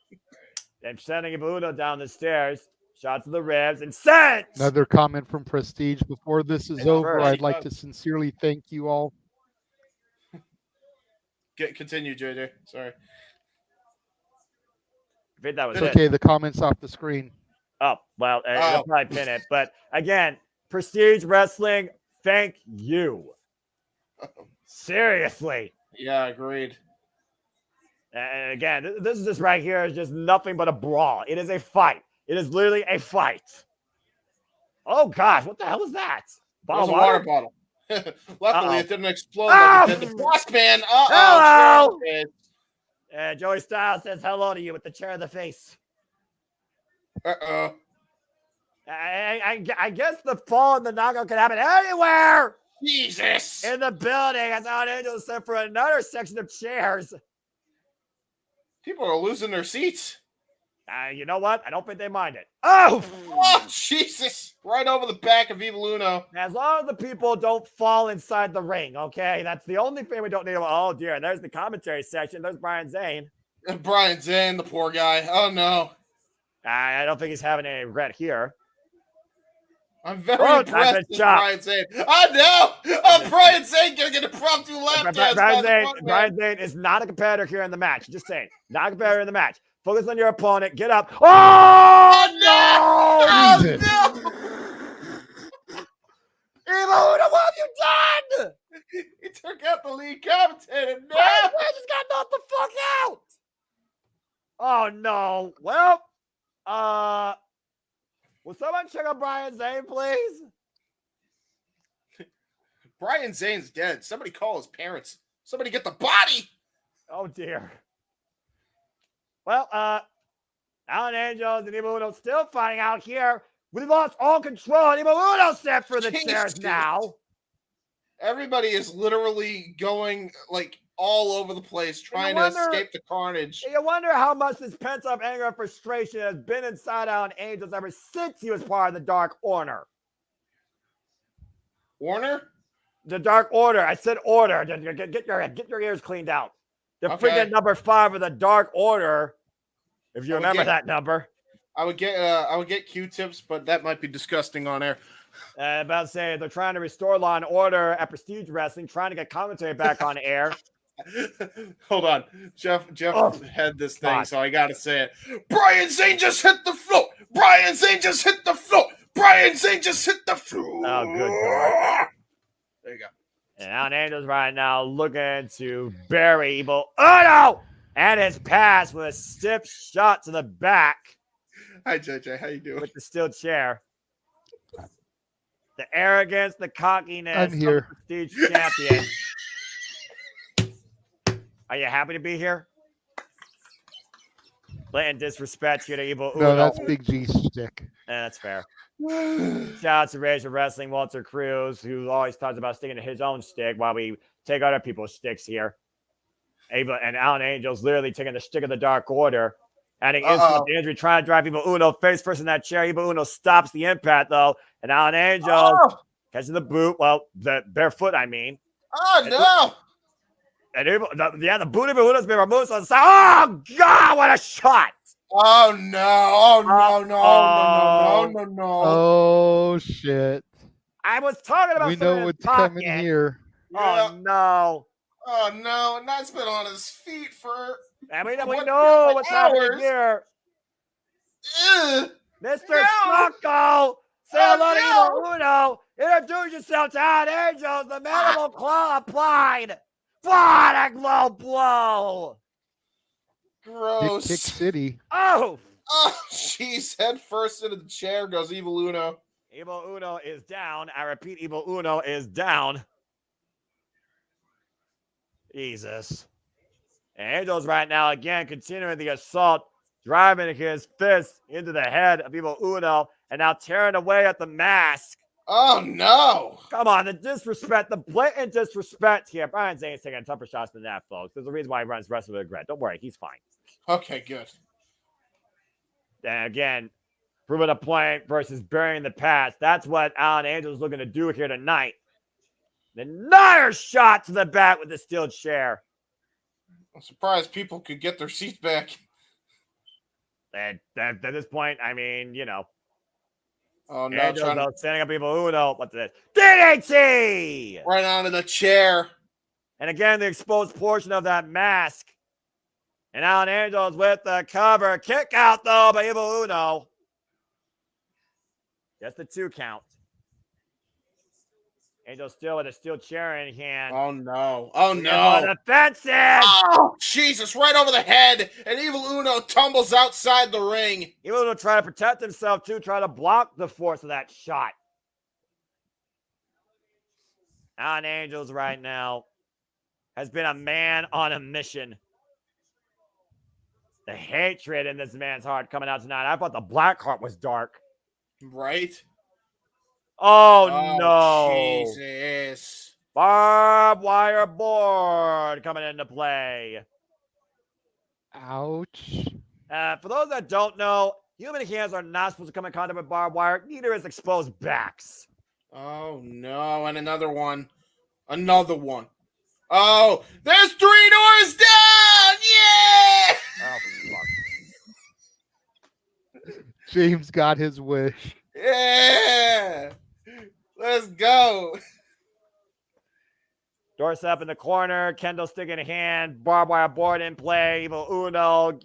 Speaker 18: They're sending Uno down the stairs. Shot to the ribs and sent.
Speaker 19: Another comment from Prestige. Before this is over, I'd like to sincerely thank you all.
Speaker 16: Continue, JJ. Sorry.
Speaker 18: I think that was
Speaker 19: okay. The comments off the screen.
Speaker 18: Oh, well, I'll probably pin it. But again, Prestige Wrestling, thank you. Seriously.
Speaker 16: Yeah, agreed.
Speaker 18: And again, this is just right here is just nothing but a brawl. It is a fight. It is literally a fight. Oh, gosh. What the hell is that?
Speaker 16: Bottle of water bottle. Luckily, it didn't explode like it did the boss man. Uh-oh.
Speaker 18: Hello. Joey Styles says hello to you with the chair in the face.
Speaker 16: Uh-oh.
Speaker 18: I guess the fall and the knockout can happen anywhere.
Speaker 16: Jesus.
Speaker 18: In the building. As Alan Angels set for another section of chairs.
Speaker 16: People are losing their seats.
Speaker 18: You know what? I don't think they mind it. Oh,
Speaker 16: Jesus. Right over the back of Evil Uno.
Speaker 18: As long as the people don't fall inside the ring, okay? That's the only thing we don't need. Oh, dear. There's the commentary section. There's Brian Zane.
Speaker 16: Brian Zane, the poor guy. Oh, no.
Speaker 18: I don't think he's having any regret here.
Speaker 16: I'm very impressed with Brian Zane. Oh, no. Oh, Brian Zane going to get a impromptu lap dance.
Speaker 18: Brian Zane is not a competitor here in the match. Just saying. Not a competitor in the match. Focus on your opponent. Get up. Oh, no!
Speaker 16: Oh, no!
Speaker 18: Evil Uno, what have you done?
Speaker 16: He took out the lead commentator. No!
Speaker 18: I just got knocked the fuck out. Oh, no. Well, will someone check on Brian Zane, please?
Speaker 16: Brian Zane's dead. Somebody call his parents. Somebody get the body.
Speaker 18: Oh, dear. Well, Alan Angels and Evil Uno still fighting out here. We lost all control. Evil Uno set for the chairs now.
Speaker 16: Everybody is literally going like all over the place trying to escape the carnage.
Speaker 18: You wonder how much this pent-up anger and frustration has been inside Alan Angels ever since he was part of the Dark Order.
Speaker 16: Warner?
Speaker 18: The Dark Order. I said order. Get your ears cleaned out. The freaking number 5 of the Dark Order. If you remember that number.
Speaker 16: I would get Q-tips, but that might be disgusting on air.
Speaker 18: About to say they're trying to restore law and order at Prestige Wrestling, trying to get commentary back on air.
Speaker 16: Hold on. Jeff had this thing, so I gotta say it. Brian Zane just hit the floor. Brian Zane just hit the floor. Brian Zane just hit the floor.
Speaker 18: Oh, good God.
Speaker 16: There you go.
Speaker 18: And Alan Angels right now looking to bury Evil Uno and his pass with a stiff shot to the back.
Speaker 16: Hi, JJ. How you doing?
Speaker 18: With the steel chair. The arrogance, the cockiness
Speaker 19: I'm here.
Speaker 18: of the Prestige champion. Are you happy to be here? Blatant disrespect here to Evil
Speaker 19: No,
Speaker 18: Uno.
Speaker 19: that's Big G's shtick.
Speaker 18: That's fair. Shout out to Rage of Wrestling, Walter Cruz, who always talks about sticking to his own stick while we take other people's sticks here. Ava and Alan Angel's literally taking the stick of the Dark Order. Adding insult to injury, trying to drive Evil Uno face first in that chair. Evil Uno stops the impact, though. And Alan Angel catching the boot. Well, the barefoot, I mean.
Speaker 16: Oh, no.
Speaker 18: And the boot of Evil Uno's been removed on the side. Oh, God, what a shot.
Speaker 16: Oh, no. Oh, no, no, no, no, no.
Speaker 19: Oh, shit.
Speaker 18: I was talking about
Speaker 19: we know what's coming here.
Speaker 18: Oh, no.
Speaker 16: Oh, no. And that's been on his feet for...
Speaker 18: I mean, we know what's happening here. Mr. Sonico, say hello to Evil Uno. Introduce yourself to Alan Angels. The mandible claw applied. What a low blow.
Speaker 16: Gross.
Speaker 19: Kick City.
Speaker 18: Oh,
Speaker 16: jeez. Head first into the chair goes Evil Uno.
Speaker 18: Evil Uno is down. I repeat, Evil Uno is down. Jesus. Angels right now, again, continuing the assault, driving his fist into the head of Evil Uno, and now tearing away at the mask.
Speaker 16: Oh, no.
Speaker 18: Come on, the disrespect, the blatant disrespect here. Brian Zane's taking tougher shots than that, folks. There's a reason why he runs wrestling with regret. Don't worry, he's fine.
Speaker 16: Okay, good.
Speaker 18: And again, proving a point versus burying the past. That's what Alan Angel is looking to do here tonight. Another shot to the back with the steel chair.
Speaker 16: I'm surprised people could get their seats back.
Speaker 18: At this point, I mean, you know.
Speaker 16: Oh, no.
Speaker 18: Angels standing up Evil Uno. What's this? DDT!
Speaker 16: Right onto the chair.
Speaker 18: And again, the exposed portion of that mask. And Alan Angels with the cover. Kick out, though, by Evil Uno. Just the 2 count. Angel still with a steel chair in hand.
Speaker 16: Oh, no. Oh, no.
Speaker 18: The fences.
Speaker 16: Oh, Jesus. Right over the head. And Evil Uno tumbles outside the ring.
Speaker 18: Evil Uno trying to protect himself, too. Trying to block the force of that shot. Alan Angels right now has been a man on a mission. The hatred in this man's heart coming out tonight. I thought the Blackheart was dark.
Speaker 16: Right?
Speaker 18: Oh, no.
Speaker 16: Jesus.
Speaker 18: Barbed wire board coming into play.
Speaker 19: Ouch.
Speaker 18: For those that don't know, human hands are not supposed to come in contact with barbed wire. Neither is exposed backs.
Speaker 16: Oh, no. And another one. Another one. Oh, there's 3 doors down. Yeah.
Speaker 18: Oh, fuck.
Speaker 19: James got his wish.
Speaker 16: Yeah. Let's go.
Speaker 18: Doorstep up in the corner. Kendall stick in hand. Barbed wire board in play. Evil Uno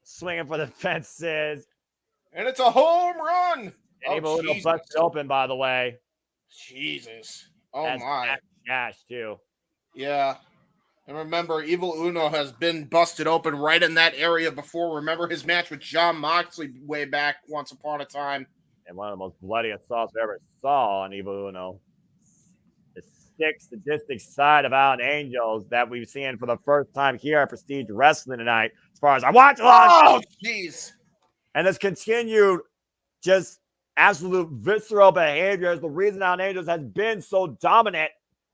Speaker 18: swinging for the fences.
Speaker 16: And it's a home run.
Speaker 18: And Evil Uno busted open, by the way.
Speaker 16: Jesus. Oh,
Speaker 18: that's
Speaker 16: my.
Speaker 18: Gosh, too.
Speaker 16: Yeah. And remember, Evil Uno has been busted open right in that area before. Remember his match with Jon Moxley way back once upon a time.
Speaker 18: And one of the most bloody assaults I ever saw on Evil Uno. The sadistic side of Alan Angels that we've seen for the first time here at Prestige Wrestling tonight, as far as I watch along.
Speaker 16: Oh, jeez.
Speaker 18: And this continued just absolute visceral behavior is the reason Alan Angels has been so dominant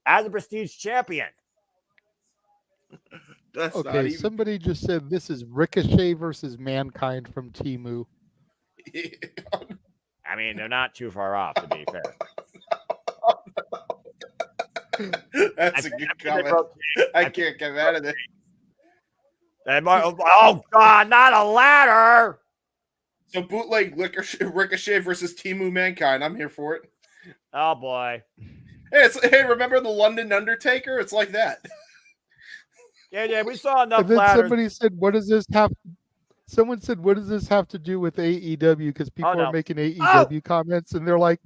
Speaker 18: as a Prestige champion.
Speaker 16: That's
Speaker 19: okay, somebody just said this is Ricochet versus Mankind from Temu.
Speaker 18: I mean, they're not too far off, to be fair.
Speaker 16: That's a good comment. I can't get out of it.
Speaker 18: Oh, God, not a ladder.
Speaker 16: So bootleg Ricochet versus Temu Mankind. I'm here for it.
Speaker 18: Oh, boy.
Speaker 16: Hey, remember the London Undertaker? It's like that.
Speaker 18: Yeah, we saw enough
Speaker 19: And then
Speaker 18: ladders.
Speaker 19: somebody said, "What does this have?" Someone said, "What does this have to do with AEW?" Because people are making AEW comments, and they're like,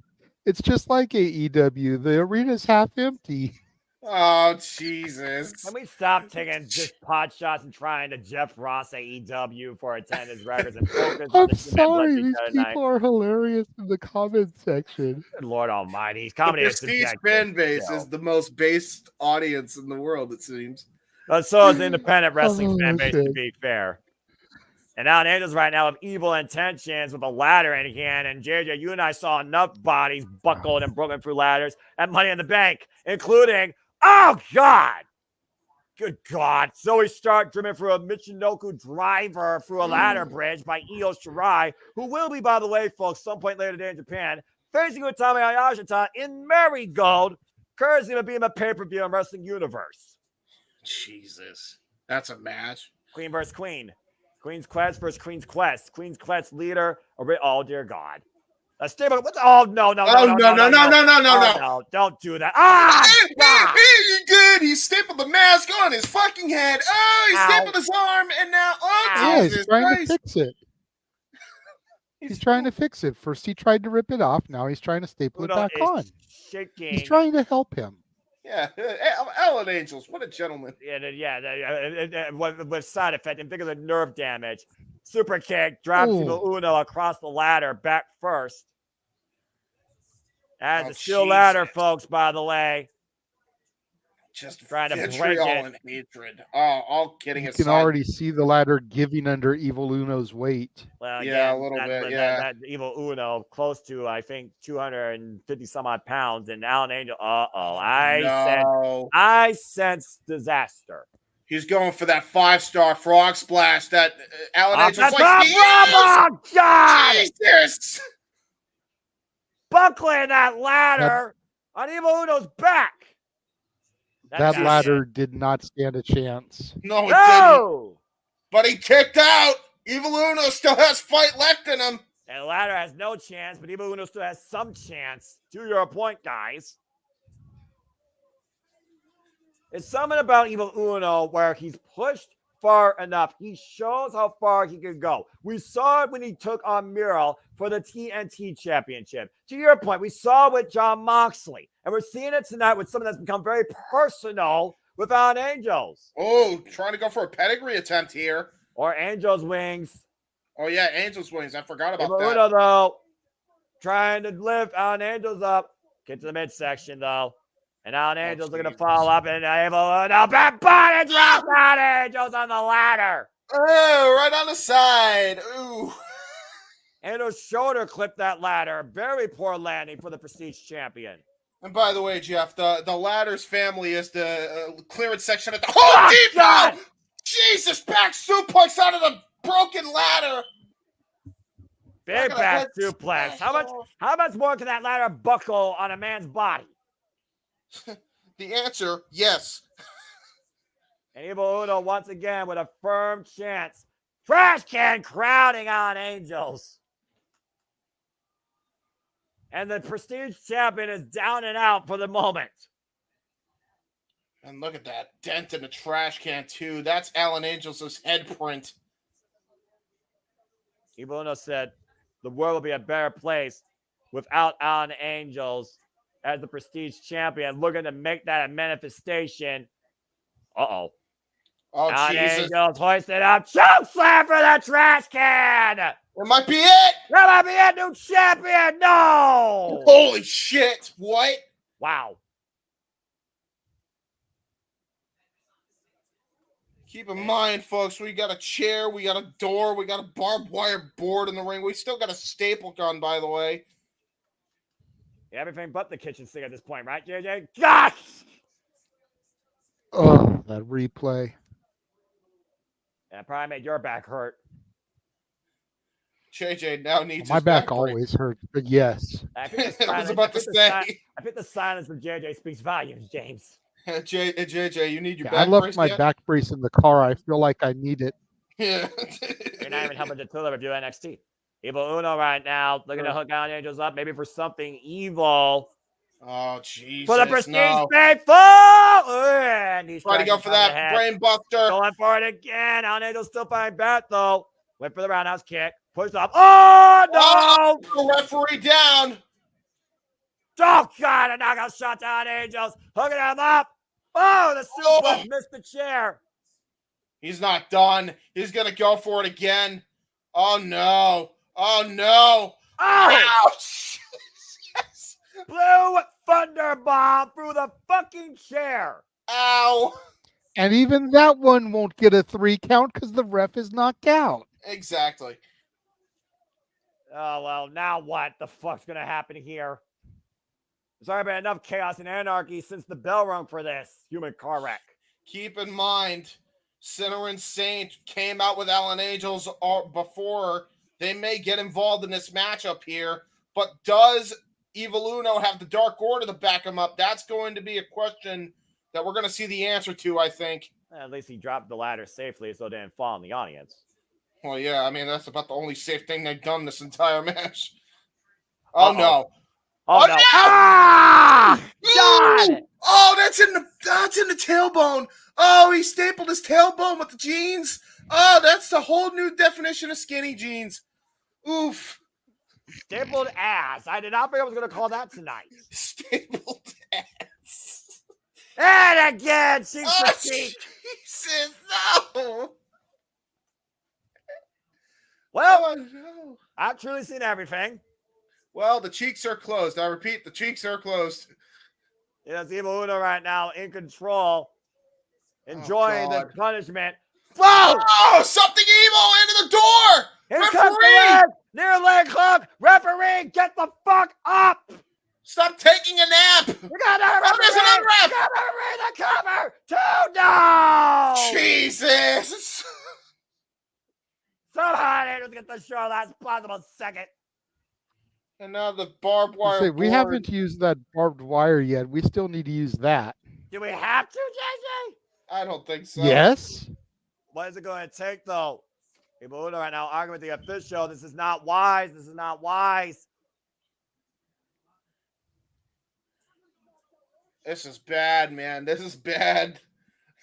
Speaker 19: "It's just like AEW. The arena's half empty."
Speaker 16: Oh, Jesus.
Speaker 18: Can we stop taking just pot shots and trying to Jeff Ross AEW for attendance records and focus on
Speaker 19: I'm
Speaker 18: the
Speaker 19: sorry, these people are hilarious in the comment section.
Speaker 18: Good Lord Almighty, comedy
Speaker 16: The
Speaker 18: is
Speaker 16: Prestige
Speaker 18: subjective,
Speaker 16: fan base
Speaker 18: so.
Speaker 16: is the most based audience in the world, it seems.
Speaker 18: So is the independent wrestling fan base, to
Speaker 19: shit.
Speaker 18: be fair. And Alan Angels right now have evil intentions with a ladder in hand. And JJ, you and I saw enough bodies buckled and broken through ladders at Money in the Bank, including, oh God, good God. Zoe Stark driven through a Michinoku driver through a ladder bridge by Io Shirai, who will be, by the way, folks, some point later today in Japan, facing Utami Hayashita in Marigold, courtesy of being a pay-per-view in Wrestling Universe.
Speaker 16: Jesus. That's a match.
Speaker 18: Queen versus Queen. Queen's Quest versus Queen's Quest. Queen's Quest leader. Oh, dear God. A stable. Oh, no. Don't do that.
Speaker 16: He's good. He stapled the mask on his fucking head. Oh, he stapled his arm, and now,
Speaker 19: he's trying to fix it. He's trying to fix it. First, he tried to rip it off. Now he's trying to staple it back on.
Speaker 18: Shaking.
Speaker 19: He's trying to help him.
Speaker 16: Yeah, Alan Angels, what a gentleman.
Speaker 18: With side effect, and think of the nerve damage. Super kick, drops Evil Uno across the ladder, back first. As a steel ladder, folks, by the way.
Speaker 16: Just
Speaker 18: trying to break
Speaker 16: vitriol
Speaker 18: it.
Speaker 16: And hatred. Oh, all kidding aside.
Speaker 19: You can already see the ladder giving under Evil Uno's weight.
Speaker 18: Well,
Speaker 16: yeah, a little bit.
Speaker 18: That Evil Uno, close to, I think, 250 some odd pounds, and Alan Angel. I sense disaster.
Speaker 16: He's going for that 5-star frog splash. That Alan Angel's
Speaker 18: oh God!
Speaker 16: Jesus!
Speaker 18: Buckling that ladder on Evil Uno's back.
Speaker 19: That ladder did not stand a chance.
Speaker 16: No, it didn't. But he kicked out. Evil Uno still has fight left in him.
Speaker 18: And the ladder has no chance, but Evil Uno still has some chance. To your point, guys. It's something about Evil Uno where he's pushed far enough. He shows how far he can go. We saw it when he took on Miro for the TNT Championship. To your point, we saw it with John Moxley. And we're seeing it tonight with something that's become very personal with Alan Angels.
Speaker 16: Oh, trying to go for a pedigree attempt here.
Speaker 18: Or Angels Wings.
Speaker 16: Oh, yeah, Angels Wings. I forgot about
Speaker 18: Evil
Speaker 16: that.
Speaker 18: Uno, though, trying to lift Alan Angels up. Get to the midsection, though. And Alan Angels looking to follow up. And Evil Uno, back body drop Alan Angels on the ladder.
Speaker 16: Oh, right on the side. Ooh.
Speaker 18: Angels shoulder clipped that ladder. Very poor landing for the Prestige Champion.
Speaker 16: And by the way, Jeff, the ladder's family is the clearance section at the Home Depot. God. Jesus, back suplex out of the broken ladder.
Speaker 18: Big back suplex. How much more can that ladder buckle on a man's body?
Speaker 16: The answer, yes.
Speaker 18: And Evil Uno once again with a firm chance. Trash can crowding on Angels. And the Prestige Champion is down and out for the moment.
Speaker 16: And look at that dent in the trash can, too. That's Alan Angels' head print.
Speaker 18: Evil Uno said the world will be a better place without Alan Angels as the Prestige Champion, looking to make that a manifestation.
Speaker 16: Oh,
Speaker 18: Alan
Speaker 16: Jesus.
Speaker 18: Angels hoisted up. Choke slam for the trash can.
Speaker 16: It might be it.
Speaker 18: That might be a new champion. No.
Speaker 16: Holy shit. What?
Speaker 18: Wow.
Speaker 16: Keep in mind, folks, we got a chair, we got a door, we got a barbed wire board in the ring. We still got a staple gun, by the way.
Speaker 18: Everything but the kitchen sink at this point, right, JJ? Gosh!
Speaker 19: Oh, that replay.
Speaker 18: And it probably made your back hurt.
Speaker 16: JJ now needs
Speaker 19: my
Speaker 16: his
Speaker 19: back
Speaker 16: break.
Speaker 19: always hurts, but yes.
Speaker 16: I was about to say.
Speaker 18: I think the silence of JJ speaks volumes, James.
Speaker 16: JJ, you need your back
Speaker 19: I left
Speaker 16: brace
Speaker 19: my
Speaker 16: yet?
Speaker 19: back brace in the car. I feel like I need it.
Speaker 16: Yeah.
Speaker 18: You're not even helping Attila review NXT. Evil Uno right now, looking to hook Alan Angels up, maybe for something evil.
Speaker 16: Oh, Jesus.
Speaker 18: For the Prestige faithful! And he's
Speaker 16: trying to go for that brain buster.
Speaker 18: Going for it again. Alan Angels still fighting back, though. Went for the roundhouse kick. Pushed up. Oh, no!
Speaker 16: Oh, the referee down.
Speaker 18: Oh, God, a knockout shot to Alan Angels. Hooking him up. Oh, the suplex missed the chair.
Speaker 16: He's not done. He's going to go for it again. Oh, no. Oh, no.
Speaker 18: Oh!
Speaker 16: Ouch! Yes.
Speaker 18: Blue thunder bomb through the fucking chair.
Speaker 16: Ow.
Speaker 19: And even that one won't get a 3 count because the ref is knocked out.
Speaker 16: Exactly.
Speaker 18: Oh, well, now what the fuck's going to happen here? There's already been enough chaos and anarchy since the bell rung for this human car wreck.
Speaker 16: Keep in mind, Sinner and Saint came out with Alan Angels before. They may get involved in this matchup here, but does Evil Uno have the Dark Order to back him up? That's going to be a question that we're going to see the answer to, I think.
Speaker 18: At least he dropped the ladder safely so it didn't fall in the audience.
Speaker 16: Well, yeah, I mean, that's about the only safe thing they've done this entire match. Oh, no.
Speaker 18: Oh, no. Ah! God!
Speaker 16: Oh, that's in the tailbone. Oh, he stapled his tailbone with the jeans. Oh, that's the whole new definition of skinny jeans. Oof.
Speaker 18: Stapled ass. I did not think I was going to call that tonight.
Speaker 16: Stapled ass.
Speaker 18: And again, cheek for cheek.
Speaker 16: Jesus, no.
Speaker 18: Well,
Speaker 16: no.
Speaker 18: I've truly seen everything.
Speaker 16: Well, the cheeks are closed. I repeat, the cheeks are closed.
Speaker 18: It's Evil Uno right now in control, enjoying the punishment.
Speaker 16: Whoa! Oh, something evil into the door!
Speaker 18: Here comes the leg! Near leg hook! Referee, get the fuck up!
Speaker 16: Stop taking a nap!
Speaker 18: You got a referee! The cover! 2 down!
Speaker 16: Jesus!
Speaker 18: Somehow I need to get the show last possible second.
Speaker 16: And now the barbed wire.
Speaker 19: We haven't used that barbed wire yet. We still need to use that.
Speaker 18: Do we have to, JJ?
Speaker 16: I don't think so.
Speaker 19: Yes.
Speaker 18: What is it going to take, though? People right now arguing with the official. This is not wise. This is not wise.
Speaker 16: This is bad, man. This is bad.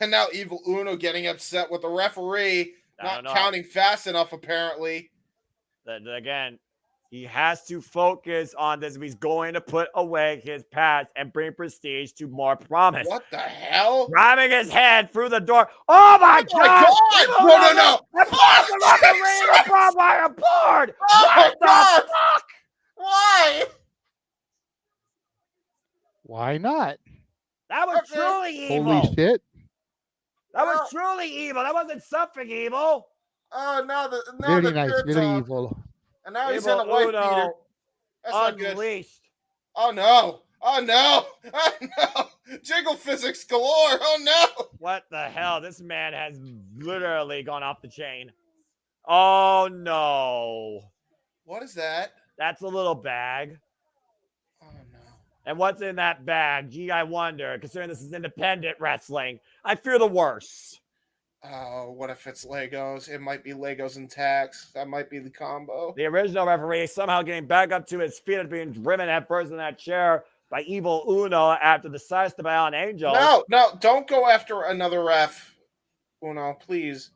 Speaker 16: And now Evil Uno getting upset with the referee not counting fast enough, apparently.
Speaker 18: Again, he has to focus on this if he's going to put away his past and bring prestige to more promise.
Speaker 16: What the hell?
Speaker 18: Driving his head through the door. Oh my God!
Speaker 16: No.
Speaker 18: The barbed wire board!
Speaker 16: Oh
Speaker 18: what the fuck?
Speaker 16: Why?
Speaker 19: Why not?
Speaker 18: That was truly evil.
Speaker 19: Holy shit.
Speaker 18: That was truly evil. That wasn't something evil.
Speaker 16: Oh, now
Speaker 19: Very
Speaker 16: the
Speaker 19: nice.
Speaker 16: shirt's
Speaker 19: Very
Speaker 16: off.
Speaker 19: evil.
Speaker 16: And now he's in a wife beater. That's not good.
Speaker 18: Unleashed.
Speaker 16: Oh no! Oh no! Oh no! Jiggle physics galore! Oh no!
Speaker 18: What the hell? This man has literally gone off the chain. Oh no!
Speaker 16: What is that?
Speaker 18: That's a little bag.
Speaker 16: Oh no!
Speaker 18: And what's in that bag? Gee, I wonder. Considering this is independent wrestling, I fear the worst.
Speaker 16: Oh, what if it's Legos? It might be Legos and tacks. That might be the combo.
Speaker 18: The original referee somehow getting back up to his feet and being driven at first in that chair by Evil Uno after the sidestep by Alan Angel.
Speaker 16: No, don't go after another ref. Uno, please.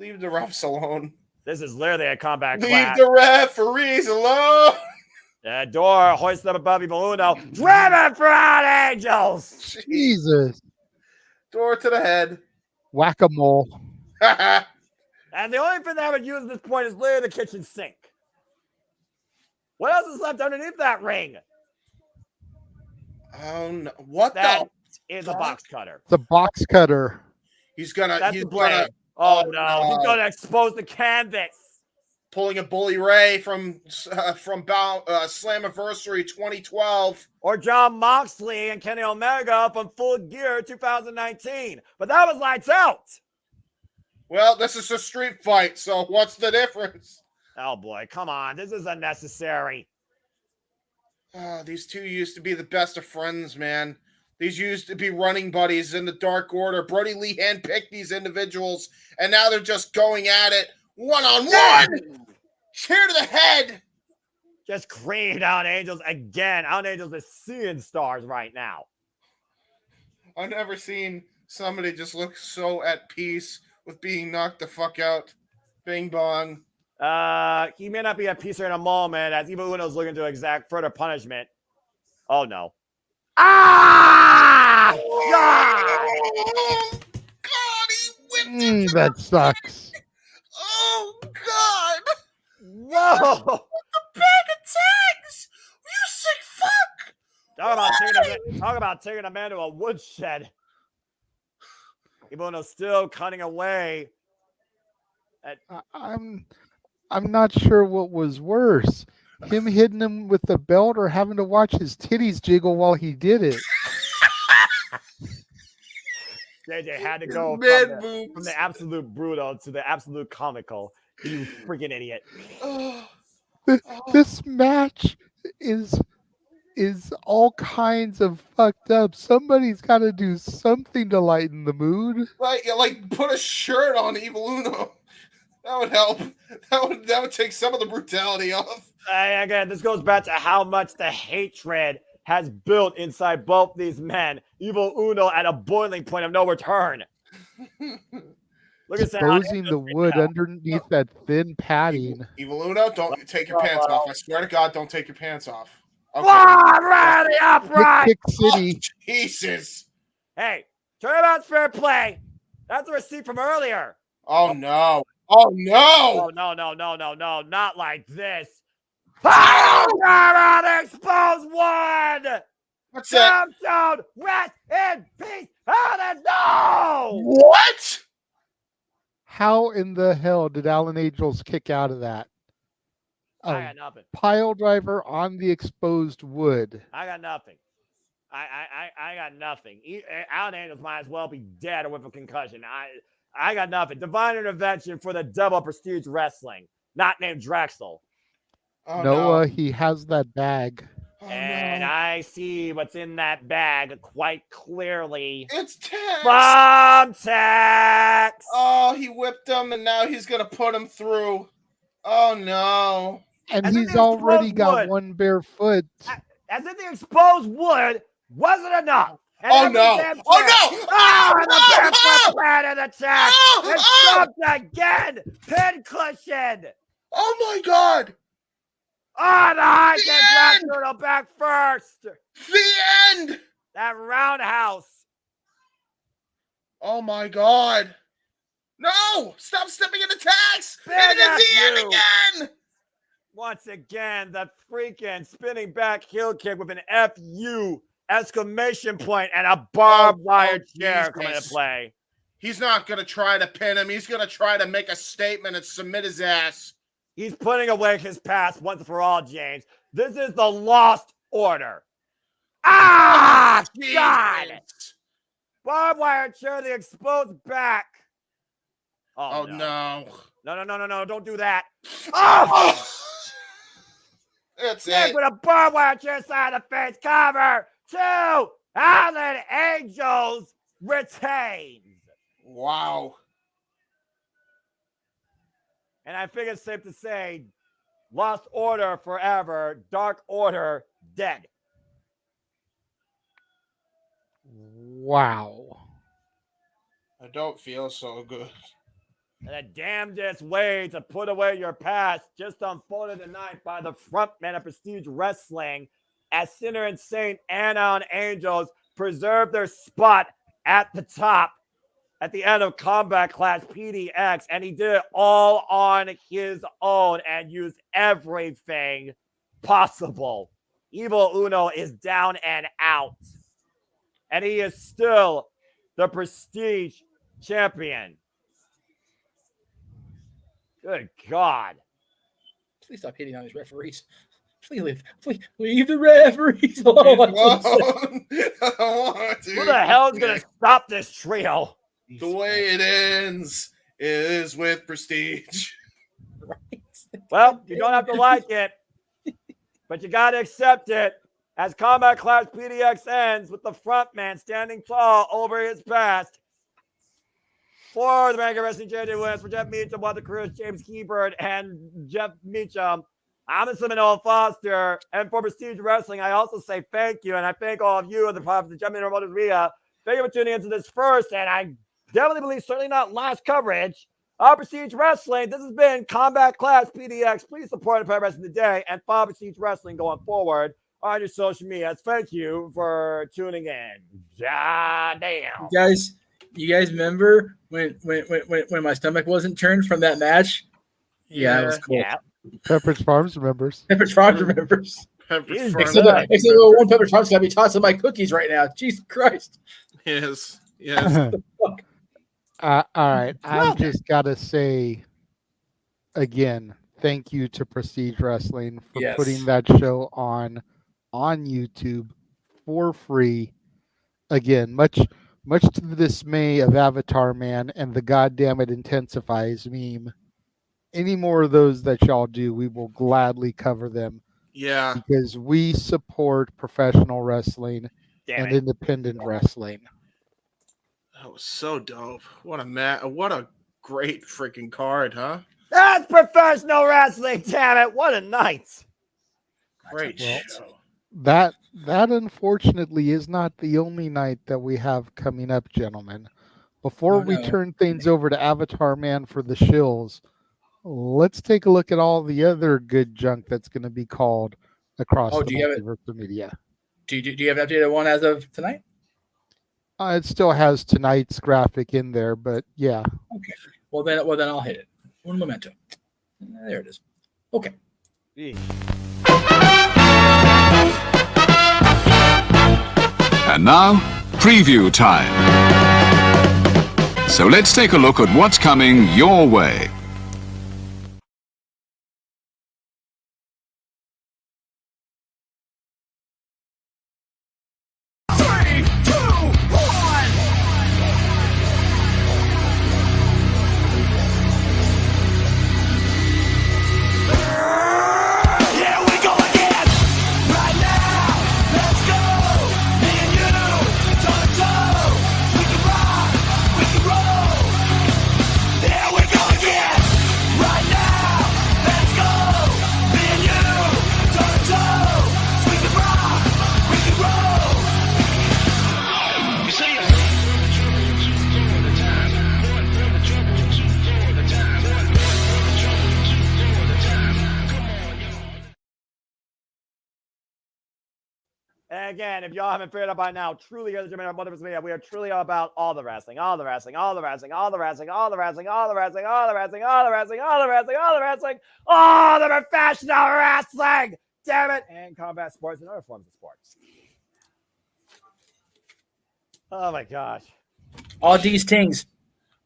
Speaker 16: Leave the refs alone.
Speaker 18: This is literally a comeback
Speaker 16: Leave
Speaker 18: clash.
Speaker 16: the referees alone.
Speaker 18: The door hoisted up above Evil Uno. Driven for Alan Angels.
Speaker 19: Jesus.
Speaker 16: Door to the head.
Speaker 19: Whack-a-mole.
Speaker 18: And the only thing that I would use at this point is literally the kitchen sink. What else is left underneath that ring?
Speaker 16: Oh no! What
Speaker 18: that
Speaker 16: the?
Speaker 18: Is a box cutter.
Speaker 19: The box cutter.
Speaker 16: He's gonna.
Speaker 18: That's
Speaker 16: he's
Speaker 18: the blade.
Speaker 16: gonna.
Speaker 18: Oh no! He's gonna expose the canvas.
Speaker 16: Pulling a Bully Ray from Slammiversary 2012.
Speaker 18: Or John Moxley and Kenny Omega from Full Gear 2019. But that was lights out.
Speaker 16: Well, this is a street fight, so what's the difference?
Speaker 18: Oh boy, come on. This is unnecessary.
Speaker 16: These two used to be the best of friends, man. These used to be running buddies in the Dark Order. Brody Lee handpicked these individuals, and now they're just going at it one-on-one. Chair to the head.
Speaker 18: Just creamed Alan Angels again. Alan Angels is seeing stars right now.
Speaker 16: I've never seen somebody just look so at peace with being knocked the fuck out. Bing bong.
Speaker 18: He may not be at peace in a moment as Evil Uno's looking to exact further punishment. Oh no. Ah!
Speaker 16: Oh, God, he whipped it.
Speaker 19: That sucks.
Speaker 16: Oh, God.
Speaker 18: Whoa.
Speaker 16: The bag of tags. You sick fuck.
Speaker 18: Talk about taking a man to a woodshed. Evil Uno still cutting away.
Speaker 19: I'm not sure what was worse, him hitting him with the belt or having to watch his titties jiggle while he did it.
Speaker 18: JJ had to go from the absolute brutal to the absolute comical. You freaking idiot.
Speaker 19: This match is all kinds of fucked up. Somebody's got to do something to lighten the mood.
Speaker 16: Like put a shirt on Evil Uno. That would help. That would take some of the brutality off.
Speaker 18: Again, this goes back to how much the hatred has built inside both these men. Evil Uno at a boiling point of no return. Look at
Speaker 19: exposing the wood underneath that thin padding.
Speaker 16: Evil Uno, don't take your pants off. I swear to God, don't take your pants off. Okay.
Speaker 18: Ready upright.
Speaker 19: Kick City.
Speaker 16: Oh, Jesus.
Speaker 18: Hey, turnabout's fair play. That's a receipt from earlier.
Speaker 16: Oh no. Oh no.
Speaker 18: Oh no. Not like this. Oh, expose one.
Speaker 16: What's that?
Speaker 18: Down, rest in peace. No.
Speaker 16: What?
Speaker 19: How in the hell did Alan Angels kick out of that?
Speaker 18: I got nothing.
Speaker 19: Pile driver on the exposed wood.
Speaker 18: I got nothing. I got nothing. Alan Angels might as well be dead or with a concussion. I got nothing. Divine intervention for the Devil Prestige Wrestling, not named Drexl.
Speaker 19: Oh, Noah, he has that bag.
Speaker 18: And I see what's in that bag quite clearly.
Speaker 16: It's Tex.
Speaker 18: Bomb Tex.
Speaker 16: Oh, he whipped him, and now he's going to put him through. Oh, no.
Speaker 19: And he's already got one bare foot.
Speaker 18: As if the exposed wood wasn't enough. And
Speaker 16: oh, no.
Speaker 18: And the barefoot planted attack. It's stopped again. Pin cushion.
Speaker 16: Oh, my God.
Speaker 18: On the high kick, Drexl back first.
Speaker 16: The end.
Speaker 18: That roundhouse.
Speaker 16: Oh my God. No! Stop stepping into tax! And it's the end again!
Speaker 18: Once again, the freaking spinning back heel kick with an FU exclamation point and a barbed wire chair coming into play.
Speaker 16: He's not going to try to pin him. He's going to try to make a statement and submit his ass.
Speaker 18: He's putting away his past once and for all, James. This is the Lost Order. Ah, God! Barbed wire chair, the exposed back.
Speaker 16: Oh no.
Speaker 18: No, don't do that. Oh!
Speaker 16: That's it.
Speaker 18: With a barbed wire chair side of the face cover. 2, Alan Angels retains.
Speaker 16: Wow.
Speaker 18: And I think it's safe to say, Lost Order forever, Dark Order dead.
Speaker 19: Wow.
Speaker 16: I don't feel so good.
Speaker 18: And the damnedest way to put away your past just unfolded tonight by the frontman of Prestige Wrestling as Sinner and Saint and Alan Angels preserve their spot at the top at the end of Combat Clash PDX, and he did it all on his own and used everything possible. Evil Uno is down and out, and he is still the Prestige champion. Good God.
Speaker 15: Please stop hitting on his referees. Please leave the referees alone.
Speaker 16: I don't want to.
Speaker 18: Who the hell is going to stop this trio?
Speaker 16: The way it ends is with Prestige.
Speaker 18: Well, you don't have to like it, but you got to accept it as Combat Clash PDX ends with the front man standing tall over his past. For the American Wrestling JJ Wins, for Jeff Meacham, Walter Cruz, James Hebert, and Jeff Meacham, I'm a Seminole Foster. And for Prestige Wrestling, I also say thank you, and I thank all of you and the part of the JMN Multiverse of Media. Thank you for tuning into this first, and I definitely believe certainly not last coverage of Prestige Wrestling. This has been Combat Clash PDX. Please support Empire Wrestling today and follow Prestige Wrestling going forward on your social media. Thank you for tuning in. Damn.
Speaker 15: You guys remember when my stomach wasn't turned from that match? Yeah, it was cool.
Speaker 18: Yeah.
Speaker 19: Pepperidge Farms remembers.
Speaker 15: Except one Pepperidge Farms got me tossing my cookies right now. Jesus Christ.
Speaker 16: Yes.
Speaker 19: All right. I've just got to say, again, thank you to Prestige Wrestling for putting that show on YouTube for free. Again, much to the dismay of Avatar Man and the goddamn it intensifies meme. Any more of those that y'all do, we will gladly cover them.
Speaker 16: Yeah.
Speaker 19: Because we support professional wrestling and independent wrestling.
Speaker 16: That was so dope. What a great freaking card, huh?
Speaker 18: That's professional wrestling, damn it. What a night.
Speaker 16: Great show.
Speaker 19: That unfortunately is not the only night that we have coming up, gentlemen. Before we turn things over to Avatar Man for the shills, let's take a look at all the other good junk that's going to be called across the Multiverse of Media.
Speaker 15: Do you have an updated one as of tonight?
Speaker 19: It still has tonight's graphic in there, but yeah.
Speaker 15: Okay. Well then I'll hit it. Un momento. There it is. Okay.
Speaker 1: And now, preview time. So let's take a look at what's coming your way.
Speaker 18: And again, if y'all haven't figured out by now, truly here at the JMN Multiverse of Media, we are truly all about all the wrestling, all the wrestling, all the wrestling, all the wrestling, all the wrestling, all the wrestling, all the wrestling, all the wrestling, all the wrestling, all the wrestling, all the professional wrestling, damn it, and combat sports and other forms of sports. Oh my gosh.
Speaker 15: All these things.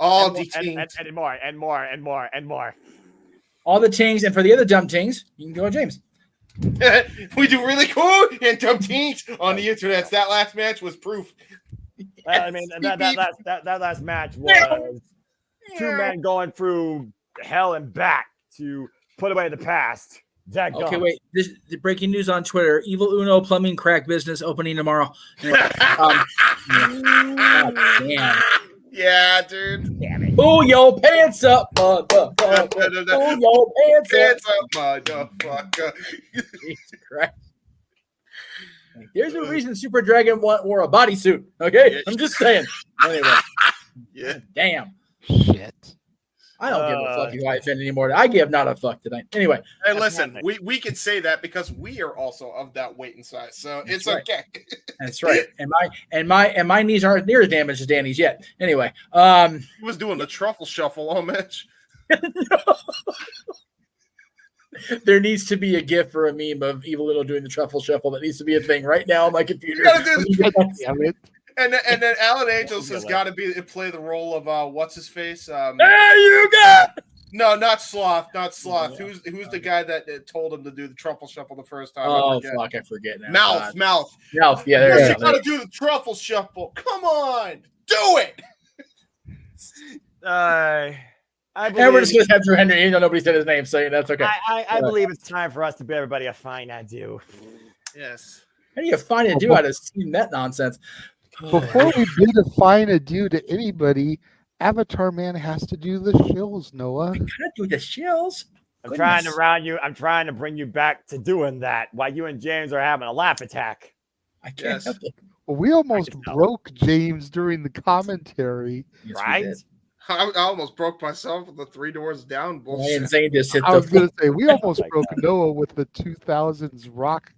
Speaker 18: All these things. And more, and more, and more, and more.
Speaker 15: All the tings, and for the other dumb tings, you can go to James.
Speaker 16: We do really cool and dumb teams on the internet. That last match was proof.
Speaker 18: I mean, that last match was two men going through hell and back to put away the past.
Speaker 15: Okay, wait. This the breaking news on Twitter: Evil Uno Plumbing Crack Business opening tomorrow. Anyway, damn.
Speaker 16: Yeah, dude.
Speaker 18: Damn it.
Speaker 15: Pull your pants up, motherfucker. Pull your pants
Speaker 16: up, motherfucker.
Speaker 15: Jesus Christ. There's a reason Super Dragon wore a bodysuit. Okay, yeah. I'm just saying. Anyway.
Speaker 16: Yeah.
Speaker 15: Damn.
Speaker 19: Shit.
Speaker 15: I don't give a fuck if I offend anymore. I give not a fuck tonight. Anyway.
Speaker 16: Hey, listen, we can say that because we are also of that weight and size, so it's okay.
Speaker 15: That's right. And my knees aren't near as damaged as Danny's yet. Anyway,
Speaker 16: he was doing the truffle shuffle all match.
Speaker 15: There needs to be a GIF or a meme of Evil Little doing the truffle shuffle. That needs to be a thing right now on my computer.
Speaker 16: You gotta do the And then Alan Angels has got to play the role of what's his face?
Speaker 15: There you go.
Speaker 16: No, not Sloth, not Sloth. Yeah. Who's the guy that told him to do the truffle shuffle the first time?
Speaker 15: Oh fuck, I forget now.
Speaker 16: Mouth.
Speaker 15: Yeah, there
Speaker 16: you got to do the truffle shuffle. Come on, do it.
Speaker 18: I believe,
Speaker 15: and we're just gonna head through Henry. You know, nobody said his name, so that's okay.
Speaker 18: I believe it's time for us to bid everybody a fine adieu.
Speaker 16: Yes.
Speaker 15: How do you find adieu out of seeing that nonsense?
Speaker 19: Before we bid a fine adieu to anybody, Avatar Man has to do the shills, Noah.
Speaker 15: I gotta do the shills.
Speaker 18: I'm trying to bring you back to doing that while you and James are having a laugh attack.
Speaker 15: I can't help it.
Speaker 19: Well, we almost broke James during the commentary.
Speaker 15: Yes,
Speaker 18: right?
Speaker 16: I almost broke myself with the 3 doors down bullshit.
Speaker 19: I was going to say, we almost broke Noah with the 2000s rock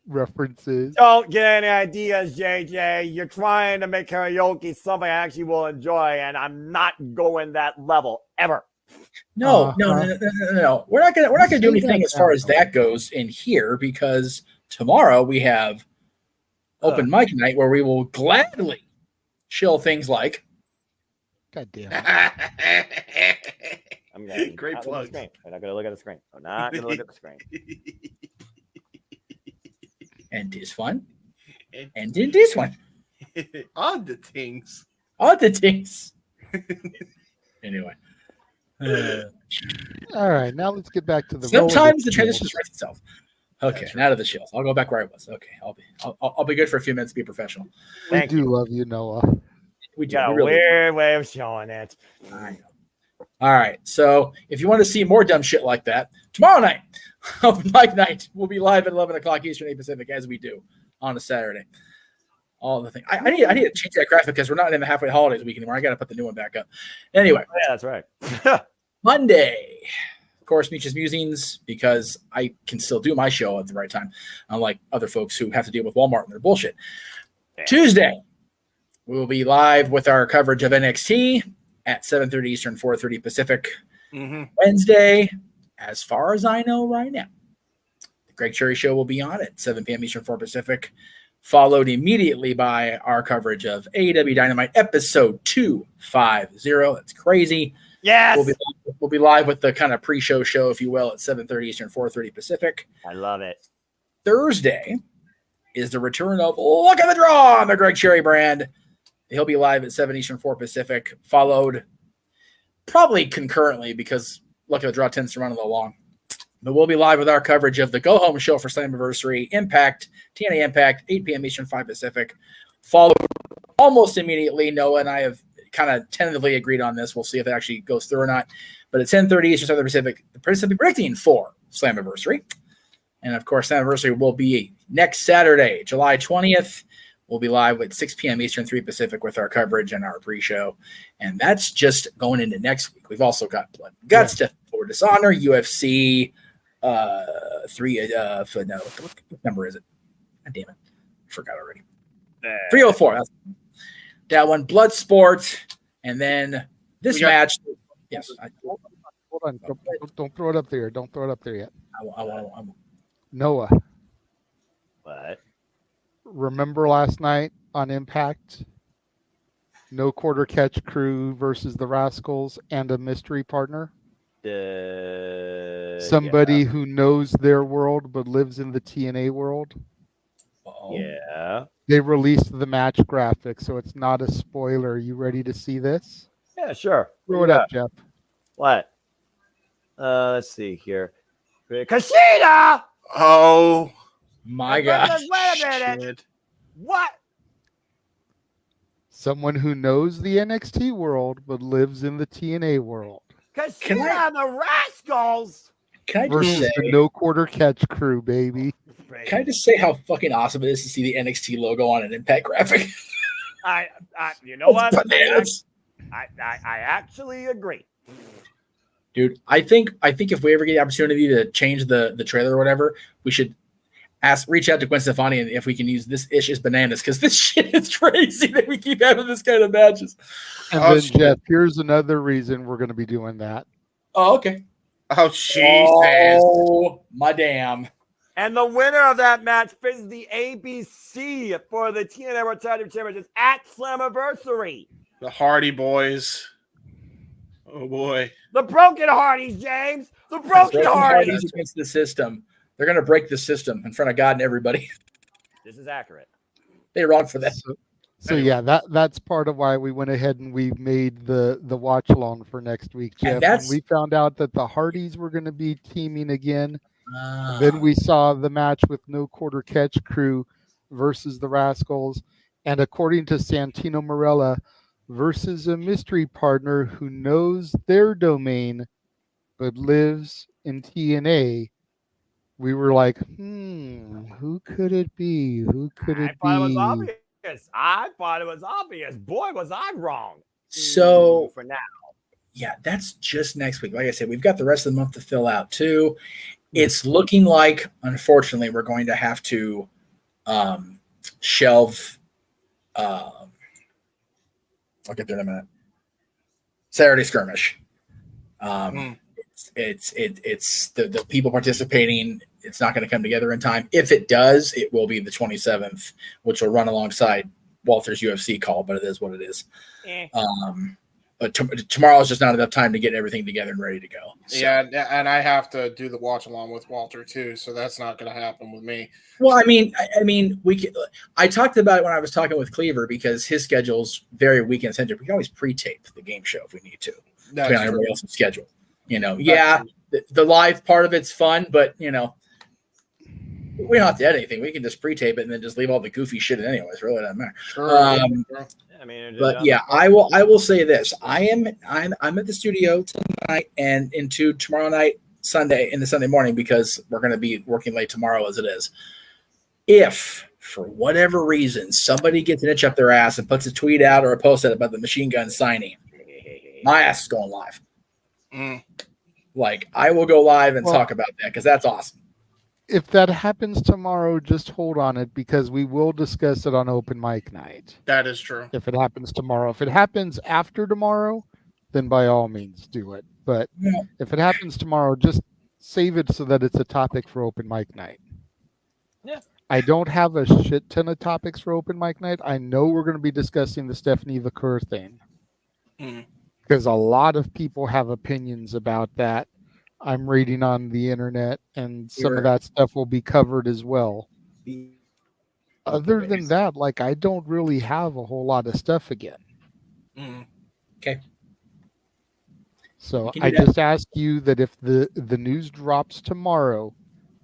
Speaker 19: references.
Speaker 18: Don't get any ideas, JJ. You're trying to make karaoke something I actually will enjoy, and I'm not going that level ever.
Speaker 15: No. We're not gonna do anything as far as that goes in here because tomorrow we have open mic night where we will gladly chill things like
Speaker 19: God damn
Speaker 16: it.
Speaker 18: I'm gonna
Speaker 16: Great plug.
Speaker 18: I'm not gonna look at the screen. I'm not gonna look at the screen.
Speaker 15: And this one. And then this one.
Speaker 16: On the things.
Speaker 15: On the things. Anyway.
Speaker 19: All right, now let's get back to the.
Speaker 15: Sometimes the transition just writes itself. Okay, out of the chills. I'll go back where I was. Okay, I'll be good for a few minutes. Be professional.
Speaker 19: We do love you, Noah.
Speaker 15: We do.
Speaker 18: Got a weird way of showing it.
Speaker 15: I know. All right, so if you want to see more dumb shit like that, tomorrow night, Open Mic Night, we'll be live at 11 o'clock Eastern, 8 Pacific, as we do on a Saturday. All the thing. I need to change that graphic because we're not in the halfway holidays week anymore. I got to put the new one back up. Anyway.
Speaker 18: Yeah, that's right.
Speaker 15: Monday, of course, Meech's Musings, because I can still do my show at the right time, unlike other folks who have to deal with Walmart and their bullshit. Yeah. Tuesday, we will be live with our coverage of NXT at 7:30 Eastern, 4:30 Pacific.
Speaker 16: Mm-hmm.
Speaker 15: Wednesday, as far as I know right now, the Greg Cherry Show will be on at 7 p.m. Eastern, 4 Pacific, followed immediately by our coverage of AEW Dynamite episode 250. That's crazy.
Speaker 18: Yes.
Speaker 15: We'll be live with the kind of pre-show show, if you will, at 7:30 Eastern, 4:30 Pacific.
Speaker 18: I love it.
Speaker 15: Thursday is the return of Look at the Draw on the Greg Cherry brand. He'll be live at 7 Eastern, 4 Pacific, followed probably concurrently because Look at the Draw tends to run a little long. But we'll be live with our coverage of the Go Home Show for Slammiversary Impact, TNA Impact, 8 p.m. Eastern, 5 Pacific. Followed almost immediately. Noah and I have kind of tentatively agreed on this. We'll see if it actually goes through or not. But at 10:30 Eastern, Southern Pacific, the person will be predicting for Slammiversary. And, of course, Slammiversary will be next Saturday, July 20th. We'll be live at 6 p.m. Eastern, 3 Pacific with our coverage and our pre-show. And that's just going into next week. We've also got Blood and Guts, Death Before Dishonor, UFC 3. What number is it? God damn it. I forgot already. 304. That's that one. Bloodsport. And then this match. Yes.
Speaker 19: Hold on. Don't throw it up there. Don't throw it up there yet.
Speaker 15: I won't.
Speaker 19: Noah.
Speaker 18: What?
Speaker 19: Remember last night on Impact? No Quarter Catch Crew versus the Rascals and a mystery partner? Somebody who knows their world but lives in the TNA world?
Speaker 18: Yeah.
Speaker 19: They released the match graphic, so it's not a spoiler. You ready to see this?
Speaker 18: Yeah, sure.
Speaker 19: Throw it up, Jeff.
Speaker 18: What? Let's see here. Kushida!
Speaker 16: Oh
Speaker 15: my God.
Speaker 18: Wait a minute.
Speaker 16: Shit.
Speaker 18: What?
Speaker 19: Someone who knows the NXT world but lives in the TNA world.
Speaker 18: Kushida and the Rascals!
Speaker 15: Can I just
Speaker 19: versus
Speaker 15: say,
Speaker 19: the No Quarter Catch Crew, baby.
Speaker 15: Can I just say how fucking awesome it is to see the NXT logo on an Impact graphic?
Speaker 18: You know what?
Speaker 15: Bananas.
Speaker 18: I actually agree.
Speaker 15: Dude, I think if we ever get the opportunity to change the trailer or whatever, we should reach out to Gwen Stefani and if we can use this ish as bananas, because this shit is crazy that we keep having this kind of matches.
Speaker 19: And then Jeff, here's another reason we're going to be doing that.
Speaker 15: Oh, okay.
Speaker 16: Oh, Jesus.
Speaker 15: Oh, my damn.
Speaker 18: And the winner of that match faces the ABC for the TNA World Title Championship at Slammiversary.
Speaker 16: The Hardy Boys. Oh, boy.
Speaker 18: The Broken Hardys, James. The Broken Hardys
Speaker 15: against the system. They're going to break the system in front of God and everybody.
Speaker 18: This is accurate.
Speaker 15: They're wrong for that.
Speaker 19: So yeah, that's part of why we went ahead and we made the watch along for next week, Jeff. And we found out that the Hardys were going to be teaming again. Then we saw the match with No Quarter Catch Crew versus the Rascals, and according to Santino Marella, versus a mystery partner who knows their domain but lives in TNA. We were like, who could it be? Who could it be?
Speaker 18: I thought it was obvious. Boy, was I wrong.
Speaker 15: So
Speaker 18: for now.
Speaker 15: Yeah, that's just next week. Like I said, we've got the rest of the month to fill out too. It's looking like, unfortunately, we're going to have to shelve. I'll get there in a minute. Saturday Skirmish. It's the people participating. It's not going to come together in time. If it does, it will be the 27th, which will run alongside Walter's UFC call. But it is what it is. But tomorrow is just not enough time to get everything together and ready to go. So.
Speaker 16: Yeah, and I have to do the watch along with Walter too, so that's not going to happen with me.
Speaker 15: Well, I mean, I talked about it when I was talking with Cleaver because his schedule's very weekend centric. We can always pre-tape the game show if we need to, depending on everybody else's schedule. The live part of it's fun, but we don't have to edit anything. We can just pre-tape it and then just leave all the goofy shit in anyways. Really doesn't matter.
Speaker 16: Sure.
Speaker 15: I will say this: I'm at the studio tonight and into tomorrow night, Sunday morning because we're going to be working late tomorrow as it is. If for whatever reason somebody gets an itch up their ass and puts a tweet out or a post out about the Machine Gun signing, my ass is going live. Like I will go live and talk about that because that's awesome.
Speaker 19: If that happens tomorrow, just hold on it because we will discuss it on open mic night.
Speaker 16: That is true.
Speaker 19: If it happens tomorrow. If it happens after tomorrow, then by all means do it. But if it happens tomorrow, just save it so that it's a topic for open mic night.
Speaker 18: Yeah.
Speaker 19: I don't have a shit ton of topics for open mic night. I know we're going to be discussing the Stephanie Vakur thing. Because a lot of people have opinions about that. I'm reading on the internet, and some of that stuff will be covered as well. Other than that, I don't really have a whole lot of stuff again.
Speaker 15: Okay.
Speaker 19: So I just ask you that if the news drops tomorrow,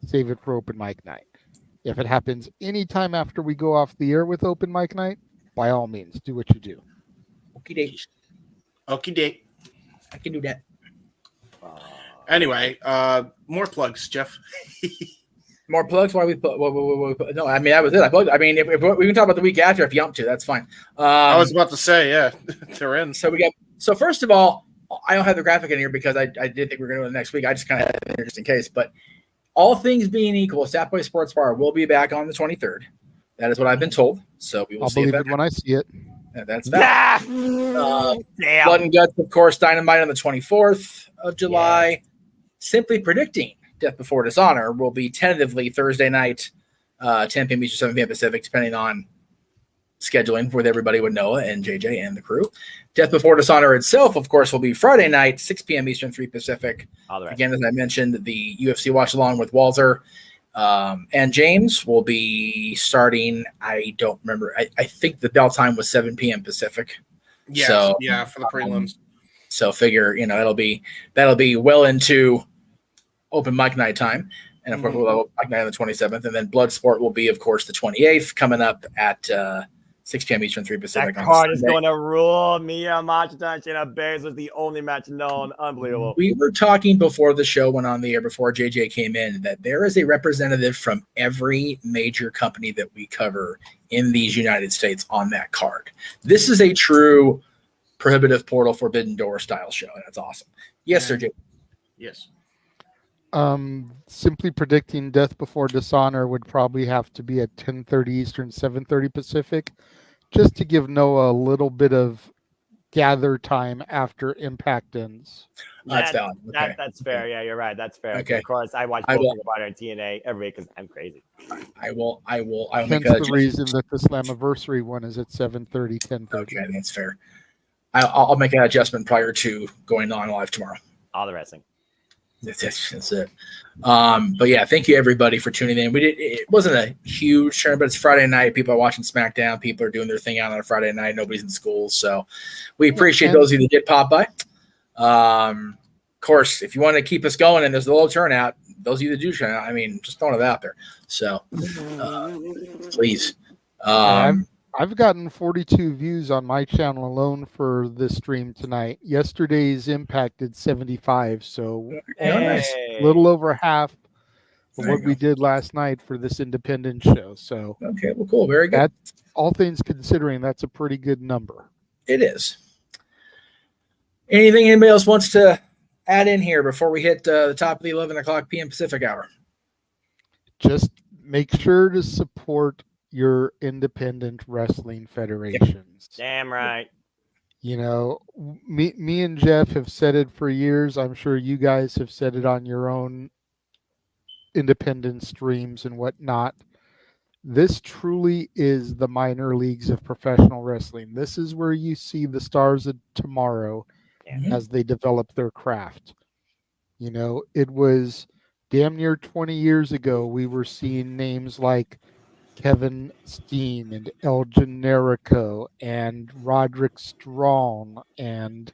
Speaker 19: save it for open mic night. If it happens anytime after we go off the air with open mic night, by all means, do what you do.
Speaker 16: Okie doke.
Speaker 15: I can do that.
Speaker 16: Anyway, more plugs, Jeff.
Speaker 15: More plugs? Why we put? No, I mean that was it. I plugged. I mean, if we can talk about the week after if you want to, that's fine.
Speaker 16: I was about to say, yeah, they're in.
Speaker 15: So first of all, I don't have the graphic in here because I did think we were going to do it next week. I just kind of had it in here just in case. But all things being equal, Starboy Sports Bar will be back on the 23rd. That is what I've been told. So we will see
Speaker 19: believe it when I see it.
Speaker 15: Yeah, that's that. Blood and Guts, of course, Dynamite on the 24th of July. Yeah. Simply Predicting Death Before Dishonor will be tentatively Thursday night, 10 p.m. Eastern, 7 p.m. Pacific, depending on scheduling with everybody with Noah and JJ and the crew. Death Before Dishonor itself, of course, will be Friday night, 6 p.m. Eastern, 3 Pacific. Again, as I mentioned, the UFC watch along with Walter and James will be starting. I don't remember. I think the bell time was 7 p.m. Pacific.
Speaker 16: Yeah,
Speaker 15: so,
Speaker 16: for the prelims.
Speaker 15: So figure, that'll be well into open mic night time. And of course, we'll have open mic night on the 27th. And then Bloodsport will be, of course, the 28th, coming up at 6 p.m. Eastern, 3 Pacific.
Speaker 18: That card is going to rule. Mia Machida Bears was the only match known. Unbelievable.
Speaker 15: We were talking before the show went on the air, before JJ came in, that there is a representative from every major company that we cover in these United States on that card. This is a true prohibitive portal, forbidden door style show. And that's awesome. Yes, sir, JJ.
Speaker 16: Yes.
Speaker 19: Simply Predicting Death Before Dishonor would probably have to be at 10:30 Eastern, 7:30 Pacific, just to give Noah a little bit of gather time after Impact ends.
Speaker 15: That's valid. Okay.
Speaker 18: That's fair. Yeah, you're right. That's fair.
Speaker 15: Okay.
Speaker 18: Of course, I watch both about and TNA every week because I'm crazy.
Speaker 15: I will
Speaker 19: Hence
Speaker 15: make
Speaker 19: the reason that the Slammiversary one is at 7:30, 10:30.
Speaker 15: Okay, that's fair. I'll make an adjustment prior to going on live tomorrow.
Speaker 18: All the wrestling.
Speaker 15: That's it. But yeah, thank you everybody for tuning in. It wasn't a huge turn, but it's Friday night. People are watching SmackDown. People are doing their thing out on a Friday night. Nobody's in school, so we appreciate those of you that did pop by. Of course, if you want to keep us going and there's a low turnout, those of you that do turn out, I mean, just throwing it out there. So please.
Speaker 19: I've gotten 42 views on my channel alone for this stream tonight. Yesterday's Impact did 75, so a little over half of what we did last night for this independent show. So
Speaker 15: okay, well, cool, very good.
Speaker 19: All things considering, that's a pretty good number.
Speaker 15: It is. Anything anybody else wants to add in here before we hit the top of the 11 o'clock p.m. Pacific hour?
Speaker 19: Just make sure to support your independent wrestling federations.
Speaker 18: Damn right.
Speaker 19: Me and Jeff have said it for years. I'm sure you guys have said it on your own independent streams and whatnot. This truly is the minor leagues of professional wrestling. This is where you see the stars of tomorrow as they develop their craft. You know, it was damn near 20 years ago we were seeing names like Kevin Steen and El Generico and Roderick Strong and,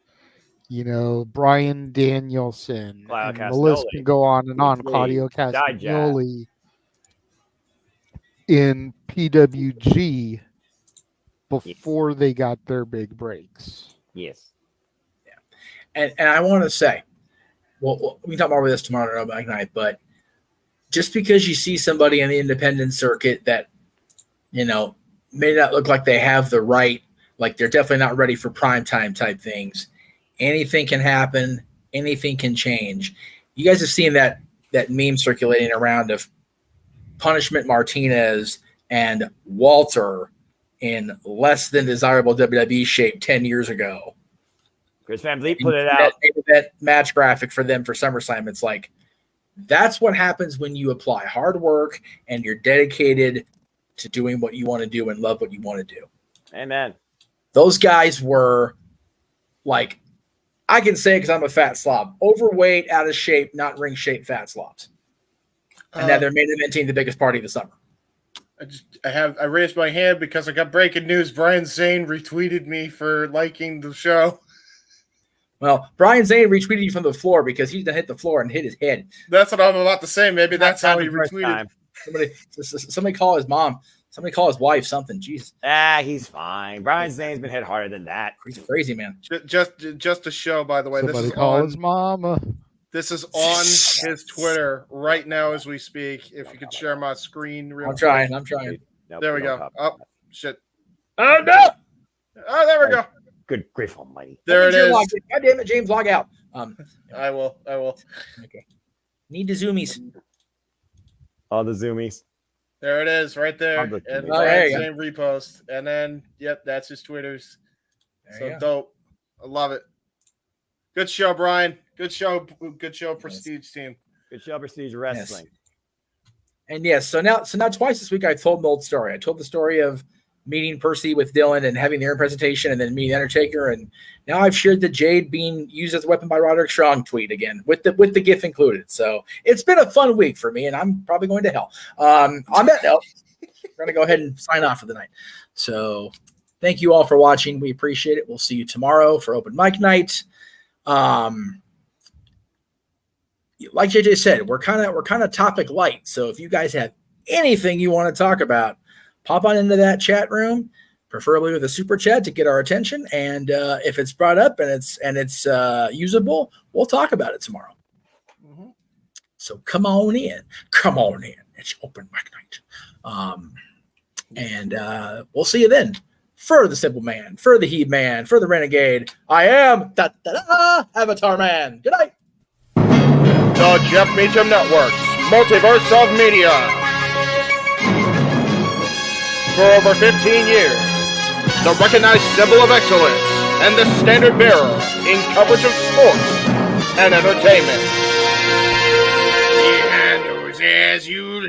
Speaker 19: you know, Brian Danielson. And the list can go on and on. Claudio Castagnoli in PWG before they got their big breaks.
Speaker 18: Yes.
Speaker 15: And I want to say, well, we can talk more about this tomorrow night, but just because you see somebody in the independent circuit that, you know, may not look like they have the right, like they're definitely not ready for prime time type things, anything can happen, anything can change. You guys have seen that meme circulating around of Punishment Martinez and Walter in less than desirable WWE shape 10 years ago.
Speaker 18: Chris Van Vliet put it out.
Speaker 15: That match graphic for them for SummerSlam. It's like, that's what happens when you apply hard work and you're dedicated to doing what you want to do and love what you want to do.
Speaker 18: Amen.
Speaker 15: Those guys were like, I can say it because I'm a fat slob, overweight, out of shape, not ring shape fat slobs. And now they're main eventing the biggest party of the summer.
Speaker 16: I raised my hand because I got breaking news. Brian Zane retweeted me for liking the show.
Speaker 15: Well, Brian Zane retweeted you from the floor because he hit the floor and hit his head.
Speaker 16: That's what I'm about to say. Maybe that's how he retweeted.
Speaker 15: Somebody call his mom. Somebody call his wife. Something. Jesus.
Speaker 18: He's fine. Brian Zane's been hit harder than that.
Speaker 15: He's crazy, man.
Speaker 16: Just a show, by the way.
Speaker 19: Somebody
Speaker 16: this is
Speaker 19: call
Speaker 16: on,
Speaker 19: his mama.
Speaker 16: This is on his Twitter right now as we speak. If you could share my screen real quick.
Speaker 15: I'm trying.
Speaker 16: There we go. Oh, shit.
Speaker 15: Oh, no.
Speaker 16: Oh, there we go.
Speaker 18: Good grief almighty.
Speaker 16: There it is.
Speaker 15: God damn it, James, log out.
Speaker 16: I will.
Speaker 15: Okay. Need the zoomies.
Speaker 18: All the zoomies.
Speaker 16: There it is, right there. And Brian's name repost. And then, yep, that's his Twitters. So dope. I love it. Good show, Brian. Good show, Prestige team.
Speaker 18: Good show, Prestige Wrestling.
Speaker 15: Yes. And yes, so now twice this week I told an old story. I told the story of meeting Percy with Dylan and having their presentation and then meeting Undertaker. And now I've shared the Jade being used as a weapon by Roderick Strong tweet again with the GIF included. So it's been a fun week for me and I'm probably going to hell. On that note, we're going to go ahead and sign off for the night. So thank you all for watching. We appreciate it. We'll see you tomorrow for open mic night. Like JJ said, we're kind of topic light. So if you guys have anything you want to talk about, pop on into that chat room, preferably with a super chat to get our attention. And if it's brought up and it's usable, we'll talk about it tomorrow. Mm-hmm. So come on in. It's open mic night. And we'll see you then. For the Simple Man, for the Heat Man, for the Renegade, I am Avatar Man. Good night.
Speaker 14: The Jeff Meacham Network's Multiverse of Media. For over 15 years, the recognized symbol of excellence and the standard bearer in coverage of sports and entertainment. He handles as you